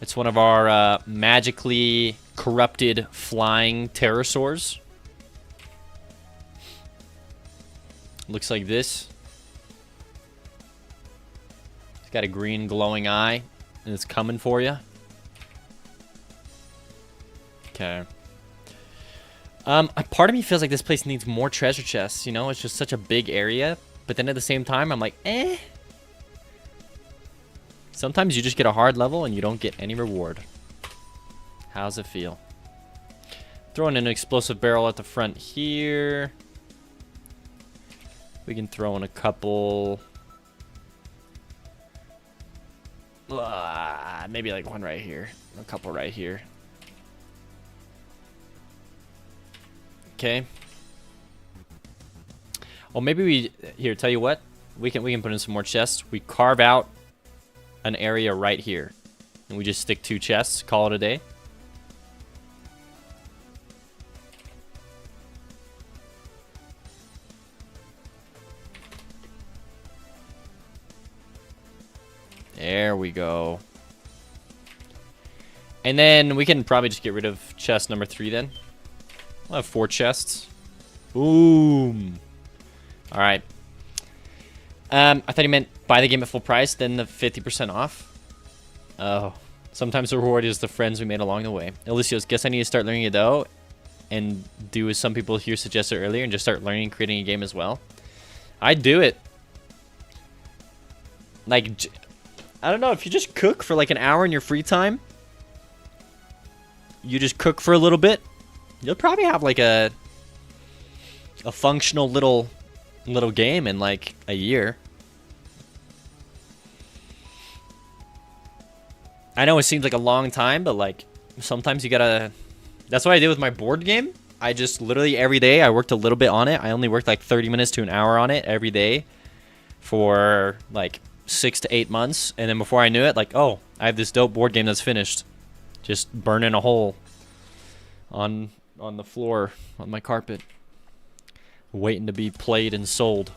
It's one of our magically corrupted flying pterosaurs. Looks like this. It's got a green glowing eye, and it's coming for you. Okay. Part of me feels like this place needs more treasure chests, you know? It's just such a big area. But then at the same time, I'm like, eh. Sometimes you just get a hard level and you don't get any reward. How's it feel? Throwing an explosive barrel at the front here. We can throw in a couple... maybe like one right here. A couple right here. Okay. Well, maybe we... Here, tell you what. We can put in some more chests. We carve out an area right here. And we just stick 2 chests. Call it a day. There we go. And then we can probably just get rid of chest number 3 then. We'll have 4 chests. Boom. Alright. I thought he meant buy the game at full price, then the 50% off. Oh. Sometimes the reward is the friends we made along the way. Alicios, guess I need to start learning it though, and do as some people here suggested earlier, and just start learning and creating a game as well. I'd do it. Like, I don't know, if you just cook for like an hour in your free time, you just cook for a little bit, you'll probably have like a functional little game in like a year. I know it seems like a long time, but like sometimes you gotta. That's what I did with my board game. I just literally every day I worked a little bit on it. I only worked like 30 minutes to an hour on it every day for like 6 to 8 months, and then before I knew it, like, oh, I have this dope board game that's finished, just burning a hole on the floor on my carpet, waiting to be played and sold.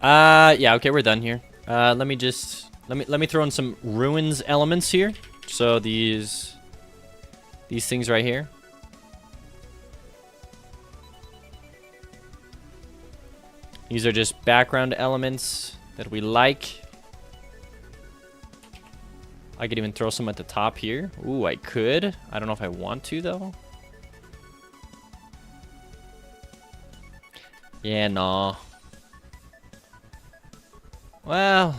Yeah, okay, we're done here. Let me throw in some ruins elements here. So these things right here. These are just background elements that we like. I could even throw some at the top here. Ooh, I could. I don't know if I want to though. Yeah, nah. Well,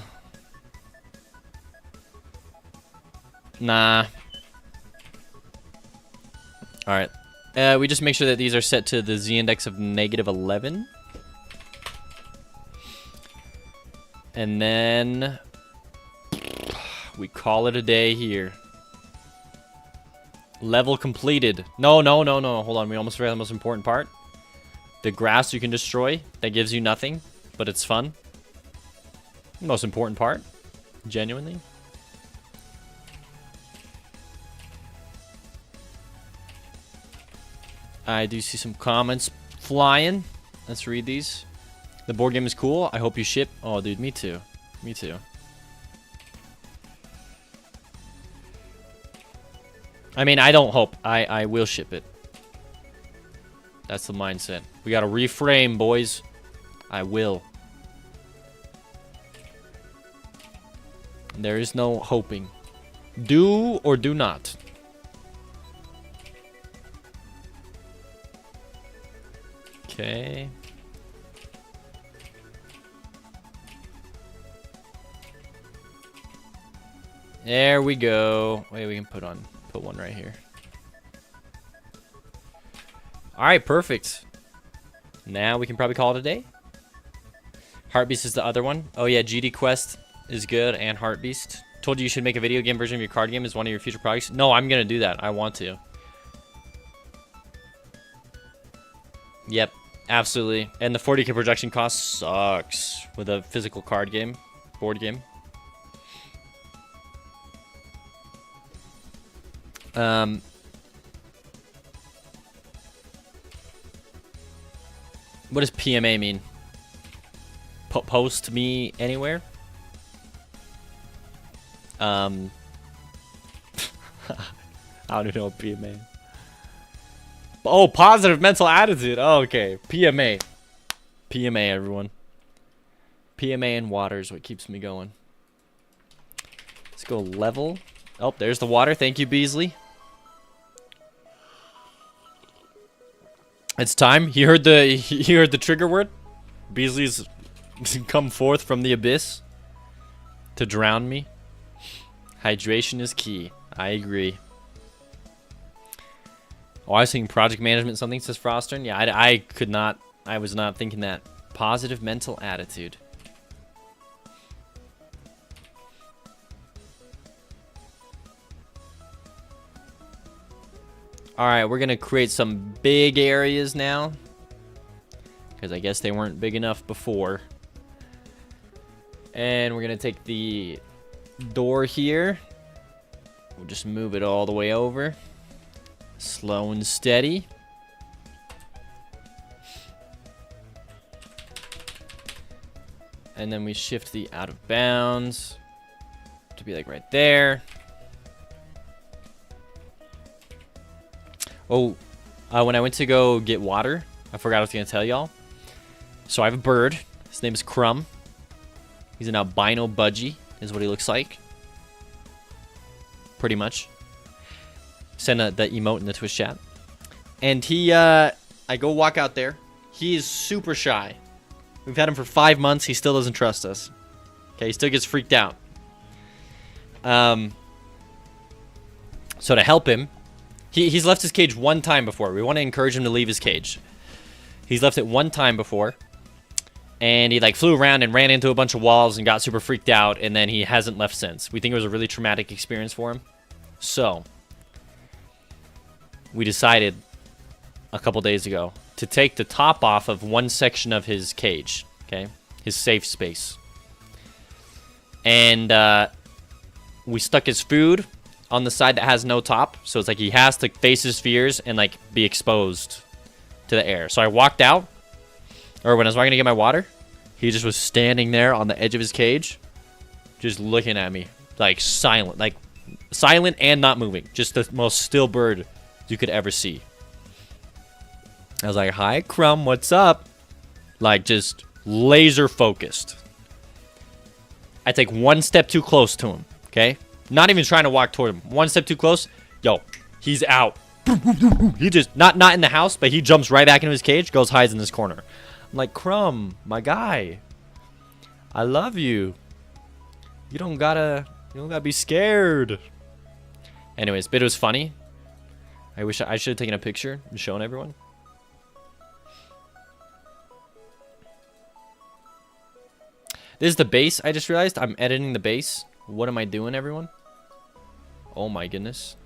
nah. Alright. We just make sure that these are set to the z-index of -11. And then we call it a day here. Level completed. No. Hold on. We almost forgot the most important part. The grass you can destroy. That gives you nothing, but it's fun. Most important part. Genuinely. I do see some comments flying. Let's read these. The board game is cool. I hope you ship. Oh, dude, me too. Me too. I mean, I don't hope. I will ship it. That's the mindset. We gotta reframe, boys. I will. There is no hoping. Do or do not. Okay. There we go. Wait, we can put one right here. All right, perfect. Now we can probably call it a day. Heartbeast is the other one. Oh yeah, GD Quest is good, and Heartbeast. Told you you should make a video game version of your card game as one of your future projects. No, I'm gonna do that. I want to. Yep, absolutely. And the 40K production cost sucks with a physical card game, board game. What does PMA mean? Post me anywhere? I don't even know what PMA. Oh, positive mental attitude. Oh, okay. PMA. PMA, everyone. PMA and water is what keeps me going. Let's go level. Oh, there's the water. Thank you, Beasley. It's time. He heard the trigger word. Beasley's come forth from the abyss to drown me. Hydration is key. I agree. Oh, I was thinking project management something, says Frostern. Yeah, I could not. I was not thinking that. Positive mental attitude. Alright, we're going to create some big areas now. Because I guess they weren't big enough before. And we're going to take the door here. We'll just move it all the way over. Slow and steady. And then we shift the out of bounds to be like right there. Oh, when I went to go get water, I forgot I was going to tell y'all. So I have a bird. His name is Crumb. He's an albino budgie, is what he looks like. pretty much. Send the emote in the Twitch chat. And he, I go walk out there. He is super shy. We've had him for 5 months. He still doesn't trust us. Okay, he still gets freaked out. So to help him, he's left his cage one time before. We want to encourage him to leave his cage. He's left it one time before. And he like flew around and ran into a bunch of walls and got super freaked out. And then he hasn't left since. We think it was a really traumatic experience for him. So we decided a couple days ago to take the top off of one section of his cage. Okay, his safe space. And we stuck his food on the side that has no top. So it's like he has to face his fears and like be exposed to the air. So I walked out, or when I was walking to get my water, he just was standing there on the edge of his cage, just looking at me, like silent and not moving. Just the most still bird you could ever see. I was like, hi, Crumb, what's up? Like, just laser focused. I take one step too close to him, okay? Not even trying to walk toward him. One step too close, yo, he's out. He just, not in the house, but he jumps right back into his cage, goes hides in this corner. I'm like, Crumb, my guy, I love you. You don't gotta be scared. Anyways, but it was funny. I wish I should have taken a picture and shown everyone. This is the base. I just realized I'm editing the base. What am I doing, everyone? Oh my goodness.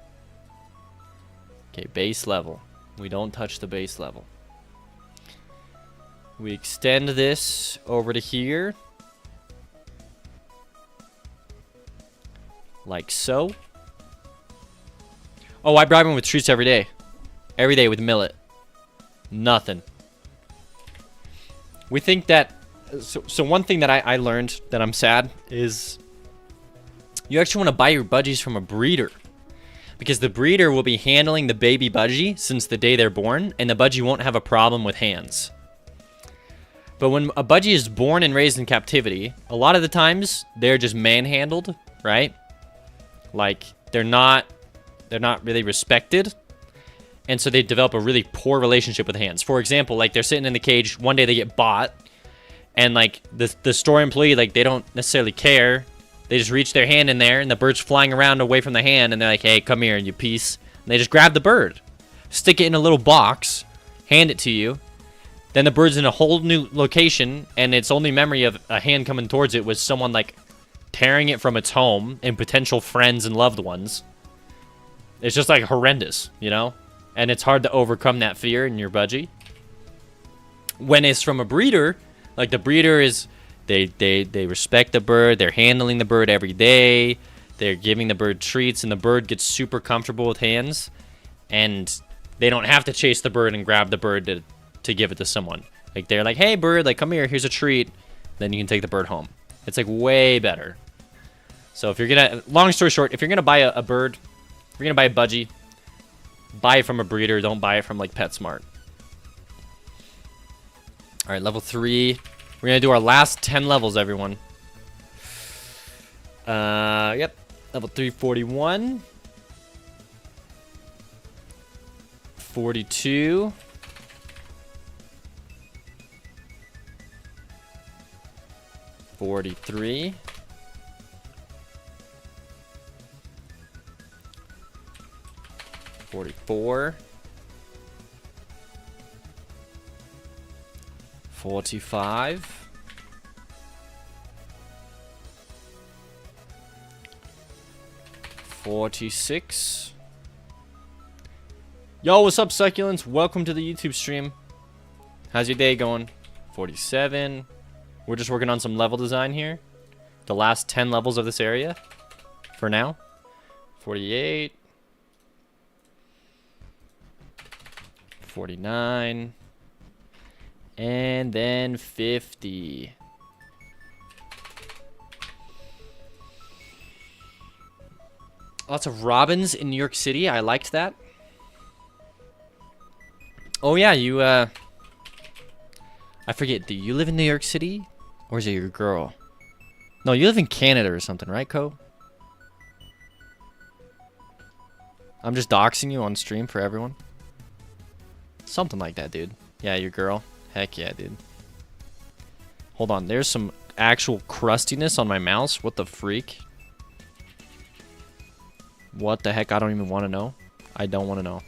Okay, base level. We don't touch the base level. We extend this over to here. Like so. Oh, I bribe him with treats every day. Every day with millet. Nothing. We think that... So one thing that I learned that I'm sad is... You actually want to buy your budgies from a breeder. Because the breeder will be handling the baby budgie since the day they're born, and the budgie won't have a problem with hands. But when a budgie is born and raised in captivity, a lot of the times they're just manhandled, right? Like they're not really respected. And so they develop a really poor relationship with hands. For example, like they're sitting in the cage, one day they get bought, and like the store employee, like they don't necessarily care. They just reach their hand in there, and the bird's flying around away from the hand, and they're like, hey, come here, you piece. And they just grab the bird, stick it in a little box, hand it to you. Then the bird's in a whole new location, and its only memory of a hand coming towards it was someone, like, tearing it from its home and potential friends and loved ones. It's just, like, horrendous, you know? And it's hard to overcome that fear in your budgie. When it's from a breeder, like, the breeder is... They respect the bird. They're handling the bird every day. They're giving the bird treats, and the bird gets super comfortable with hands. And they don't have to chase the bird and grab the bird to give it to someone. Like, they're like, hey, bird, like, come here. Here's a treat. Then you can take the bird home. It's, like, way better. So if you're going to... Long story short, if you're going to buy a bird, if you're going to buy a budgie, buy it from a breeder. Don't buy it from, like, PetSmart. All right, level 3... We're going to do our last 10 levels, everyone. Yep. Level 341. 42. 43. 44. 45. 46. Yo, what's up, succulents? Welcome to the YouTube stream. How's your day going? 47. We're just working on some level design here. The last 10 levels of this area for now. 48. 49. And then 50. Lots of robins in New York City. I liked that. Oh yeah, you I forget, do you live in New York City? Or is it your girl? No, you live in Canada or something, right, Co? I'm just doxing you on stream for everyone. Something like that, dude. Yeah, your girl. Heck yeah, dude. Hold on, there's some actual crustiness on my mouse. What the freak? What the heck? I don't even want to know. I don't want to know.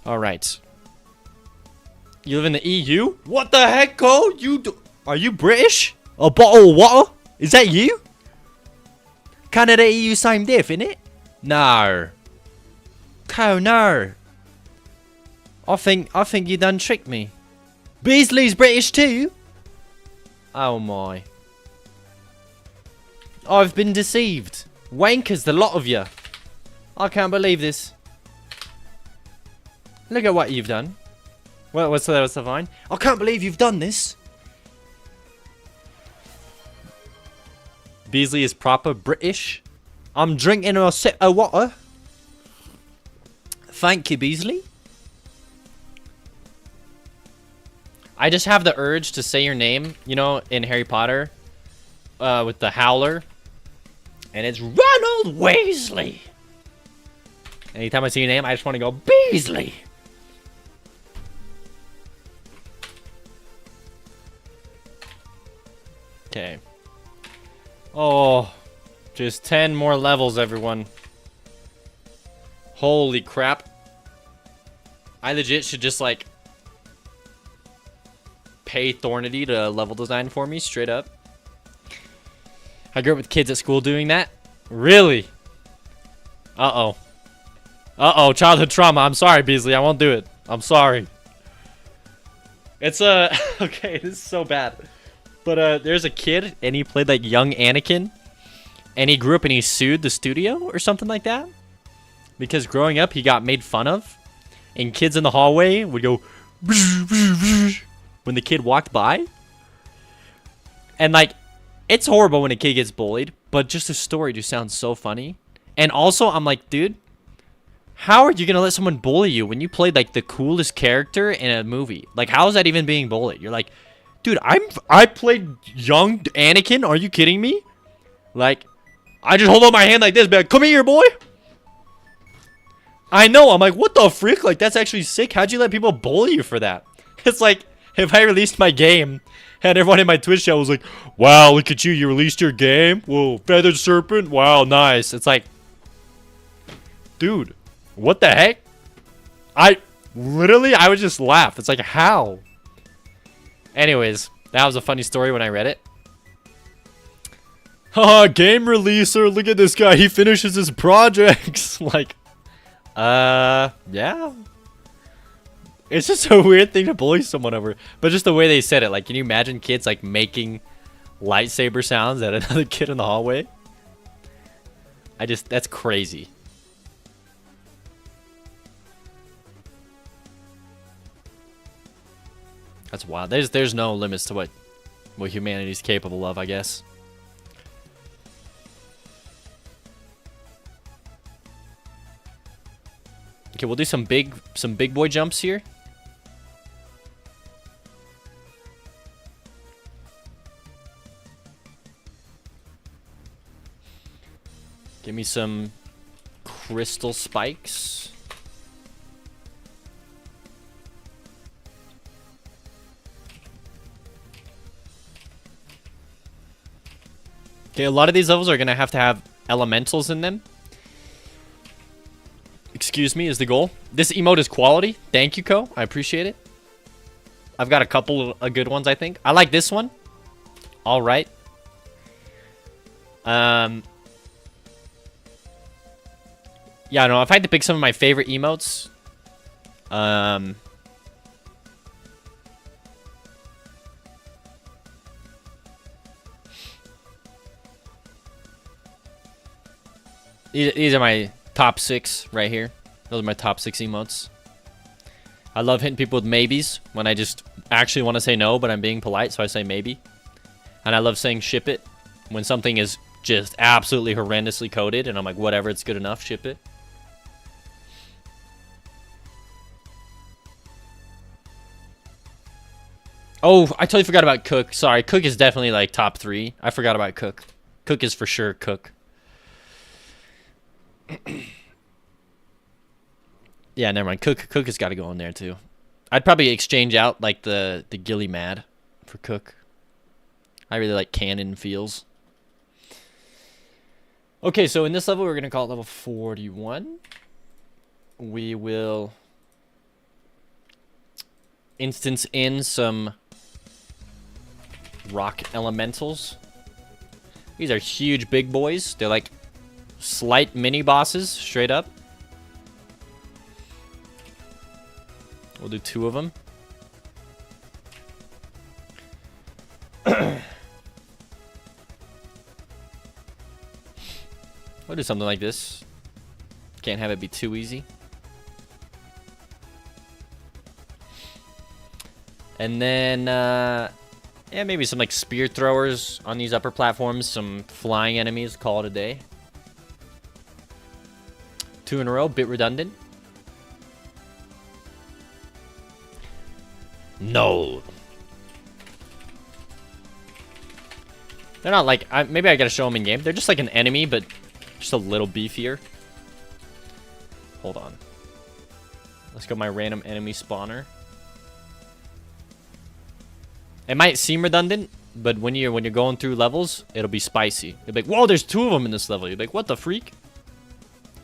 All right. You live in the EU? What the heck, Cole? Are you British? A bottle of water? Is that you? Canada, EU, same diff, innit? No. Cole, no. I think you done tricked me. Beasley's British too? Oh my. I've been deceived. Wankers, the lot of you. I can't believe this. Look at what you've done. Well, what's the fine? I can't believe you've done this. Beasley is proper British. I'm drinking a sip of water. Thank you, Beasley. I just have the urge to say your name, you know, in Harry Potter, with the Howler. And it's Ronald Weasley. Anytime I see your name, I just want to go, Beasley. Okay. Oh, just 10 more levels, everyone. Holy crap. I legit should just, like, pay Thornity to level design for me, straight up. I grew up with kids at school doing that. Really? Uh-oh. Uh-oh, childhood trauma. I'm sorry, Beasley. I won't do it. I'm sorry. It's okay, this is so bad. But there's a kid, and he played like young Anakin. And he grew up and he sued the studio or something like that. Because growing up, he got made fun of. And kids in the hallway would go when the kid walked by. And like, it's horrible when a kid gets bullied. But just the story just sounds so funny. And also, I'm like, dude, how are you going to let someone bully you when you played like the coolest character in a movie? Like, how is that even being bullied? You're like, dude, I played young Anakin. Are you kidding me? Like, I just hold up my hand like this, be like, come here, boy. I know. I'm like, what the frick? Like, that's actually sick. How'd you let people bully you for that? It's like, if I released my game and everyone in my Twitch chat was like, wow, look at you. You released your game? Whoa, Feathered Serpent? Wow, nice. It's like, dude, what the heck? I would just laugh. It's like, how? Anyways, that was a funny story when I read it. Haha, game releaser. Look at this guy. He finishes his projects. Like, yeah. It's just a weird thing to bully someone over. But just the way they said it. Like, can you imagine kids, like, making lightsaber sounds at another kid in the hallway? That's crazy. That's wild. There's no limits to what humanity's capable of, I guess. Okay, we'll do some big boy jumps here. Give me some crystal spikes. Okay, a lot of these levels are going to have elementals in them. Excuse me, is the goal. This emote is quality. Thank you, Ko. I appreciate it. I've got a couple of good ones, I think. I like this one. All right. Yeah, no, if I had to pick some of my favorite emotes, these are my top 6 right here. Those are my top 6 emotes. I love hitting people with maybes when I just actually want to say no, but I'm being polite, so I say maybe. And I love saying ship it when something is just absolutely horrendously coded, and I'm like, whatever, it's good enough, ship it. Oh, I totally forgot about Cook. Sorry, Cook is definitely like top 3. I forgot about Cook. Cook is for sure cook. Yeah, never mind. Cook has got to go in there too. I'd probably exchange out like the Gilly Mad for Cook. I really like Cannon feels. Okay, so in this level, we're going to call it level 41. We will instance in some rock elementals. These are huge big boys. They're like slight mini bosses, straight up. We'll do 2 of them. We'll do something like this. Can't have it be too easy. And then, yeah, maybe some like spear throwers on these upper platforms. Some flying enemies. Call it a day. 2 in a row. Bit redundant. No. They're not like... maybe I gotta show them in game. They're just like an enemy, but just a little beefier. Hold on. Let's go my random enemy spawner. It might seem redundant, but when you're going through levels, it'll be spicy. You'll be like, whoa, there's 2 of them in this level. You'll be like, what the freak?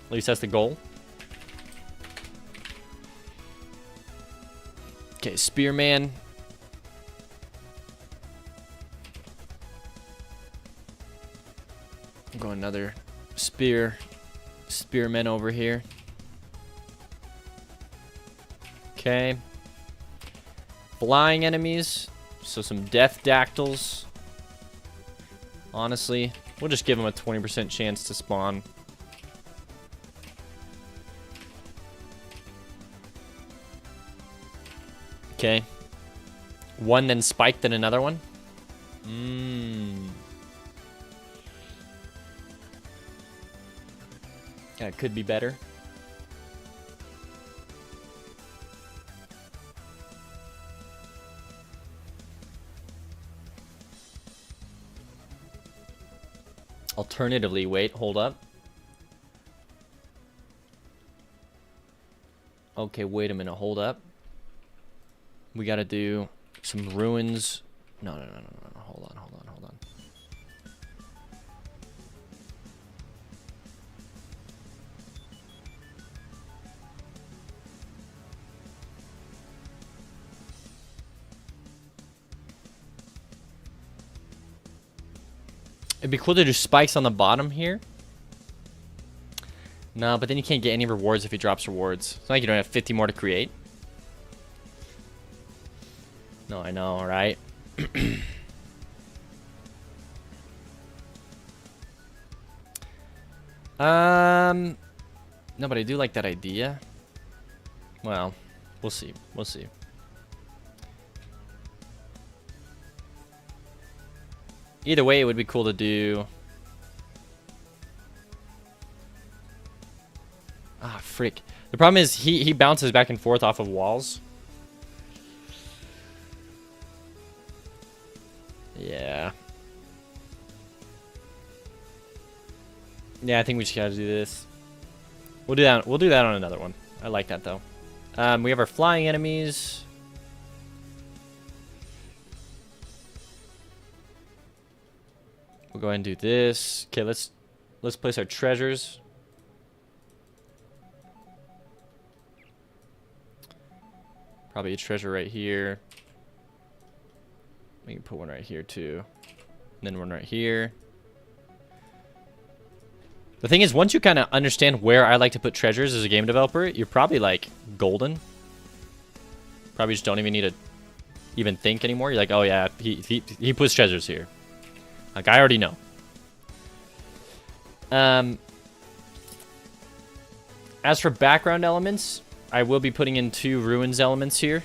At least that's the goal. Okay, Spearman. I'm going another Spearman over here. Okay. Flying enemies. So some death dactyls. Honestly, we'll just give them a 20% chance to spawn. Okay. One then spiked then another one. That could be better. Alternatively, wait, hold up. Okay, wait a minute, hold up. We gotta do some ruins. No, hold on. It'd be cool to do spikes on the bottom here. No, but then you can't get any rewards if he drops rewards. It's not like you don't have 50 more to create. No, I know, right? No, but I do like that idea. Well, we'll see. We'll see. Either way, it would be cool to do... Ah, frick. The problem is he bounces back and forth off of walls. Yeah. Yeah, I think we just gotta do this. We'll do that. We'll do that on another one. I like that though. We have our flying enemies. We'll go ahead and do this. Okay, let's place our treasures. Probably a treasure right here. We can put one right here too. And then one right here. The thing is, once you kind of understand where I like to put treasures as a game developer, you're probably like golden. Probably just don't even need to even think anymore. You're like, oh yeah, he puts treasures here. Like, I already know. As for background elements, I will be putting in 2 ruins elements here.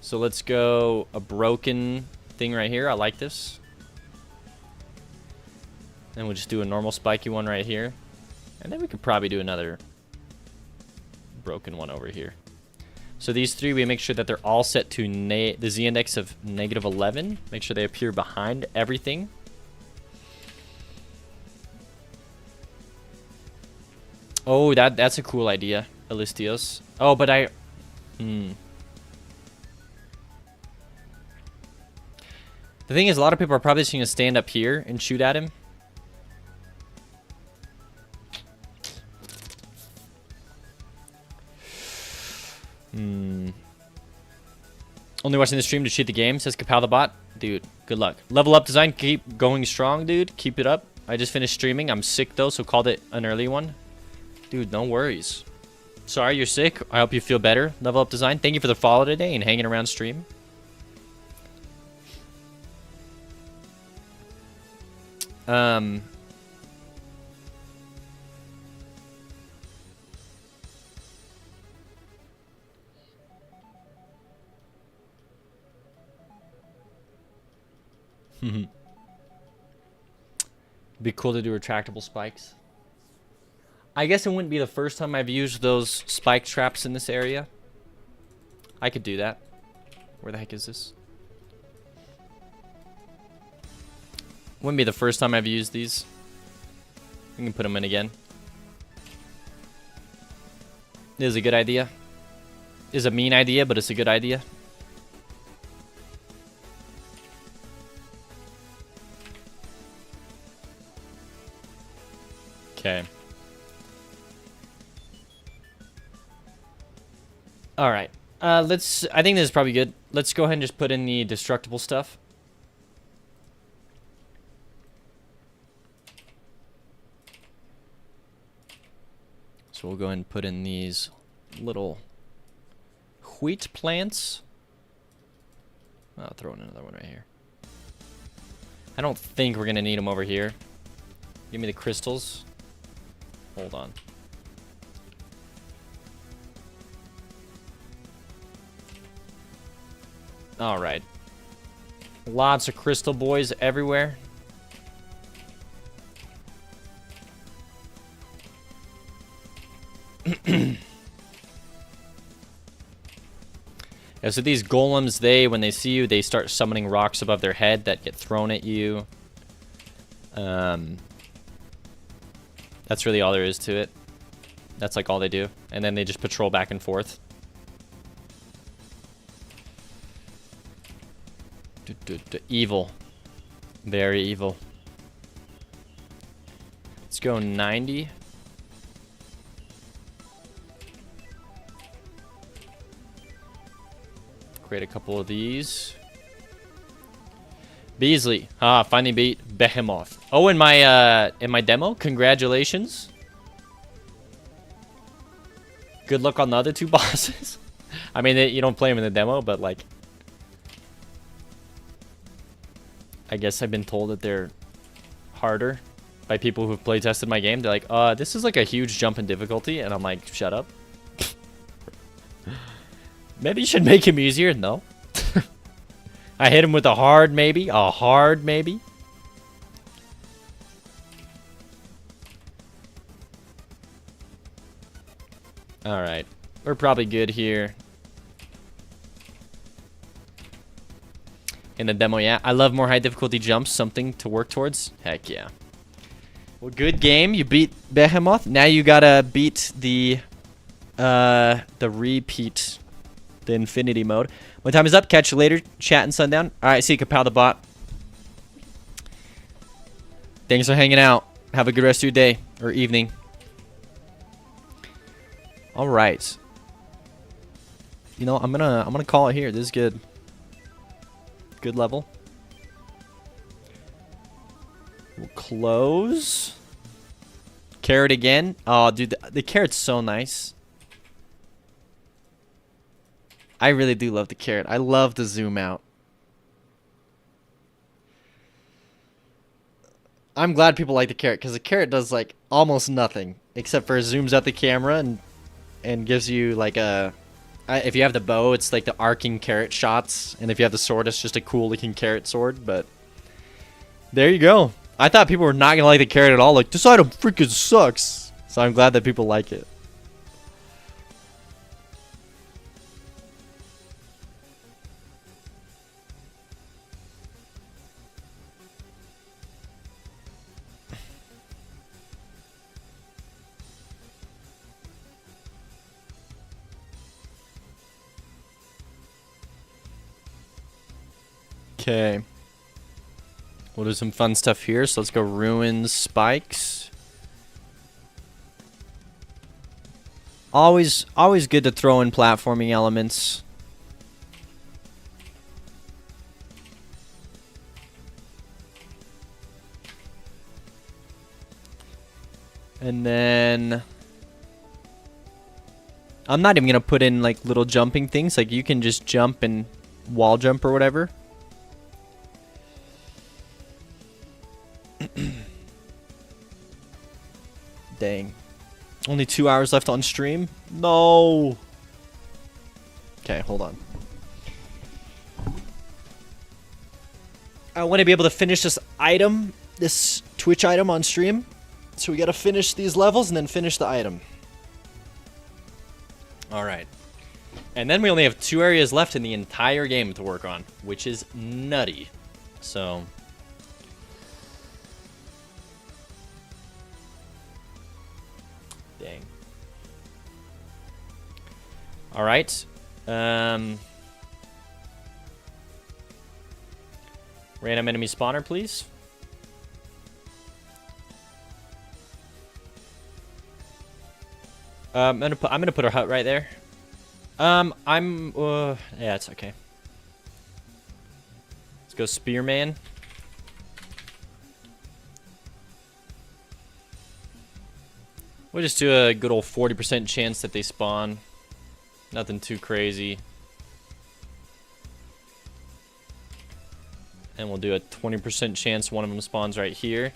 So let's go a broken thing right here. I like this. Then we'll just do a normal spiky one right here. And then we could probably do another broken one over here. So these three, we make sure that they're all set to the z-index of -11. Make sure they appear behind everything. Oh, that's a cool idea, Elistios. Oh, but the thing is, a lot of people are probably just going to stand up here and shoot at him. Only watching the stream to cheat the game, says Kapow the bot. Dude, good luck. Level up design, keep going strong, dude. Keep it up. I just finished streaming. I'm sick, though, so called it an early one. Dude, no worries. Sorry you're sick. I hope you feel better. Level up design. Thank you for the follow today and hanging around stream. Be cool to do retractable spikes. I guess it wouldn't be the first time I've used those spike traps in this area. I could do that. Where the heck is this? Wouldn't be the first time I've used these. We can put them in again. This is a good idea. It's a mean idea, but it's a good idea. Okay. All right. I think this is probably good. Let's go ahead and just put in the destructible stuff. So we'll go ahead and put in these little wheat plants. I'll throw in another one right here. I don't think we're going to need them over here. Give me the crystals. Hold on. All right. Lots of crystal boys everywhere. Yeah, so these golems, when they see you, they start summoning rocks above their head that get thrown at you. That's really all there is to it. That's like all they do. And then they just patrol back and forth. Evil. Very evil. Let's go 90. Create a couple of these. Beasley. Finally beat Behemoth. Oh, in my demo, congratulations. Good luck on the other two bosses. I mean, you don't play them in the demo, but like, I guess I've been told that they're harder by people who've play tested my game. They're like, this is like a huge jump in difficulty, and I'm like, shut up. Maybe you should make him easier. No. I hit him with a hard maybe. A hard maybe. Alright. We're probably good here. In the demo, yeah. I love more high difficulty jumps. Something to work towards. Heck yeah. Well, good game. You beat Behemoth. Now you gotta beat the repeat. The infinity mode. My time is up. Catch you later. Chat and sundown. Alright, see you, Kapow the bot. Thanks for hanging out. Have a good rest of your day or evening. Alright. You know, I'm gonna call it here. This is good. Good level. We'll close. Carrot again. Oh, dude, the carrot's so nice. I really do love the carrot. I love the zoom out. I'm glad people like the carrot, because the carrot does like almost nothing except for zooms out the camera and gives you like a... if you have the bow, it's like the arcing carrot shots, and if you have the sword, it's just a cool looking carrot sword. But there you go. I thought people were not gonna like the carrot at all. Like, this item freaking sucks. So I'm glad that people like it. Okay. We'll do some fun stuff here. So let's go ruins, spikes. Always good to throw in platforming elements. And then I'm not even gonna put in like little jumping things. Like you can just jump and wall jump or whatever. Dang. Only 2 hours left on stream? No. Okay, hold on. I want to be able to finish this item, this Twitch item on stream. So we got to finish these levels and then finish the item. All right. And then we only have 2 areas left in the entire game to work on, which is nutty. So dang. All right. Random enemy spawner, please. I'm gonna put our hut right there. Yeah, it's okay. Let's go Spearman. We'll just do a good old 40% chance that they spawn. Nothing too crazy. And we'll do a 20% chance one of them spawns right here.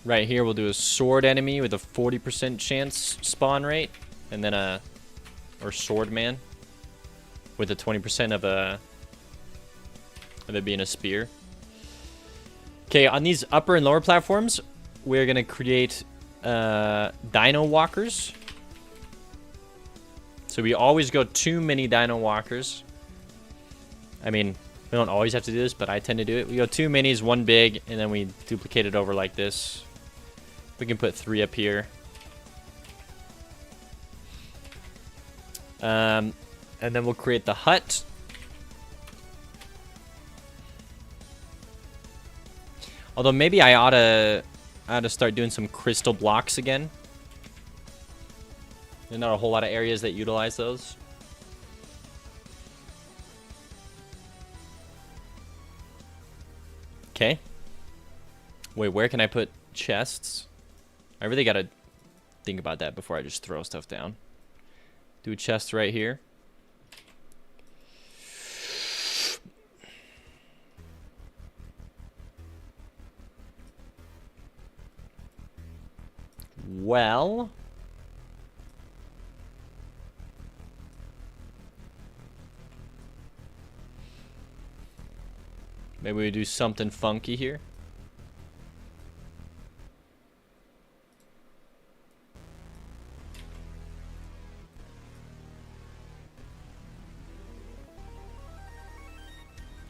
Right here, we'll do a sword enemy with a 40% chance spawn rate. And then or sword man with a 20% of it being a spear. Okay, on these upper and lower platforms, we're gonna create dino walkers. So we always go 2 mini dino walkers. I mean, we don't always have to do this, but I tend to do it. We go 2 minis, 1 big, and then we duplicate it over like this. We can put 3 up here. And then we'll create the hut. Although maybe I ought to start doing some crystal blocks again. There's not a whole lot of areas that utilize those. Okay. Wait, where can I put chests? I really gotta think about that before I just throw stuff down. Do a chest right here. Well, maybe we do something funky here.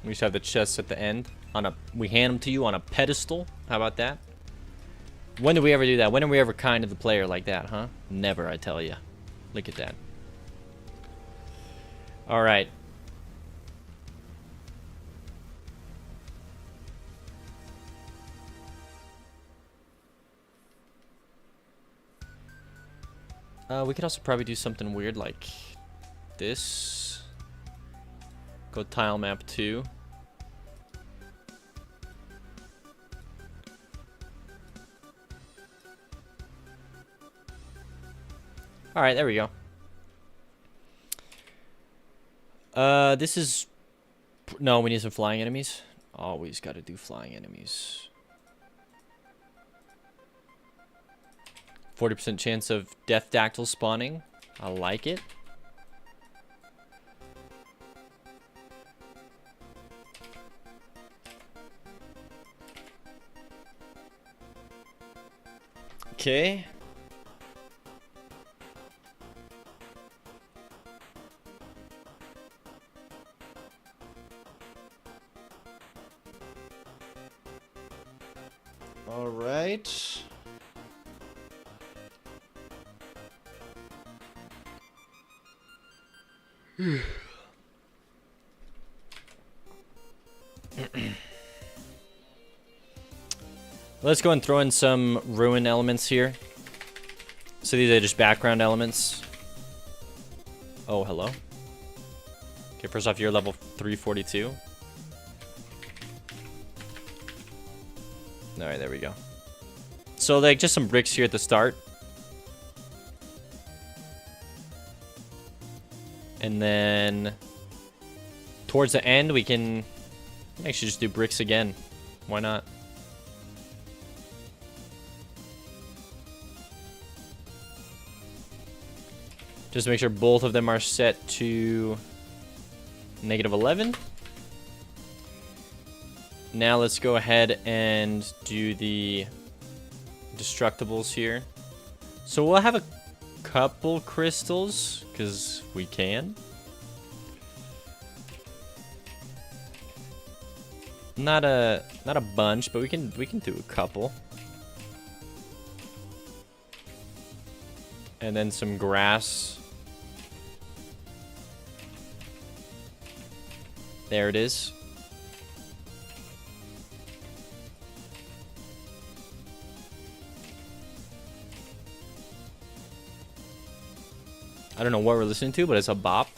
We just have the chests at the end. We hand them to you on a pedestal. How about that? When do we ever do that? When are we ever kind to the player like that, huh? Never, I tell you. Look at that. All right. We could also probably do something weird like this. Go tile map 2. All right, there we go. This is... No, we need some flying enemies. Always got to do flying enemies. 40% chance of death dactyl spawning. I like it. Okay. All right. Let's go and throw in some ruin elements here. So these are just background elements. Oh, hello. Okay, first off, you're level 342. Alright, there we go. So, like, just some bricks here at the start. And then towards the end, we can actually just do bricks again. Why not? Just make sure both of them are set to -11. Now let's go ahead and do the destructibles here. So we'll have a couple crystals because we can. Not a bunch, but we can do a couple. And then some grass. There it is. I don't know what we're listening to, but it's a bop.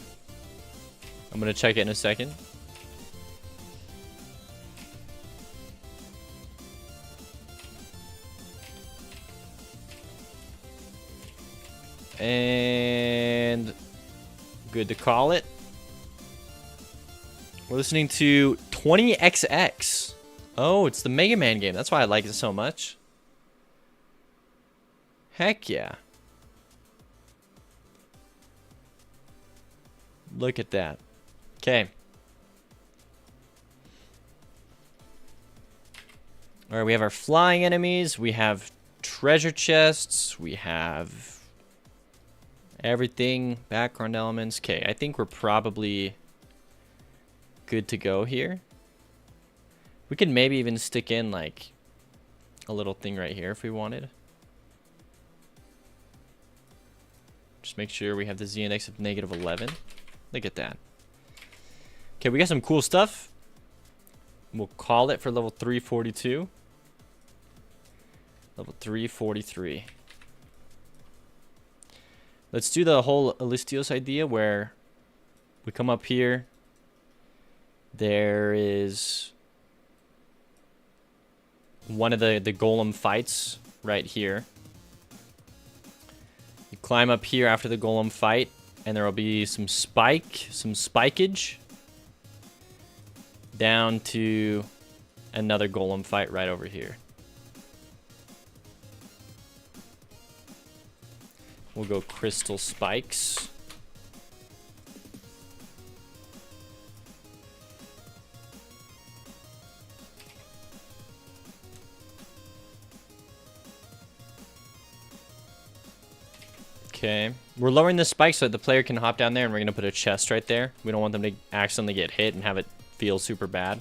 I'm gonna check it in a second. And good to call it. We're listening to 20XX. Oh, it's the Mega Man game. That's why I like it so much. Heck yeah. Look at that. Okay. Alright, we have our flying enemies. We have treasure chests. We have everything. Background elements. Okay, I think we're probably good to go here. We could maybe even stick in like a little thing right here if we wanted. Just make sure we have the z-index of -11. Look at that. Okay, we got some cool stuff. We'll call it for level 342. Level 343. Let's do the whole Alistios idea where we come up here. There is one of the golem fights right here. You climb up here after the golem fight, and there will be some spikeage down to another golem fight right over here. We'll go crystal spikes. Okay. We're lowering the spike so that the player can hop down there, and we're going to put a chest right there. We don't want them to accidentally get hit and have it feel super bad.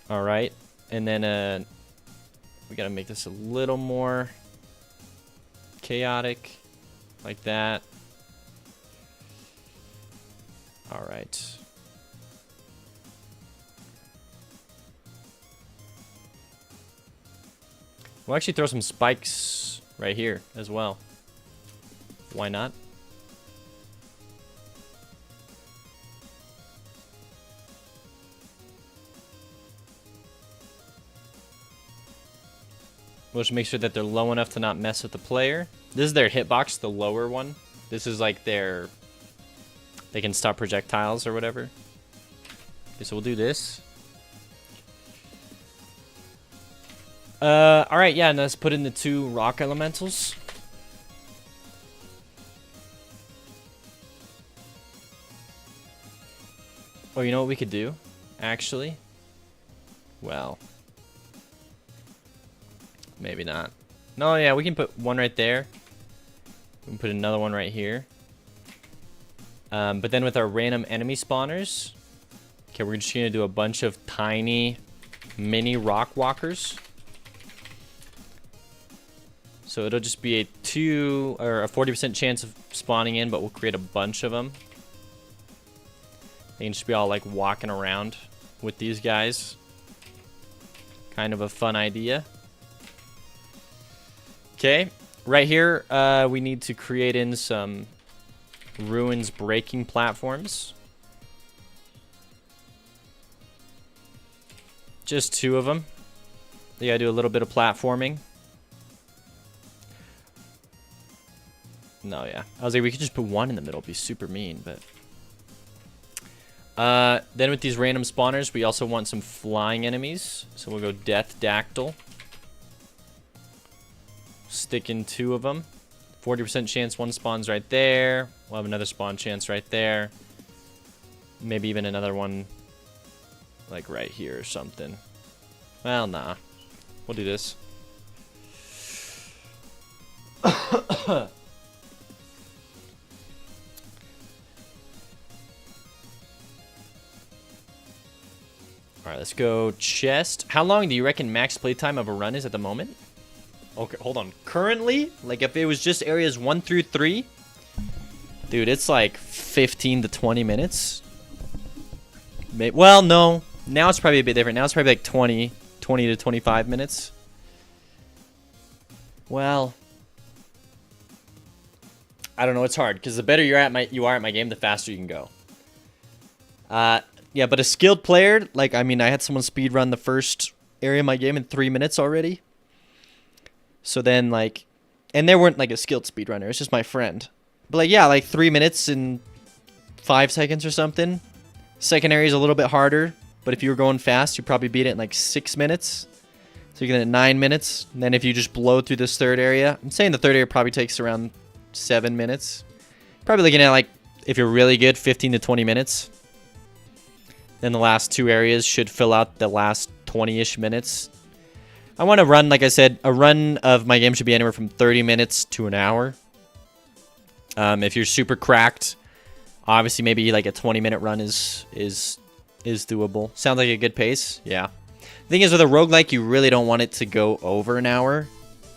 Alright. And then we got to make this a little more chaotic. Like that. Alright. We'll actually throw some spikes right here as well. Why not? We'll just make sure that they're low enough to not mess with the player. This is their hitbox, the lower one. This is like their... They can stop projectiles or whatever. Okay, so we'll do this. Alright, yeah, and let's put in the 2 rock elementals. Oh, you know what we could do? Actually? Well. Maybe not. No, yeah, we can put one right there. We can put another one right here. But then with our random enemy spawners... Okay, we're just gonna do a bunch of tiny mini rock walkers. So it'll just be a 40% chance of spawning in, but we'll create a bunch of them. They can just be all like walking around with these guys. Kind of a fun idea. Okay, right here we need to create in some ruins breaking platforms. Just 2 of them. You gotta do a little bit of platforming. No, yeah. I was like, we could just put 1 in the middle. It'd be super mean, but... then with these random spawners, we also want some flying enemies. So we'll go Death Dactyl. Stick in 2 of them. 40% chance 1 spawns right there. We'll have another spawn chance right there. Maybe even another one like right here or something. Well, nah. We'll do this. Alright, let's go chest. How long do you reckon max playtime of a run is at the moment? Okay, hold on. Currently, like if it was just areas 1 through 3, dude, it's like 15 to 20 minutes. Well, no. Now it's probably a bit different. Now it's probably like 20 to 25 minutes. Well, I don't know. It's hard because the better you are at my game, the faster you can go. Yeah, but a skilled player, like, I mean, I had someone speedrun the first area of my game in 3 minutes already. So then, like, and they weren't, like, a skilled speedrunner. It's just my friend. But, like, yeah, like 3 minutes and 5 seconds or something. Second area is a little bit harder. But if you were going fast, you'd probably beat it in, like, 6 minutes. So you're going to 9 minutes. And then if you just blow through this third area, I'm saying the third area probably takes around 7 minutes. Probably looking at, like, if you're really good, 15 to 20 minutes. Then the last 2 areas should fill out the last 20-ish minutes. I want to run, like I said, a run of my game should be anywhere from 30 minutes to an hour. If you're super cracked, obviously maybe like a 20-minute run is doable. Sounds like a good pace. Yeah. The thing is, with a roguelike, you really don't want it to go over an hour.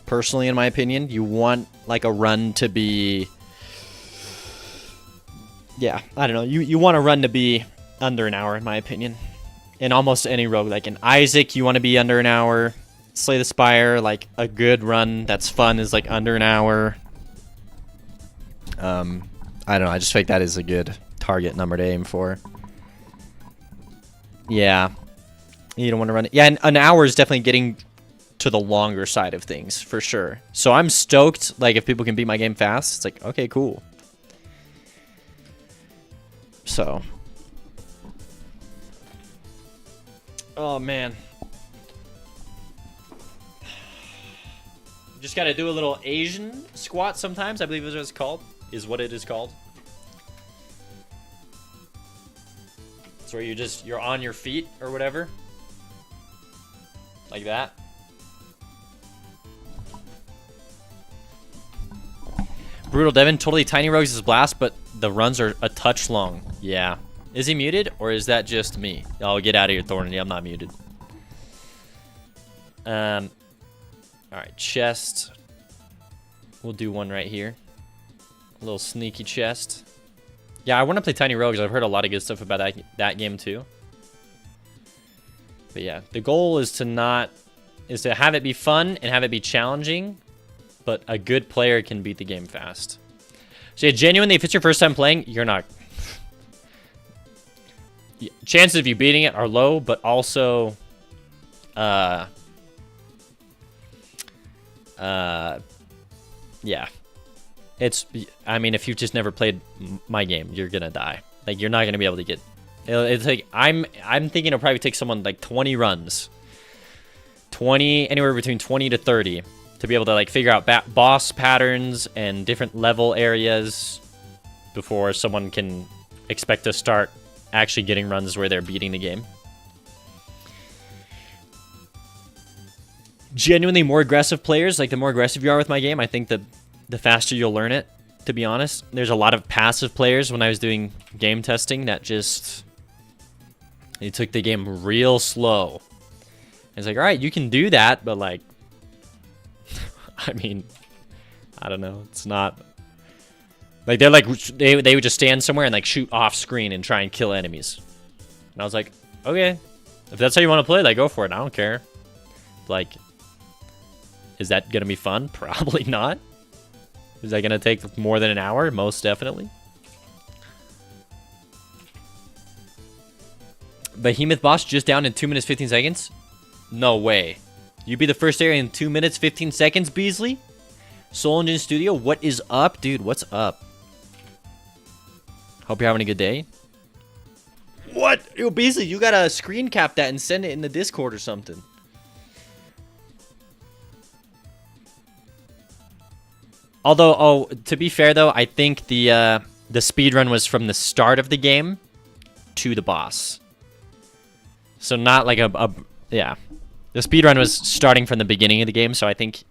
Personally, in my opinion, you want like a run to be... Yeah, I don't know. You want a run to be under an hour, in my opinion. In almost any roguelike. In Isaac, you want to be under an hour. Slay the Spire, like a good run that's fun is like under an hour. I don't know. I just feel like that is a good target number to aim for. Yeah. You don't want to run it. Yeah, and an hour is definitely getting to the longer side of things, for sure. So I'm stoked, like, if people can beat my game fast, it's like, okay, cool. So. Oh, man. Just gotta do a little Asian squat sometimes, I believe is what it's called. Is what it is called. It's where you're on your feet or whatever. Like that. Brutal Devin, totally Tiny Rogues is blast, but the runs are a touch long. Yeah. Is he muted, or is that just me? Oh, get out of here, Thorny. I'm not muted. Alright, chest. We'll do one right here. A little sneaky chest. Yeah, I want to play Tiny Rogues. I've heard a lot of good stuff about that game too. But yeah, the goal is to have it be fun and have it be challenging, but a good player can beat the game fast. So yeah, genuinely, if it's your first time playing, you're not... Chances of you beating it are low, but also... yeah. I mean, if you've just never played my game, you're gonna die. Like, you're not gonna be able to get... It's like, I'm thinking it'll probably take someone like 20 runs. Anywhere between 20 to 30 to be able to like figure out boss patterns and different level areas before someone can expect to start actually getting runs where they're beating the game. Genuinely more aggressive players, like the more aggressive you are with my game, I think the faster you'll learn it, to be honest. There's a lot of passive players when I was doing game testing that just... They took the game real slow. It's like, alright, you can do that, but like... I mean, I don't know. It's not like they're like they would just stand somewhere and like shoot off screen and try and kill enemies. And I was like, okay, if that's how you want to play, like go for it. I don't care. Like, is that gonna be fun? Probably not. Is that gonna take more than an hour? Most definitely. Behemoth boss just down in 2 minutes 15 seconds? No way. You be the first area in 2 minutes 15 seconds, Beasley? Soul Engine Studio, what is up? Dude, what's up? Hope you're having a good day. What? Yo, Beasley, you gotta screen cap that and send it in the Discord or something. Although, oh, to be fair though, I think the speedrun was from the start of the game to the boss. So not like yeah. The speedrun was starting from the beginning of the game, so I think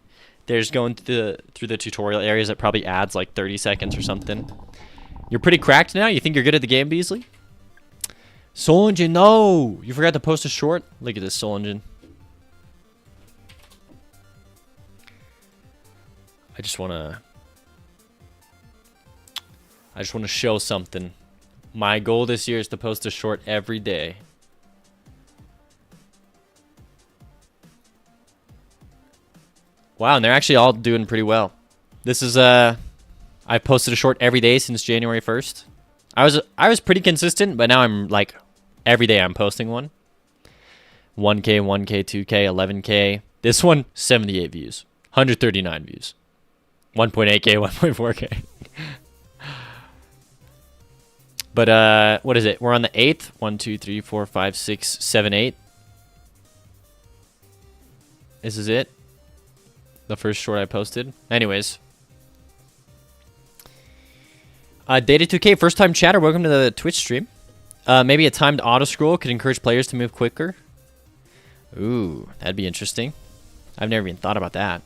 there's going through the tutorial areas that probably adds like 30 seconds or something. You're pretty cracked now? You think you're good at the game, Beasley? Soul Engine, no! You forgot to post a short? Look at this Soul Engine. I just wanna show something. My goal this year is to post a short every day. Wow, and they're actually all doing pretty well. This is I posted a short every day since January 1st. I was pretty consistent, but now I'm like every day I'm posting one. 1K, 1K, 2K, 11K. This one 78 views, 139 views. 1.8K, 1.4K. But what is it? We're on the 8th. 1, 2, 3, 4, 5, 6, 7, 8. This is it. The first short I posted. Anyways. Data2K, first time chatter. Welcome to the Twitch stream. Maybe a timed auto scroll could encourage players to move quicker. Ooh, that'd be interesting. I've never even thought about that.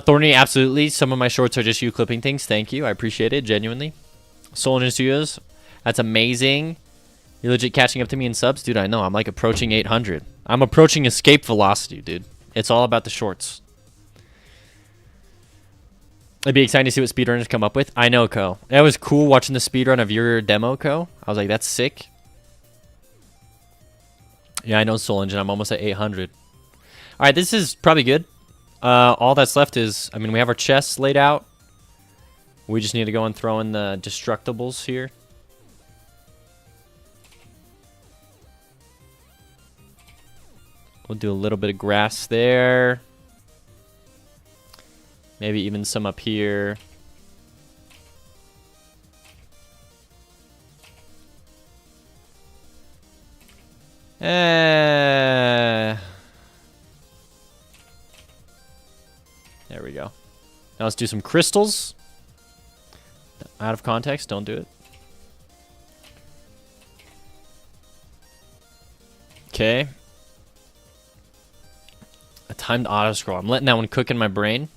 Thorny, absolutely. Some of my shorts are just you clipping things. Thank you. I appreciate it, genuinely. Soul Engine Studios, that's amazing. You're legit catching up to me in subs? Dude, I know. I'm like approaching 800. I'm approaching escape velocity, dude. It's all about the shorts. It'd be exciting to see what speedrunners come up with. I know, Ko. It was cool watching the speedrun of your demo, Ko. I was like, that's sick. Yeah, I know Soul Engine. I'm almost at 800. All right, this is probably good. All that's left is, I mean, we have our chests laid out. We just need to go and throw in the destructibles here. We'll do a little bit of grass there. Maybe even some up here. There we go. Now let's do some crystals. Out of context, don't do it. Okay. A timed auto scroll. I'm letting that one cook in my brain.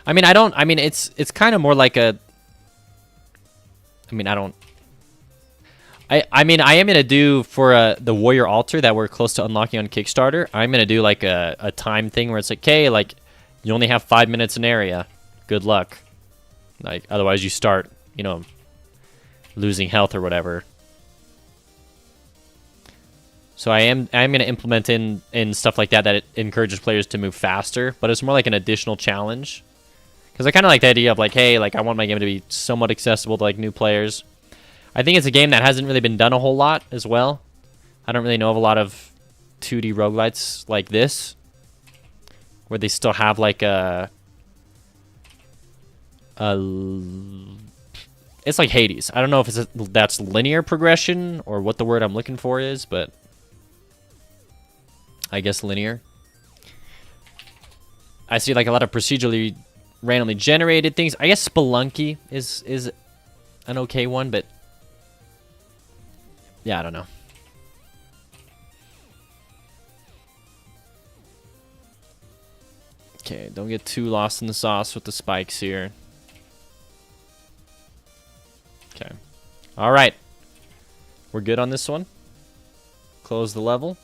I mean, it's kind of more like a. I mean, I am gonna do for the warrior altar that we're close to unlocking on Kickstarter. I'm gonna do like a time thing where it's like, okay, like you only have 5 minutes an area. Good luck. Like otherwise you start, you know, losing health or whatever. So I'm gonna implement in stuff like that it encourages players to move faster, but it's more like an additional challenge. Because I kind of like the idea of like, hey, like I want my game to be somewhat accessible to like new players. I think it's a game that hasn't really been done a whole lot as well. I don't really know of a lot of 2D roguelites like this, where they still have like it's like Hades. I don't know if that's linear progression or what the word I'm looking for is, but I guess linear. I see like a lot of procedurally randomly generated things. I guess Spelunky is an okay one, but yeah, I don't know. Okay, don't get too lost in the sauce with the spikes here. Okay. All right. We're good on this one. Close the level.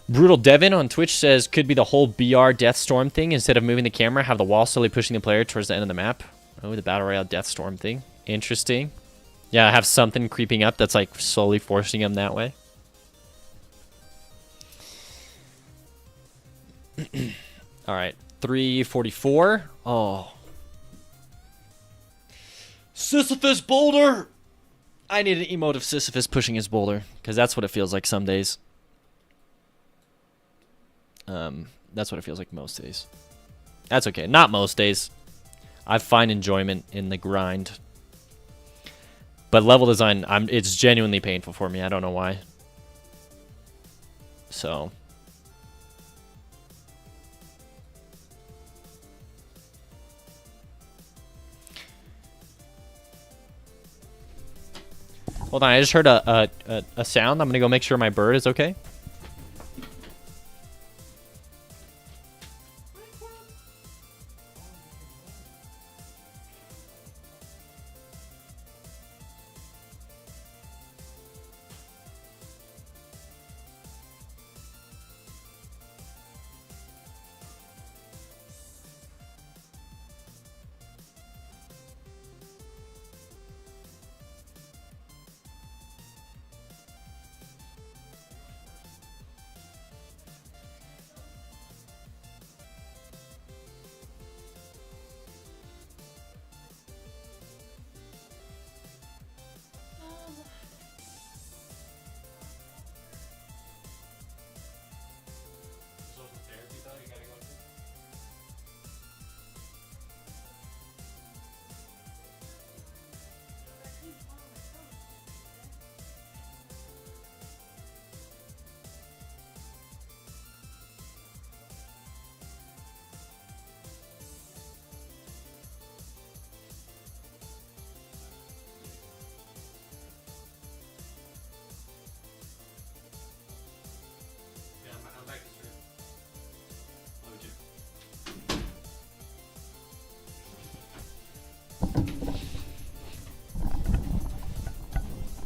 Brutal Devin on Twitch says, could be the whole BR Death Storm thing. Instead of moving the camera, have the wall slowly pushing the player towards the end of the map. Oh, the Battle Royale Death Storm thing. Interesting. Yeah, have something creeping up that's like slowly forcing him that way. All right, 344. Oh. Sisyphus boulder! I need an emote of Sisyphus pushing his boulder, because that's what it feels like some days. That's what it feels like most days. That's okay. Not most days. I find enjoyment in the grind. But level design, it's genuinely painful for me. I don't know why. So. Hold on, I just heard a sound. I'm going to go make sure my bird is okay.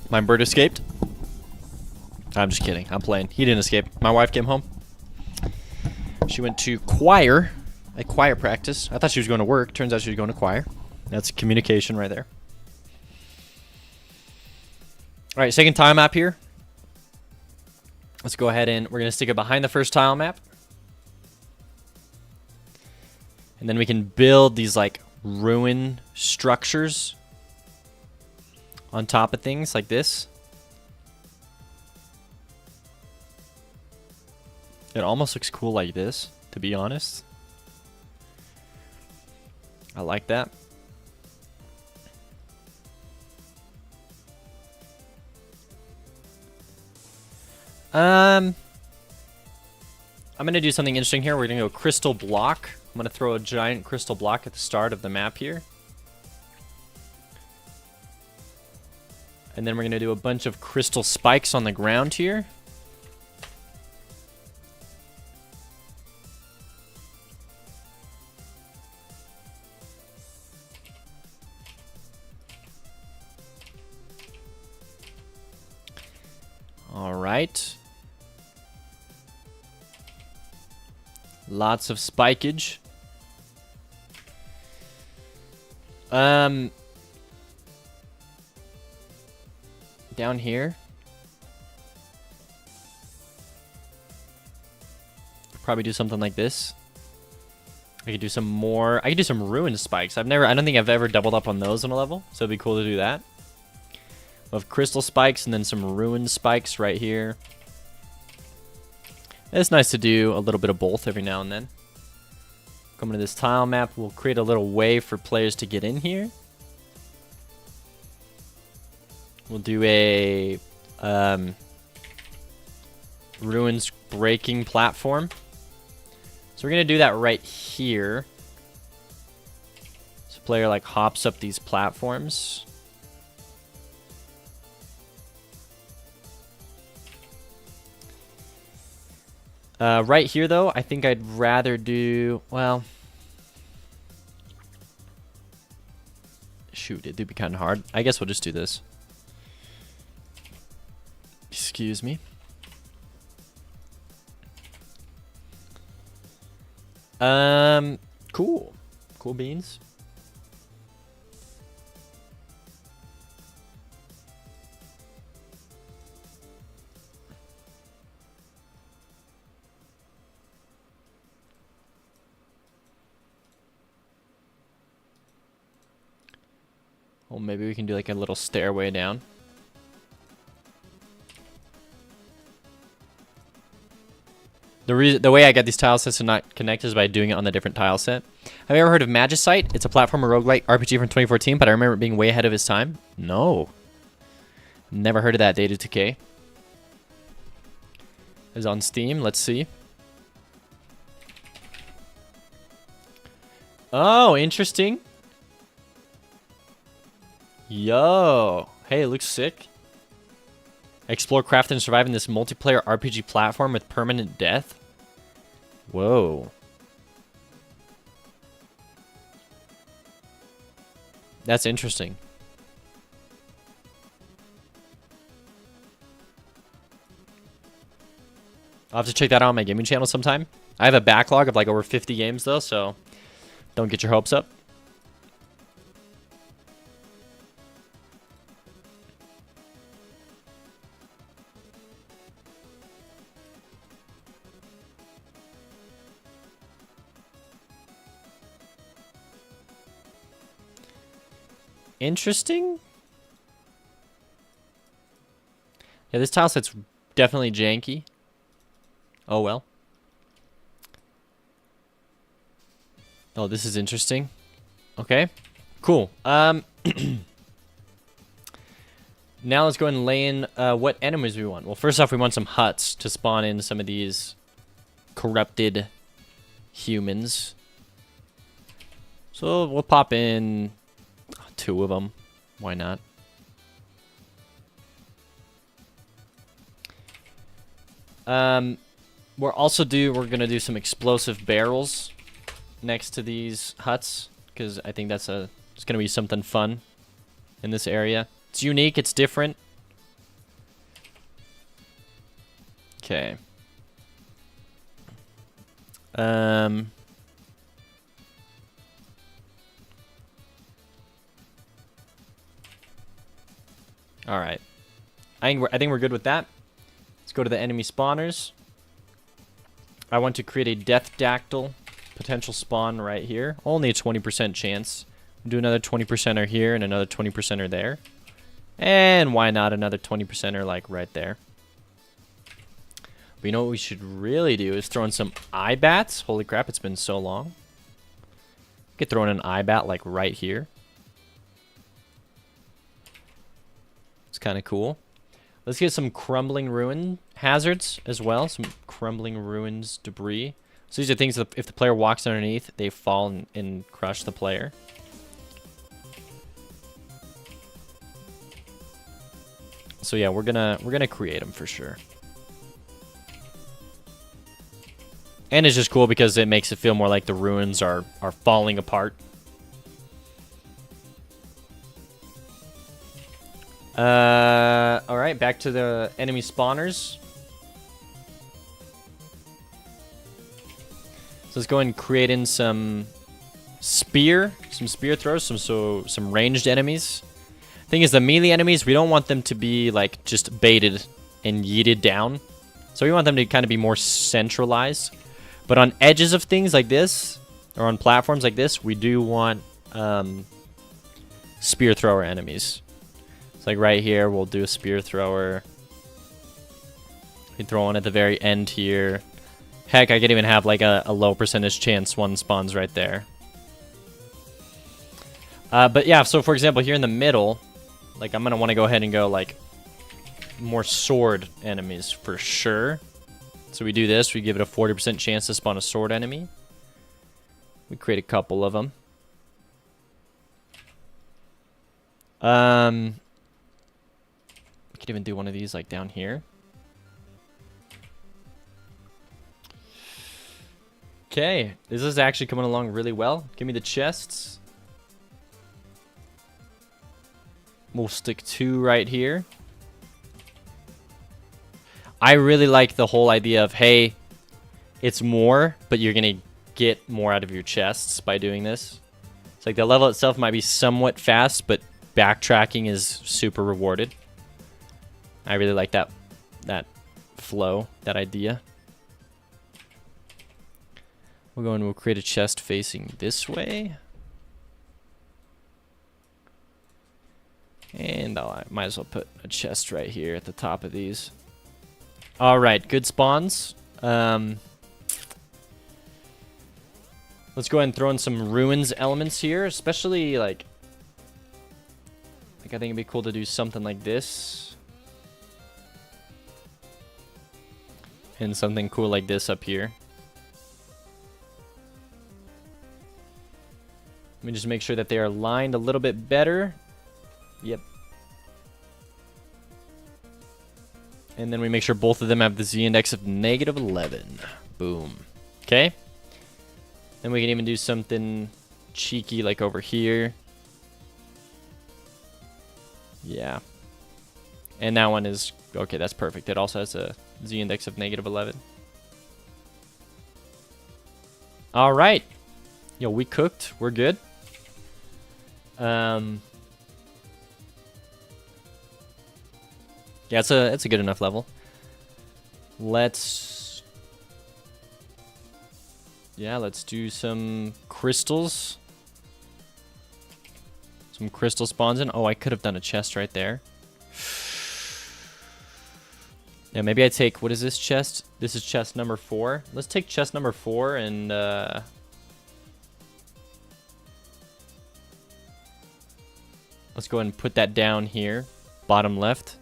My bird escaped. I'm just kidding. I'm playing. He didn't escape. My wife came home. She went to choir, a choir practice. I thought she was going to work. Turns out she was going to choir. That's communication right there. All right, second tile map here. Let's go ahead and we're going to stick it behind the first tile map. And then we can build these like ruin structures on top of things like this. It almost looks cool like this, to be honest. I like that. I'm gonna do something interesting here. We're gonna go crystal block. I'm gonna throw a giant crystal block at the start of the map here. And then we're going to do a bunch of crystal spikes on the ground here. All right. Lots of spikage. Down here. Probably do something like this. I could do some more. I could do some ruined spikes. I don't think I've ever doubled up on those on a level, so it'd be cool to do that. We'll have crystal spikes and then some ruined spikes right here. It's nice to do a little bit of both every now and then. Come into this tile map. We'll create a little way for players to get in here. We'll do a ruins breaking platform. So we're going to do that right here. So player like hops up these platforms. Right here, though, I think I'd rather do, well, shoot, it'd be kind of hard. I guess we'll just do this. Excuse me. Cool. Cool beans. Well, maybe we can do like a little stairway down. The way I get these tile sets to not connect is by doing it on the different tile set. Have you ever heard of Magicite? It's a platformer roguelike RPG from 2014, but I remember it being way ahead of its time. No. Never heard of that. Data 2K. Is on Steam. Let's see. Oh, interesting. Yo. Hey, it looks sick. Explore, craft, and survive in this multiplayer RPG platform with permanent death. Whoa. That's interesting. I'll have to check that out on my gaming channel sometime. I have a backlog of like over 50 games though, so don't get your hopes up. Interesting. Yeah, this tile set's definitely janky. Oh well. Oh, this is interesting. Okay. Cool. Now let's go ahead and lay in what enemies we want. Well, first off, we want some huts to spawn in some of these corrupted humans. So we'll pop in 2 of them. Why not? We're gonna do some explosive barrels next to these huts because I think it's gonna be something fun in this area. It's unique. It's different. Okay. All right. I think we're good with that. Let's go to the enemy spawners. I want to create a death dactyl potential spawn right here. Only a 20% chance. Do another 20%er here and another 20%er there. And why not another 20%er like right there? But you know what we should really do is throw in some eye bats. Holy crap, it's been so long. We could throw in an eye bat like right here. It's kind of cool. Let's get some crumbling ruin hazards as well. Some crumbling ruins debris. So these are things that if the player walks underneath, they fall and crush the player. So yeah, we're gonna create them for sure. And it's just cool because it makes it feel more like the ruins are falling apart. All right, back to the enemy spawners. So let's go ahead and create in some spear throwers, some ranged enemies. Thing is, the melee enemies, we don't want them to be like just baited and yeeted down. So we want them to kind of be more centralized. But on edges of things like this, or on platforms like this, we do want spear thrower enemies. Like right here, we'll do a spear thrower. We throw one at the very end here. Heck, I could even have like a low percentage chance one spawns right there. But yeah, so for example, here in the middle, like I'm gonna want to go ahead and go like more sword enemies for sure. So we do this, we give it a 40% chance to spawn a sword enemy. We create a couple of them. We could even do one of these like down here. Okay, this is actually coming along really well. Give me the chests. We'll stick 2 right here. I really like the whole idea of, hey, it's more, but you're going to get more out of your chests by doing this. It's like the level itself might be somewhat fast, but backtracking is super rewarded. I really like that flow, that idea. We'll go and we'll create a chest facing this way. And I might as well put a chest right here at the top of these. All right, good spawns. Let's go ahead and throw in some ruins elements here, especially like I think it'd be cool to do something like this. And something cool like this up here. Let me just make sure that they are lined a little bit better. Yep. And then we make sure both of them have the z-index of -11. Boom. Okay. Then we can even do something cheeky like over here. Yeah. And that one is... Okay, that's perfect. It also has a z-index of -11. All right. Yo, we cooked. We're good. Yeah, it's a good enough level. Let's do some crystals. Some crystal spawns in. Oh, I could have done a chest right there. Yeah, maybe I take, what is this chest? This is chest number 4. Let's take chest number 4 and let's go ahead and put that down here, bottom left.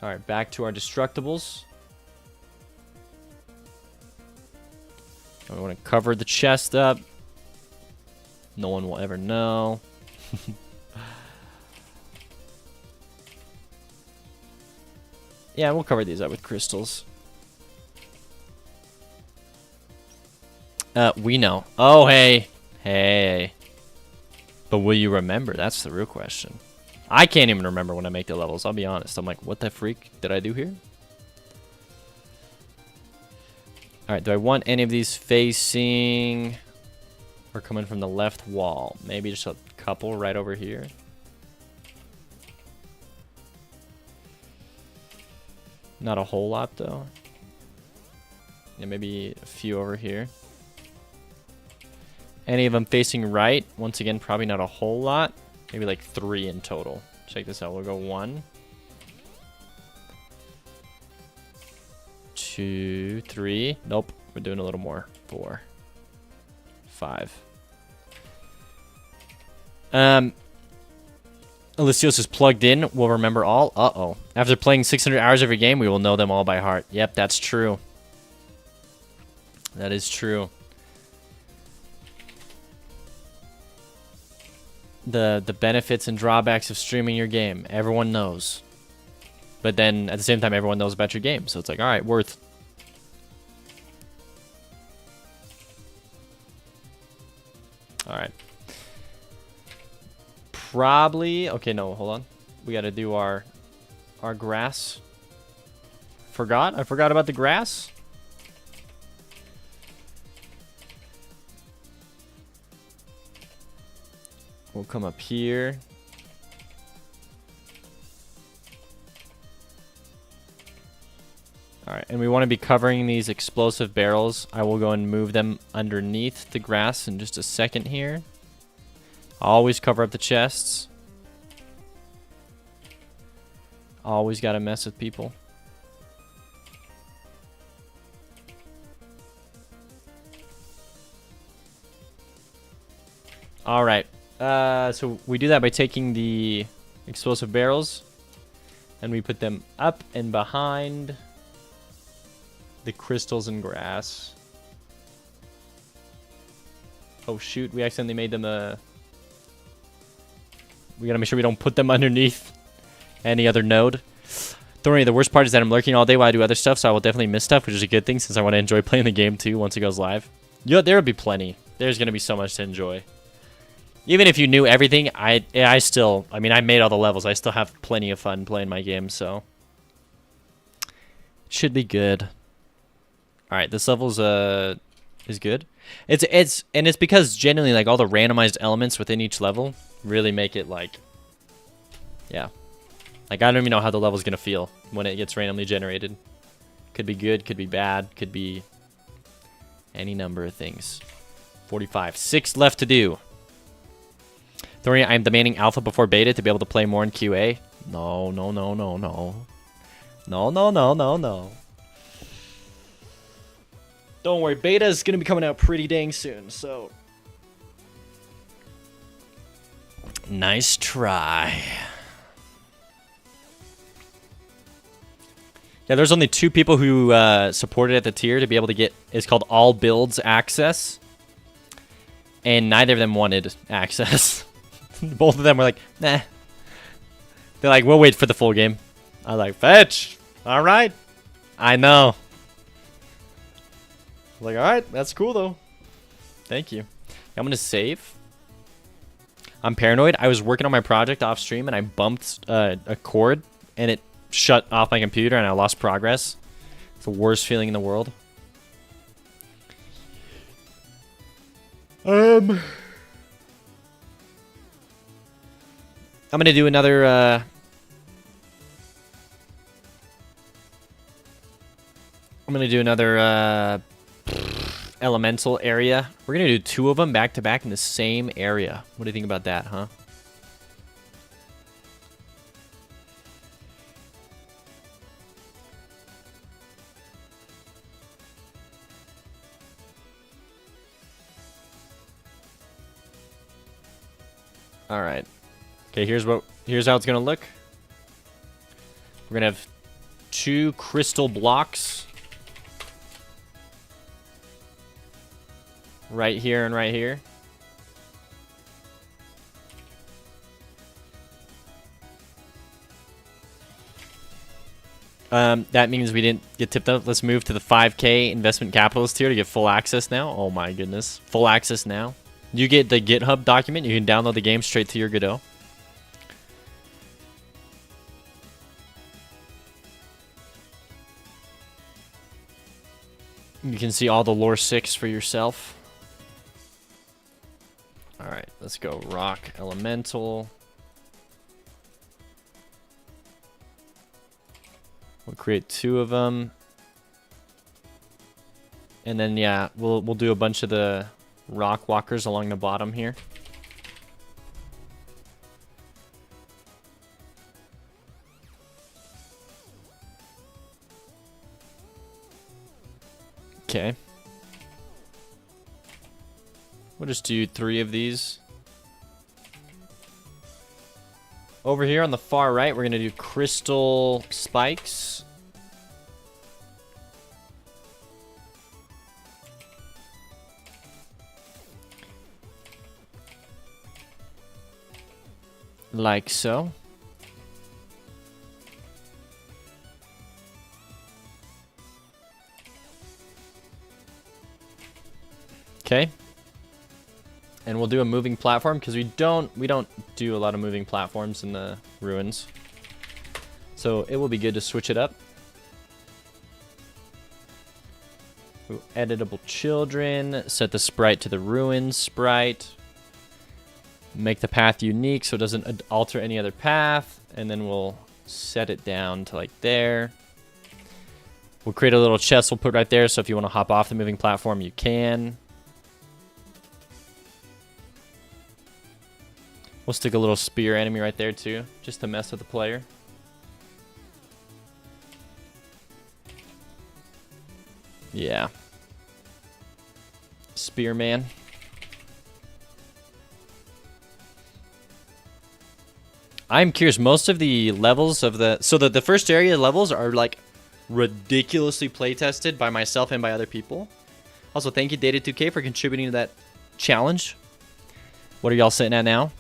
All right, back to our destructibles. We want to cover the chest up. No one will ever know. Yeah, we'll cover these up with crystals. We know. Oh, hey. Hey. But will you remember? That's the real question. I can't even remember when I make the levels. I'll be honest. I'm like, what the freak did I do here? All right, do I want any of these facing or coming from the left wall? Maybe just a couple right over here. Not a whole lot, though. Yeah, maybe a few over here. Any of them facing right? Once again, probably not a whole lot. Maybe like 3 in total. Check this out. We'll go 1, 2, 3. Nope. We're doing a little more. 4, 5. Alicios is plugged in. We'll remember all. Uh-oh. After playing 600 hours every game, we will know them all by heart. Yep, that's true. That is true. The benefits and drawbacks of streaming your game. Everyone knows. But then, at the same time, everyone knows about your game. So it's like, all right, worth. All right. Probably. Okay, no, hold on. We got to do our grass. I forgot about the grass. We'll come up here. All right, and we want to be covering these explosive barrels. I will go and move them underneath the grass in just a second here. Always cover up the chests. Always got to mess with people. All right. So we do that by taking the explosive barrels and we put them up and behind the crystals and grass. Oh shoot, we accidentally made them we gotta make sure we don't put them underneath any other node. Don't worry, the worst part is that I'm lurking all day while I do other stuff, so I will definitely miss stuff, which is a good thing since I want to enjoy playing the game too once it goes live. There will be plenty. There's gonna be so much to enjoy. Even if you knew everything, I mean, I made all the levels. I still have plenty of fun playing my game, so should be good. All right, this level's is good. It's because genuinely like all the randomized elements within each level really make it like, yeah, like I don't even know how the level's gonna feel when it gets randomly generated. Could be good, could be bad, could be any number of things. 45, 6 left to do. Thorian, I'm demanding alpha before beta to be able to play more in QA. No, no, no, no, no. No, no, no, no, no. Don't worry, beta is going to be coming out pretty dang soon, so. Nice try. Yeah, there's only 2 people who supported at the tier to be able to get, it's called all builds access. And neither of them wanted access. Both of them were like, nah. They're like, we'll wait for the full game. I was like, fetch. All right. I know. Like, all right, that's cool though. Thank you. I'm gonna save. I'm paranoid. I was working on my project off stream and I bumped a cord and it shut off my computer and I lost progress. It's the worst feeling in the world. I'm gonna do another elemental area. We're gonna do 2 of them back to back in the same area. What do you think about that, huh? All right. Okay, here's how it's gonna look. We're gonna have 2 crystal blocks right here and right here. That means we didn't get tipped up. Let's move to the 5K investment capitalist tier to get full access now. Oh my goodness, full access now. You get the GitHub document. You can download the game straight to your Godot. You can see all the lore 6 for yourself. All right, let's go rock elemental. We'll create 2 of them. And then yeah, we'll do a bunch of the rock walkers along the bottom here. Okay. We'll just do 3 of these. Over here on the far right, we're going to do crystal spikes. Like so. Okay. And we'll do a moving platform because we don't do a lot of moving platforms in the ruins. So it will be good to switch it up. Ooh, editable children. Set the sprite to the ruins sprite. Make the path unique so it doesn't alter any other path. And then we'll set it down to like there. We'll create a little chest we'll put right there so if you want to hop off the moving platform, you can. We'll stick a little spear enemy right there too, just to mess with the player. Yeah. Spearman. I'm curious, most of the levels of the... So the first area levels are like ridiculously play tested by myself and by other people. Also, thank you Data2K for contributing to that challenge. What are y'all sitting at now?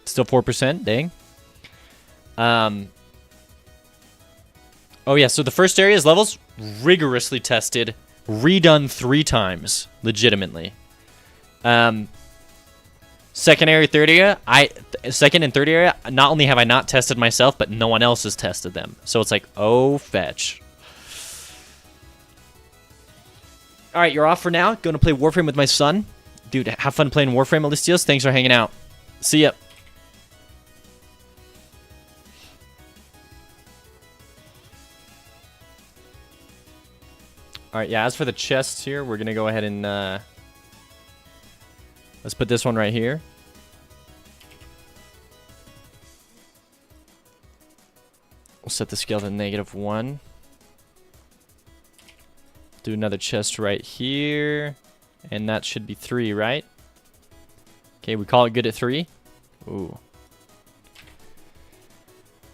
Still 4%, dang. Oh yeah, so the first area's levels, rigorously tested, redone 3 times, legitimately. So Second area, third area. Second and third area. Not only have I not tested myself, but no one else has tested them. So it's like, oh, fetch. All right, you're off for now. Going to play Warframe with my son. Dude, have fun playing Warframe, Alistios. Thanks for hanging out. See ya. All right, yeah, as for the chests here, we're going to go ahead and... let's put this one right here. We'll set the scale to -1. Do another chest right here. And that should be 3, right? Okay, we call it good at 3. Ooh.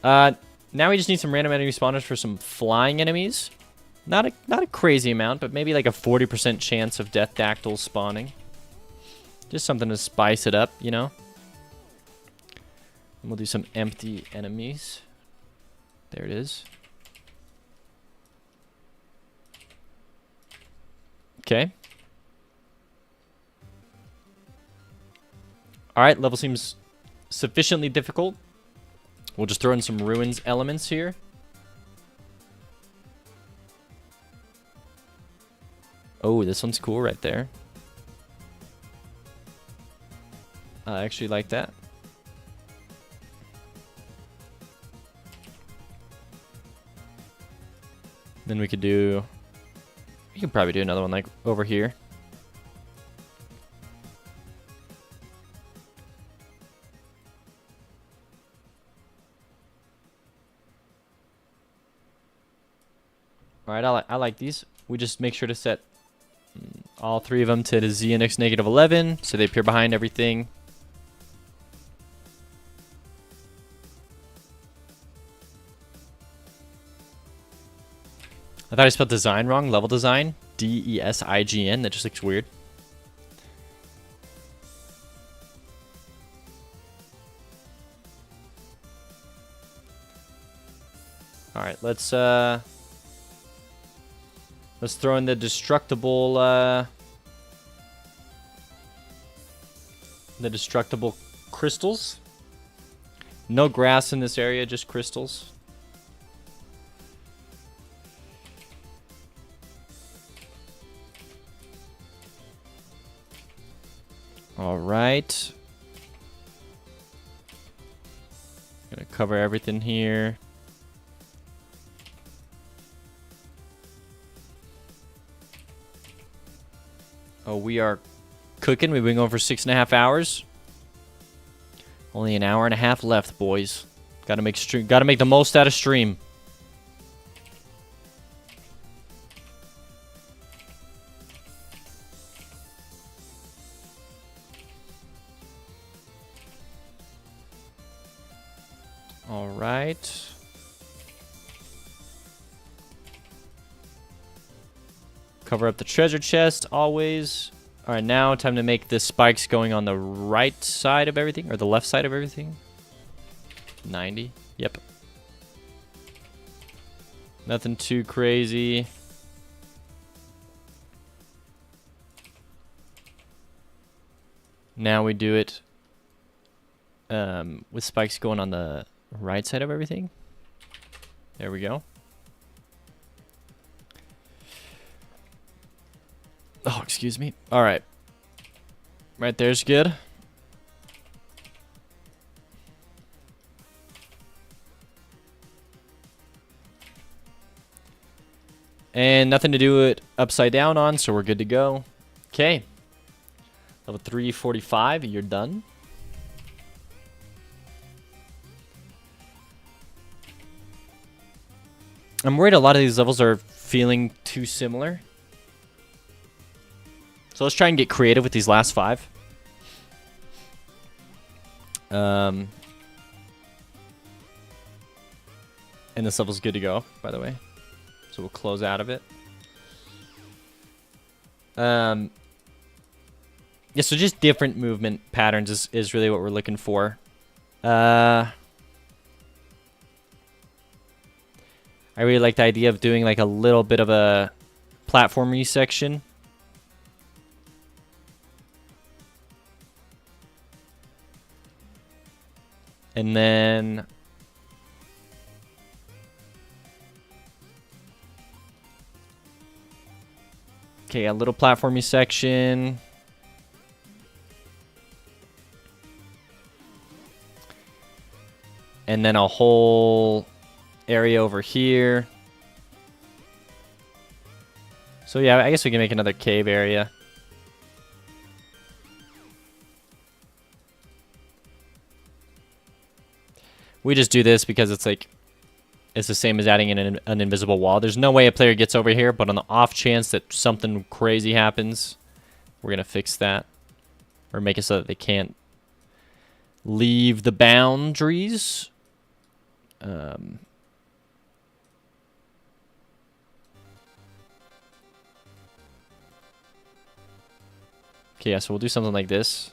Now we just need some random enemy spawners for some flying enemies. Not a crazy amount, but maybe like a 40% chance of death dactyls spawning. Just something to spice it up, you know? And we'll do some empty enemies. There it is. Okay. Alright, level seems sufficiently difficult. We'll just throw in some ruins elements here. Oh, this one's cool right there. I actually like that. Then we could do... We could probably do another one like over here. Alright, I like these. We just make sure to set all 3 of them to the ZNX -11 so they appear behind everything. I thought I spelled design wrong. Level design. DESIGN. That just looks weird. Alright, let's throw in the destructible crystals. No grass in this area, just crystals. All right. Gonna cover everything here. Oh, we are cooking. We've been going for 6.5 hours. Only an hour and a half left, boys. Gotta make the most out of stream. All right. Cover up the treasure chest, always. All right, now time to make the spikes going on the right side of everything, or the left side of everything. 90, yep. Nothing too crazy. Now we do it with spikes going on the right side of everything. There we go. Oh, excuse me. All right. Right there's good. And nothing to do it upside down on, so we're good to go. Okay. Level 345, you're done. I'm worried a lot of these levels are feeling too similar. So let's try and get creative with these last 5. And this level's good to go, by the way. So we'll close out of it. Yeah, so just different movement patterns is really what we're looking for. I really like the idea of doing like a little bit of a platformy section. And then okay, a little platformy section. And then a whole area over here. So yeah, I guess we can make another cave area. We just do this because it's like, it's the same as adding in an invisible wall. There's no way a player gets over here, but on the off chance that something crazy happens, we're going to fix that. Or make it so that they can't leave the boundaries. Okay, yeah, so we'll do something like this.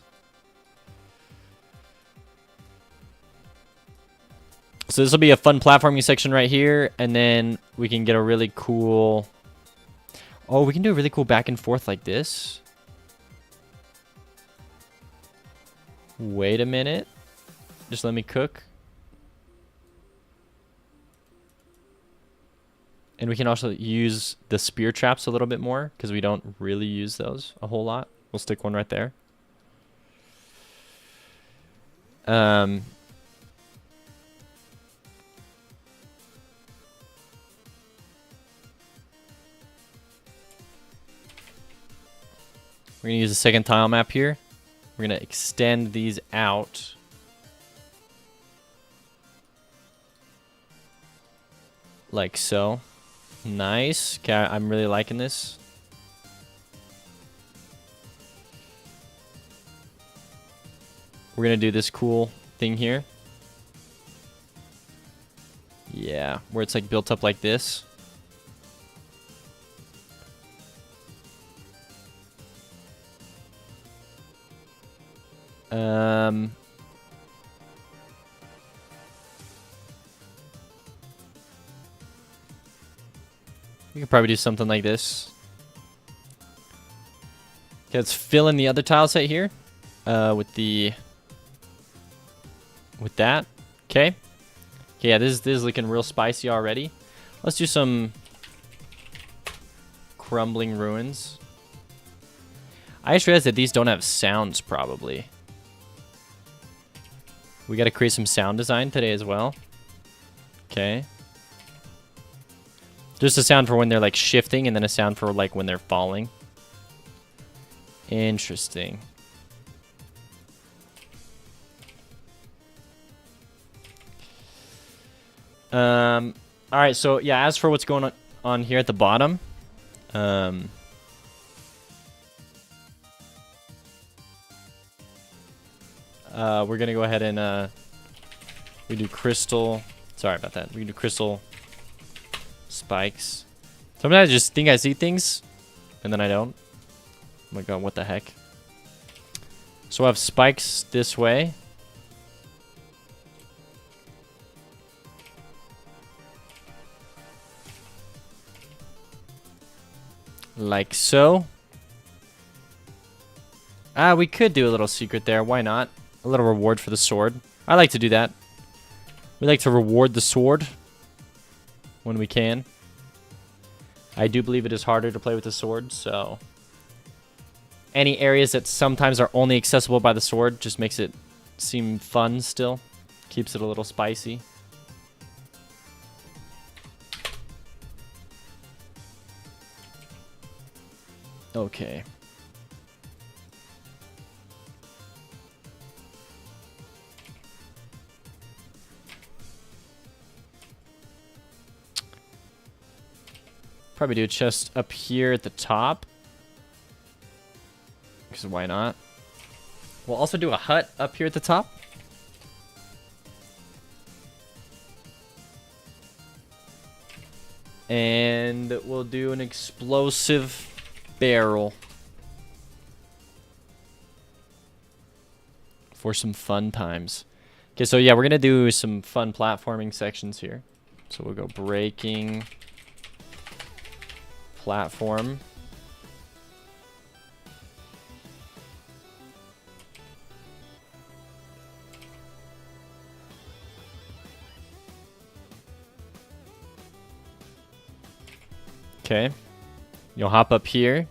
So this will be a fun platforming section right here, and then we can get a really cool... Oh, we can do a really cool back and forth like this. Wait a minute. Just let me cook. And we can also use the spear traps a little bit more, because we don't really use those a whole lot. We'll stick one right there. We're going to use a second tile map here. We're going to extend these out. Like so. Nice. Okay, I'm really liking this. We're going to do this cool thing here. Yeah, where it's like built up like this. We could probably do something like this. Okay, let's fill in the other tile set here with that. Okay. Okay, yeah, this is looking real spicy already. Let's do some crumbling ruins. I just realized that these don't have sounds probably. We got to create some sound design today as well. Okay. Just a sound for when they're like shifting, and then a sound for like when they're falling. Interesting. All right, so yeah, as for what's going on here at the bottom, we're gonna go ahead and we do crystal. Sorry about that. We can do crystal spikes. Sometimes I just think I see things, and then I don't. Oh my god, what the heck? So I have spikes this way. Like so. We could do a little secret there. Why not? A little reward for the sword. I like to do that. We like to reward the sword when we can. I do believe it is harder to play with the sword, so any areas that sometimes are only accessible by the sword just makes it seem fun still. Keeps it a little spicy. Okay. Probably do a chest up here at the top. Because why not? We'll also do a hut up here at the top. And we'll do an explosive barrel. For some fun times. Okay, so yeah, we're going to do some fun platforming sections here. So we'll go breaking... platform. Okay. You'll hop up here.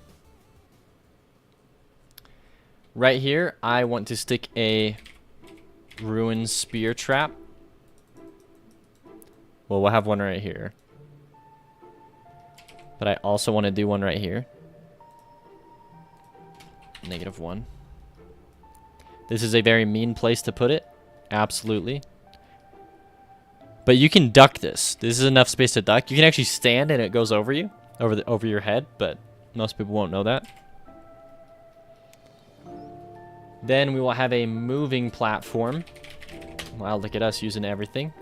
Right here, I want to stick a ruined spear trap. Well, we'll have one right here. But I also want to do one right here. -1. This is a very mean place to put it. Absolutely. But you can duck this. This is enough space to duck. You can actually stand and it goes over you, over your head, but most people won't know that. Then we will have a moving platform. Wow, look at us using everything.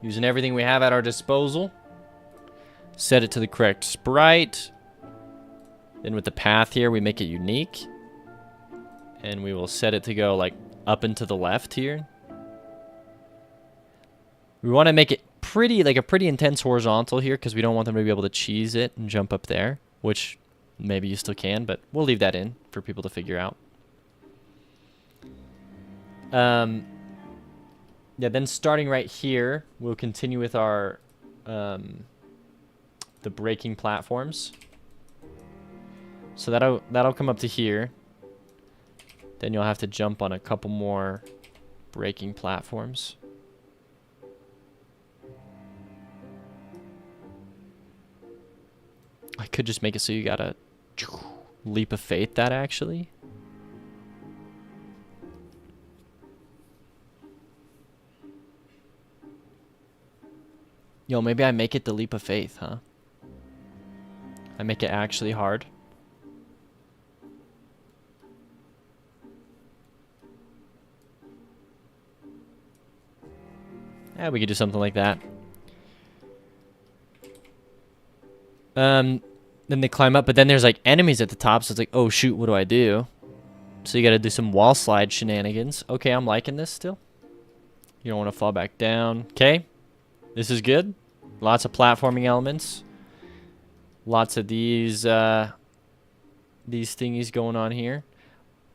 Using everything we have at our disposal. Set it to the correct sprite. Then with the path here, we make it unique. And we will set it to go like up and to the left here. We want to make it pretty, like a pretty intense horizontal here because we don't want them to be able to cheese it and jump up there, which maybe you still can, but we'll leave that in for people to figure out. Yeah, then starting right here, we'll continue with our the braking platforms. So that'll come up to here. Then you'll have to jump on a couple more braking platforms. I could just make it so you gotta leap of faith that actually. Yo, maybe I make it the leap of faith, huh? I make it actually hard. Yeah, we could do something like that. Then they climb up, but then there's like enemies at the top, so it's like, oh shoot, what do I do? So you gotta do some wall slide shenanigans. Okay, I'm liking this still. You don't want to fall back down. Okay, this is good. Lots of platforming elements. Lots of these thingies going on here.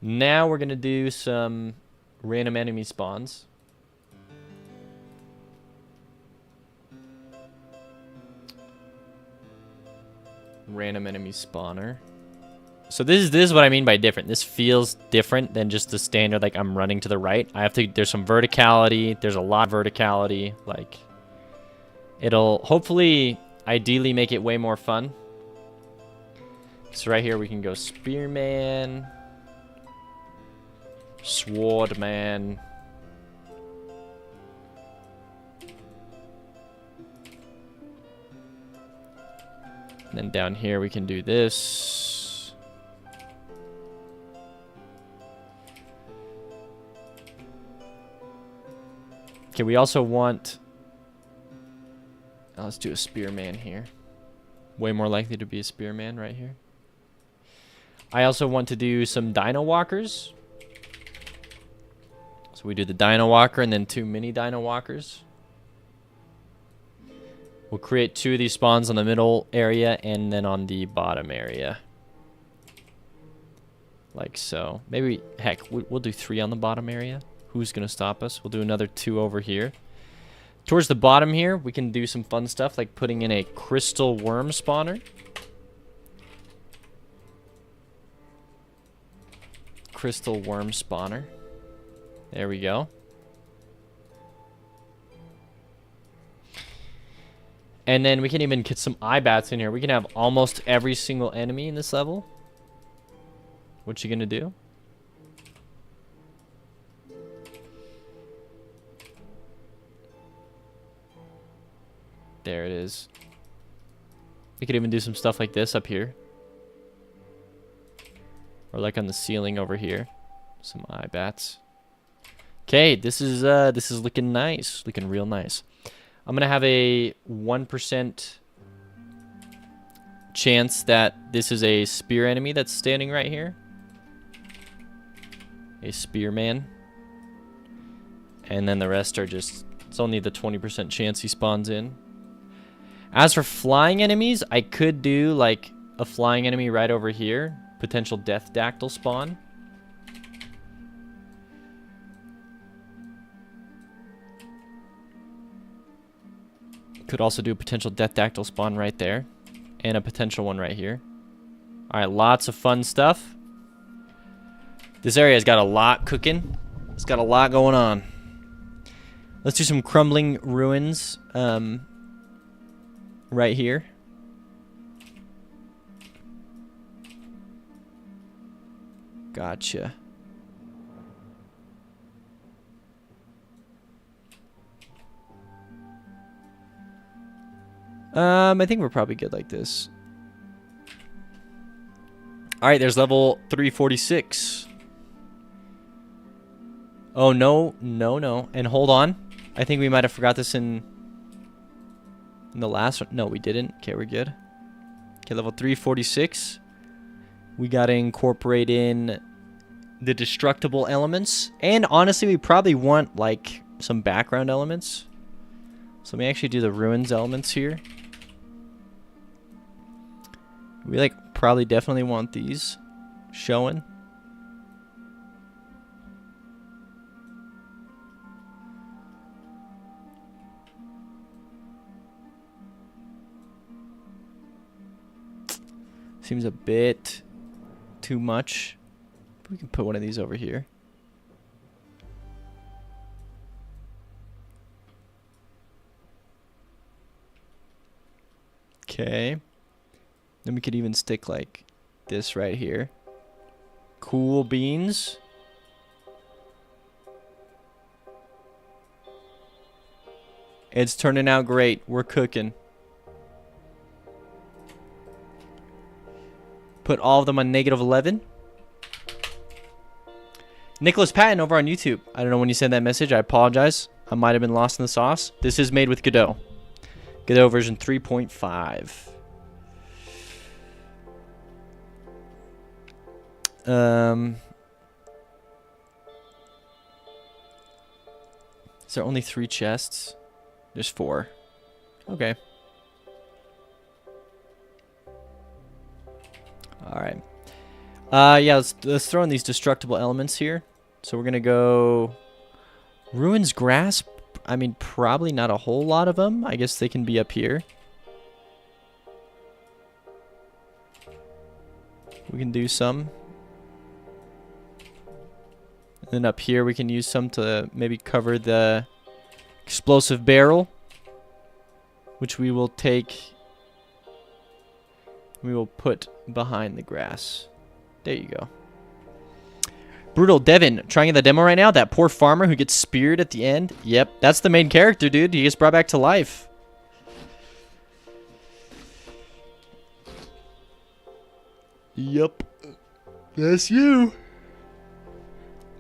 Now we're gonna do some random enemy spawns. Random enemy spawner. So this is what I mean by different. This feels different than just the standard like I'm running to the right. I have to, there's some verticality. There's a lot of verticality. Like it'll hopefully ideally make it way more fun. So right here we can go spearman, swordman, and then down here we can do this. Okay, we also want... let's do a spearman here. Way more likely to be a spearman right here. I also want to do some dino walkers. So we do the dino walker and then 2 mini dino walkers. We'll create 2 of these spawns on the middle area and then on the bottom area. Like so. Maybe, heck, we'll do 3 on the bottom area. Who's going to stop us? We'll do another 2 over here. Towards the bottom here, we can do some fun stuff like putting in a crystal worm spawner. Crystal worm spawner. There we go. And then we can even get some eye bats in here. We can have almost every single enemy in this level. What you gonna do? There it is. We could even do some stuff like this up here. Or like on the ceiling over here. Some eye bats. Okay, this is looking nice. Looking real nice. I'm going to have a 1% chance that this is a spear enemy that's standing right here. A spearman. And then the rest are just, it's only the 20% chance he spawns in. As for flying enemies, I could do like a flying enemy right over here. Potential death dactyl spawn. Could also do a potential death dactyl spawn right there. And a potential one right here. Alright, lots of fun stuff. This area's got a lot cooking. It's got a lot going on. Let's do some crumbling ruins right here. Gotcha. I think we're probably good like this. Alright, there's level 346. Oh, no. And hold on. I think we might have forgot this in the last one. No, we didn't. Okay, we're good. Okay, level 346. We got to incorporate in the destructible elements. And honestly, we probably want, like, some background elements. So let me actually do the ruins elements here. We, like, probably definitely want these showing. Seems a bit too much. We can put one of these over here. Okay. Then we could even stick like this right here. Cool beans. It's turning out great. We're cooking. Put all of them on -11. Nicholas Patton over on YouTube. I don't know when you sent that message. I apologize. I might have been lost in the sauce. This is made with Godot. Godot version 3.5. Is there only 3 chests? There's 4. Okay. Alright. Yeah, let's throw in these destructible elements here. So we're gonna go Ruins Grasp. I mean, probably not a whole lot of them. I guess they can be up here. We can do some. And then up here we can use some to maybe cover the explosive barrel, which we will take. We will put behind the grass. There you go. Brutal Devin, trying the demo right now. That poor farmer who gets speared at the end. Yep, that's the main character, dude. He gets brought back to life. Yep. That's you.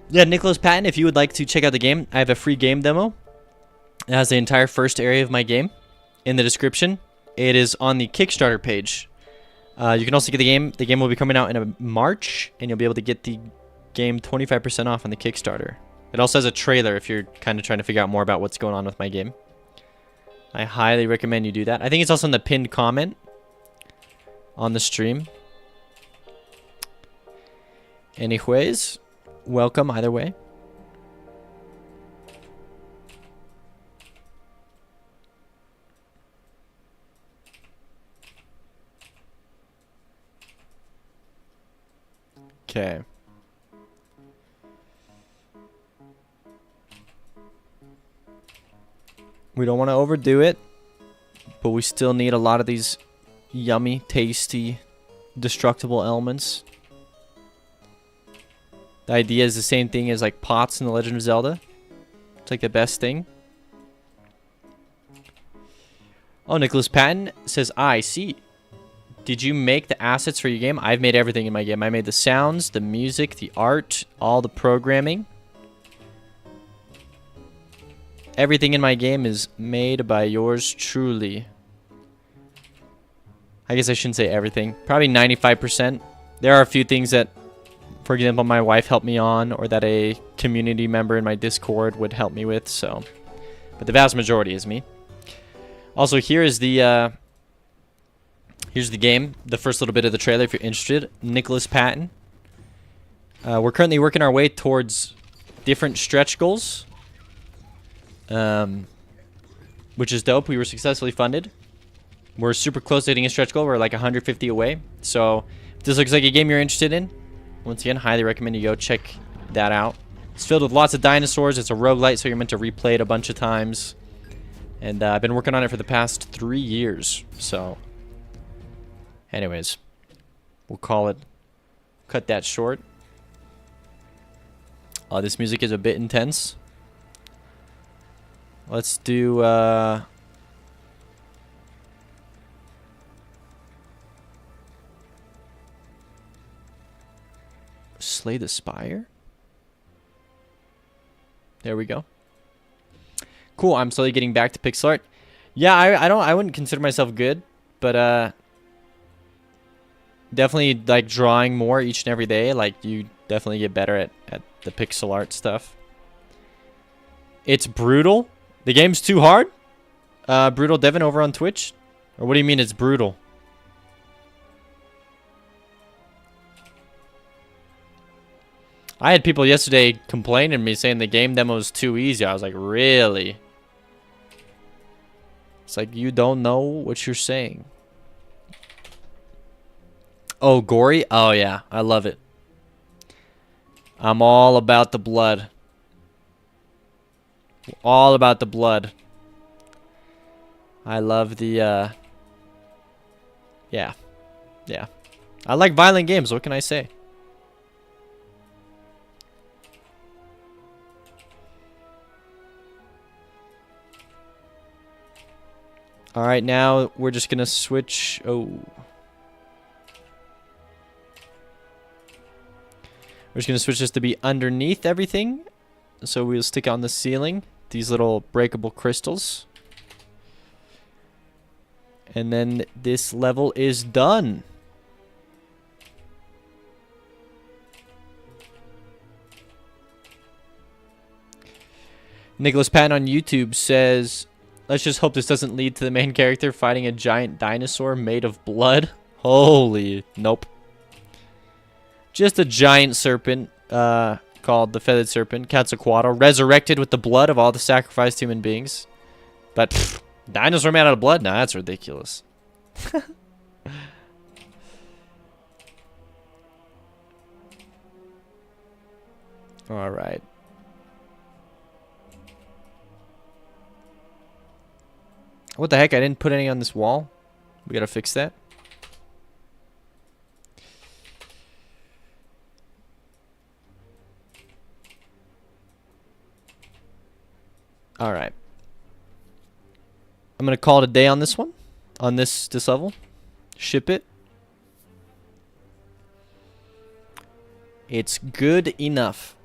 Yeah, Nicholas Patton, if you would like to check out the game, I have a free game demo. It has the entire first area of my game in the description. It is on the Kickstarter page. You can also get the game. The game will be coming out in March, and you'll be able to get the game 25% off on the Kickstarter. It also has a trailer if you're kind of trying to figure out more about what's going on with my game. I highly recommend you do that. I think it's also in the pinned comment on the stream. Anyways, welcome either way. Okay. We don't want to overdo it, but we still need a lot of these yummy, tasty, destructible elements. The idea is the same thing as like pots in The Legend of Zelda. It's like the best thing. Oh, Nicholas Patton says, I see. Did you make the assets for your game? I've made everything in my game. I made the sounds, the music, the art, all the programming. Everything in my game is made by yours truly. I guess I shouldn't say everything. Probably 95%. There are a few things that, for example, my wife helped me on, or that a community member in my Discord would help me with, so. But the vast majority is me. Also, here is the, here's the game. The first little bit of the trailer, if you're interested. Nicholas Patton. We're currently working our way towards different stretch goals. which is dope. We were successfully funded. We're super close to hitting a stretch goal. We're like 150 away. So if this looks like a game you're interested in, once again, highly recommend you go check that out. It's filled with lots of dinosaurs. It's a roguelite, so you're meant to replay it a bunch of times. And I've been working on it for the past 3 years. So anyways, we'll call it, cut that short. This music is a bit intense. Let's do Slay the Spire. There we go. Cool. I'm slowly getting back to pixel art. Yeah, I wouldn't consider myself good, but definitely like drawing more each and every day. Like you definitely get better at the pixel art stuff. It's brutal. The game's too hard. Brutal Devin over on Twitch. Or what do you mean it's brutal? I had people yesterday complaining to me saying the game demo is too easy. I was like, really? It's like, you don't know what you're saying. Oh, gory? Oh, yeah. I love it. I'm all about the blood. All about the blood. I love the, yeah. Yeah. I like violent games. What can I say? Alright, now we're just gonna switch. Oh. We're just gonna switch this to be underneath everything. So we'll stick on the ceiling these little breakable crystals. And then this level is done. Nicholas Patton on YouTube says, let's just hope this doesn't lead to the main character fighting a giant dinosaur made of blood. Holy, nope. Just a giant serpent called the Feathered Serpent, Quetzalcoatl, resurrected with the blood of all the sacrificed human beings. But pff, dinosaur made out of blood? Nah, that's ridiculous. All right. What the heck? I didn't put any on this wall. We gotta fix that. All right. I'm gonna call it a day on this one, on this level. Ship it. It's good enough.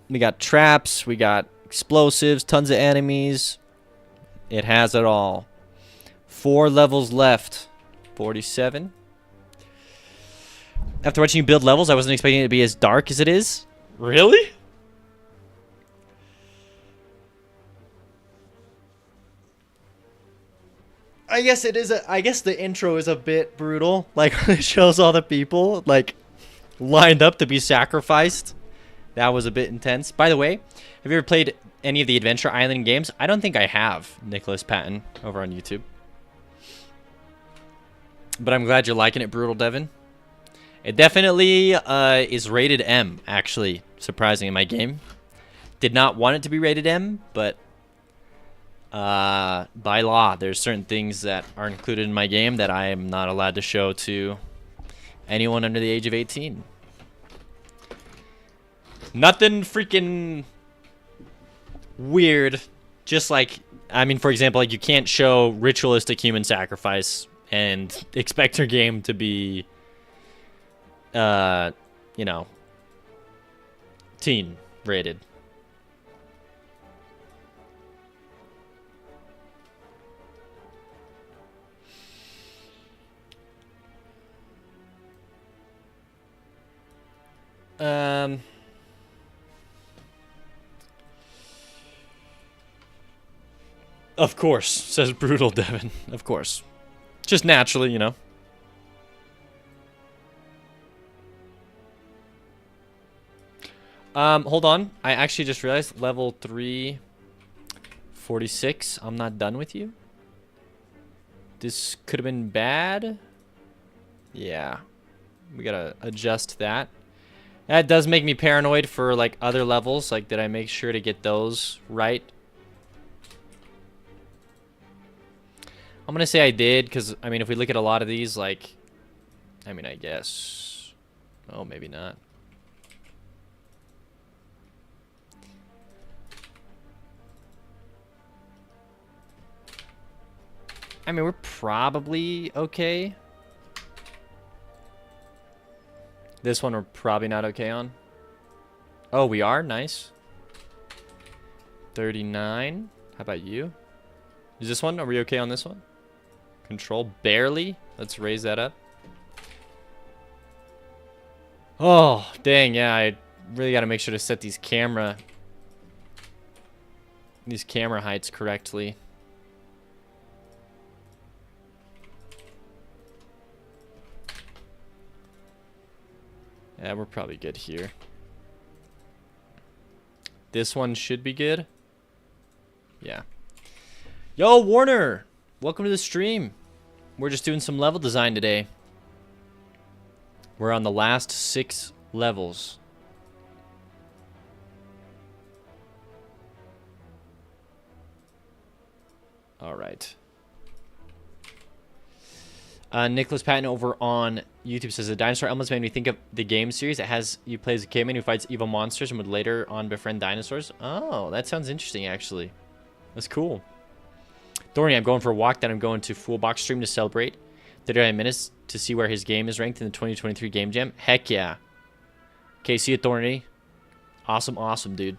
We got traps. We got explosives. Tons of enemies. It has it all. 4 levels left. 47. After watching you build levels, I wasn't expecting it to be as dark as it is. Really? I guess it is I guess the intro is a bit brutal. Like when it shows all the people like lined up to be sacrificed. That was a bit intense. By the way, have you ever played any of the Adventure Island games? I don't think I have, Nicholas Patton over on YouTube. But I'm glad you're liking it, Brutal Devin. It definitely is rated M, actually, surprising in my game. Did not want it to be rated M, but by law, there's certain things that are included in my game that I am not allowed to show to anyone under the age of 18. Nothing freaking weird. Just like, I mean, for example, like you can't show ritualistic human sacrifice and expect your game to be, you know, teen rated. Of course, says Brutal Devin. Of course. Just naturally, you know. Hold on. I actually just realized level 3 46. I'm not done with you. This could have been bad. Yeah. We gotta adjust that. That does make me paranoid for like other levels. Like, did I make sure to get those right? I'm gonna say I did, because I mean, if we look at a lot of these, like, I mean, I guess. Oh, maybe not. I mean, we're probably okay. This one we're probably not okay on. Oh, we are? Nice. 39. How about you? Is this one? Are we okay on this one? Control barely. Let's raise that up. Oh, dang. Yeah, I really got to make sure to set these camera heights correctly. Yeah, we're probably good here. This one should be good. Yeah. Yo, Warner! Welcome to the stream. We're just doing some level design today. We're on the last 6 levels. All right. Nicholas Patton over on YouTube says, the dinosaur elements made me think of the game series that has you play as a caveman who fights evil monsters and would later on befriend dinosaurs. Oh, that sounds interesting, actually. That's cool. Thorny, I'm going for a walk, then I'm going to Full Box Stream to celebrate 39 minutes to see where his game is ranked in the 2023 Game Jam. Heck yeah. Okay, see you, Thorny. Awesome, awesome, dude.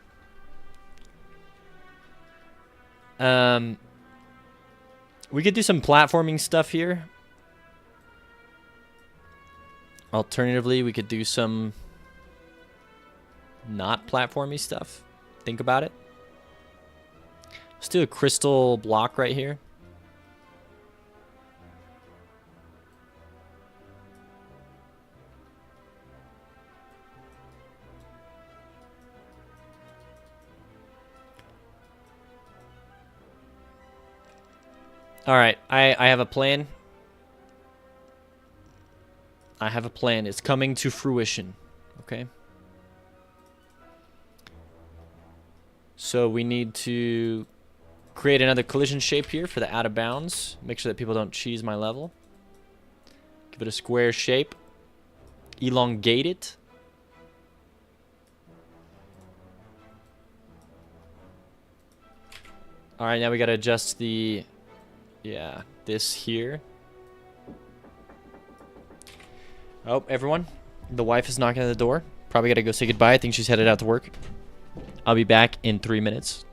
We could do some platforming stuff here. Alternatively, we could do some not platformy stuff. Think about it. Let's do a crystal block right here. All right, I have a plan. I have a plan. It's coming to fruition. Okay. So we need to create another collision shape here for the out of bounds. Make sure that people don't cheese my level. Give it a square shape. Elongate it. All right, now we got to adjust the, yeah, this here. Oh, everyone. The wife is knocking at the door. Probably got to go say goodbye. I think she's headed out to work. I'll be back in 3 minutes.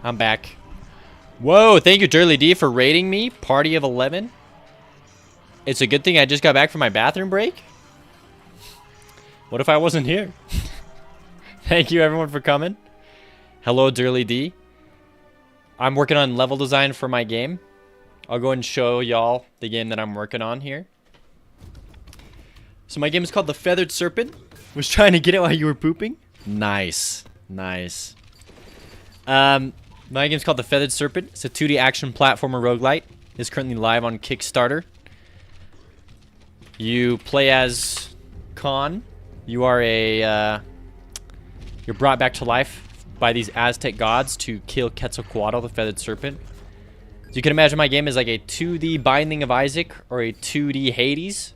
I'm back. Whoa, thank you, Dirly D, for rating me. Party of 11. It's a good thing I just got back from my bathroom break. What if I wasn't here? Thank you, everyone, for coming. Hello, Dirly D. I'm working on level design for my game. I'll go and show y'all the game that I'm working on here. So my game is called The Feathered Serpent. Was trying to get it while you were pooping. Nice. Nice. My game's called The Feathered Serpent. It's a 2D action platformer roguelite. It's currently live on Kickstarter. You play as Khan. You are you're brought back to life by these Aztec gods to kill Quetzalcoatl, the Feathered Serpent. So you can imagine my game is like a 2D Binding of Isaac or a 2D Hades.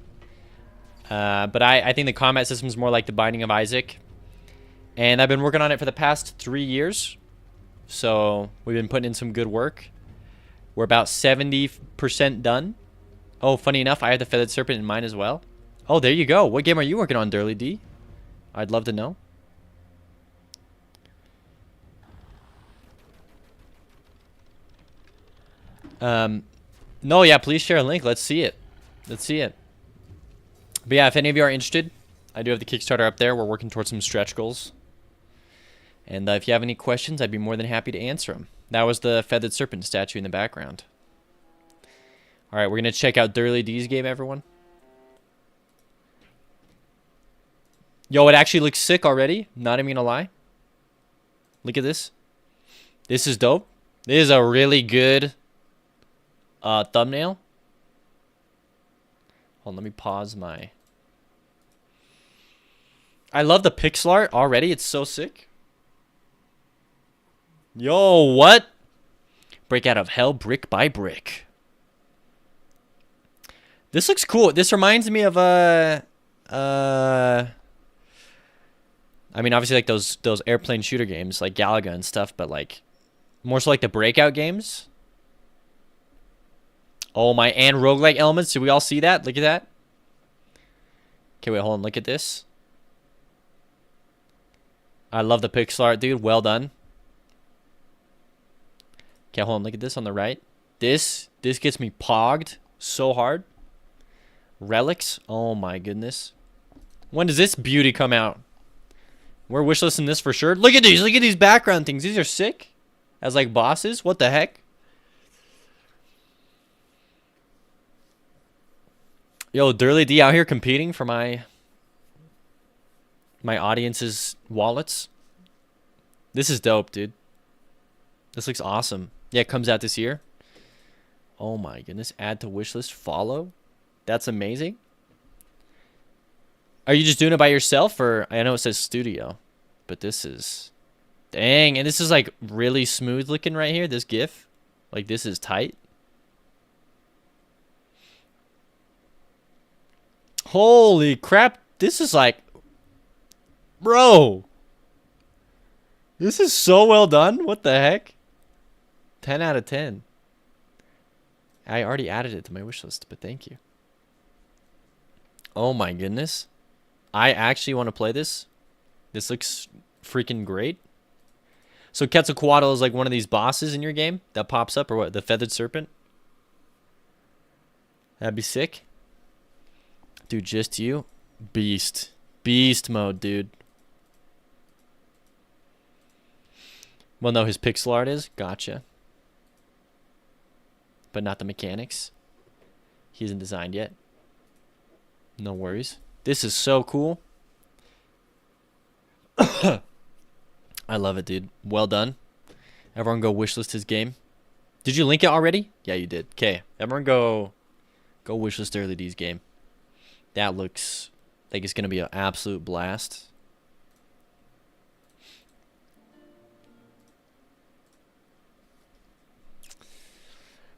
But I think the combat system is more like the Binding of Isaac. And I've been working on it for the past 3 years. So we've been putting in some good work. We're about 70% done. Oh, funny enough, I have the Feathered Serpent in mind as well. Oh, there you go. What game are you working on, Dirly D? I'd love to know. No, yeah, please share a link. Let's see it. Let's see it. But yeah, if any of you are interested, I do have the Kickstarter up there. We're working towards some stretch goals. And if you have any questions, I'd be more than happy to answer them. That was the Feathered Serpent statue in the background. All right, we're going to check out Dirly D's game, everyone. Yo, it actually looks sick already. Not even gonna lie. Look at this. This is dope. This is a really good thumbnail. Hold on, let me pause my... I love the pixel art already. It's so sick. Yo, what? Break out of hell brick by brick. This looks cool. This reminds me of I mean, obviously, like those airplane shooter games, like Galaga and stuff, but like more so like the Breakout games. Oh my, and roguelike elements. Did we all see that? Look at that. Okay, wait, hold on. Look at this. I love the pixel art, dude. Well done. Okay, hold on. Look at this on the right. This gets me pogged so hard. Relics. Oh my goodness. When does this beauty come out? We're wishlisting this for sure. Look at these. Look at these background things. These are sick. As like bosses. What the heck? Yo, Dirly D out here competing for my audience's wallets. This is dope, dude. This looks awesome. Yeah, it comes out this year. Oh my goodness. Add to wishlist. Follow. That's amazing. Are you just doing it by yourself, or I know it says studio, but this is, dang, and this is like really smooth looking right here. This GIF, like this is tight. Holy crap! This is like, bro, this is so well done. What the heck? 10 out of 10. I already added it to my wish list, but thank you. Oh my goodness. I actually want to play this. This looks freaking great. So Quetzalcoatl is like one of these bosses in your game that pops up, or what? The Feathered Serpent? That'd be sick. Dude, just you. Beast. Beast mode, dude. Well, no, his pixel art is. Gotcha. But not the mechanics. He isn't designed yet. No worries. This is so cool. I love it, dude. Well done. Everyone go wishlist his game. Did you link it already? Yeah, you did. Okay. Everyone go wishlist Dirly D's game. That looks like it's going to be an absolute blast.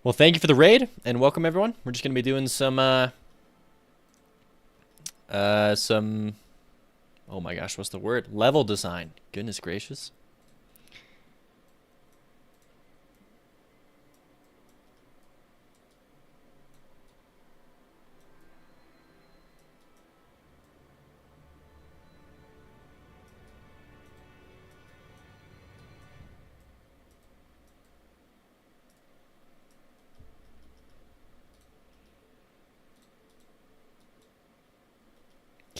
Well, thank you for the raid, and welcome everyone. We're just going to be doing some, oh my gosh, what's the word? Level design. Goodness gracious.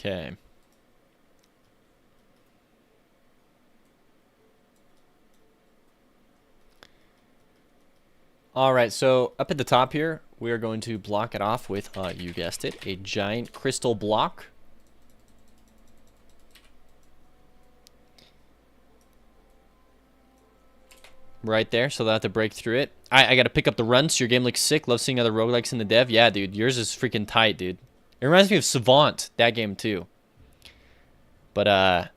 Okay. All right, so up at the top here, we are going to block it off with, you guessed it, a giant crystal block. Right there, so they'll have to break through it. I got to pick up the runs. Your game looks sick. Love seeing other roguelikes in the dev. Yeah, dude, yours is freaking tight, dude. It reminds me of Savant, that game too. But,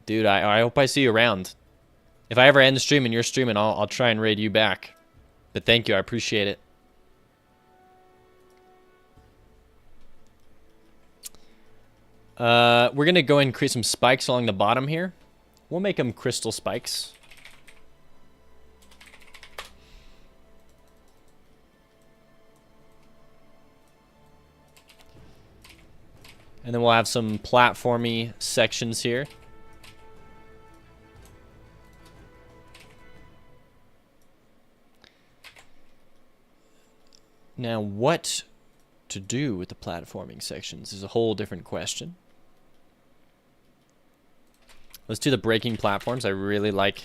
dude, I hope I see you around. If I ever end the stream and you're streaming, I'll try and raid you back. But thank you, I appreciate it. We're going to go and create some spikes along the bottom here. We'll make them crystal spikes. And then we'll have some platformy sections here. Now, what to do with the platforming sections is a whole different question. Let's do the breaking platforms. I really like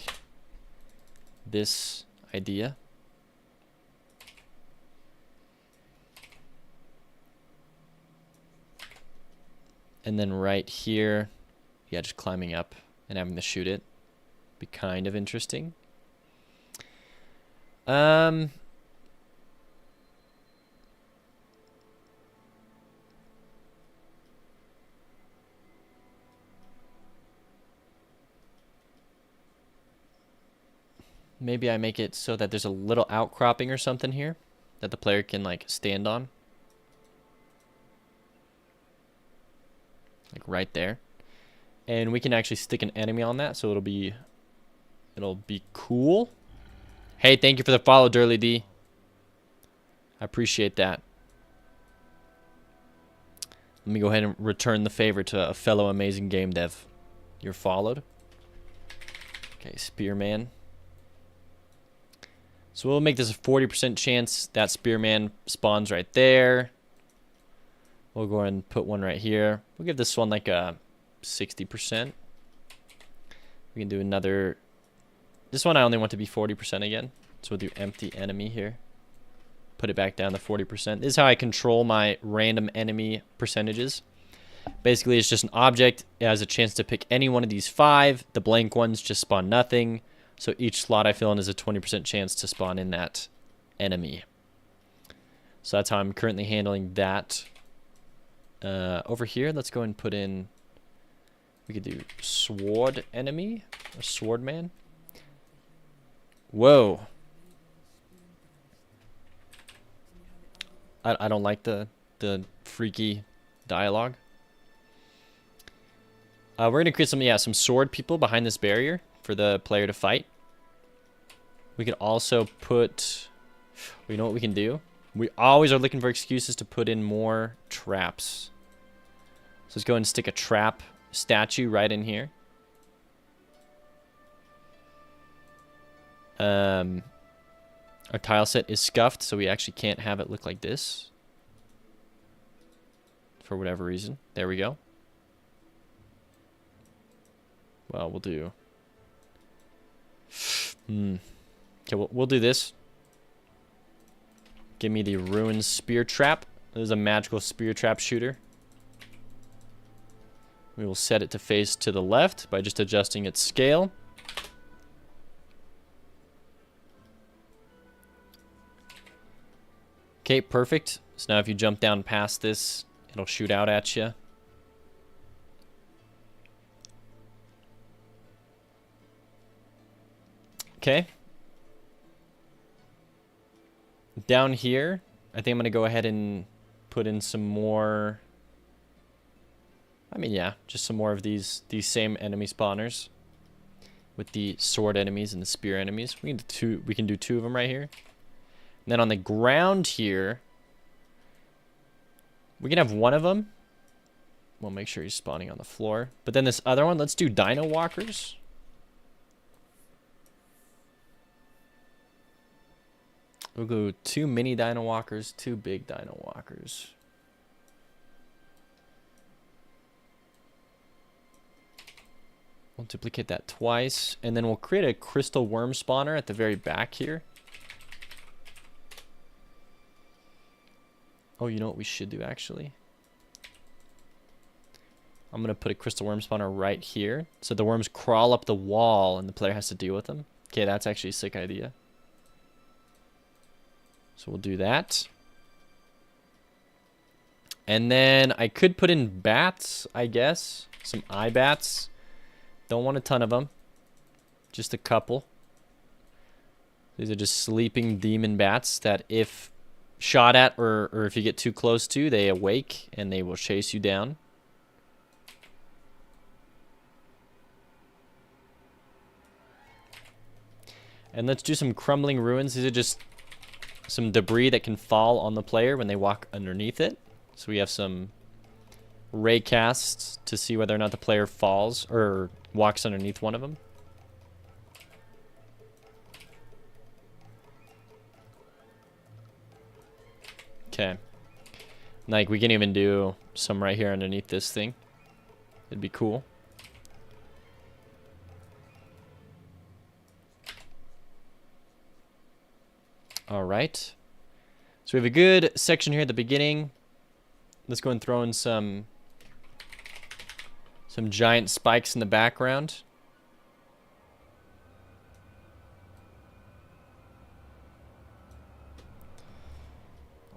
this idea. And then right here, yeah, just climbing up and having to shoot it. Be kind of interesting. Maybe I make it so that there's a little outcropping or something here that the player can like stand on. Like right there. And we can actually stick an enemy on that, so it'll be cool. Hey, thank you for the follow, Durley D. I appreciate that. Let me go ahead and return the favor to a fellow amazing game dev. You're followed. Okay, Spearman. So we'll make this a 40% chance that Spearman spawns right there. We'll go ahead and put one right here. We'll give this one like a 60%. We can do another. This one I only want to be 40% again. So we'll do empty enemy here. Put it back down to 40%. This is how I control my random enemy percentages. Basically, it's just an object. It has a chance to pick any one of these 5. The blank ones just spawn nothing. So each slot I fill in is a 20% chance to spawn in that enemy. So that's how I'm currently handling that. Over here, let's go and put in, we could do sword enemy, or sword man. Whoa. I don't like the freaky dialogue. We're going to create some sword people behind this barrier for the player to fight. We could also put, you know what we can do? We always are looking for excuses to put in more traps. So let's go and stick a trap statue right in here. Our tile set is scuffed, so we actually can't have it look like this. For whatever reason. There we go. Well, we'll do. Okay, we'll do this. Give me the ruined spear trap. This is a magical spear trap shooter. We will set it to face to the left by just adjusting its scale. Okay, perfect. So now if you jump down past this, it'll shoot out at you. Okay. Down here, I think I'm going to go ahead and put in some more. I mean, yeah, just some more of these same enemy spawners with the sword enemies and the spear enemies. We can do 2 of them right here. And then on the ground here, we can have 1 of them. We'll make sure he's spawning on the floor. But then this other one, let's do dino walkers. We'll go 2 mini dino walkers, 2 big dino walkers. We'll duplicate that twice, and then we'll create a crystal worm spawner at the very back here. Oh, you know what we should do actually? I'm gonna put a crystal worm spawner right here, so the worms crawl up the wall and the player has to deal with them. Okay, that's actually a sick idea. So we'll do that. And then I could put in bats, I guess. Some eye bats. Don't want a ton of them. Just a couple. These are just sleeping demon bats that if shot at or if you get too close to, they awake and they will chase you down. And let's do some crumbling ruins. These are just some debris that can fall on the player when they walk underneath it. So we have some ray casts to see whether or not the player falls or walks underneath one of them. Okay. Like we can even do some right here underneath this thing. It'd be cool. All right. So we have a good section here at the beginning. Let's go and throw in some giant spikes in the background.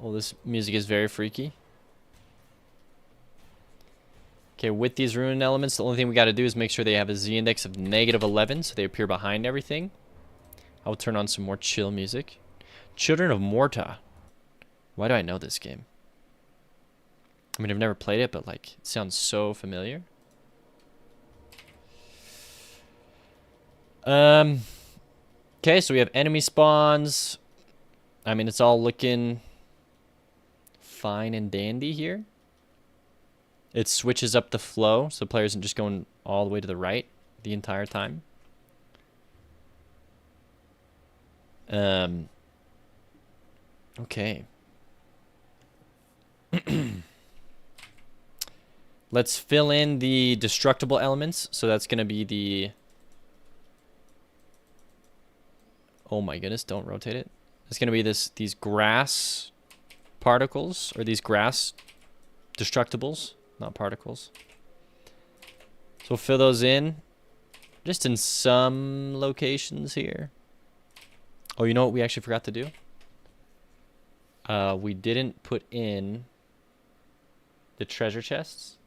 Oh, this music is very freaky. Okay, with these ruin elements, the only thing we got to do is make sure they have a z-index of -11, so they appear behind everything. I'll turn on some more chill music. Children of Morta. Why do I know this game? I mean, I've never played it, but like, it sounds so familiar. Okay, so we have enemy spawns. I mean, it's all looking fine and dandy here. It switches up the flow, so the player isn't just going all the way to the right the entire time. Okay. Let's fill in the destructible elements. So that's going to be the... Oh my goodness, don't rotate it. It's going to be these grass particles, or these grass destructibles, not particles. So we'll fill those in just in some locations here. Oh, you know what we actually forgot to do? We didn't put in the treasure chests.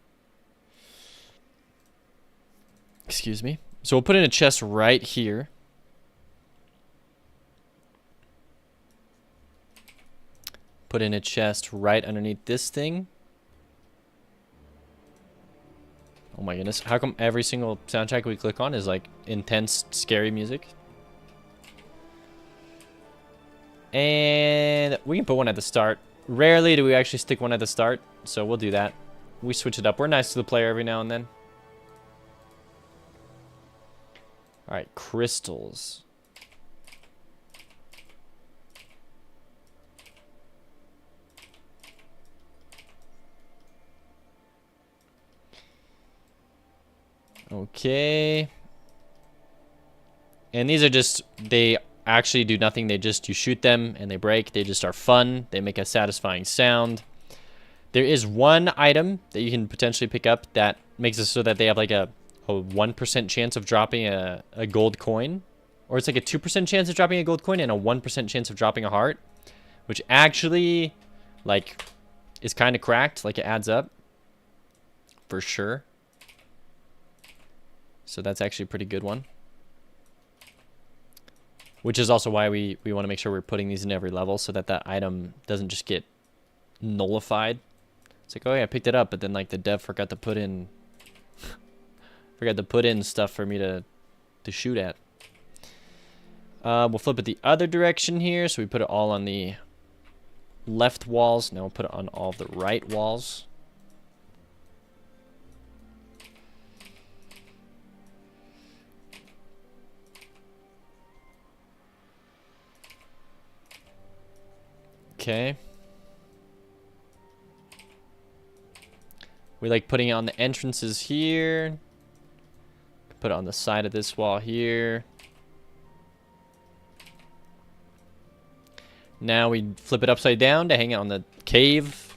Excuse me. So we'll put in a chest right here. Put in a chest right underneath this thing. Oh my goodness. How come every single soundtrack we click on is like intense, scary music? And we can put one at the start. Rarely do we actually stick one at the start, so we'll do that. We switch it up. We're nice to the player every now and then. Alright, crystals. Okay. And these are just, they actually do nothing. They just, you shoot them and they break. They just are fun. They make a satisfying sound. There is one item that you can potentially pick up that makes it so that they have like a 1% chance of dropping a gold coin. Or it's like a 2% chance of dropping a gold coin and a 1% chance of dropping a heart. Which actually, like, is kind of cracked. Like, it adds up. For sure. So that's actually a pretty good one. Which is also why we want to make sure we're putting these in every level so that that item doesn't just get nullified. It's like, oh yeah, I picked it up, but then like the dev forgot to put in stuff for me to shoot at. We'll flip it the other direction here, so we put it all on the left walls. Now we'll put it on all the right walls. Okay. We like putting it on the entrances here. Put it on the side of this wall here. Now we flip it upside down to hang it on the cave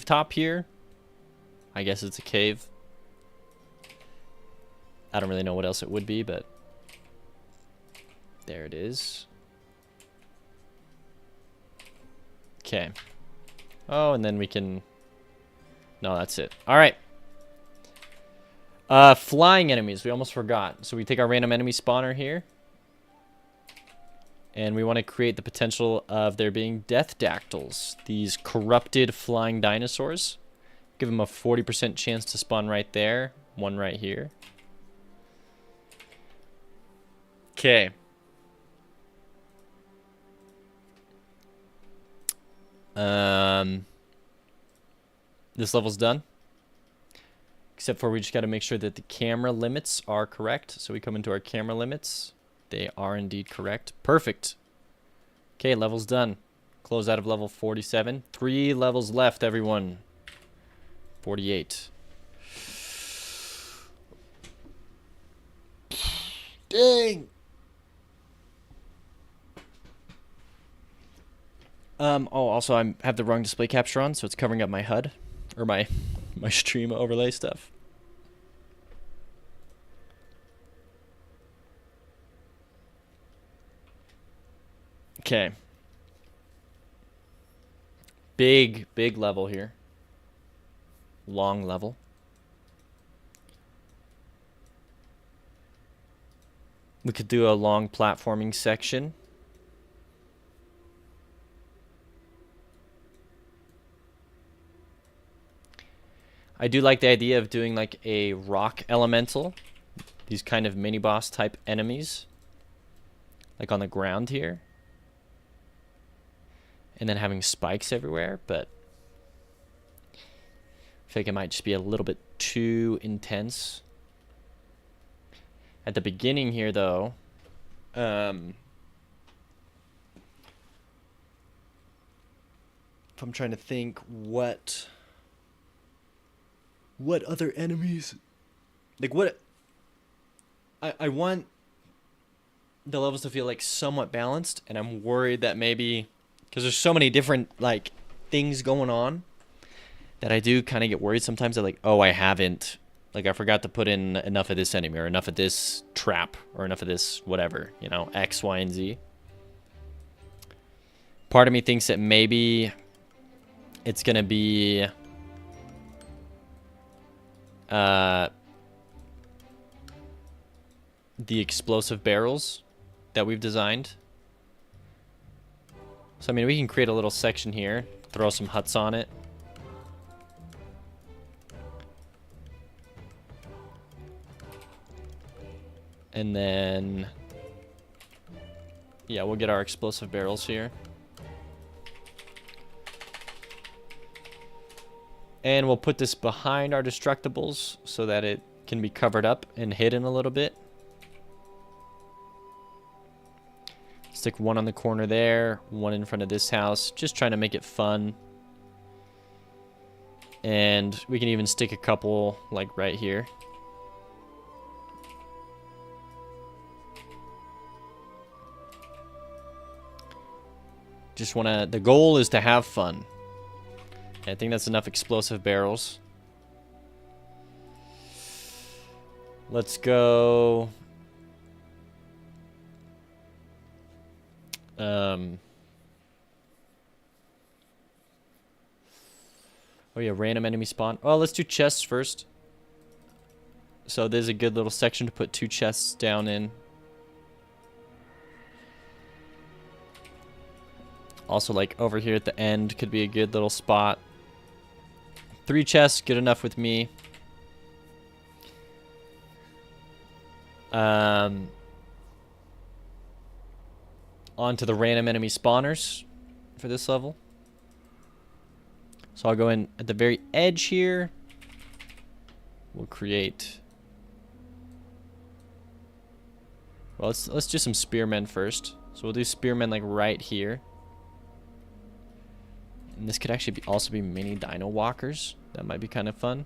top here. I guess it's a cave. I don't really know what else it would be, but there it is. Okay. Oh, and then we can... No, that's it. All right. Flying enemies. We almost forgot. So we take our random enemy spawner here. And we want to create the potential of there being death dactyls. These corrupted flying dinosaurs. Give them a 40% chance to spawn right there. One right here. Okay. This level's done. Except for we just got to make sure that the camera limits are correct. So we come into our camera limits. They are indeed correct. Perfect. Okay, level's done. Close out of level 47. 3 levels left, everyone. 48. Dang. Oh, also I have the wrong display capture on, so it's covering up my HUD or my stream overlay stuff. Okay. Big level here. Long level. We could do a long platforming section. I do like the idea of doing like a rock elemental. These kind of mini boss type enemies. Like on the ground here. And then having spikes everywhere, but I feel like it might just be a little bit too intense. At the beginning here, though, if I'm trying to think what other enemies, like what, I want the levels to feel like somewhat balanced, and I'm worried that maybe, because there's so many different like things going on, that I do kind of get worried sometimes that like, oh, I forgot to put in enough of this enemy, or enough of this trap, or enough of this whatever, you know, X, Y, and Z. Part of me thinks that maybe it's gonna be the explosive barrels that we've designed. So I mean, we can create a little section here, throw some huts on it. And then, yeah, we'll get our explosive barrels here. And we'll put this behind our destructibles so that it can be covered up and hidden a little bit. Stick one on the corner there, one in front of this house, just trying to make it fun. And we can even stick a couple like right here. The goal is to have fun. I think that's enough explosive barrels. Let's go. Oh yeah, random enemy spawn. Oh, let's do chests first. So there's a good little section to put 2 chests down in. Also, like over here at the end could be a good little spot. 3 chests, good enough with me. On to the random enemy spawners for this level. So I'll go in at the very edge here. We'll create. Well, let's do some spearmen first. So we'll do spearmen like right here. And this could actually also be mini dino walkers. That might be kind of fun.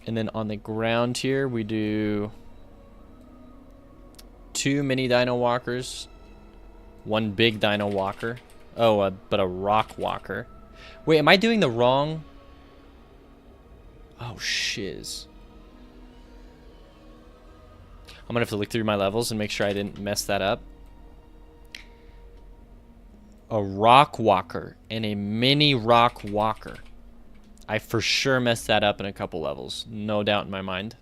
And then on the ground here, we do 2 mini dino walkers, 1 big dino walker. Oh, but a rock walker. Wait, am I doing the wrong? Oh, shiz. I'm gonna have to look through my levels and make sure I didn't mess that up. A rock walker and a mini rock walker. I for sure messed that up in a couple levels. No doubt in my mind.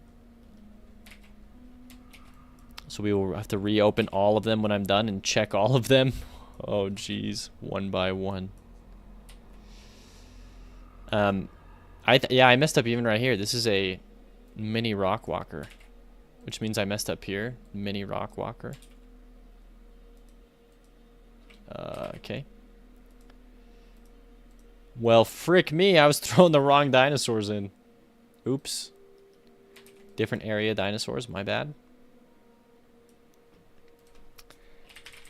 So we will have to reopen all of them when I'm done and check all of them. Oh, jeez. One by one. Yeah, I messed up even right here. This is a mini rock walker, which means I messed up here. Mini rock walker. Okay. Well, frick me. I was throwing the wrong dinosaurs in. Oops. Different area dinosaurs. My bad.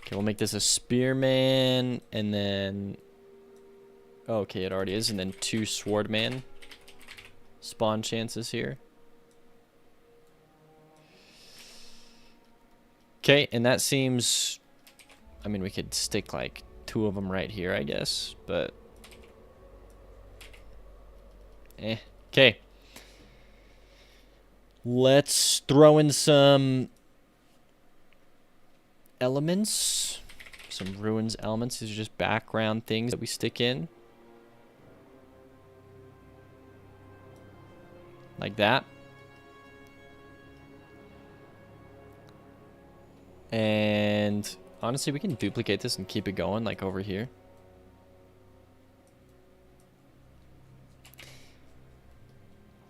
Okay, we'll make this a spearman, and then... Okay, it already is, and then 2 swordman. Spawn chances here. Okay, and that seems... I mean, we could stick, like, 2 of them right here, I guess, but... Okay. Let's throw in some... elements. Some ruins elements. These are just background things that we stick in. Like that. And honestly, we can duplicate this and keep it going like over here.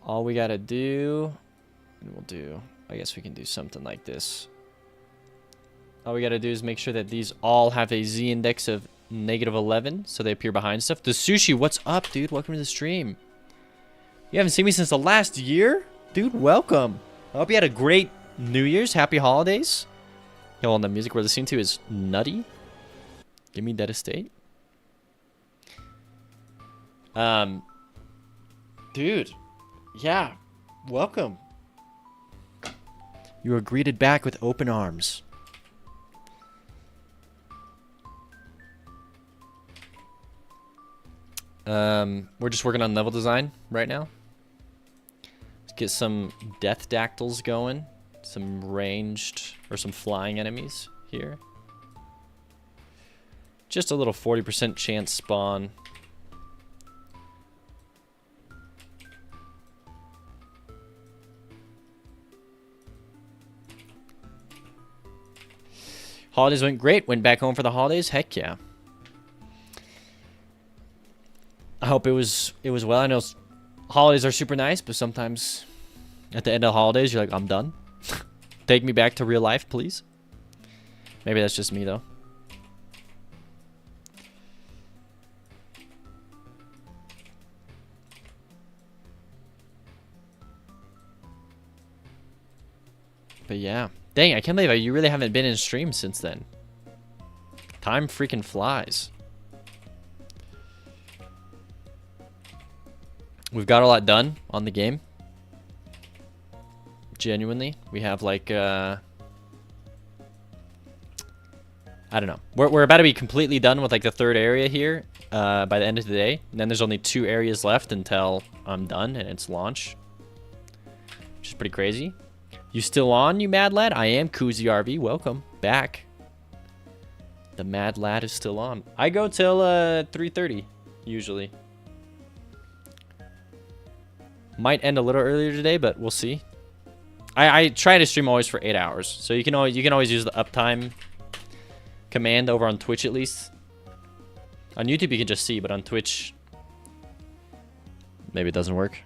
All we gotta do, and we'll do, I guess we can do something like this. All we gotta do is make sure that these all have a Z index of -11, so they appear behind stuff. The Sushi, what's up, dude? Welcome to the stream. You haven't seen me since the last year? Dude, welcome. I hope you had a great New Year's. Happy holidays. Yo, and the music we're listening to is Nutty. Give me that estate. Dude. Yeah. Welcome. You are greeted back with open arms. We're just working on level design right now. Let's get some death dactyls going. Some ranged or some flying enemies here. Just a little 40% chance spawn. Holidays went great. Went back home for the holidays. Heck yeah. I hope it was well. I know holidays are super nice, but sometimes at the end of the holidays, you're like, I'm done. Take me back to real life, please. Maybe that's just me, though. But yeah. Dang, I can't believe you really haven't been in stream since then. Time freaking flies. We've got a lot done on the game. Genuinely. We have like, I don't know. We're about to be completely done with like the 3rd area here by the end of the day. And then there's only 2 areas left until I'm done and it's launch. Which is pretty crazy. You still on, you mad lad? I am Koozie RV. Welcome back. The mad lad is still on. I go till 3:30 usually. Might end a little earlier today, but we'll see. I try to stream always for 8 hours, so you can always use the uptime command over on Twitch at least. On YouTube you can just see, but on Twitch maybe it doesn't work.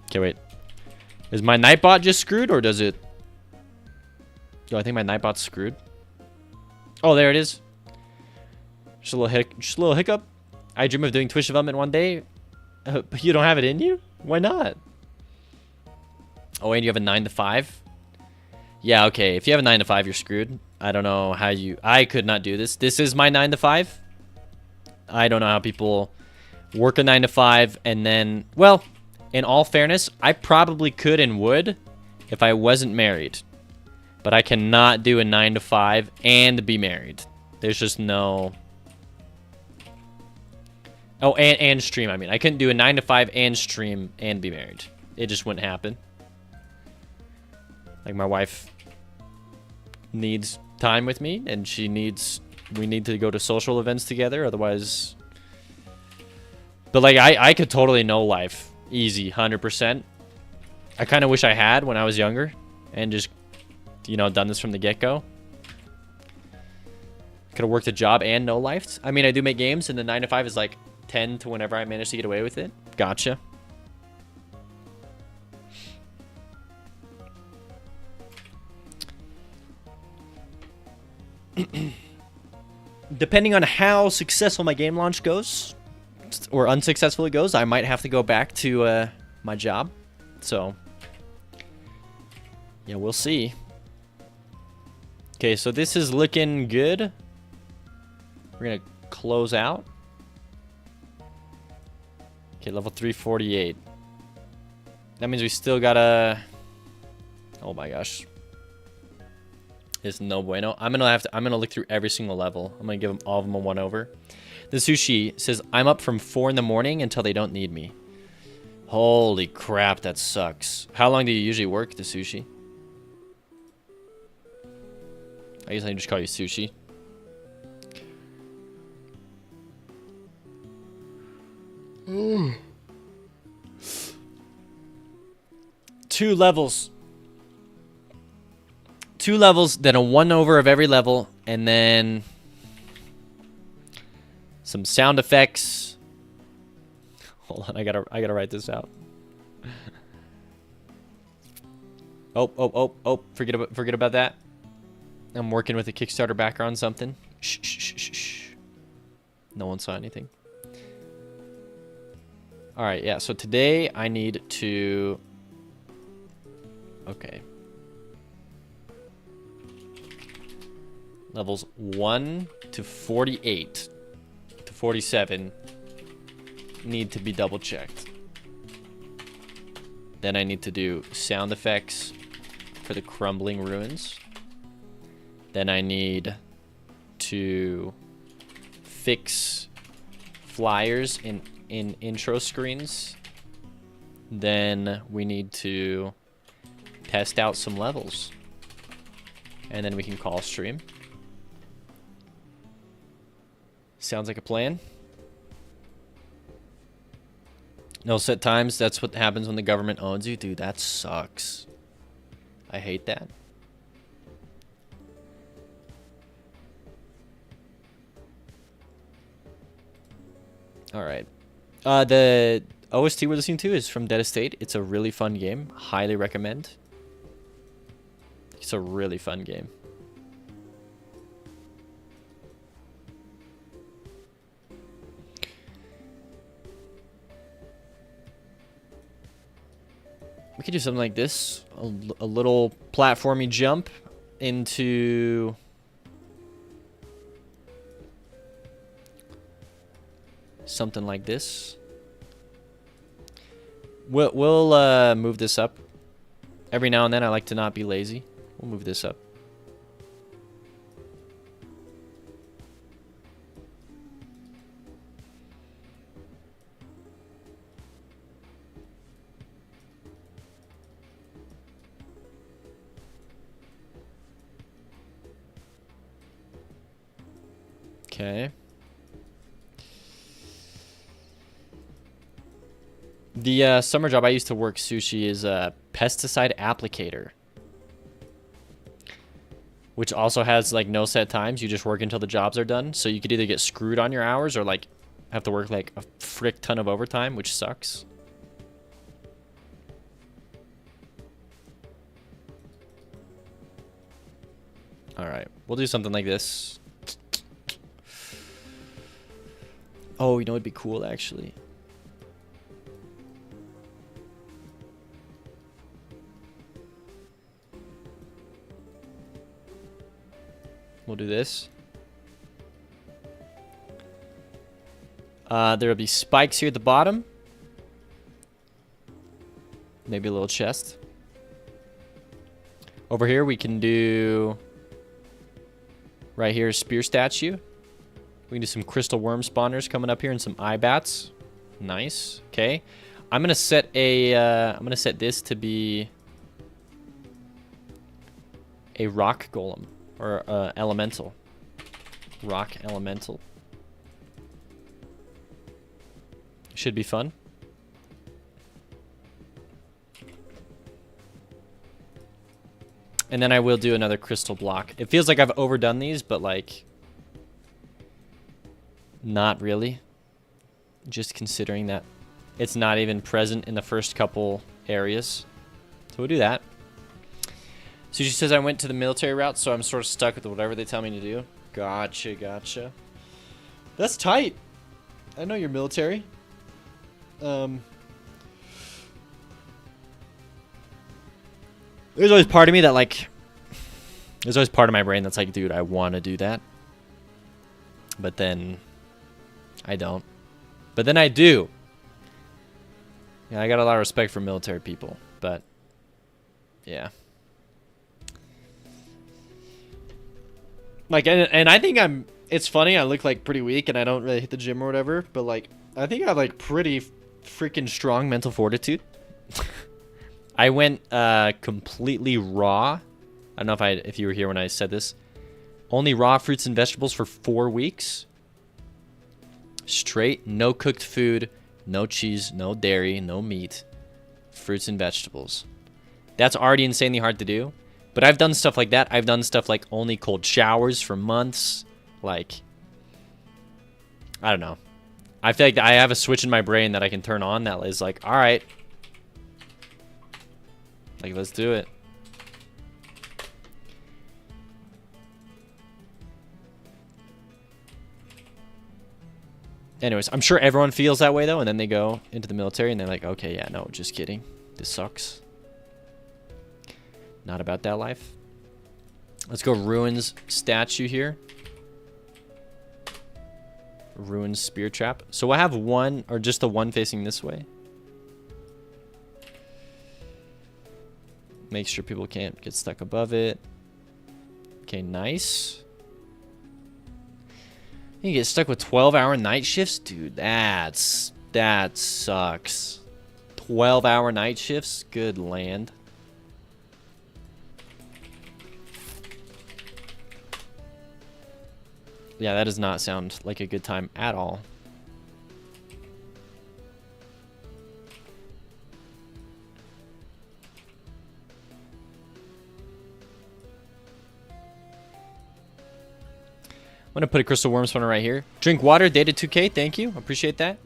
Okay, wait. Is my Nightbot just screwed, or does it? Oh, I think my Nightbot's screwed. Oh, there it is. Just a little hiccup. I dream of doing Twitch development one day. But you don't have it in you? Why not? Oh, and you have a 9 to 5? Yeah, okay. If you have a 9 to 5, you're screwed. I don't know how you... I could not do this. This is my 9 to 5. I don't know how people work a 9 to 5, and then, well, in all fairness, I probably could and would if I wasn't married. But I cannot do a 9 to 5 and be married. There's just no... Oh, and stream, I mean. I couldn't do a 9 to 5 and stream and be married. It just wouldn't happen. Like, my wife needs time with me, and we need to go to social events together, otherwise... But, like, I could totally know life. Easy, 100%. I kind of wish I had when I was younger, and just, you know, done this from the get-go. Could have worked a job and no life. I mean, I do make games, and the 9 to 5 is, like, 10 to whenever I manage to get away with it. Gotcha. Depending on how successful my game launch goes, or unsuccessful it goes, I might have to go back to my job. So, yeah, we'll see. Okay, so this is looking good. We're going to close out. Okay, level 348. That means we still gotta... Oh my gosh. It's no bueno. I'm gonna look through every single level. I'm gonna give them all of them a 1-over. The sushi says, I'm up from 4 in the morning until they don't need me. Holy crap, that sucks. How long do you usually work, the sushi? I guess I can just call you sushi. Two levels, then a 1-over of every level, and then some sound effects. Hold on, I gotta write this out. Oh, forget about that. I'm working with a Kickstarter backer on something. Shh. No one saw anything. All right, yeah, so today I need to... Okay. Levels 1 to 48 to 47 need to be double checked. Then I need to do sound effects for the crumbling ruins. Then I need to fix flyers in intro screens. Then we need to test out some levels. And then we can call stream. Sounds like a plan. No set times. That's what happens when the government owns you. Dude, that sucks. I hate that. All right. The OST we're listening to is from Dead Estate. It's a really fun game. Highly recommend. It's a really fun game. We could do something like this. A little platformy jump into... something like this. We'll move this up. Every now and then I like to not be lazy. We'll move this up. Okay. The summer job I used to work sushi is a pesticide applicator, which also has like no set times. You just work until the jobs are done. So you could either get screwed on your hours or like have to work like a frick ton of overtime, which sucks. All right, we'll do something like this. Oh, you know, it'd be cool actually. We'll do this. There'll be spikes here at the bottom. Maybe a little chest. Over here we can do... Right here, spear statue. We can do some crystal worm spawners coming up here and some eye bats. Nice. Okay. I'm gonna set a. I'm gonna set this to be a rock golem or elemental. Rock elemental. Should be fun. And then I will do another crystal block. It feels like I've overdone these, but like, not really. Just considering that it's not even present in the first couple areas. So we'll do that. Sushi says I went to the military route, so I'm sort of stuck with whatever they tell me to do. Gotcha, gotcha. That's tight. I know you're military. There's always part of me that like... There's always part of my brain that's like, dude, I want to do that. But then... I don't. But then I do. Yeah, I got a lot of respect for military people. But... Yeah. Like, and I think I'm... It's funny, I look like pretty weak and I don't really hit the gym or whatever. But like, I think I have like pretty freaking strong mental fortitude. I went completely raw. I don't know if you were here when I said this. Only raw fruits and vegetables for 4 weeks. Straight, no cooked food, no cheese, no dairy, no meat. Fruits and vegetables. That's already insanely hard to do. But I've done stuff like that. I've done stuff like only cold showers for months. Like, I don't know. I feel like I have a switch in my brain that I can turn on that is like, all right. Like, let's do it. Anyways, I'm sure everyone feels that way, though. And then they go into the military and they're like, okay, yeah, no, just kidding. This sucks. Not about that life. Let's go Ruins statue here. Ruins spear trap. So I have one, or just the one facing this way. Make sure people can't get stuck above it. Okay, nice. You get stuck with 12-hour night shifts? Dude, that sucks. 12-hour night shifts? Good land. Yeah, that does not sound like a good time at all. I'm gonna put a crystal worm spawner right here. Drink water, dated 2K, thank you. Appreciate that.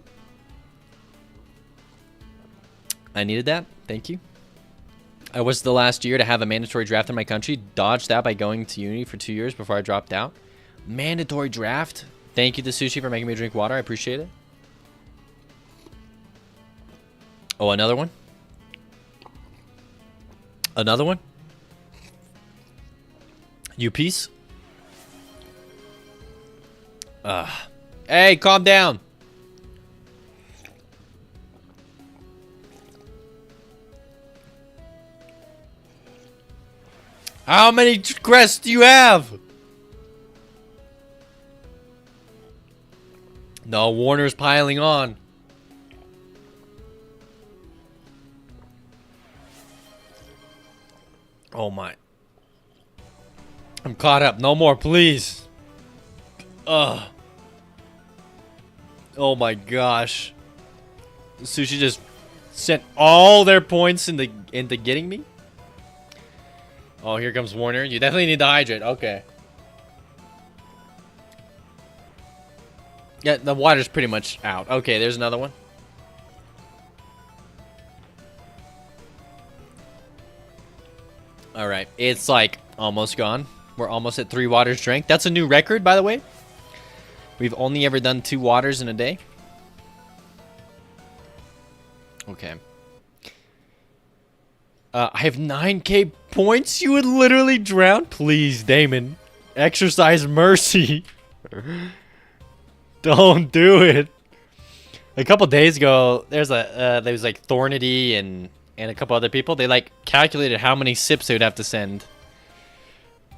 I needed that, thank you. I was the last year to have a mandatory draft in my country. Dodged that by going to uni for 2 years before I dropped out. Mandatory draft. Thank you to Sushi for making me drink water. I appreciate it. Oh, another one? Another one? You piece? Hey, calm down. How many crests do you have? No, Warner's piling on. Oh my. I'm caught up. No more, please. Ugh. Oh my gosh. Sushi just sent all their points into getting me. Oh, here comes Warner. You definitely need to hydrate. Okay. Yeah, the water's pretty much out. Okay, there's another one. Alright, it's like almost gone. We're almost at 3 waters drank. That's a new record, by the way. We've only ever done 2 waters in a day. Okay. I have 9k points? You would literally drown? Please, Damon. Exercise mercy. Don't do it. A couple days ago, there was like Thornity and a couple other people. They like calculated how many sips they would have to send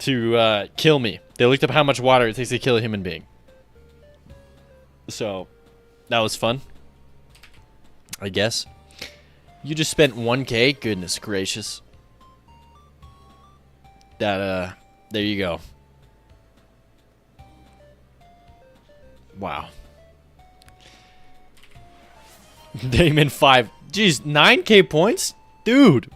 to kill me. They looked up how much water it takes to kill a human being. So that was fun, I guess. You just spent 1K? Goodness gracious. That there you go. Wow. Damon 5. Jeez, 9K points? Dude.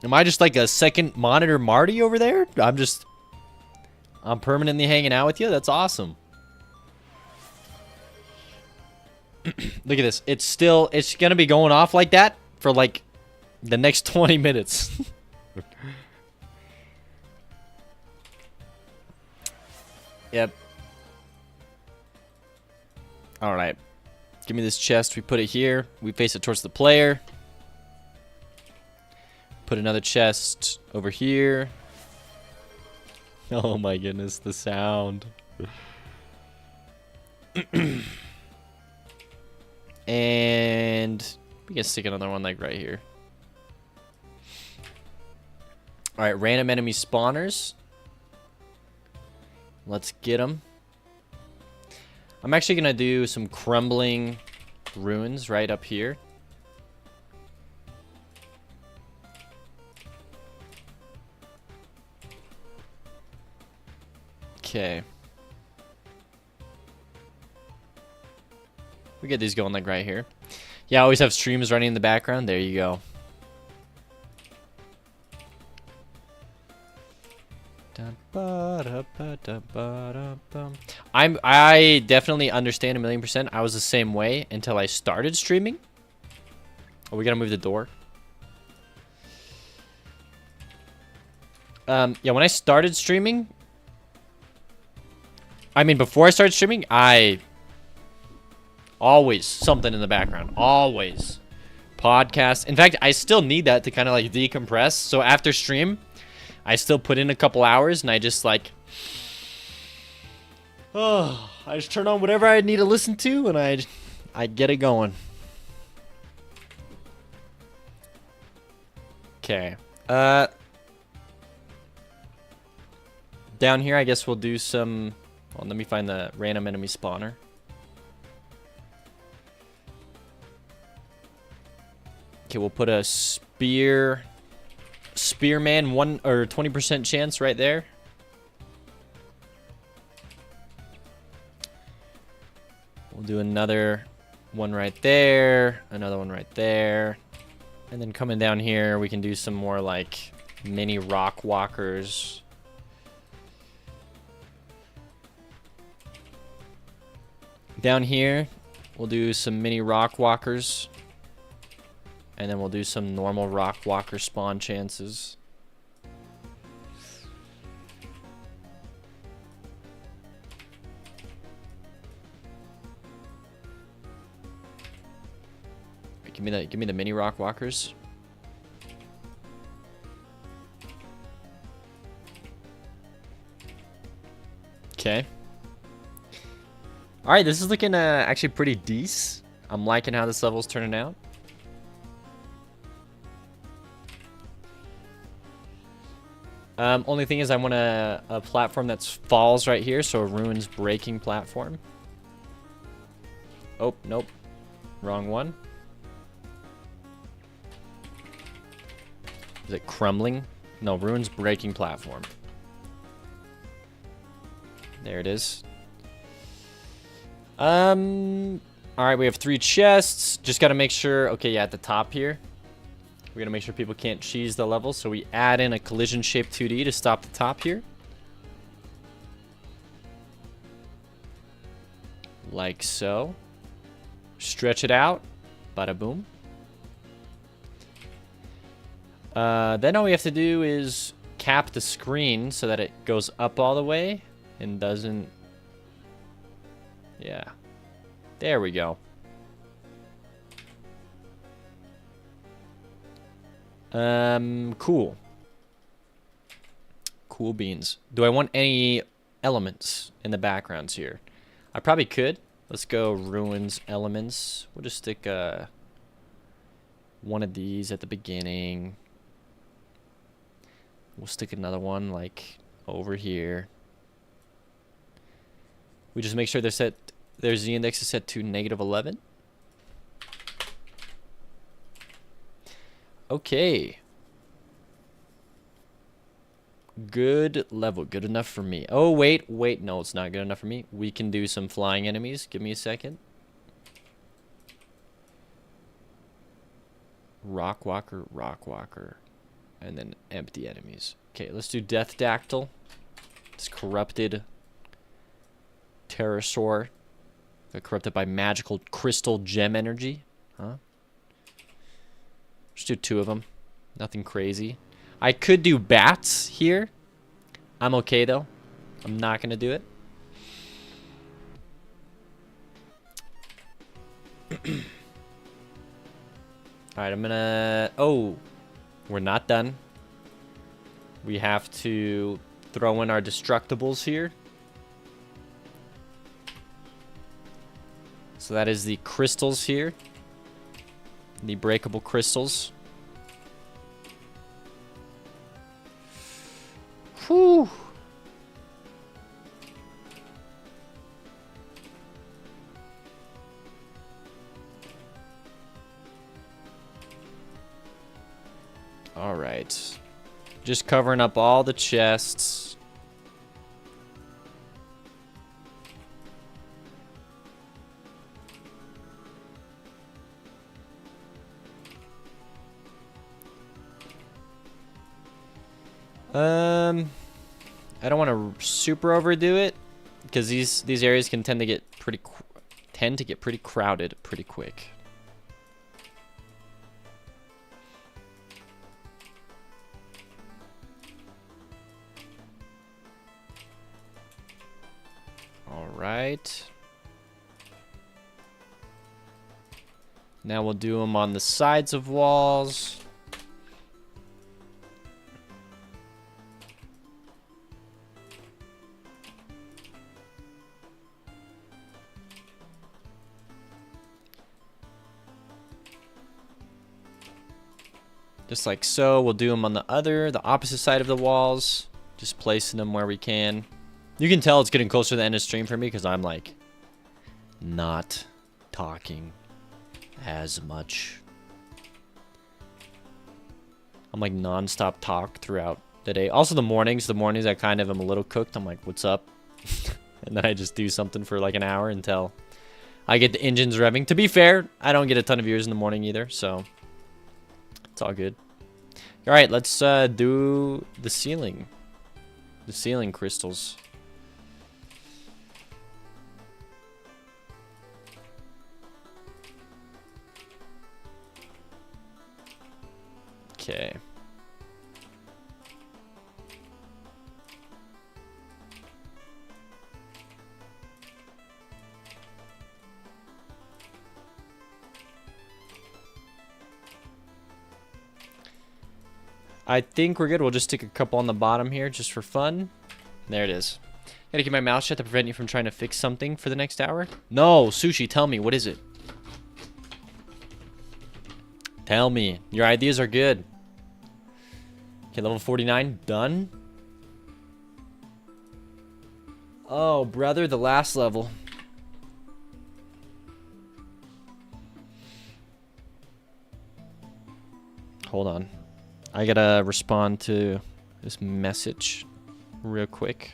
Am I just like a second monitor Marty over there? I'm permanently hanging out with you? That's awesome. Look at this. It's going to be going off like that for like the next 20 minutes. Yep. All right. Give me this chest. We put it here. We face it towards the player. Put another chest over here. Oh my goodness, the sound. And we can stick another one like right here. All right, random enemy spawners. Let's get them. I'm actually going to do some crumbling ruins right up here. Okay. We get these going like right here. Yeah, I always have streams running in the background. There you go. I definitely understand 1,000,000%. I was the same way until I started streaming. Oh, we gotta move the door. Yeah, when I started streaming, before I started streaming, I always something in the background. Always. Podcast. In fact, I still need that to kind of like decompress. So after stream, I still put in a couple hours and I just like, I just turn on whatever I need to listen to and I get it going. Okay. Down here, I guess we'll do some. Well, let me find the random enemy spawner. Okay, we'll put a spearman 1 or 20% chance right there. We'll do another one right there, another one right there, and then coming down here, we can do some more like mini rock walkers. Down here, we'll do some mini rock walkers. And then we'll do some normal rock walker spawn chances. Give me the mini rock walkers. Okay. All right, this is looking actually pretty decent. I'm liking how this level's turning out. Only thing is I want a platform that falls right here, so a ruins breaking platform. Oh, nope. Wrong one. Is it crumbling? No, ruins breaking platform. There it is. Alright, we have 3 chests. Just gotta make sure, okay, yeah, at the top here. We're gonna make sure people can't cheese the level, so we add in a collision shape 2D to stop the top here. Like so. Stretch it out. Bada boom. Then all we have to do is cap the screen so that it goes up all the way and doesn't... Yeah. There we go. Cool. Cool beans. Do I want any elements in the backgrounds here? I probably could. Let's go ruins elements. We'll just stick one of these at the beginning. We'll stick another one like over here. We just make sure they're set. Their Z index is set to -11. Okay. Good level. Good enough for me. Oh, wait. No, it's not good enough for me. We can do some flying enemies. Give me a second. Rock walker. And then empty enemies. Okay, let's do Death Dactyl. It's corrupted pterosaur. Got corrupted by magical crystal gem energy. Huh? Just do 2 of them. Nothing crazy. I could do bats here. I'm okay though. I'm not gonna do it. Alright, I'm gonna... Oh, we're not done. We have to throw in our destructibles here. So that is the crystals here. The breakable crystals. Whew. All right. Just covering up all the chests. I don't want to super overdo it because these areas can tend to get pretty crowded pretty quick. All right. Now we'll do them on the sides of walls. Just like so. We'll do them on the opposite side of the walls. Just placing them where we can. You can tell it's getting closer to the end of the stream for me because I'm like not talking as much. I'm like non-stop talk throughout the day. Also the mornings I kind of am a little cooked. I'm like, what's up? And then I just do something for like an hour until I get the engines revving. To be fair, I don't get a ton of viewers in the morning either, so it's all good. All right, let's do the ceiling. The ceiling crystals. Okay. I think we're good. We'll just stick a couple on the bottom here just for fun. There it is. Gotta keep my mouth shut to prevent you from trying to fix something for the next hour. No, Sushi, tell me. What is it? Tell me. Your ideas are good. Okay, level 49. Done. Oh, brother, the last level. Hold on. I gotta respond to this message real quick.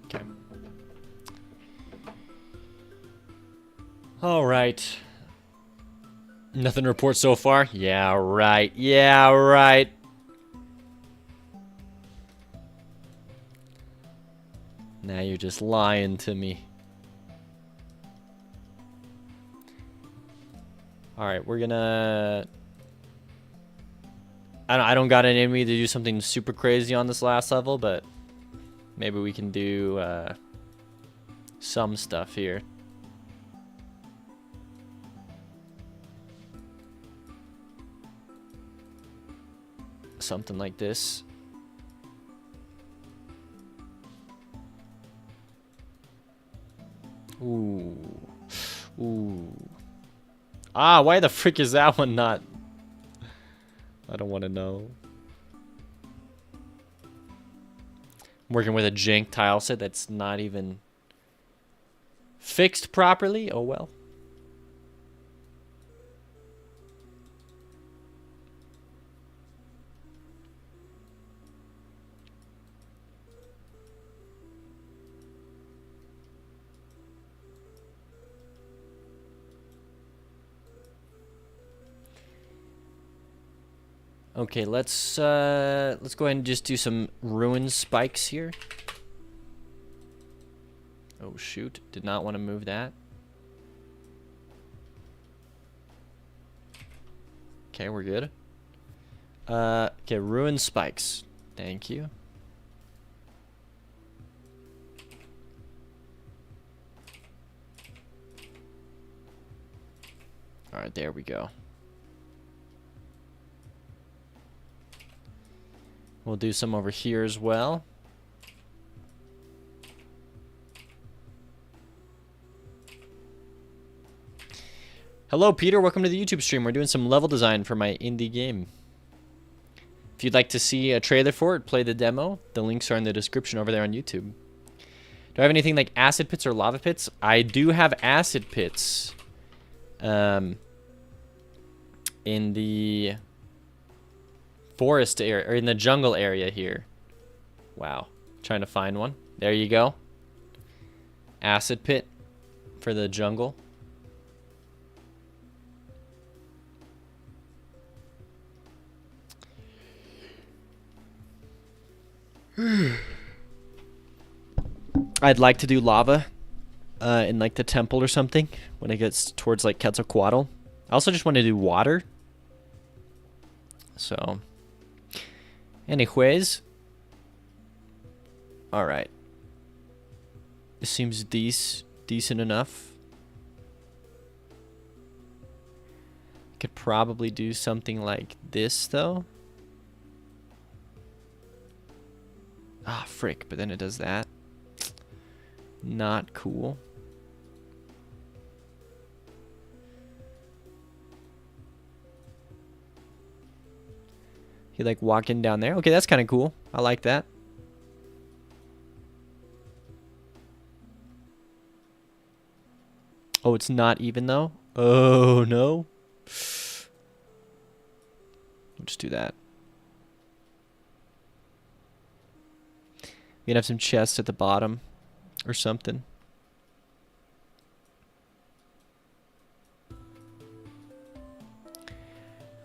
Okay. All right. Nothing to report so far? Yeah, right. Yeah, right. Now you're just lying to me. Alright, we're gonna... I don't got an enemy to do something super crazy on this last level, but maybe we can do some stuff here. something like this. Ooh. Ooh. Ah, why the frick is that one not? I don't want to know. I'm working with a jank tile set that's not even fixed properly. Oh well. Okay, let's go ahead and just do some ruin spikes here. Oh shoot, did not want to move that. Okay, we're good. Okay, ruin spikes. Thank you. All right, there we go. We'll do some over here as well. Hello, Peter. Welcome to the YouTube stream. We're doing some level design for my indie game. If you'd like to see a trailer for it, play the demo. The links are in the description over there on YouTube. Do I have anything like acid pits or lava pits? I do have acid pits. In the forest area, or in the jungle area here. Wow. Trying to find one. There you go. Acid pit for the jungle. I'd like to do lava in like the temple or something when it gets towards like Quetzalcoatl. I also just want to do water. So, anyways, all right. This seems decent enough. Could probably do something like this though. Ah, frick! But then it does that. Not cool. You like walking down there? Okay, that's kind of cool. I like that. Oh, it's not even though? Oh, no. We'll just do that. We can have some chests at the bottom or something.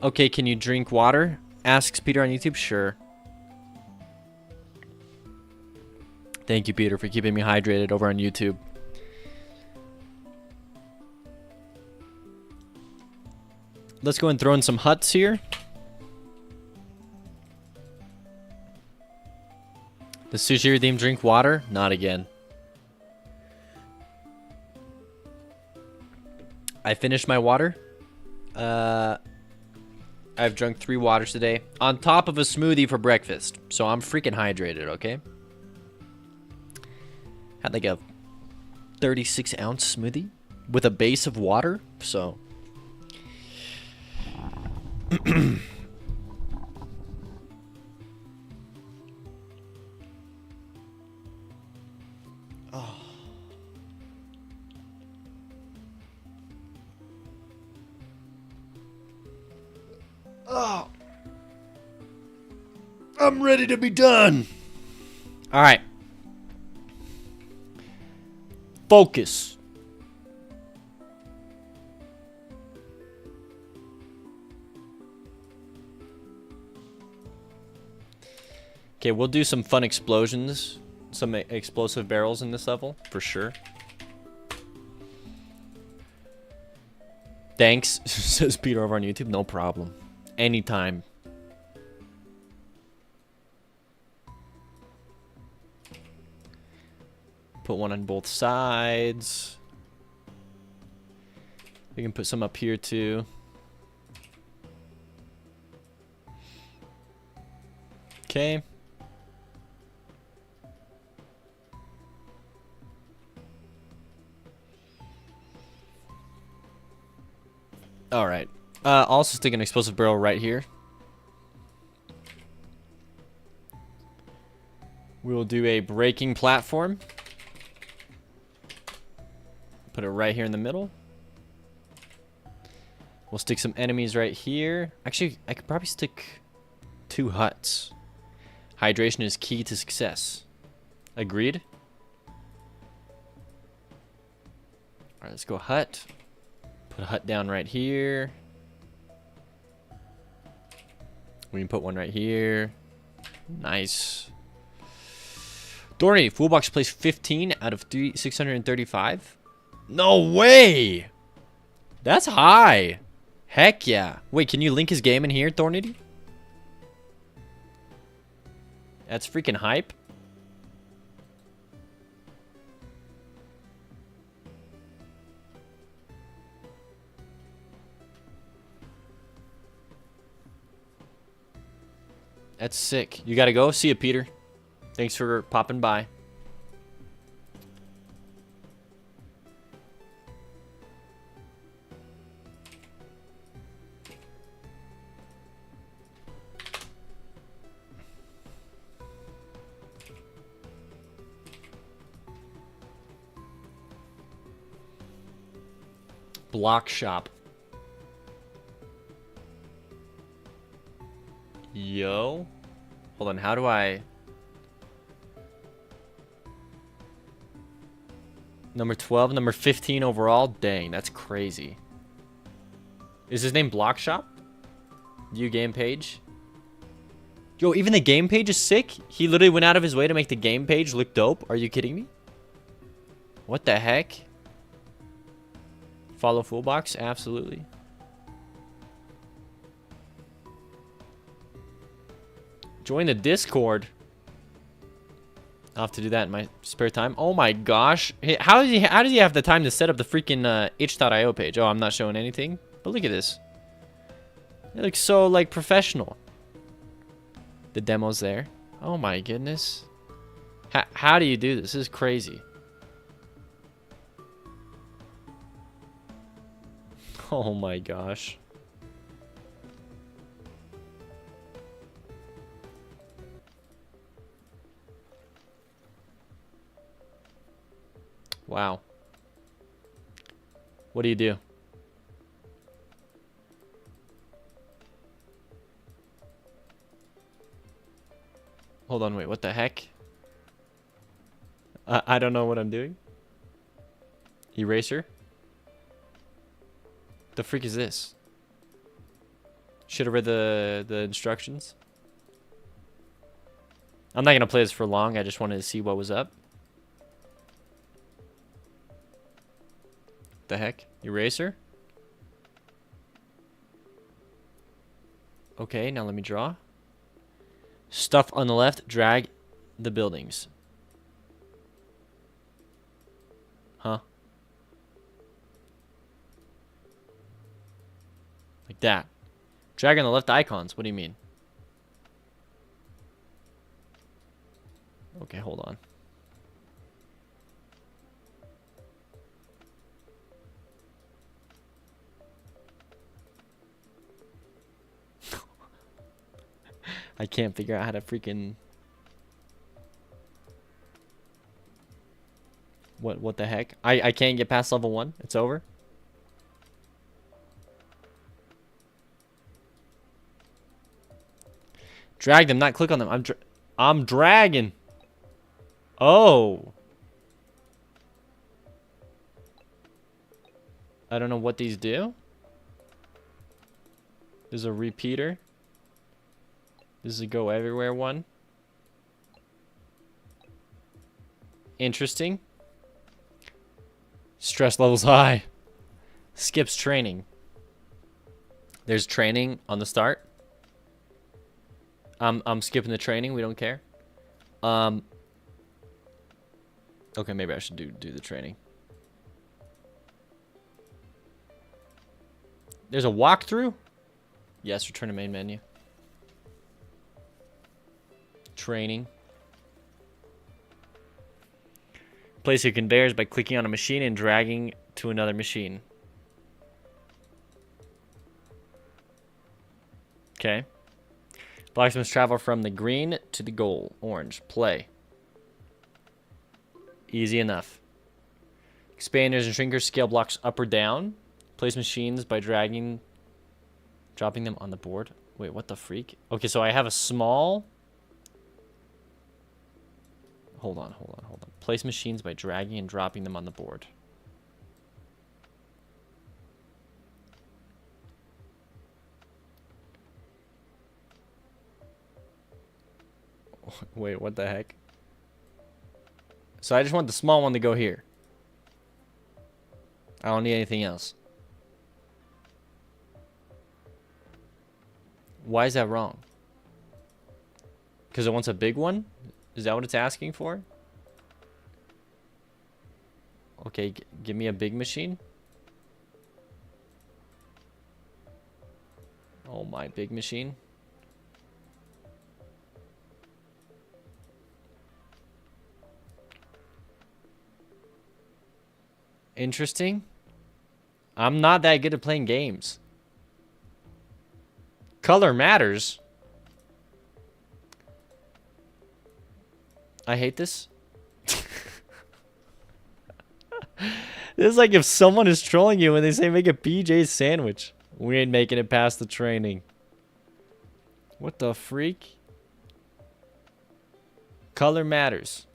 Okay, can you drink water? Asks Peter on YouTube. Sure. Thank you, Peter, for keeping me hydrated over on YouTube. Let's go and throw in some huts here. The sushi theme drink water? Not again. I finished my water. I've drunk 3 waters today on top of a smoothie for breakfast. So I'm freaking hydrated, okay? Had like a 36-ounce smoothie with a base of water, so... Oh. I'm ready to be done. All right. Focus. Okay, we'll do some fun explosions, some explosive barrels in this level, for sure. Thanks, says Peter over on YouTube. No problem. Anytime. Put one on both sides. We can put some up here too. Okay. All right. Also stick an explosive barrel right here. We will do a braking platform. Put it right here in the middle. We'll stick some enemies right here. Actually, I could probably stick 2 huts. Hydration is key to success. Agreed? Alright, let's go hut. Put a hut down right here. We can put one right here. Nice. Dorney, full box place 15 out of 635. No way! That's high. Heck yeah. Wait, can you link his game in here, Thornity? That's freaking hype. That's sick. You gotta go? See ya, Peter. Thanks for popping by. Block shop. Yo. Hold on, how do I... Number 12, number 15 overall? Dang, that's crazy. Is his name Block Shop? View game page? Yo, even the game page is sick? He literally went out of his way to make the game page look dope? Are you kidding me? What the heck? Follow full box? Absolutely. Join the Discord. I'll have to do that in my spare time. Oh my gosh. Hey, how does he have the time to set up the freaking itch.io page? Oh, I'm not showing anything. But look at this. It looks so like professional. The demo's there. Oh my goodness. How do you do this? This is crazy. Oh my gosh. Wow. What do you do? Hold on, wait, what the heck? I don't know what I'm doing. Eraser? The freak is this? Should have read the instructions. I'm not gonna play this for long. I just wanted to see what was up. The heck? Eraser? Okay, now let me draw. Stuff on the left, drag the buildings. Huh? Like that. Drag on the left icons. What do you mean? Okay, hold on. I can't figure out how to freaking... What the heck? I can't get past level 1. It's over. Drag them, not click on them. I'm dragging. Oh. I don't know what these do. There's a repeater. This is a go everywhere one. Interesting. Stress levels high. Skips training. There's training on the start. I'm skipping the training. We don't care. Okay, maybe I should do the training. There's a walkthrough? Yes, return to main menu. Training. Place your conveyors by clicking on a machine and dragging to another machine. Okay. Blocks must travel from the green to the goal. Orange. Play. Easy enough. Expanders and shrinkers scale blocks up or down. Place machines by dropping them on the board. Wait, what the freak? Okay, so I have a small... Hold on. Place machines by dragging and dropping them on the board. Wait, what the heck? So I just want the small one to go here. I don't need anything else. Why is that wrong? Because it wants a big one? Is that what it's asking for? Okay, give me a big machine. Oh, my big machine. Interesting. I'm not that good at playing games. Color matters. I hate this. This is like if someone is trolling you when they say make a PJ sandwich. We ain't making it past the training. What the freak? Color matters.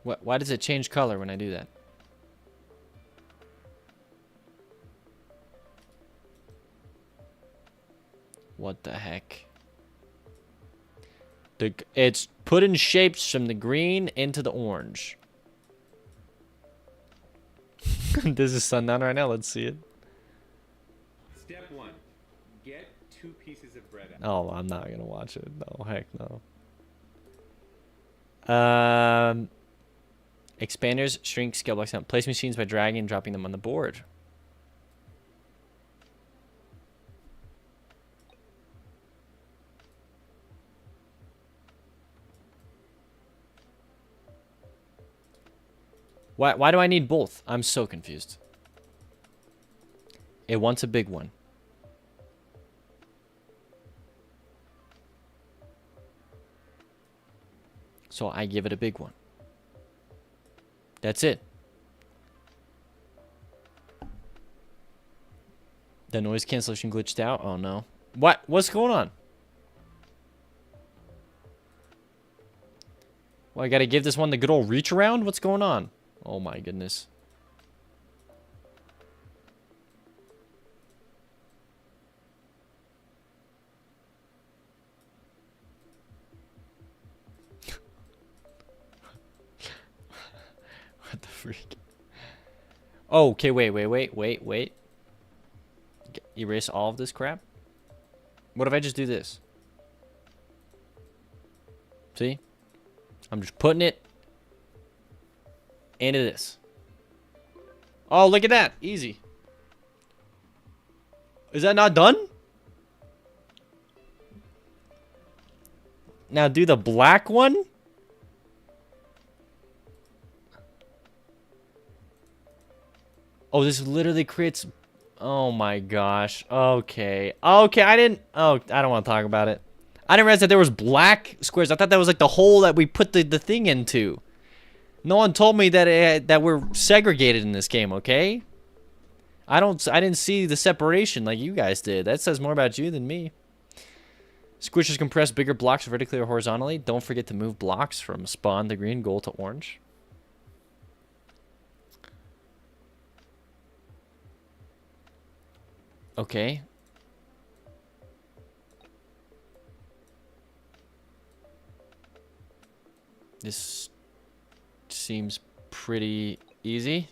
Why does it change color when I do that? What the heck? It's putting shapes from the green into the orange. This is sundown right now. Let's see it. Step 1. Get 2 pieces of bread out. Oh, I'm not gonna watch it. No, heck no. Expanders shrink scale blocks down. Place machines by dragging and dropping them on the board. Why do I need both? I'm so confused. It wants a big one. So I give it a big one. That's it. The noise cancellation glitched out? Oh no. What's going on? Well, I gotta give this one the good old reach around? What's going on? Oh my goodness. What the freak? Oh, okay, wait. Erase all of this crap? What if I just do this? See? I'm just putting it into this. Oh, look at that. Easy. Is that not done? Now do the black one. Oh, this literally creates... Oh my gosh. Okay. Okay, I didn't... Oh, I don't want to talk about it. I didn't realize that there was black squares. I thought that was like the hole that we put the thing into. No one told me that that we're segregated in this game, okay? I didn't see the separation like you guys did. That says more about you than me. Squishers compress bigger blocks vertically or horizontally. Don't forget to move blocks from spawn to green, gold to orange. Okay. This seems pretty easy.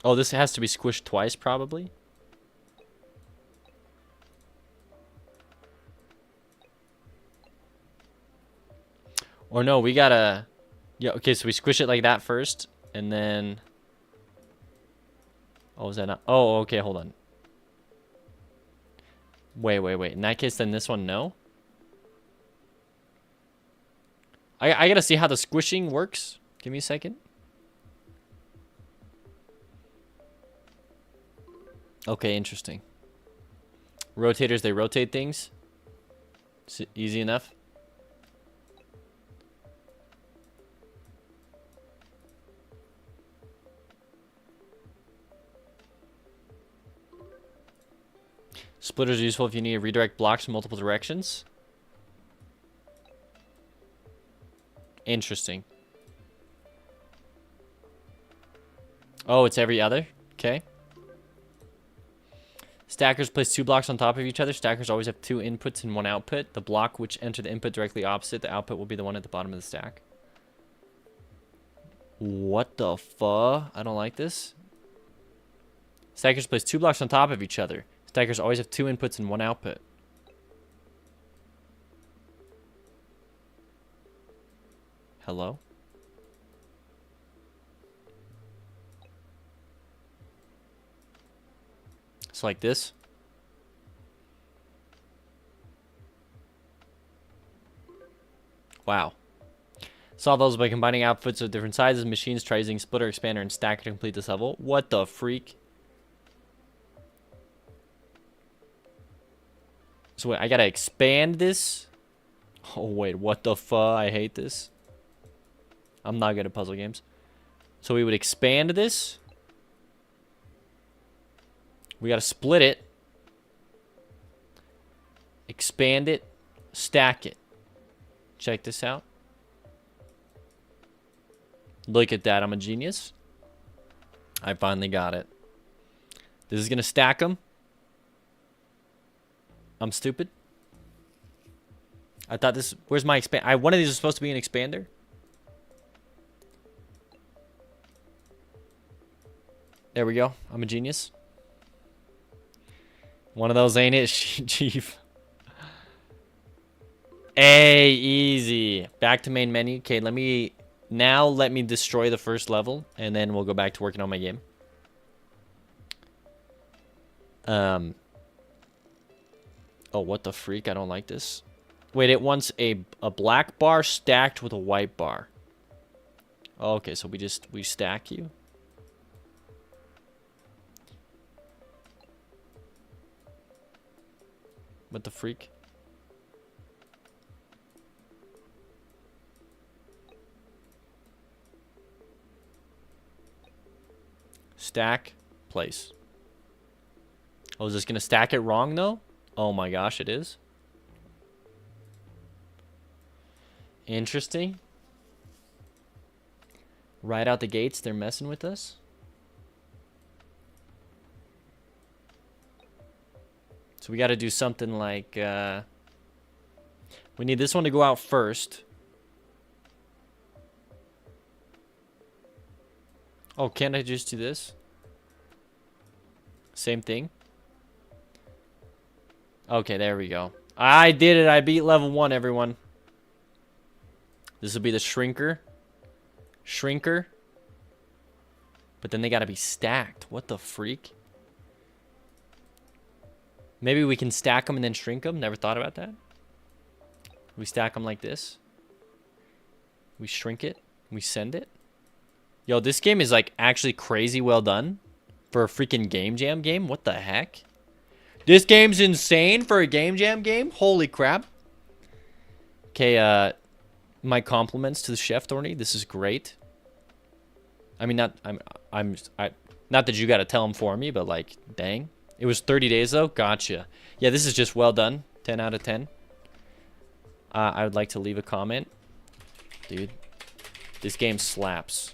Oh, this has to be squished twice, probably. Or no, we gotta... Yeah, okay, so we squish it like that first, and then... Oh, is that not? Oh, okay, hold on. Wait. In that case, then this one, no? I gotta see how the squishing works. Give me a second. Okay, interesting. Rotators, they rotate things. Easy enough. Splitters are useful if you need to redirect blocks in multiple directions. Interesting. Oh, it's every other? Okay. Stackers place 2 blocks on top of each other. Stackers always have 2 inputs and 1 output. The block which enter the input directly opposite the output will be the one at the bottom of the stack. What the fuck? I don't like this. Stackers place 2 blocks on top of each other. Stackers always have 2 inputs and 1 output. Hello? It's like this. Wow. Solve those by combining outputs of different sizes. Machines try using splitter, expander, and stacker to complete this level. What the freak? So wait, I gotta expand this? Oh wait, what the fuck? I hate this. I'm not good at puzzle games. So we would expand this. We gotta split it. Expand it. Stack it. Check this out. Look at that. I'm a genius. I finally got it. This is gonna stack them. I'm stupid. I thought this... Where's my expand... one of these is supposed to be an expander. There we go. I'm a genius. One of those, ain't it, Chief? Hey, easy. Back to main menu. Okay, let me destroy the first level, and then we'll go back to working on my game. Oh, what the freak? I don't like this. Wait, it wants a black bar stacked with a white bar. Oh, okay, so we stack you. What the freak? Stack, place. Oh, is this gonna stack it wrong though? Oh my gosh, it is. Interesting. Right out the gates, they're messing with us. So we got to do something like, we need this one to go out first. Oh, can't I just do this? Same thing. Okay, there we go. I did it. I beat level 1, everyone. This will be the shrinker. Shrinker. But then they got to be stacked. What the freak? Maybe we can stack them and then shrink them. Never thought about that. We stack them like this. We shrink it. We send it. Yo, this game is like actually crazy well done for a freaking Game Jam game. What the heck? This game's insane for a Game Jam game. Holy crap. Okay, my compliments to the chef, Thorny. This is great. I mean, not that you got to tell him for me, but like, dang. It was 30 days though. Gotcha. Yeah, this is just well done. 10 out of 10. I would like to leave a comment. Dude, this game slaps.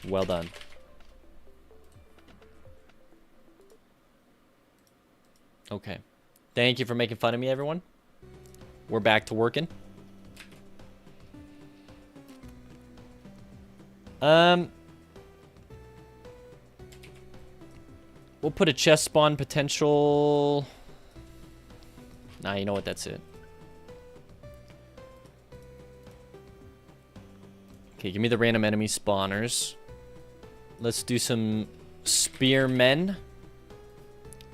Well done. Okay. Thank you for making fun of me, everyone. We're back to working. We'll put a chest spawn potential. Nah, you know what? That's it. Okay, give me the random enemy spawners. Let's do some spearmen.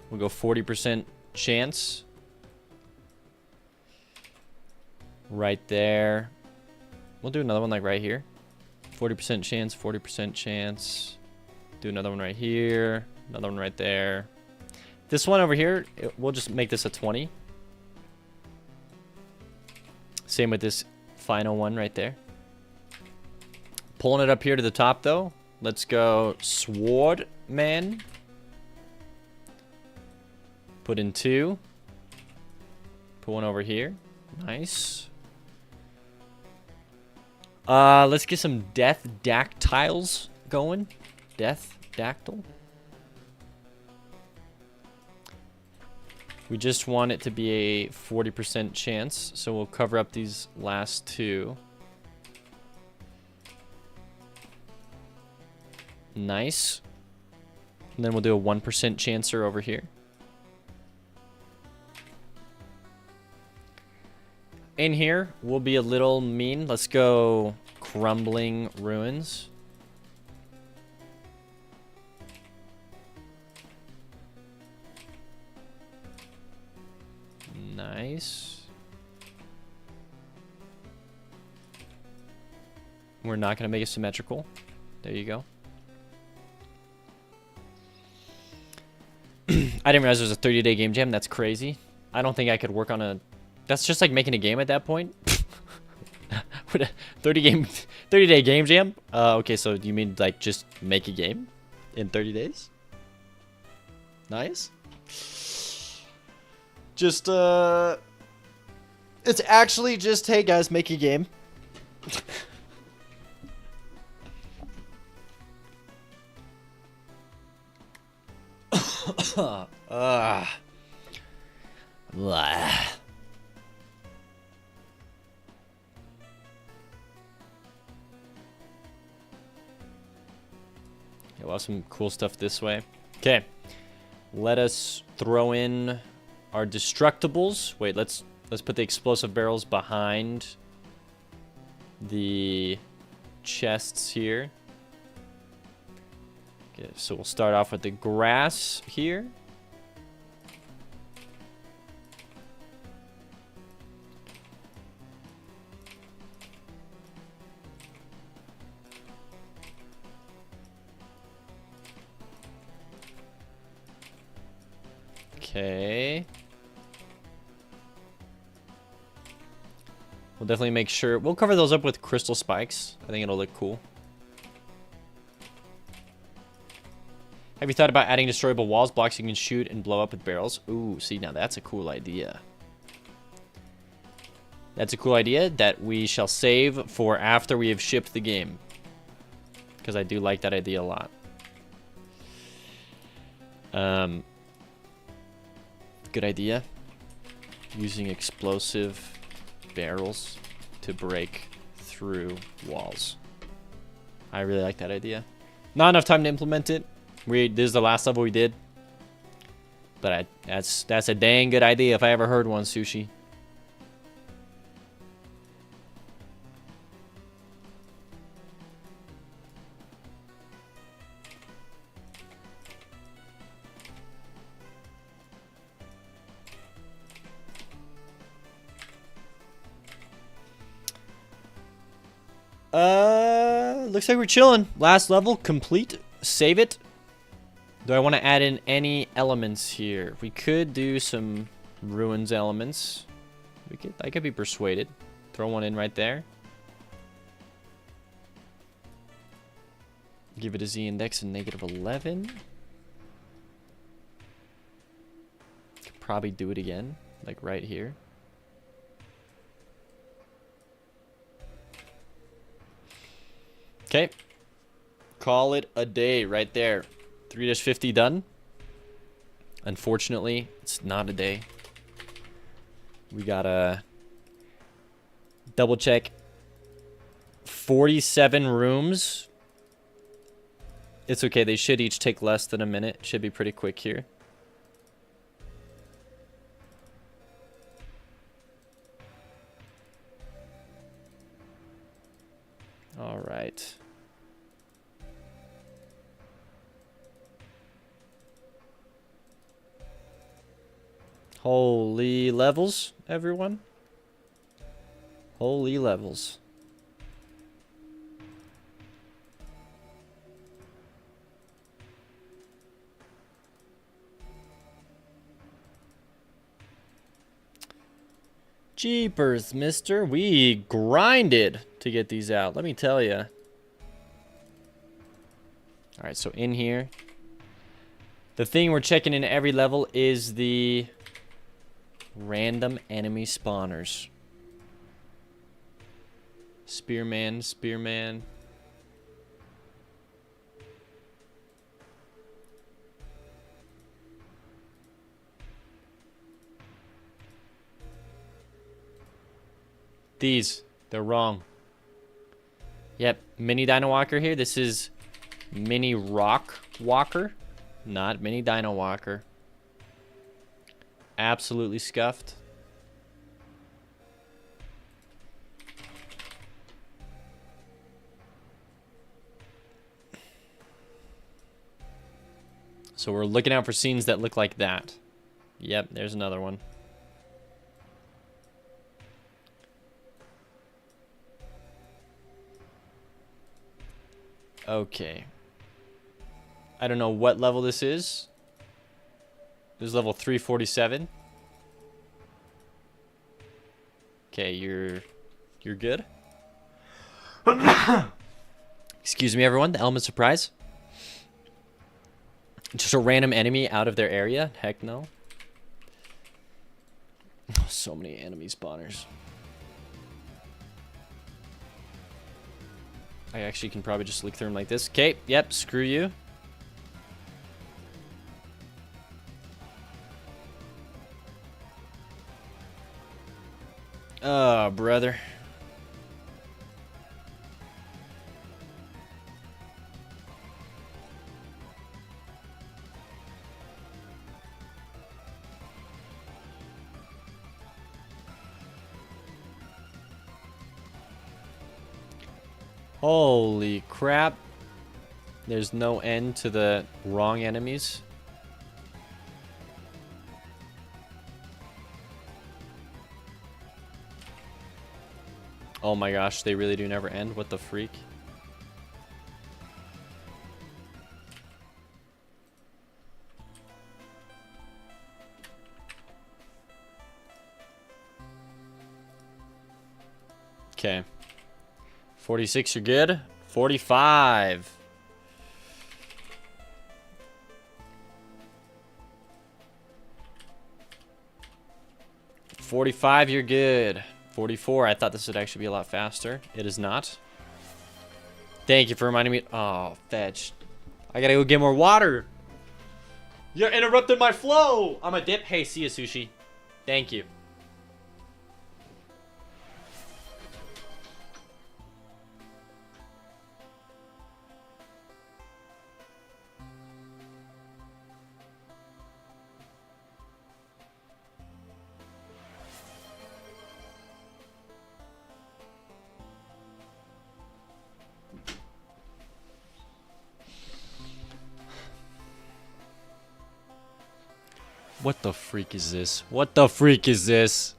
We'll go 40% chance. Right there. We'll do another one like right here. 40% chance, 40% chance. Do another one right here. Another one right there. This one over here, we'll just make this a 20. Same with this final one right there. Pulling it up here to the top though. Let's go swordman. Put in 2. Put one over here. Nice. Let's get some death dactyls going. Death dactyl. We just want it to be a 40% chance, so we'll cover up these last 2. Nice. And then we'll do a 1% chancer over here. In here, we'll be a little mean. Let's go crumbling ruins. Nice. We're not going to make it symmetrical. There you go. I didn't realize there was a 30-day game jam. That's crazy. I don't think I could work on a... That's just like making a game at that point. What a 30-day game jam? Okay, so you mean like just make a game in 30 days? Nice. Just, it's actually just, hey guys, make a game. Blah. Okay, we'll have some cool stuff this way. Okay. Let us throw in our destructibles. Wait, let's put the explosive barrels behind the chests here. Okay, so we'll start off with the grass here. Okay. We'll definitely make sure... We'll cover those up with crystal spikes. I think it'll look cool. Have you thought about adding destroyable walls, blocks you can shoot and blow up with barrels? Ooh, see, now that's a cool idea. That's a cool idea that we shall save for after we have shipped the game. Because I do like that idea a lot. Good idea. Using explosive barrels to break through walls. I really like that idea. Not enough time to implement it. This is the last level we did. But that's a dang good idea if I ever heard one, Sushi. Looks like we're chilling. Last level complete. Save it. Do I want to add in any elements here? We could do some ruins elements. I could be persuaded. Throw one in right there. Give it a Z index of -11. Could probably do it again, like right here. Okay. Call it a day right there. 3-50 done. Unfortunately, it's not a day. We gotta double check. 47 rooms. It's okay. They should each take less than a minute. Should be pretty quick here. All right. Holy levels, everyone. Holy levels. Jeepers, mister. We grinded to get these out. Let me tell you. All right, so in here, the thing we're checking in every level is the random enemy spawners. Spearman, spearman. They're wrong. Yep, mini Dino Walker here. This is mini Rock Walker, not mini Dino Walker. Absolutely scuffed. So we're looking out for scenes that look like that. Yep, there's another one. Okay. I don't know what level this is. This is level 347. Okay, you're good. Excuse me, everyone. The element surprise. Just a random enemy out of their area? Heck no. Oh, so many enemy spawners. I actually can probably just look through them like this. Okay, yep, screw you. Oh, brother. Holy crap. There's no end to the wrong enemies. Oh my gosh, they really do never end. What the freak? Okay. 46, you're good. 45. You're good. 44, I thought this would actually be a lot faster. It is not. Thank you for reminding me. Oh, fetch. I gotta go get more water. You're interrupting my flow. I'm a dip. Hey, see ya, sushi. Thank you. What the freak is this? What the freak is this?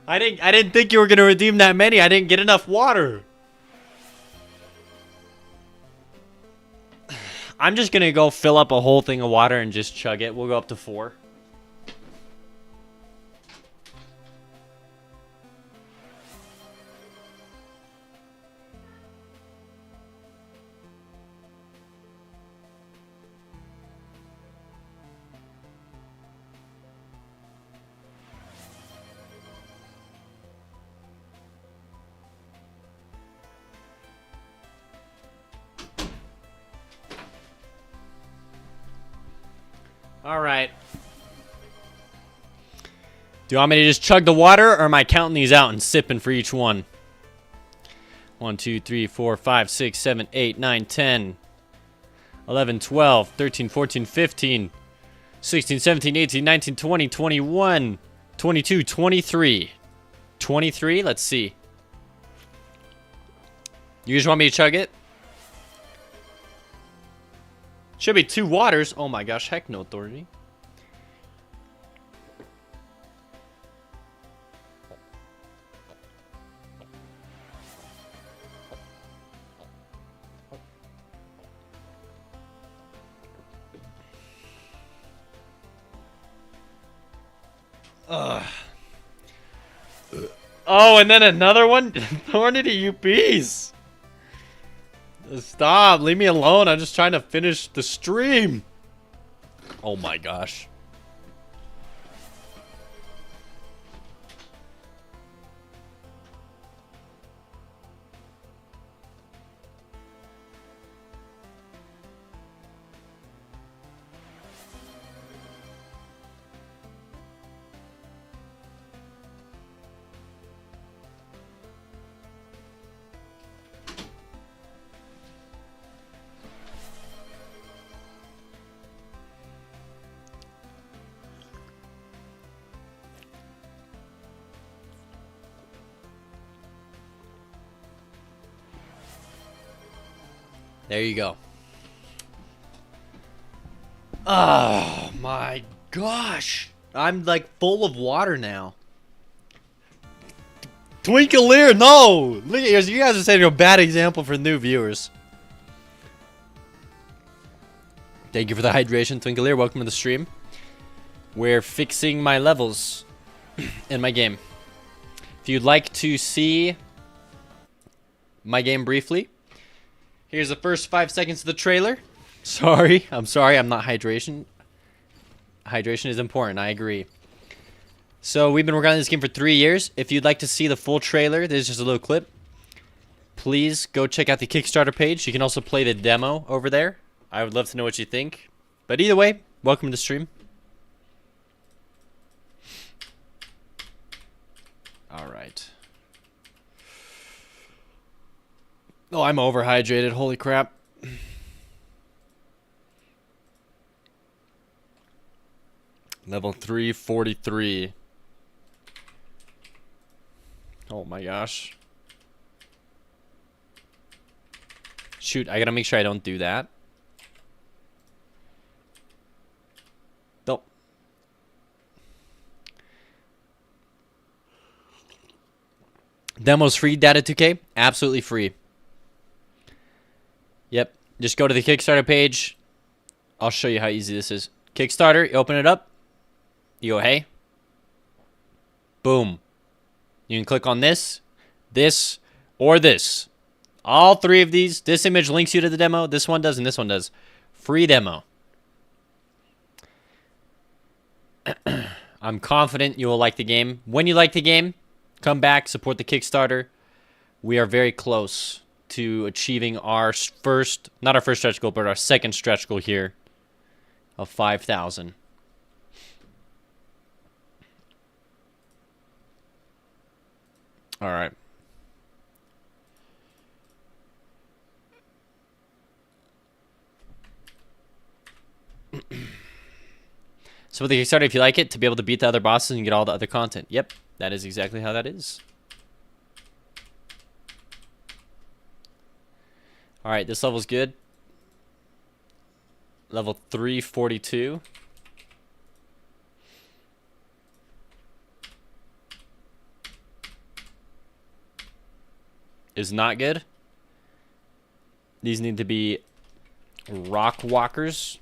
I didn't think you were gonna redeem that many. I didn't get enough water. I'm just gonna go fill up a whole thing of water and just chug it. We'll go up to 4. All right. Do you want me to just chug the water, or am I counting these out and sipping for each one? 1, 2, 3, 4, 5, 6, 7, 8, 9, 10, 11, 12, 13, 14, 15, 16, 17, 18, 19, 20, 21, 22, 23. 23? Let's see. You just want me to chug it? Should be 2 waters. Oh my gosh, heck no, Authority. Oh, and then another one? Thornity, you bees! Stop, leave me alone. I'm just trying to finish the stream. Oh my gosh. There you go. Oh my gosh. I'm like full of water now. Twinkleer, no! Look at you guys are setting a bad example for new viewers. Thank you for the hydration, Twinkleer. Welcome to the stream. We're fixing my levels in my game. If you'd like to see my game briefly, here's the first 5 seconds of the trailer. Sorry, I'm not hydration. Hydration is important, I agree. So we've been working on this game for 3 years. If you'd like to see the full trailer, there's just a little clip. Please go check out the Kickstarter page. You can also play the demo over there. I would love to know what you think. But either way, welcome to the stream. All right. Oh, I'm overhydrated. Holy crap. Level 343. Oh my gosh. Shoot, I gotta make sure I don't do that. Nope. Demo's free, Data 2K? Absolutely free. Yep. Just go to the Kickstarter page. I'll show you how easy this is. Kickstarter, you open it up. You go, hey. Boom. You can click on this, this, or this. All 3 of these. This image links you to the demo. This one does, and this one does. Free demo. I'm confident you will like the game. When you like the game, come back, support the Kickstarter. We are very close to achieving our first, not our first stretch goal, but our second stretch goal here of 5,000. All right. So with the Kickstarter, if you like it, to be able to beat the other bosses and get all the other content. Yep, that is exactly how that is. All right, this level's good. Level 342. Is not good. These need to be rock walkers.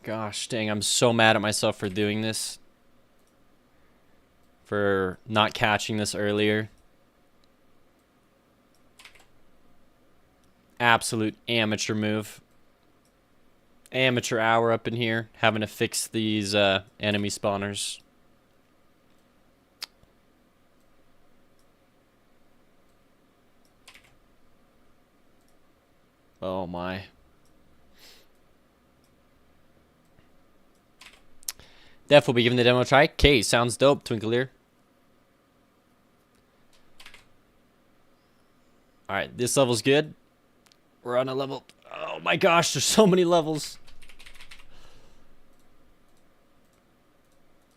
Gosh dang, I'm so mad at myself for doing this. For not catching this earlier. Absolute amateur move. Amateur hour up in here, having to fix these enemy spawners. Oh my. Def will be giving the demo a try. Okay, sounds dope, Twinkleer. Alright, this level's good. We're on a level... Oh my gosh, there's so many levels.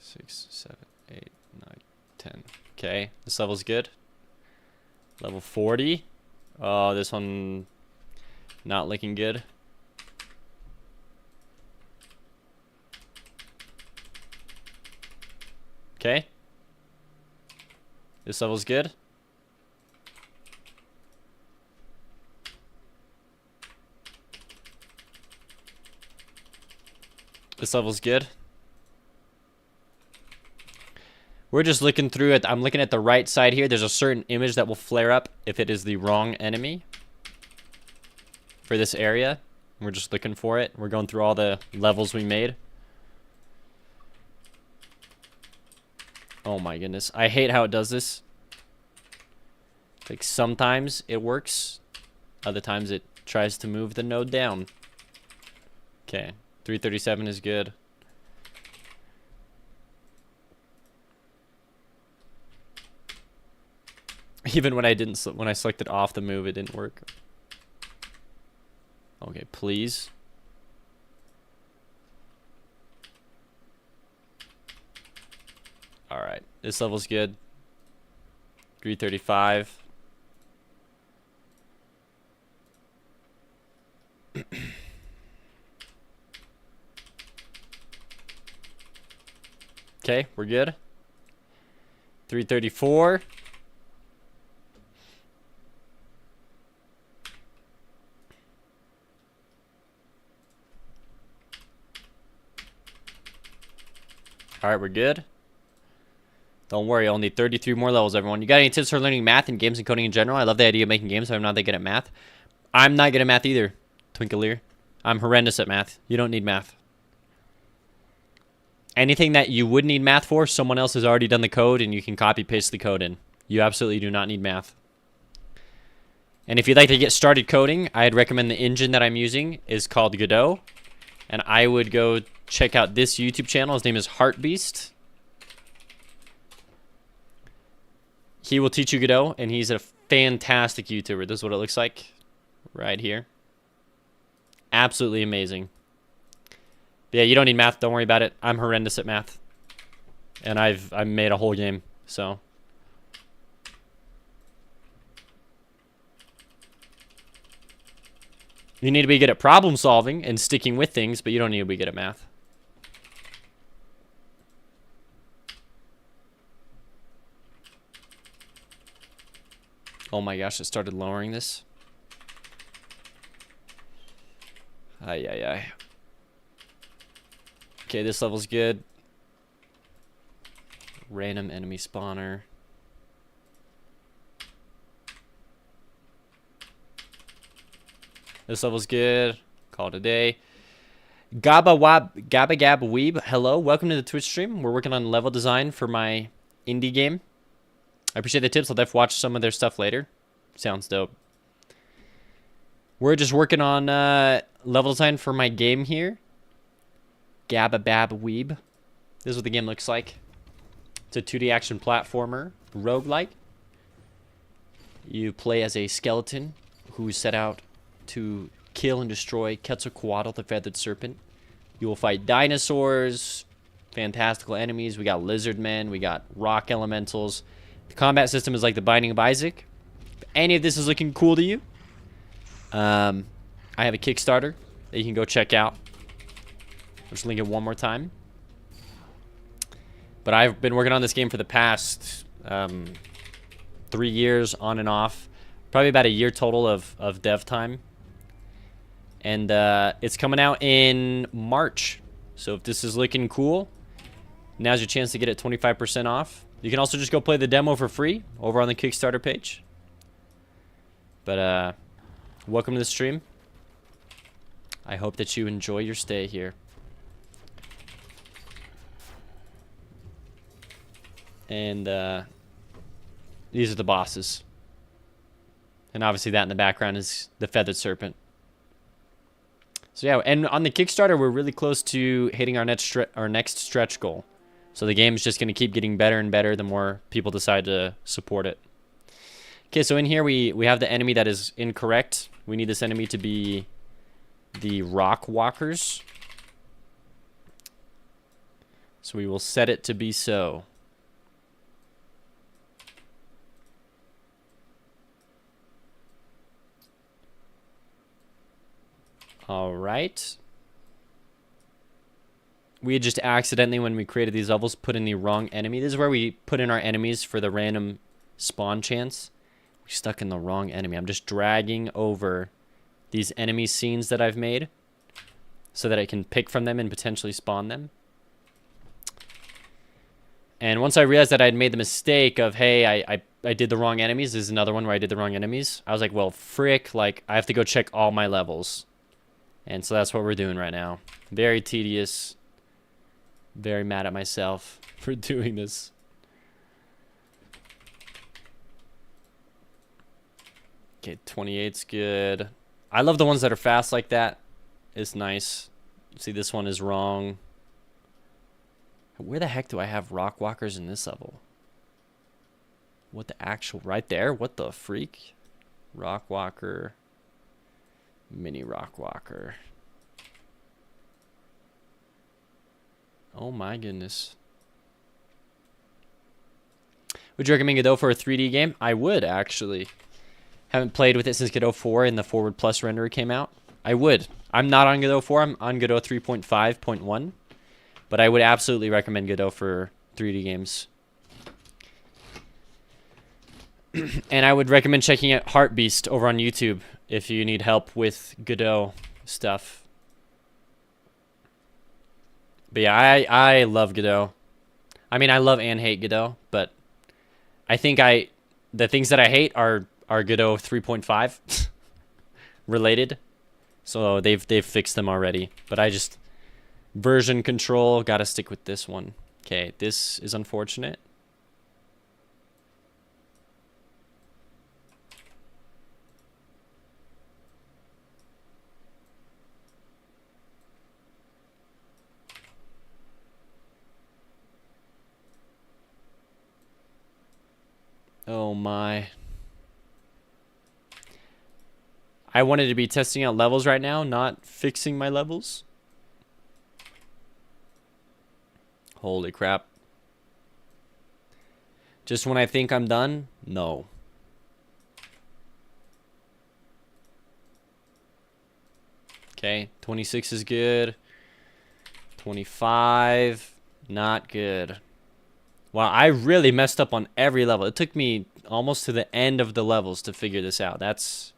6, 7, 8, 9, 10. Okay, this level's good. Level 40. Oh, this one not looking good. Okay. This level's good. This level's good. We're just looking through it. I'm looking at the right side here. There's a certain image that will flare up if it is the wrong enemy for this area. We're just looking for it. We're going through all the levels we made. Oh my goodness. I hate how it does this. Like sometimes it works. Other times it tries to move the node down. Okay. 337 is good. Even when I selected off the move, it didn't work. Okay, please. All right, this level's good. 335. Okay, we're good. 334. All right, we're good. Don't worry, only 33 more levels, everyone. You got any tips for learning math and games and coding in general? I love the idea of making games, but I'm not that good at math. I'm not good at math either, Twinkleer. I'm horrendous at math. You don't need math. Anything that you would need math for, someone else has already done the code, and you can copy-paste the code in. You absolutely do not need math. And if you'd like to get started coding, I'd recommend the engine that I'm using is called Godot. And I would go check out this YouTube channel. His name is Heartbeast. He will teach you Godot, and he's a fantastic YouTuber. This is what it looks like right here. Absolutely amazing. But yeah, you don't need math. Don't worry about it. I'm horrendous at math. And I made a whole game, so. You need to be good at problem solving and sticking with things, but you don't need to be good at math. Oh my gosh, it started lowering this. Ay, ay, ay. Okay, this level's good. Random enemy spawner. This level's good. Call it a day. Gabba Gab Weeb. Hello, welcome to the Twitch stream. We're working on level design for my indie game. I appreciate the tips. I'll definitely watch some of their stuff later. Sounds dope. We're just working on level design for my game here. Gabba Weeb. This is what the game looks like. It's a 2D action platformer, roguelike. You play as a skeleton who set out to kill and destroy Quetzalcoatl, the feathered serpent. You will fight dinosaurs, fantastical enemies. We got lizard men. We got rock elementals. The combat system is like the Binding of Isaac. If any of this is looking cool to you, I have a Kickstarter that you can go check out. I'll just link it one more time. But I've been working on this game for the past 3 years on and off. Probably about a year total of dev time. And it's coming out in March. So if this is looking cool, now's your chance to get it 25% off. You can also just go play the demo for free over on the Kickstarter page. But welcome to the stream. I hope that you enjoy your stay here. And these are the bosses. And obviously that in the background is the feathered serpent. So yeah, and on the Kickstarter, we're really close to hitting our next stretch goal. So the game's just going to keep getting better and better the more people decide to support it. Okay, so in here we have the enemy that is incorrect. We need this enemy to be the rock walkers. So we will set it to be so. All right. We had just accidentally, when we created these levels, put in the wrong enemy. This is where we put in our enemies for the random spawn chance. We stuck in the wrong enemy. I'm just dragging over these enemy scenes that I've made so that I can pick from them and potentially spawn them. And once I realized that I'd made the mistake of, hey, I did the wrong enemies. This is another one where I did the wrong enemies. I was like, well, frick, like, I have to go check all my levels. And so that's what we're doing right now. Very tedious. Very mad at myself for doing this. Okay, 28's good. I love the ones that are fast like that. It's nice. See, this one is wrong. Where the heck do I have rock walkers in this level? What the actual... Right there? What the freak? Rock walker... Mini rock walker. Oh my goodness. Would you recommend Godot for a 3D game? I would, actually. Haven't played with it since Godot 4 and the Forward Plus renderer came out. I would. I'm not on Godot 4. I'm on Godot 3.5.1. But I would absolutely recommend Godot for 3D games. And I would recommend checking out Heartbeast over on YouTube if you need help with Godot stuff. But yeah, I love Godot. I mean, I love and hate Godot, but I think the things that I hate are Godot 3.5 related. So they've fixed them already. But I just version control, gotta stick with this one. Okay, this is unfortunate. Oh my. I wanted to be testing out levels right now, not fixing my levels. Holy crap. Just when I think I'm done, no. Okay, 26 is good. 25, not good. Wow, I really messed up on every level. It took me almost to the end of the levels to figure this out. That's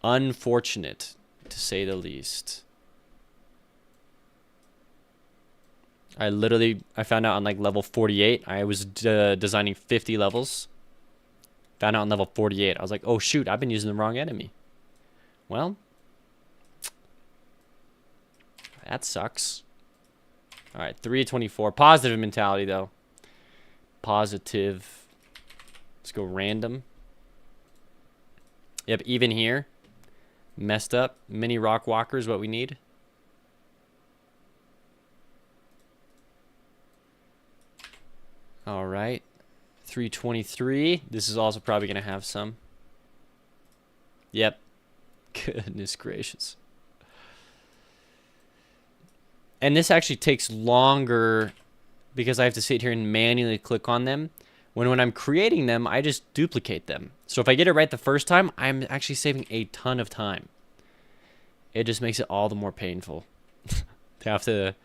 unfortunate, to say the least. I found out on like level 48. I was designing 50 levels. Found out on level 48. I was like, oh shoot, I've been using the wrong enemy. Well, that sucks. All right, 324. Positive mentality, though. Positive. Let's go random. Yep, even here. Messed up. Mini rock walker is what we need. All right. 323. This is also probably going to have some. Yep. Goodness gracious. And this actually takes longer because I have to sit here and manually click on them. When I'm creating them, I just duplicate them. So if I get it right the first time, I'm actually saving a ton of time. It just makes it all the more painful to have to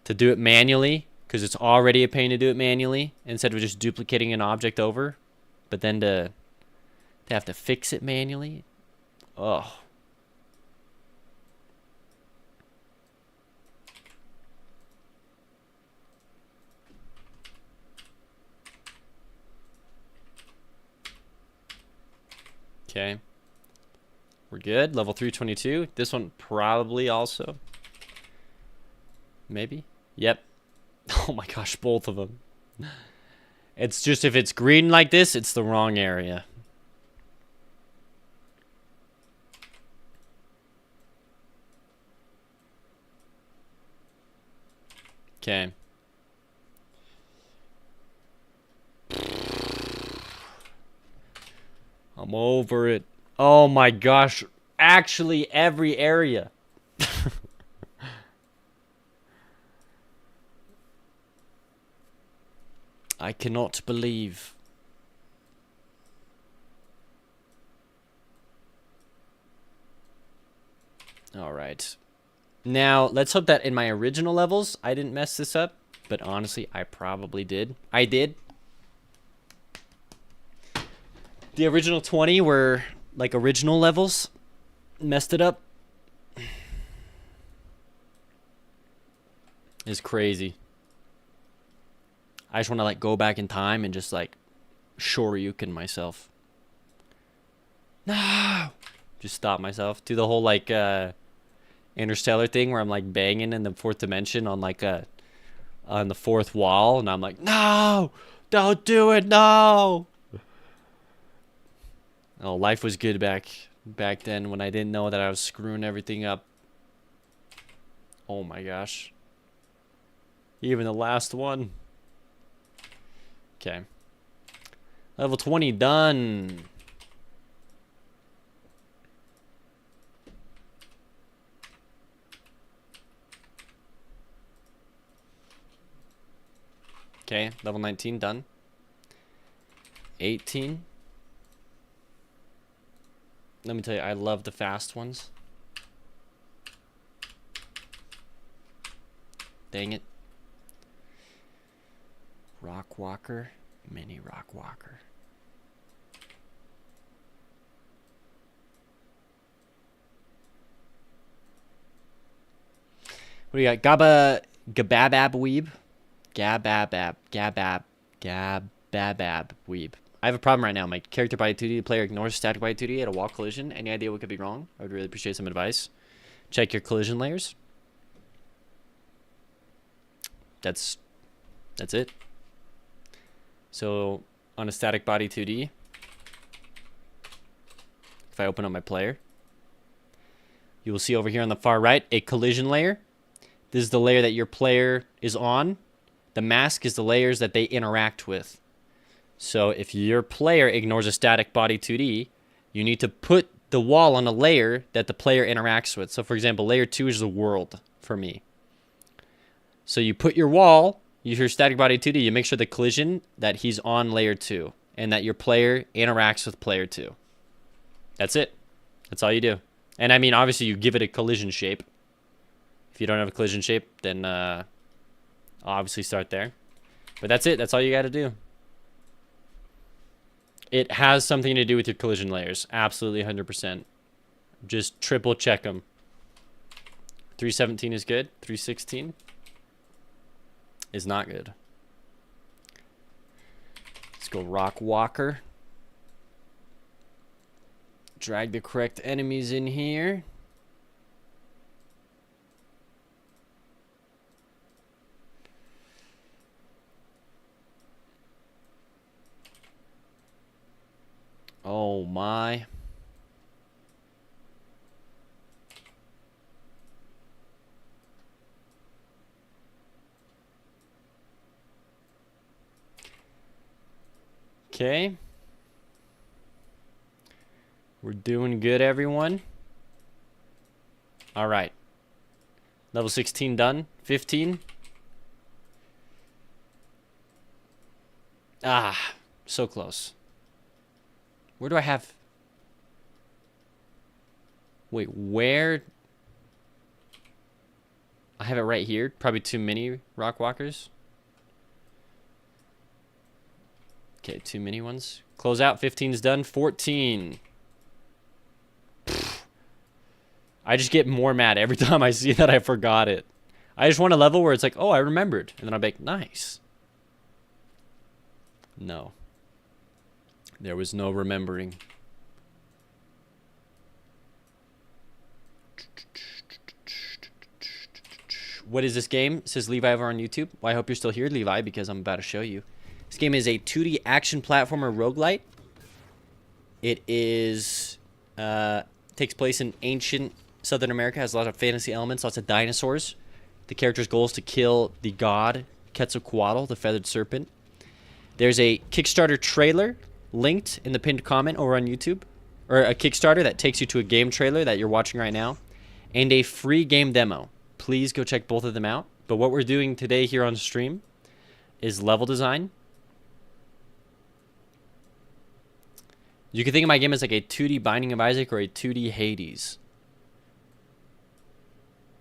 do it manually, because it's already a pain to do it manually instead of just duplicating an object over. But then to have to fix it manually, oh. Okay. We're good. Level 322. This one probably also. Maybe. Yep. Oh my gosh, both of them. It's just if it's green like this, it's the wrong area. Okay. I'm over it. Oh my gosh. actually every area. I cannot believe. All right. Now, let's hope that in my original levels, I didn't mess this up. But honestly, I probably did. I did. The original 20 were like original levels. Messed it up. It's crazy. I just want to like go back in time and just like shoryuken myself. No! Just stop myself. Do the whole like Interstellar thing where I'm like banging in the fourth dimension on like on the fourth wall, and I'm like, no! Don't do it, no! Oh, life was good back then when I didn't know that I was screwing everything up. Oh my gosh. Even the last one. Okay. Level 20 done. Okay, level 19 done. 18. Let me tell you, I love the fast ones. Dang it. Rock Walker, Mini Rock Walker. What do you got? Gababab Weeb. Gababab Weeb. I have a problem right now. My character by 2D, the player ignores static by 2D at a wall collision. Any idea what could be wrong? I would really appreciate some advice. Check your collision layers. That's it. So on a static body 2D, if I open up my player, you will see over here on the far right a collision layer. This is the layer that your player is on. The mask is the layers that they interact with. So if your player ignores a static body 2D, you need to put the wall on a layer that the player interacts with. So for example, layer 2 is the world for me. So you put your wall, your static body 2D, you make sure the collision that he's on layer 2 and that your player interacts with player 2. That's it. That's all you do. And I mean, obviously you give it a collision shape. If you don't have a collision shape, then obviously start there. But that's it. That's all you got to do. It has something to do with your collision layers. Absolutely 100%. Just triple check them. 317 is good. 316 is not good. Let's go Rock Walker. Drag the correct enemies in here. Oh my. Okay. We're doing good, everyone. All right. Level 16 done. 15. Ah, so close. Where do I have... Wait, where... I have it right here. Probably too many rock walkers. Okay, too many ones. Close out. 15's done. 14. Pfft. I just get more mad every time I see that I forgot it. I just want a level where it's like, oh, I remembered. And then I'm like, nice. No. There was no remembering. What is this game? Says Levi over on YouTube. Well, I hope you're still here, Levi, because I'm about to show you. This game is a 2D action platformer roguelite. It is takes place in ancient Southern America. Has a lot of fantasy elements, lots of dinosaurs. The character's goal is to kill the god Quetzalcoatl, the feathered serpent. There's a Kickstarter trailer linked in the pinned comment over on YouTube, or a Kickstarter that takes you to a game trailer that you're watching right now, and a free game demo. Please go check both of them out. But what we're doing today here on stream is level design. You can think of my game as like a 2D Binding of Isaac or a 2D Hades,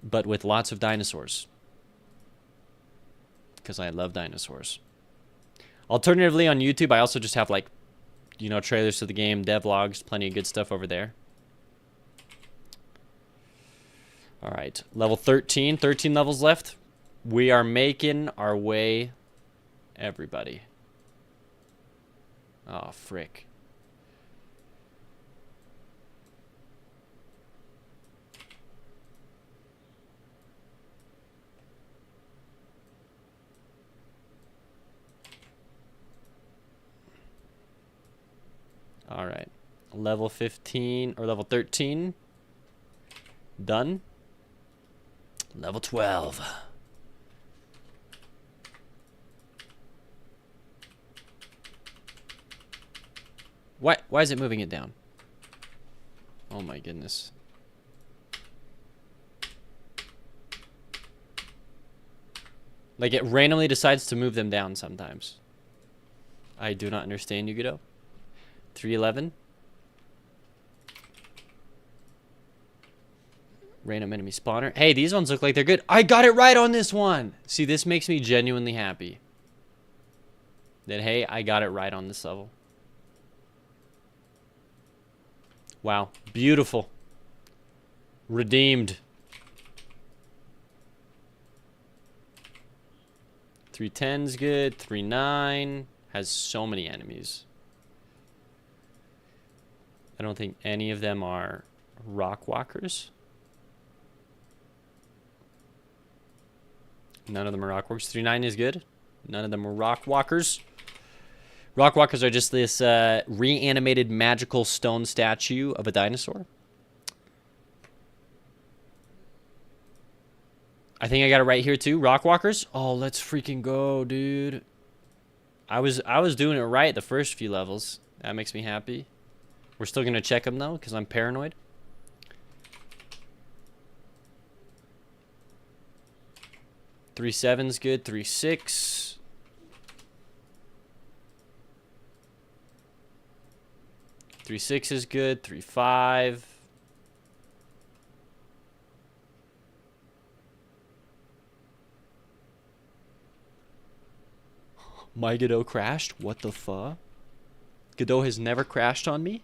but with lots of dinosaurs, because I love dinosaurs. Alternatively, on YouTube, I also just have, like, you know, trailers to the game, devlogs, plenty of good stuff over there. All right, level 13, 13 levels left. We are making our way, everybody. Oh, frick. All right, level 15 or level 13 done. Level 12. Why is it moving it down? Oh my goodness. Like, it randomly decides to move them down sometimes. I do not understand, Yugido. 311. Random enemy spawner. Hey, these ones look like they're good. I got it right on this one. See, this makes me genuinely happy. That, hey, I got it right on this level. Wow. Beautiful. Redeemed. 310's good. 39 has so many enemies. I don't think any of them are rock walkers. None of them are rock walkers. 39 is good. None of them are rock walkers. Rock walkers are just this reanimated magical stone statue of a dinosaur. I think I got it right here too. Rock walkers. Oh, let's freaking go, dude. I was doing it right the first few levels. That makes me happy. We're still gonna check them though, because I'm paranoid. Three seven's good. 3-6. Three 6 is good. 3-5. My Godot crashed? What the fuck? Godot has never crashed on me?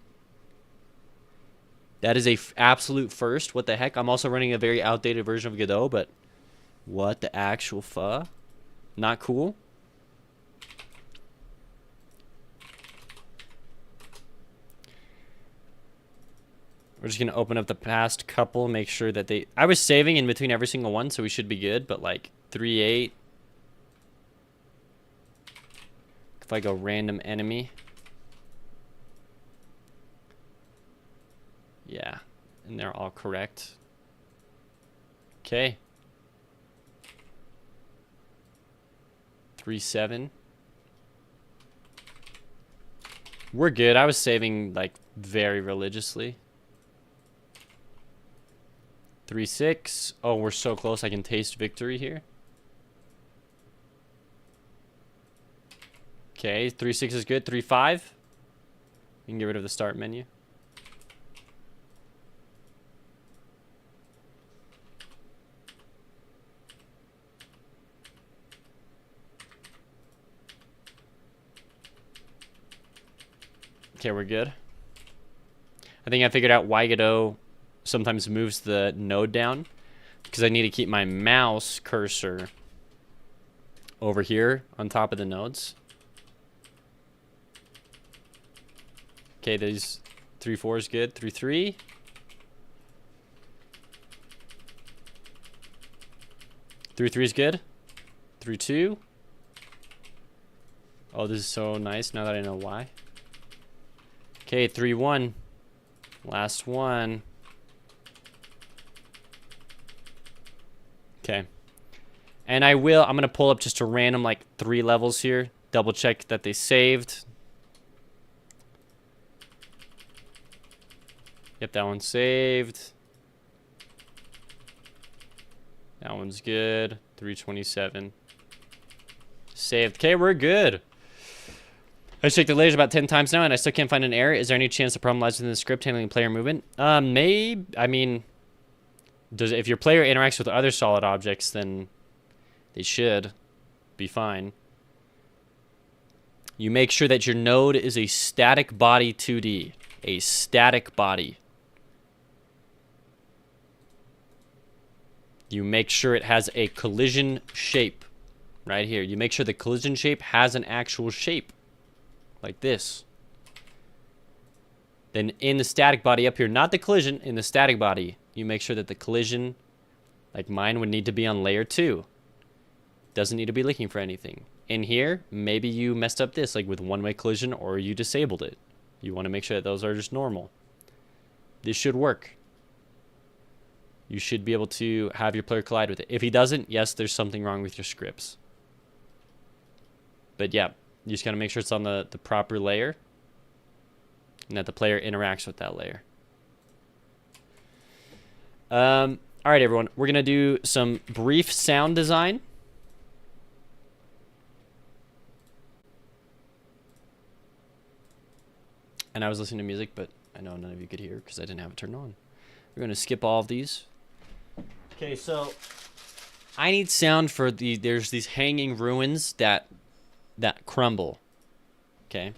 That is a absolute first. What the heck? I'm also running a very outdated version of Godot, but what the actual fuck? Not cool. We're just going to open up the past couple, make sure that they... I was saving in between every single one, so we should be good, but like 3-8. If I go random enemy. Yeah, and they're all correct. Okay. 3-7. We're good. I was saving like very religiously. 3-6. Oh, we're so close. I can taste victory here. Okay, 3-6 is good. 3-5. You can get rid of the start menu. Okay, we're good. I think I figured out why Godot sometimes moves the node down, because I need to keep my mouse cursor over here on top of the nodes. Okay, these 3-4 is good. 3-3. 3-3 is good. 3-2. Oh, this is so nice now that I know why. Okay, 3-1. Last one. Okay. And I'm going to pull up just a random, like, 3 levels here. Double check that they saved. Yep, that one's saved. That one's good. 327. Saved. Okay, we're good. I checked the layers about 10 times now, and I still can't find an error. Is there any chance the problem lies within the script handling player movement? Maybe. I mean, if your player interacts with other solid objects, then they should be fine. You make sure that your node is a static body 2D. A static body. You make sure it has a collision shape. Right here. You make sure the collision shape has an actual shape. Like this. Then in the static body up here, not the collision, in the static body, you make sure that the collision, like mine, would need to be on layer 2. Doesn't need to be looking for anything. In here, maybe you messed up this, like with one-way collision, or you disabled it. You want to make sure that those are just normal. This should work. You should be able to have your player collide with it. If he doesn't, yes, there's something wrong with your scripts. But yeah, you just got to make sure it's on the proper layer and that the player interacts with that layer. All right, everyone. We're going to do some brief sound design. And I was listening to music, but I know none of you could hear because I didn't have it turned on. We're going to skip all of these. Okay, so I need sound for there's these hanging ruins that crumble. Okay.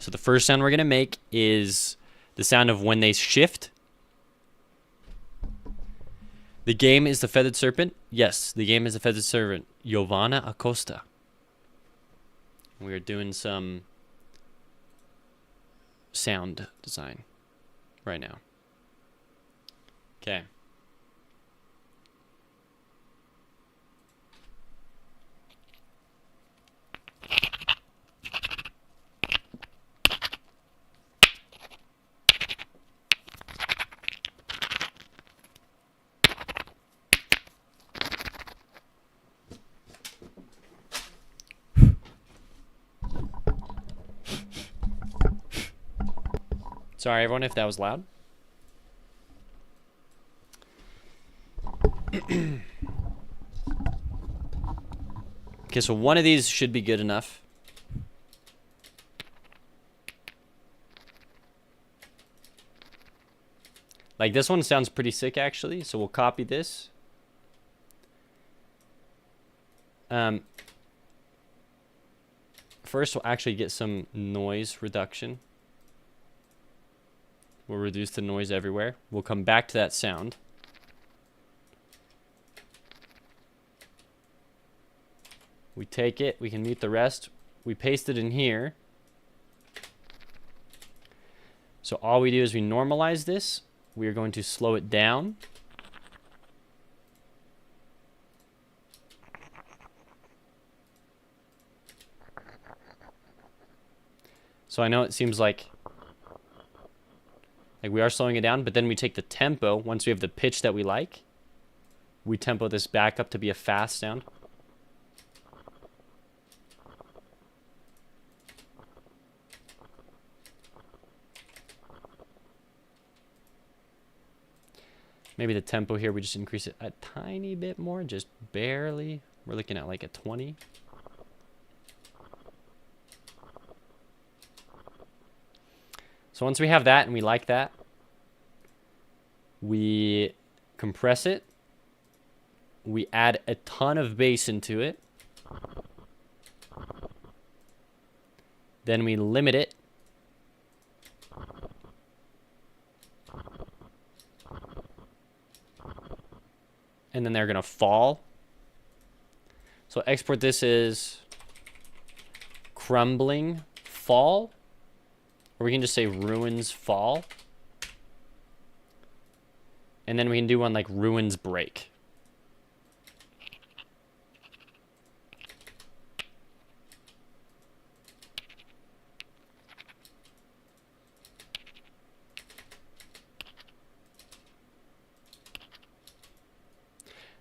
So the first sound we're going to make is the sound of when they shift. The game is the Feathered Serpent. Yes, the game is the Feathered Serpent. Giovanna Acosta. We're doing some sound design right now. Okay. Sorry, everyone, if that was loud. Okay, so one of these should be good enough. Like, this one sounds pretty sick, actually, so we'll copy this. First, we'll actually get some noise reduction. We'll reduce the noise everywhere. We'll come back to that sound. We take it, we can mute the rest. We paste it in here. So all we do is we normalize this. We are going to slow it down. So I know it seems like we are slowing it down, but then we take the tempo. Once we have the pitch that we like, we tempo this back up to be a fast sound. Maybe the tempo here, we just increase it a tiny bit more, just barely. We're looking at like a 20. So once we have that and we like that, we compress it. We add a ton of bass into it. Then we limit it. And then they're going to fall. So export this as crumbling fall. Or we can just say ruins fall. And then we can do one like ruins break.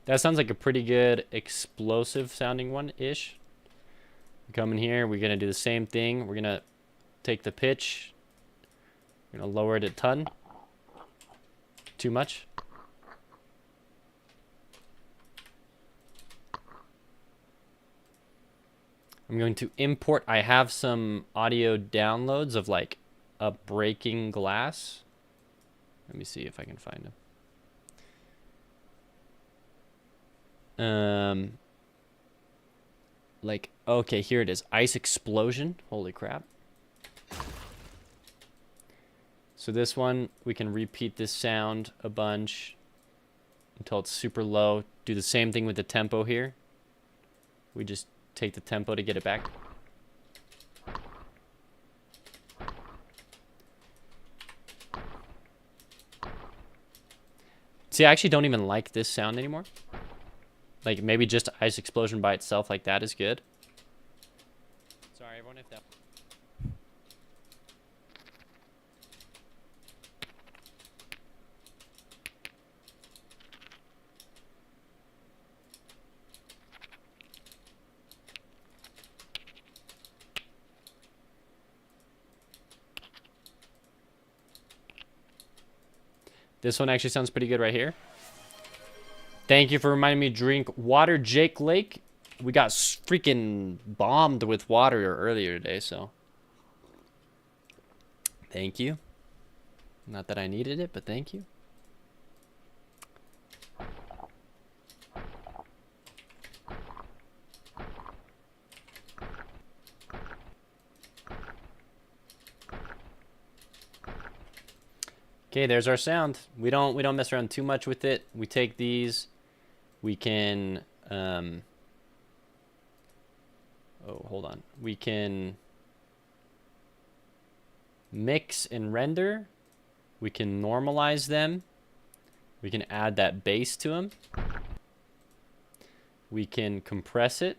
That sounds like a pretty good explosive sounding one-ish. Come in here, we're going to do the same thing. We're going to take the pitch. We're going to lower it a ton. Too much? I'm going to import. I have some audio downloads of like a breaking glass. Let me see if I can find them. Like, okay, here it is. Ice explosion. Holy crap. So this one, we can repeat this sound a bunch until it's super low. Do the same thing with the tempo here. We just take the tempo to get it back. See, I actually don't even like this sound anymore. Like, maybe just ice explosion by itself like that is good. Sorry, everyone, if that... This one actually sounds pretty good right here. Thank you for reminding me to drink water, Jake Lake. We got freaking bombed with water earlier today, so. Thank you. Not that I needed it, but thank you. Okay, there's our sound. We don't mess around too much with it. We take these. We can oh, hold on. We can mix and render. We can normalize them. We can add that bass to them. We can compress it.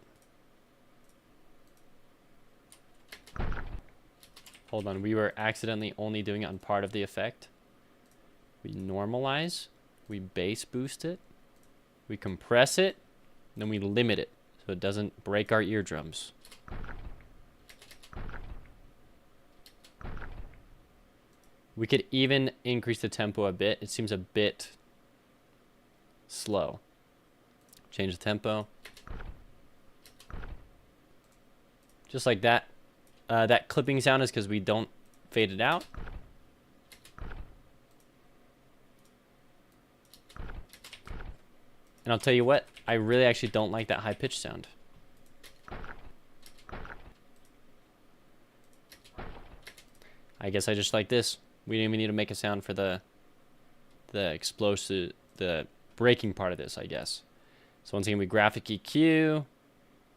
Hold on, we were accidentally only doing it on part of the effect. We normalize, we bass boost it, we compress it, then we limit it so it doesn't break our eardrums. We could even increase the tempo a bit. It seems a bit slow. Change the tempo. Just like that. That clipping sound is because we don't fade it out. And I'll tell you what, I really actually don't like that high pitch sound. I guess I just like this. We didn't even need to make a sound for the explosive, the breaking part of this, I guess. So once again, we graphic EQ.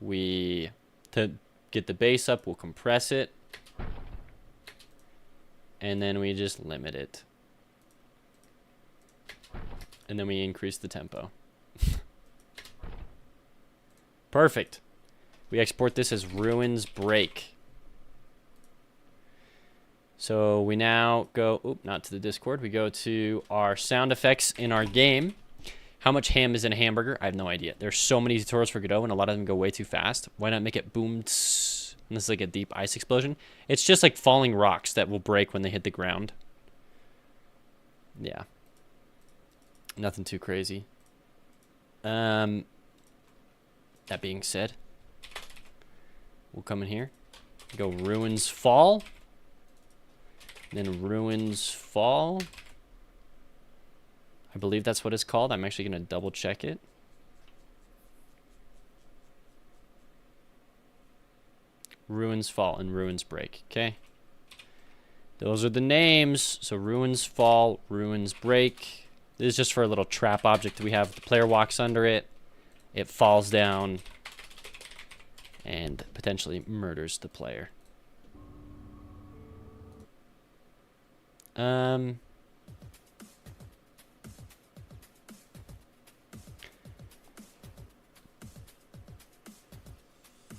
To get the bass up, we'll compress it. And then we just limit it. And then we increase the tempo. Perfect. We export this as Ruins Break. So we now go, not to the Discord. We go to our sound effects in our game. How much ham is in a hamburger? I have no idea. There's so many tutorials for Godot, and a lot of them go way too fast. Why not make it boom? Tss, and this is like a deep ice explosion. It's just like falling rocks that will break when they hit the ground. Yeah. Nothing too crazy. That being said, we'll come in here, go Ruins Fall, then Ruins Fall. I believe that's what it's called. I'm actually going to double check it. Ruins Fall and Ruins Break. Okay. Those are the names. So Ruins Fall, Ruins Break. This is just for a little trap object we have. The player walks under it. It falls down and potentially murders the player.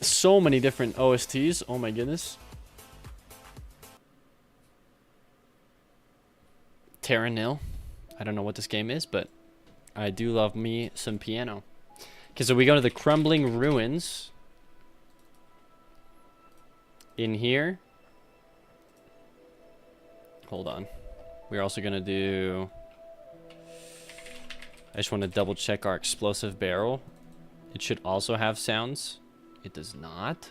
So many different OSTs. Oh my goodness. Terra Nil. I don't know what this game is, but I do love me some piano. Okay, so we go to the Crumbling Ruins. In here. Hold on. We're also going to do I just want to double check our explosive barrel. It should also have sounds. It does not.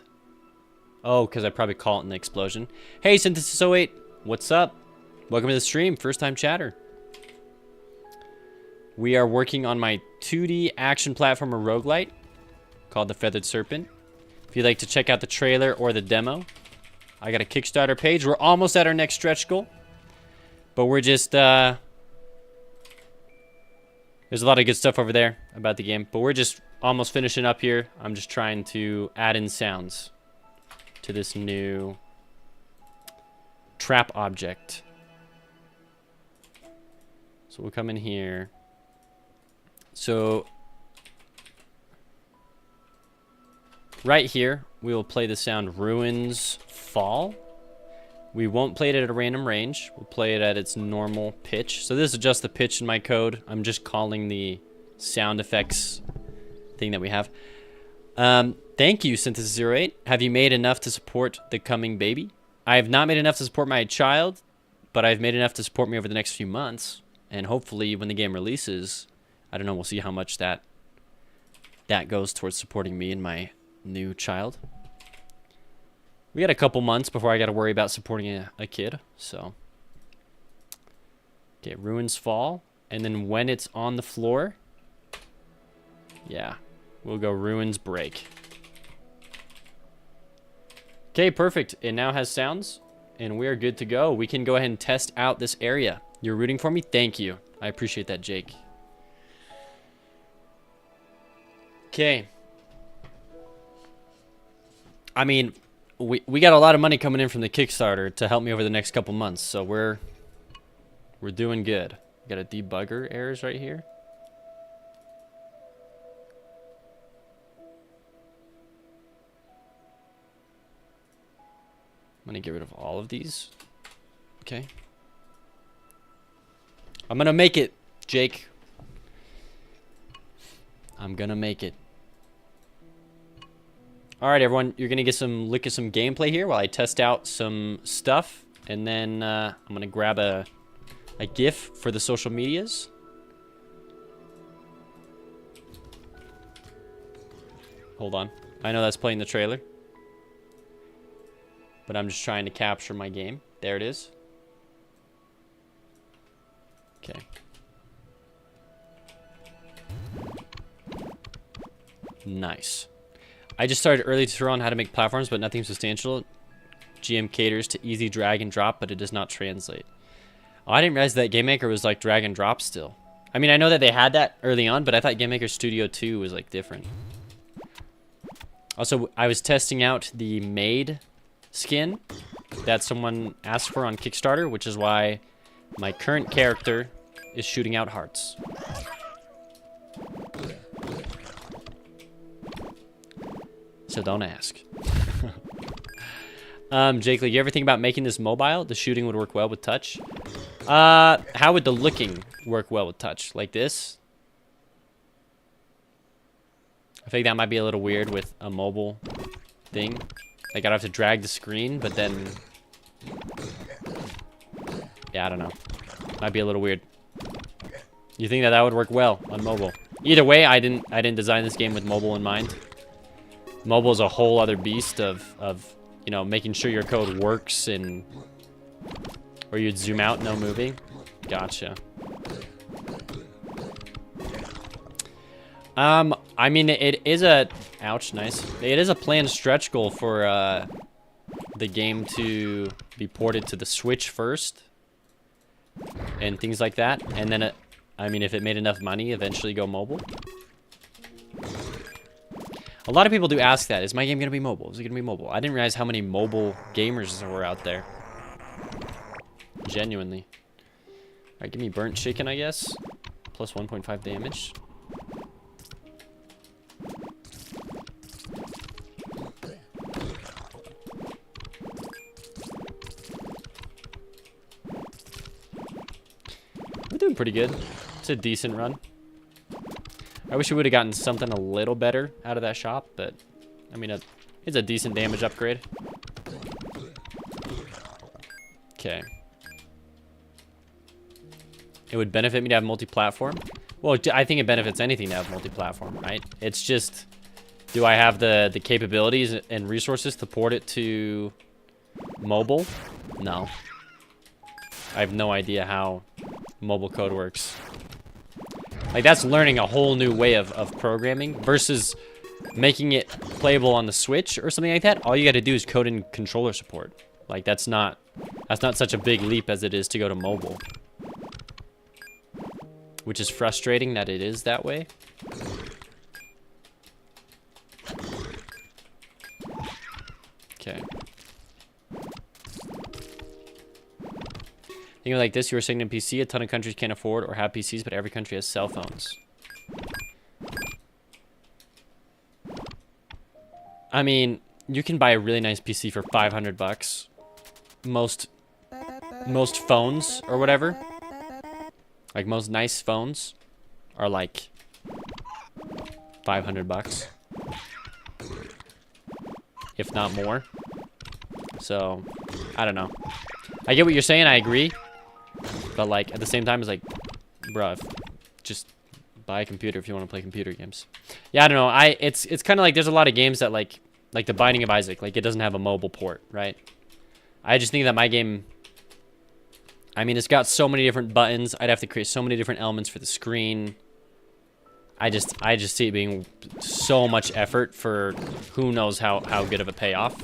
Oh, because I probably call it an explosion. Hey, Synthesis08, what's up? Welcome to the stream, first time chatter. We are working on my 2D action platformer roguelite called The Feathered Serpent. If you'd like to check out the trailer or the demo, I got a Kickstarter page. We're almost at our next stretch goal, but we're just, there's a lot of good stuff over there about the game, but we're just almost finishing up here. I'm just trying to add in sounds to this new trap object. So we'll come in here. So right here, we will play the sound Ruins Fall. We won't play it at a random range. We'll play it at its normal pitch. So this is just the pitch in my code. I'm just calling the sound effects thing that we have. Thank you, Synthesis08. Have you made enough to support the coming baby? I have not made enough to support my child, but I've made enough to support me over the next few months. And hopefully when the game releases, I don't know, we'll see how much that goes towards supporting me and my new child. We got a couple months before I got to worry about supporting a kid, so. Okay, Ruins Fall. And then when it's on the floor, yeah, we'll go Ruins Break. Okay, perfect. It now has sounds, and we're good to go. We can go ahead and test out this area. You're rooting for me? Thank you. I appreciate that, Jake. Okay. I mean, we got a lot of money coming in from the Kickstarter to help me over the next couple months, so we're doing good. Got a debugger errors right here. I'm gonna get rid of all of these. Okay. I'm gonna make it, Jake. I'm gonna make it. All right, everyone, you're gonna get some look at some gameplay here while I test out some stuff, and then I'm gonna grab a GIF for the social medias. Hold on, I know that's playing the trailer, but I'm just trying to capture my game. There it is. Okay. Nice. I just started early tutorial on how to make platforms, but nothing substantial. GM caters to easy drag and drop, but it does not translate. Oh, I didn't realize that GameMaker was like drag and drop still. I mean, I know that they had that early on, but I thought GameMaker Studio 2 was like different. Also, I was testing out the maid skin that someone asked for on Kickstarter, which is why my current character is shooting out hearts. So don't ask. Jake Lee, you ever think about making this mobile? The shooting would work well with touch. How would the looking work well with touch? Like this? I think that might be a little weird with a mobile thing. Like I'd have to drag the screen, but then... Yeah, I don't know. Might be a little weird. You think that that would work well on mobile? Either way, I didn't design this game with mobile in mind. Mobile is a whole other beast of you know, making sure your code works and where you'd zoom out, no moving. Gotcha. I mean, it is a... Ouch, nice. It is a planned stretch goal for the game to be ported to the Switch first. And things like that. And then, I mean, if it made enough money, eventually go mobile. A lot of people do ask that. Is my game going to be mobile? Is it going to be mobile? I didn't realize how many mobile gamers there were out there. Genuinely. Alright, give me burnt chicken, I guess. Plus 1.5 damage. We're doing pretty good. It's a decent run. I wish we would have gotten something a little better out of that shop, but I mean, it's a decent damage upgrade. Okay. It would benefit me to have multi-platform. Well, I think it benefits anything to have multi-platform, right? It's just, do I have the capabilities and resources to port it to mobile? No. I have no idea how mobile code works. Like, that's learning a whole new way of programming versus making it playable on the Switch or something like that. All you got to do is code in controller support. Like, that's not such a big leap as it is to go to mobile. Which is frustrating that it is that way. Okay. Thinking like this, you were saying in PC, a ton of countries can't afford or have PCs, but every country has cell phones. I mean, you can buy a really nice PC for $500. Most phones or whatever, like most nice phones, are like $500, if not more. So, I don't know. I get what you're saying. I agree. But like at the same time, it's like, bruh, just buy a computer if you want to play computer games. Yeah, I don't know. It's kind of like there's a lot of games that like The Binding of Isaac, like it doesn't have a mobile port, right? I just think that my game, I mean, it's got so many different buttons. I'd have to create so many different elements for the screen. I just see it being so much effort for who knows how good of a payoff.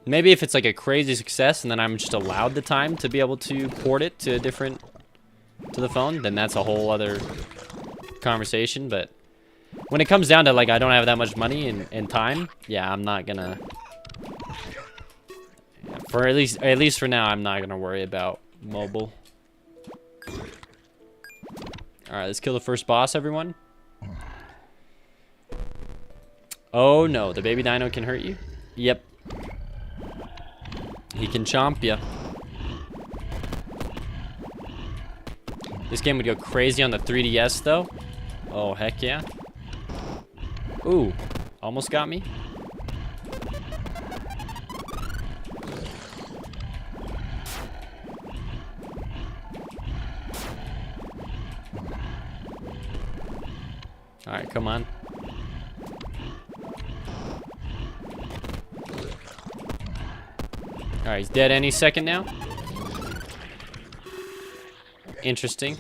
Maybe if it's like a crazy success and then I'm just allowed the time to be able to port it to the phone, then that's a whole other conversation. But when it comes down to like I don't have that much money and time, yeah, I'm not gonna, for at least for now, I'm not gonna worry about mobile. Alright, let's kill the first boss, everyone. Oh no, the baby dino can hurt you? Yep. He can chomp ya. This game would go crazy on the 3DS though. Oh, heck yeah. Ooh, almost got me. All right, come on. All right, he's dead any second now. Interesting.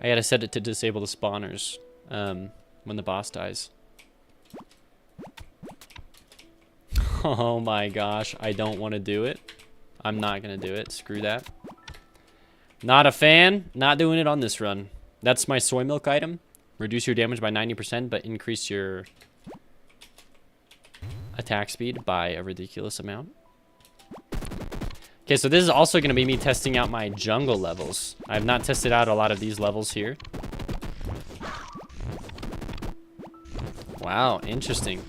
I gotta set it to disable the spawners when the boss dies. Oh my gosh, I don't want to do it. I'm not gonna do it. Screw that. Not a fan. Not doing it on this run. That's my soy milk item. Reduce your damage by 90%, but increase your attack speed by a ridiculous amount. Okay, so this is also going to be me testing out my jungle levels. I have not tested out a lot of these levels here. Wow, interesting.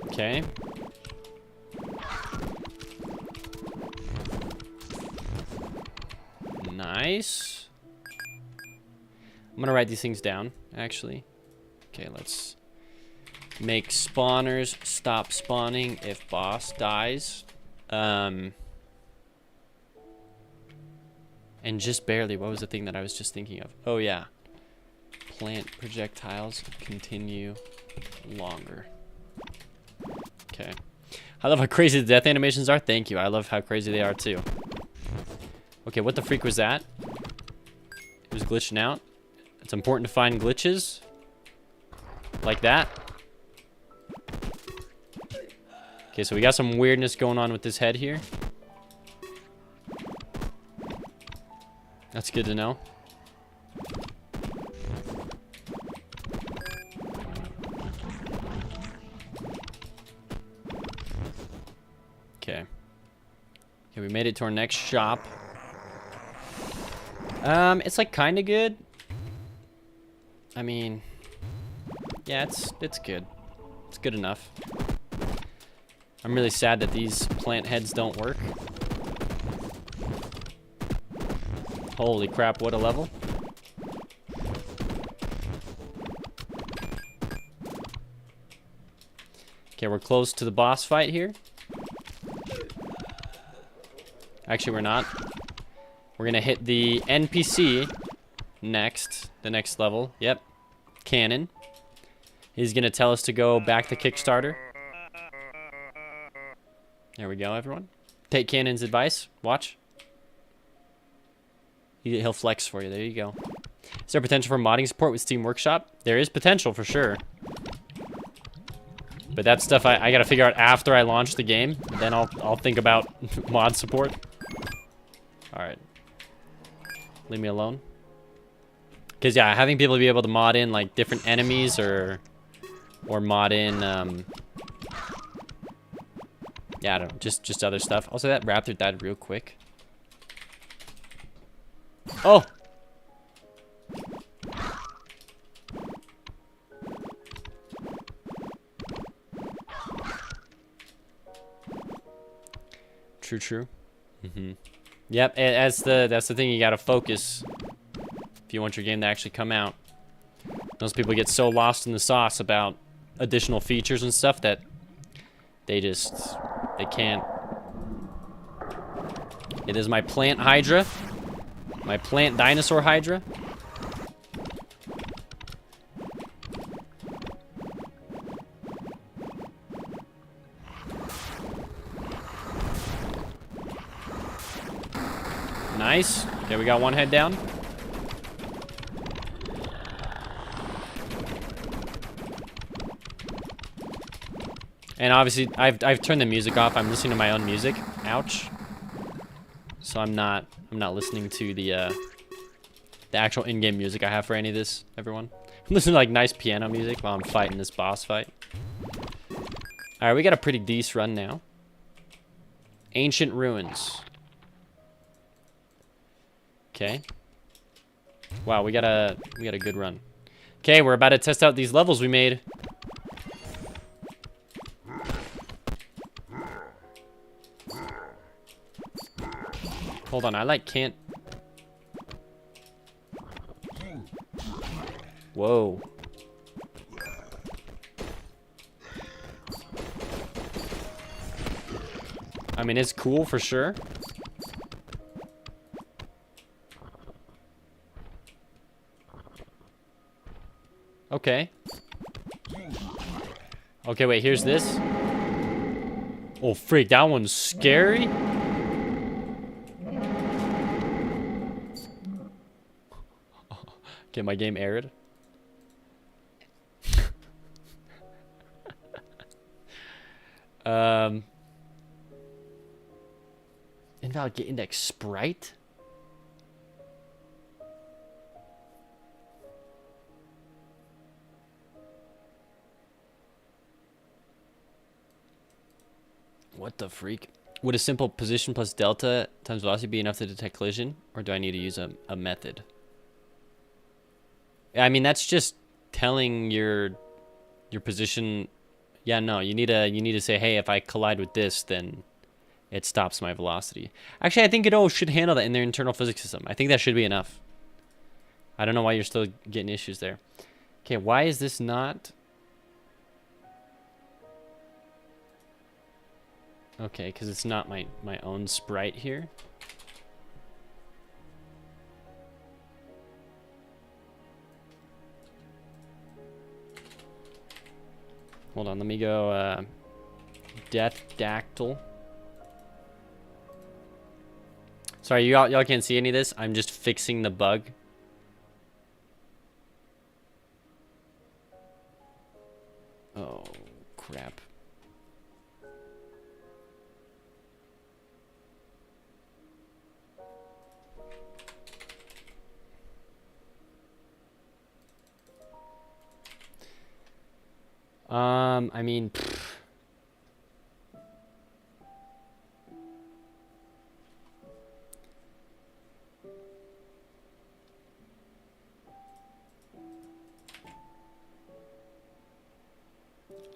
Okay. Nice. I'm gonna write these things down, actually. Okay, let's make spawners stop spawning if boss dies. And just barely, what was the thing that I was just thinking of? Oh yeah. Plant projectiles continue longer. Okay. I love how crazy the death animations are. Thank you. I love how crazy they are too. Okay, what the freak was that? It was glitching out. It's important to find glitches. Like that. Okay, so we got some weirdness going on with this head here. That's good to know. Okay. Okay, we made it to our next shop. It's like kind of good. I mean, yeah, it's good. It's good enough. I'm really sad that these plant heads don't work. Holy crap, what a level. Okay, we're close to the boss fight here. Actually, we're not. We're gonna hit the NPC next, the next level. Yep, cannon. He's gonna tell us to go back to Kickstarter. There we go, everyone. Take Cannon's advice. Watch. He'll flex for you. There you go. Is there potential for modding support with Steam Workshop? There is potential for sure. But that's stuff I gotta figure out after I launch the game. Then I'll think about mod support. Alright. Leave me alone. Because yeah, having people be able to mod in like different enemies or mod in yeah, I don't know, just other stuff. Also, that raptor died real quick. Oh! True. Yep, that's the thing, you gotta focus if you want your game to actually come out. Most people get so lost in the sauce about additional features and stuff that they can't. It is my plant hydra. My plant dinosaur hydra. Nice. Okay, we got one head down. And obviously, I've turned the music off. I'm listening to my own music. Ouch. So I'm not listening to the actual in-game music I have for any of this, everyone. I'm listening to like nice piano music while I'm fighting this boss fight. Alright, we got a pretty decent run now. Ancient ruins. Okay. Wow, we got a good run. Okay, we're about to test out these levels we made. Hold on, I can't. Whoa. I mean, it's cool for sure. Okay. Okay, wait, here's this. Oh, freak, that one's scary. Okay, my game errored. Invalid get index sprite? What the freak? Would a simple position plus delta times velocity be enough to detect collision? Or do I need to use a method? I mean, that's just telling your position. Yeah, no, you need to say, hey, if I collide with this, then it stops my velocity. Actually, I think it all should handle that in their internal physics system. I think that should be enough. I don't know why you're still getting issues there. Okay, why is this not? Okay, because it's not my own sprite here. Hold on, let me go Death Dactyl. Sorry, y'all can't see any of this. I'm just fixing the bug. Oh, crap. I mean,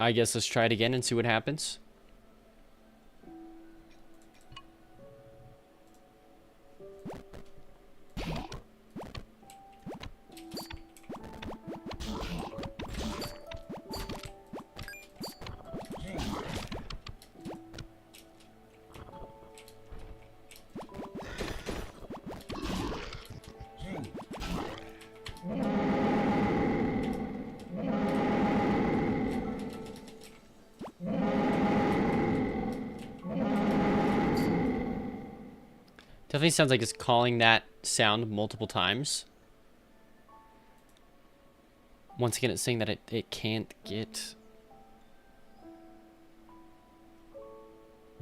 I guess let's try it again and see what happens. Definitely sounds like it's calling that sound multiple times. Once again, it's saying that it can't get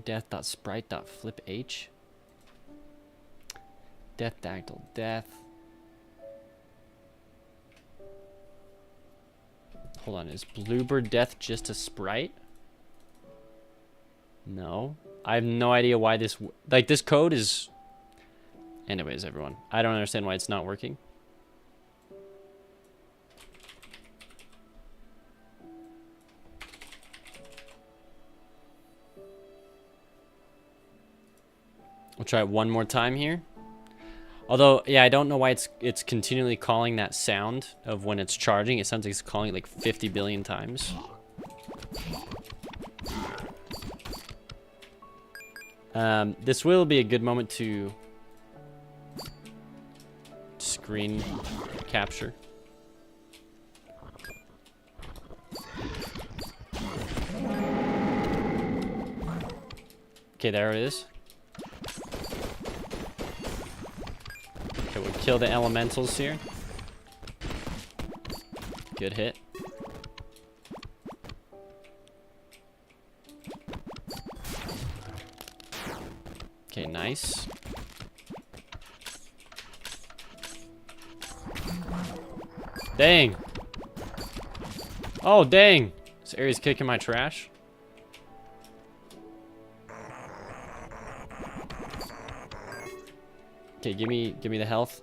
death.sprite.flip-h. Death dactyl death. Hold on, is Bluebird Death just a sprite? No. I have no idea why this... Like, this code is... Anyways, everyone. I don't understand why it's not working. We'll try it one more time here. Although, yeah, I don't know why it's continually calling that sound of when it's charging. It sounds like it's calling it like 50 billion times. This will be a good moment to screen capture. Okay, there it is. Okay, we'll kill the elementals here. Good hit. Okay, nice. Dang. Oh, dang. This area's kicking my trash. Okay, give me the health.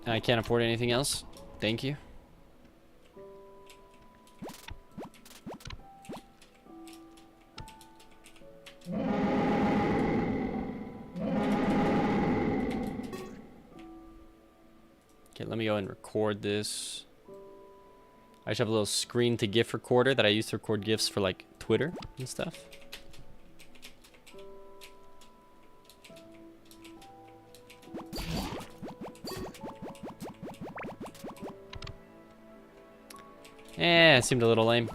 I can't afford anything else. Thank you. Okay, let me go and record this. I just have a little screen to GIF recorder that I use to record GIFs for like Twitter and stuff. Eh, it seemed a little lame.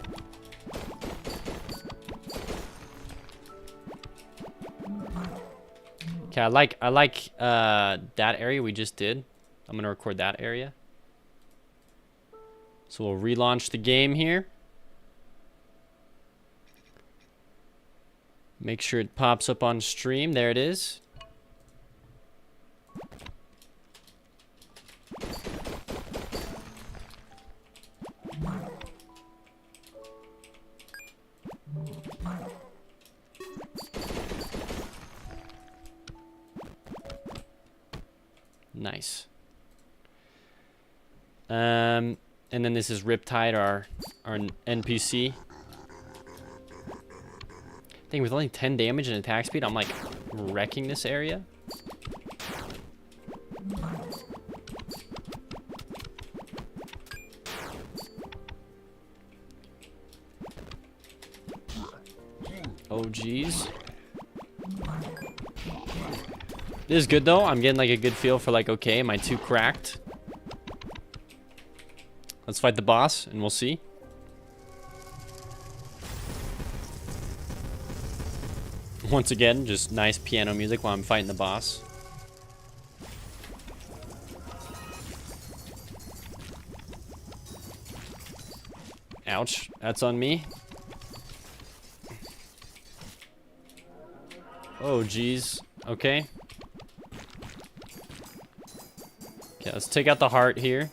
Okay, I like that area we just did. I'm gonna record that area. So we'll relaunch the game here. Make sure it pops up on stream. There it is. Nice. And then this is Riptide, our NPC. I think with only 10 damage and attack speed, I'm like wrecking this area. Oh, geez. This is good though. I'm getting like a good feel for like, okay, am I too cracked? Let's fight the boss and we'll see. Once again, just nice piano music while I'm fighting the boss. Ouch, that's on me. Oh, geez. Okay. Okay, let's take out the heart here.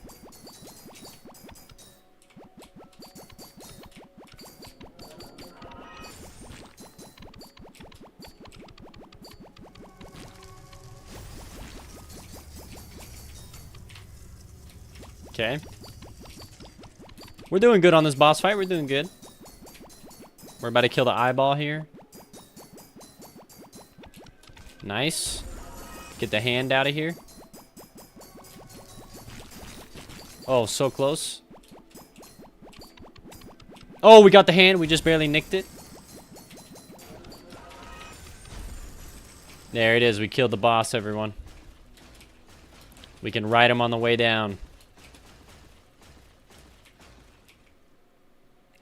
Okay. We're doing good on this boss fight. We're doing good. We're about to kill the eyeball here. Nice. Get the hand out of here. Oh, so close. Oh, we got the hand. We just barely nicked it. There it is. We killed the boss, everyone. We can ride him on the way down.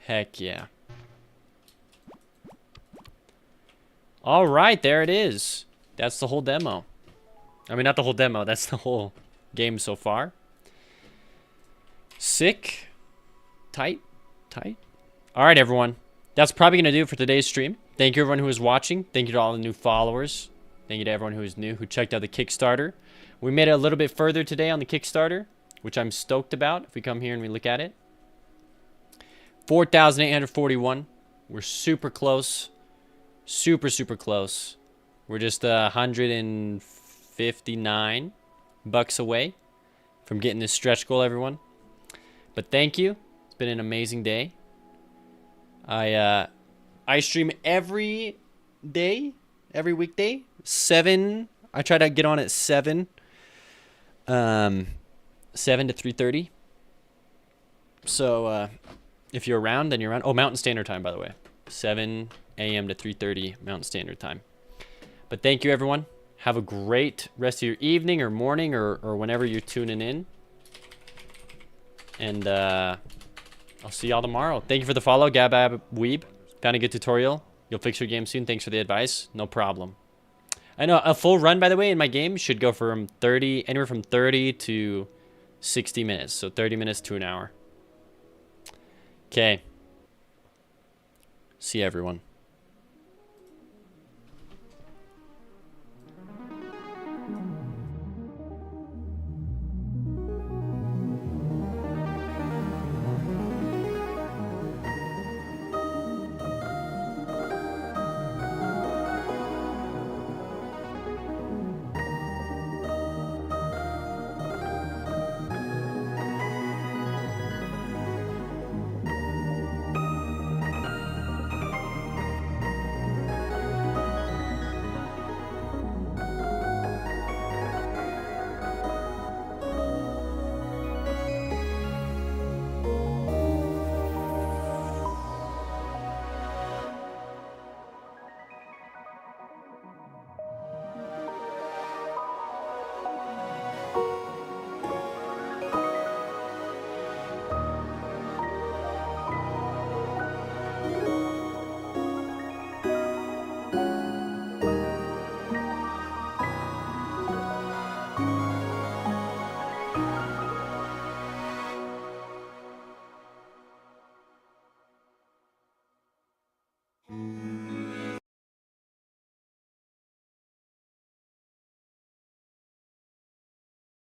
Heck yeah. All right, there it is. that's the whole demo. I mean, not the whole demo. That's the whole game so far. Sick. Tight. Tight. All right, everyone. That's probably going to do it for today's stream. Thank you, everyone who was watching. Thank you to all the new followers. Thank you to everyone who is new, who checked out the Kickstarter. We made it a little bit further today on the Kickstarter, which I'm stoked about if we come here and we look at it. 4,841. We're super close. Super, super close. We're just $159 away from getting this stretch goal, everyone. But thank you. It's been an amazing day. I stream every day, every weekday. 7. I try to get on at 7. 7 to 3:30. So if you're around, then you're around. Oh, Mountain Standard Time, by the way. 7 a.m. to 3:30 Mountain Standard Time. But thank you, everyone. Have a great rest of your evening or morning or whenever you're tuning in. And I'll see y'all tomorrow. Thank you for the follow, Gabab Weeb. Found a good tutorial. You'll fix your game soon. Thanks for the advice. No problem. I know a full run, by the way, in my game should go from anywhere from 30 to 60 minutes. So 30 minutes to an hour. Okay. See everyone.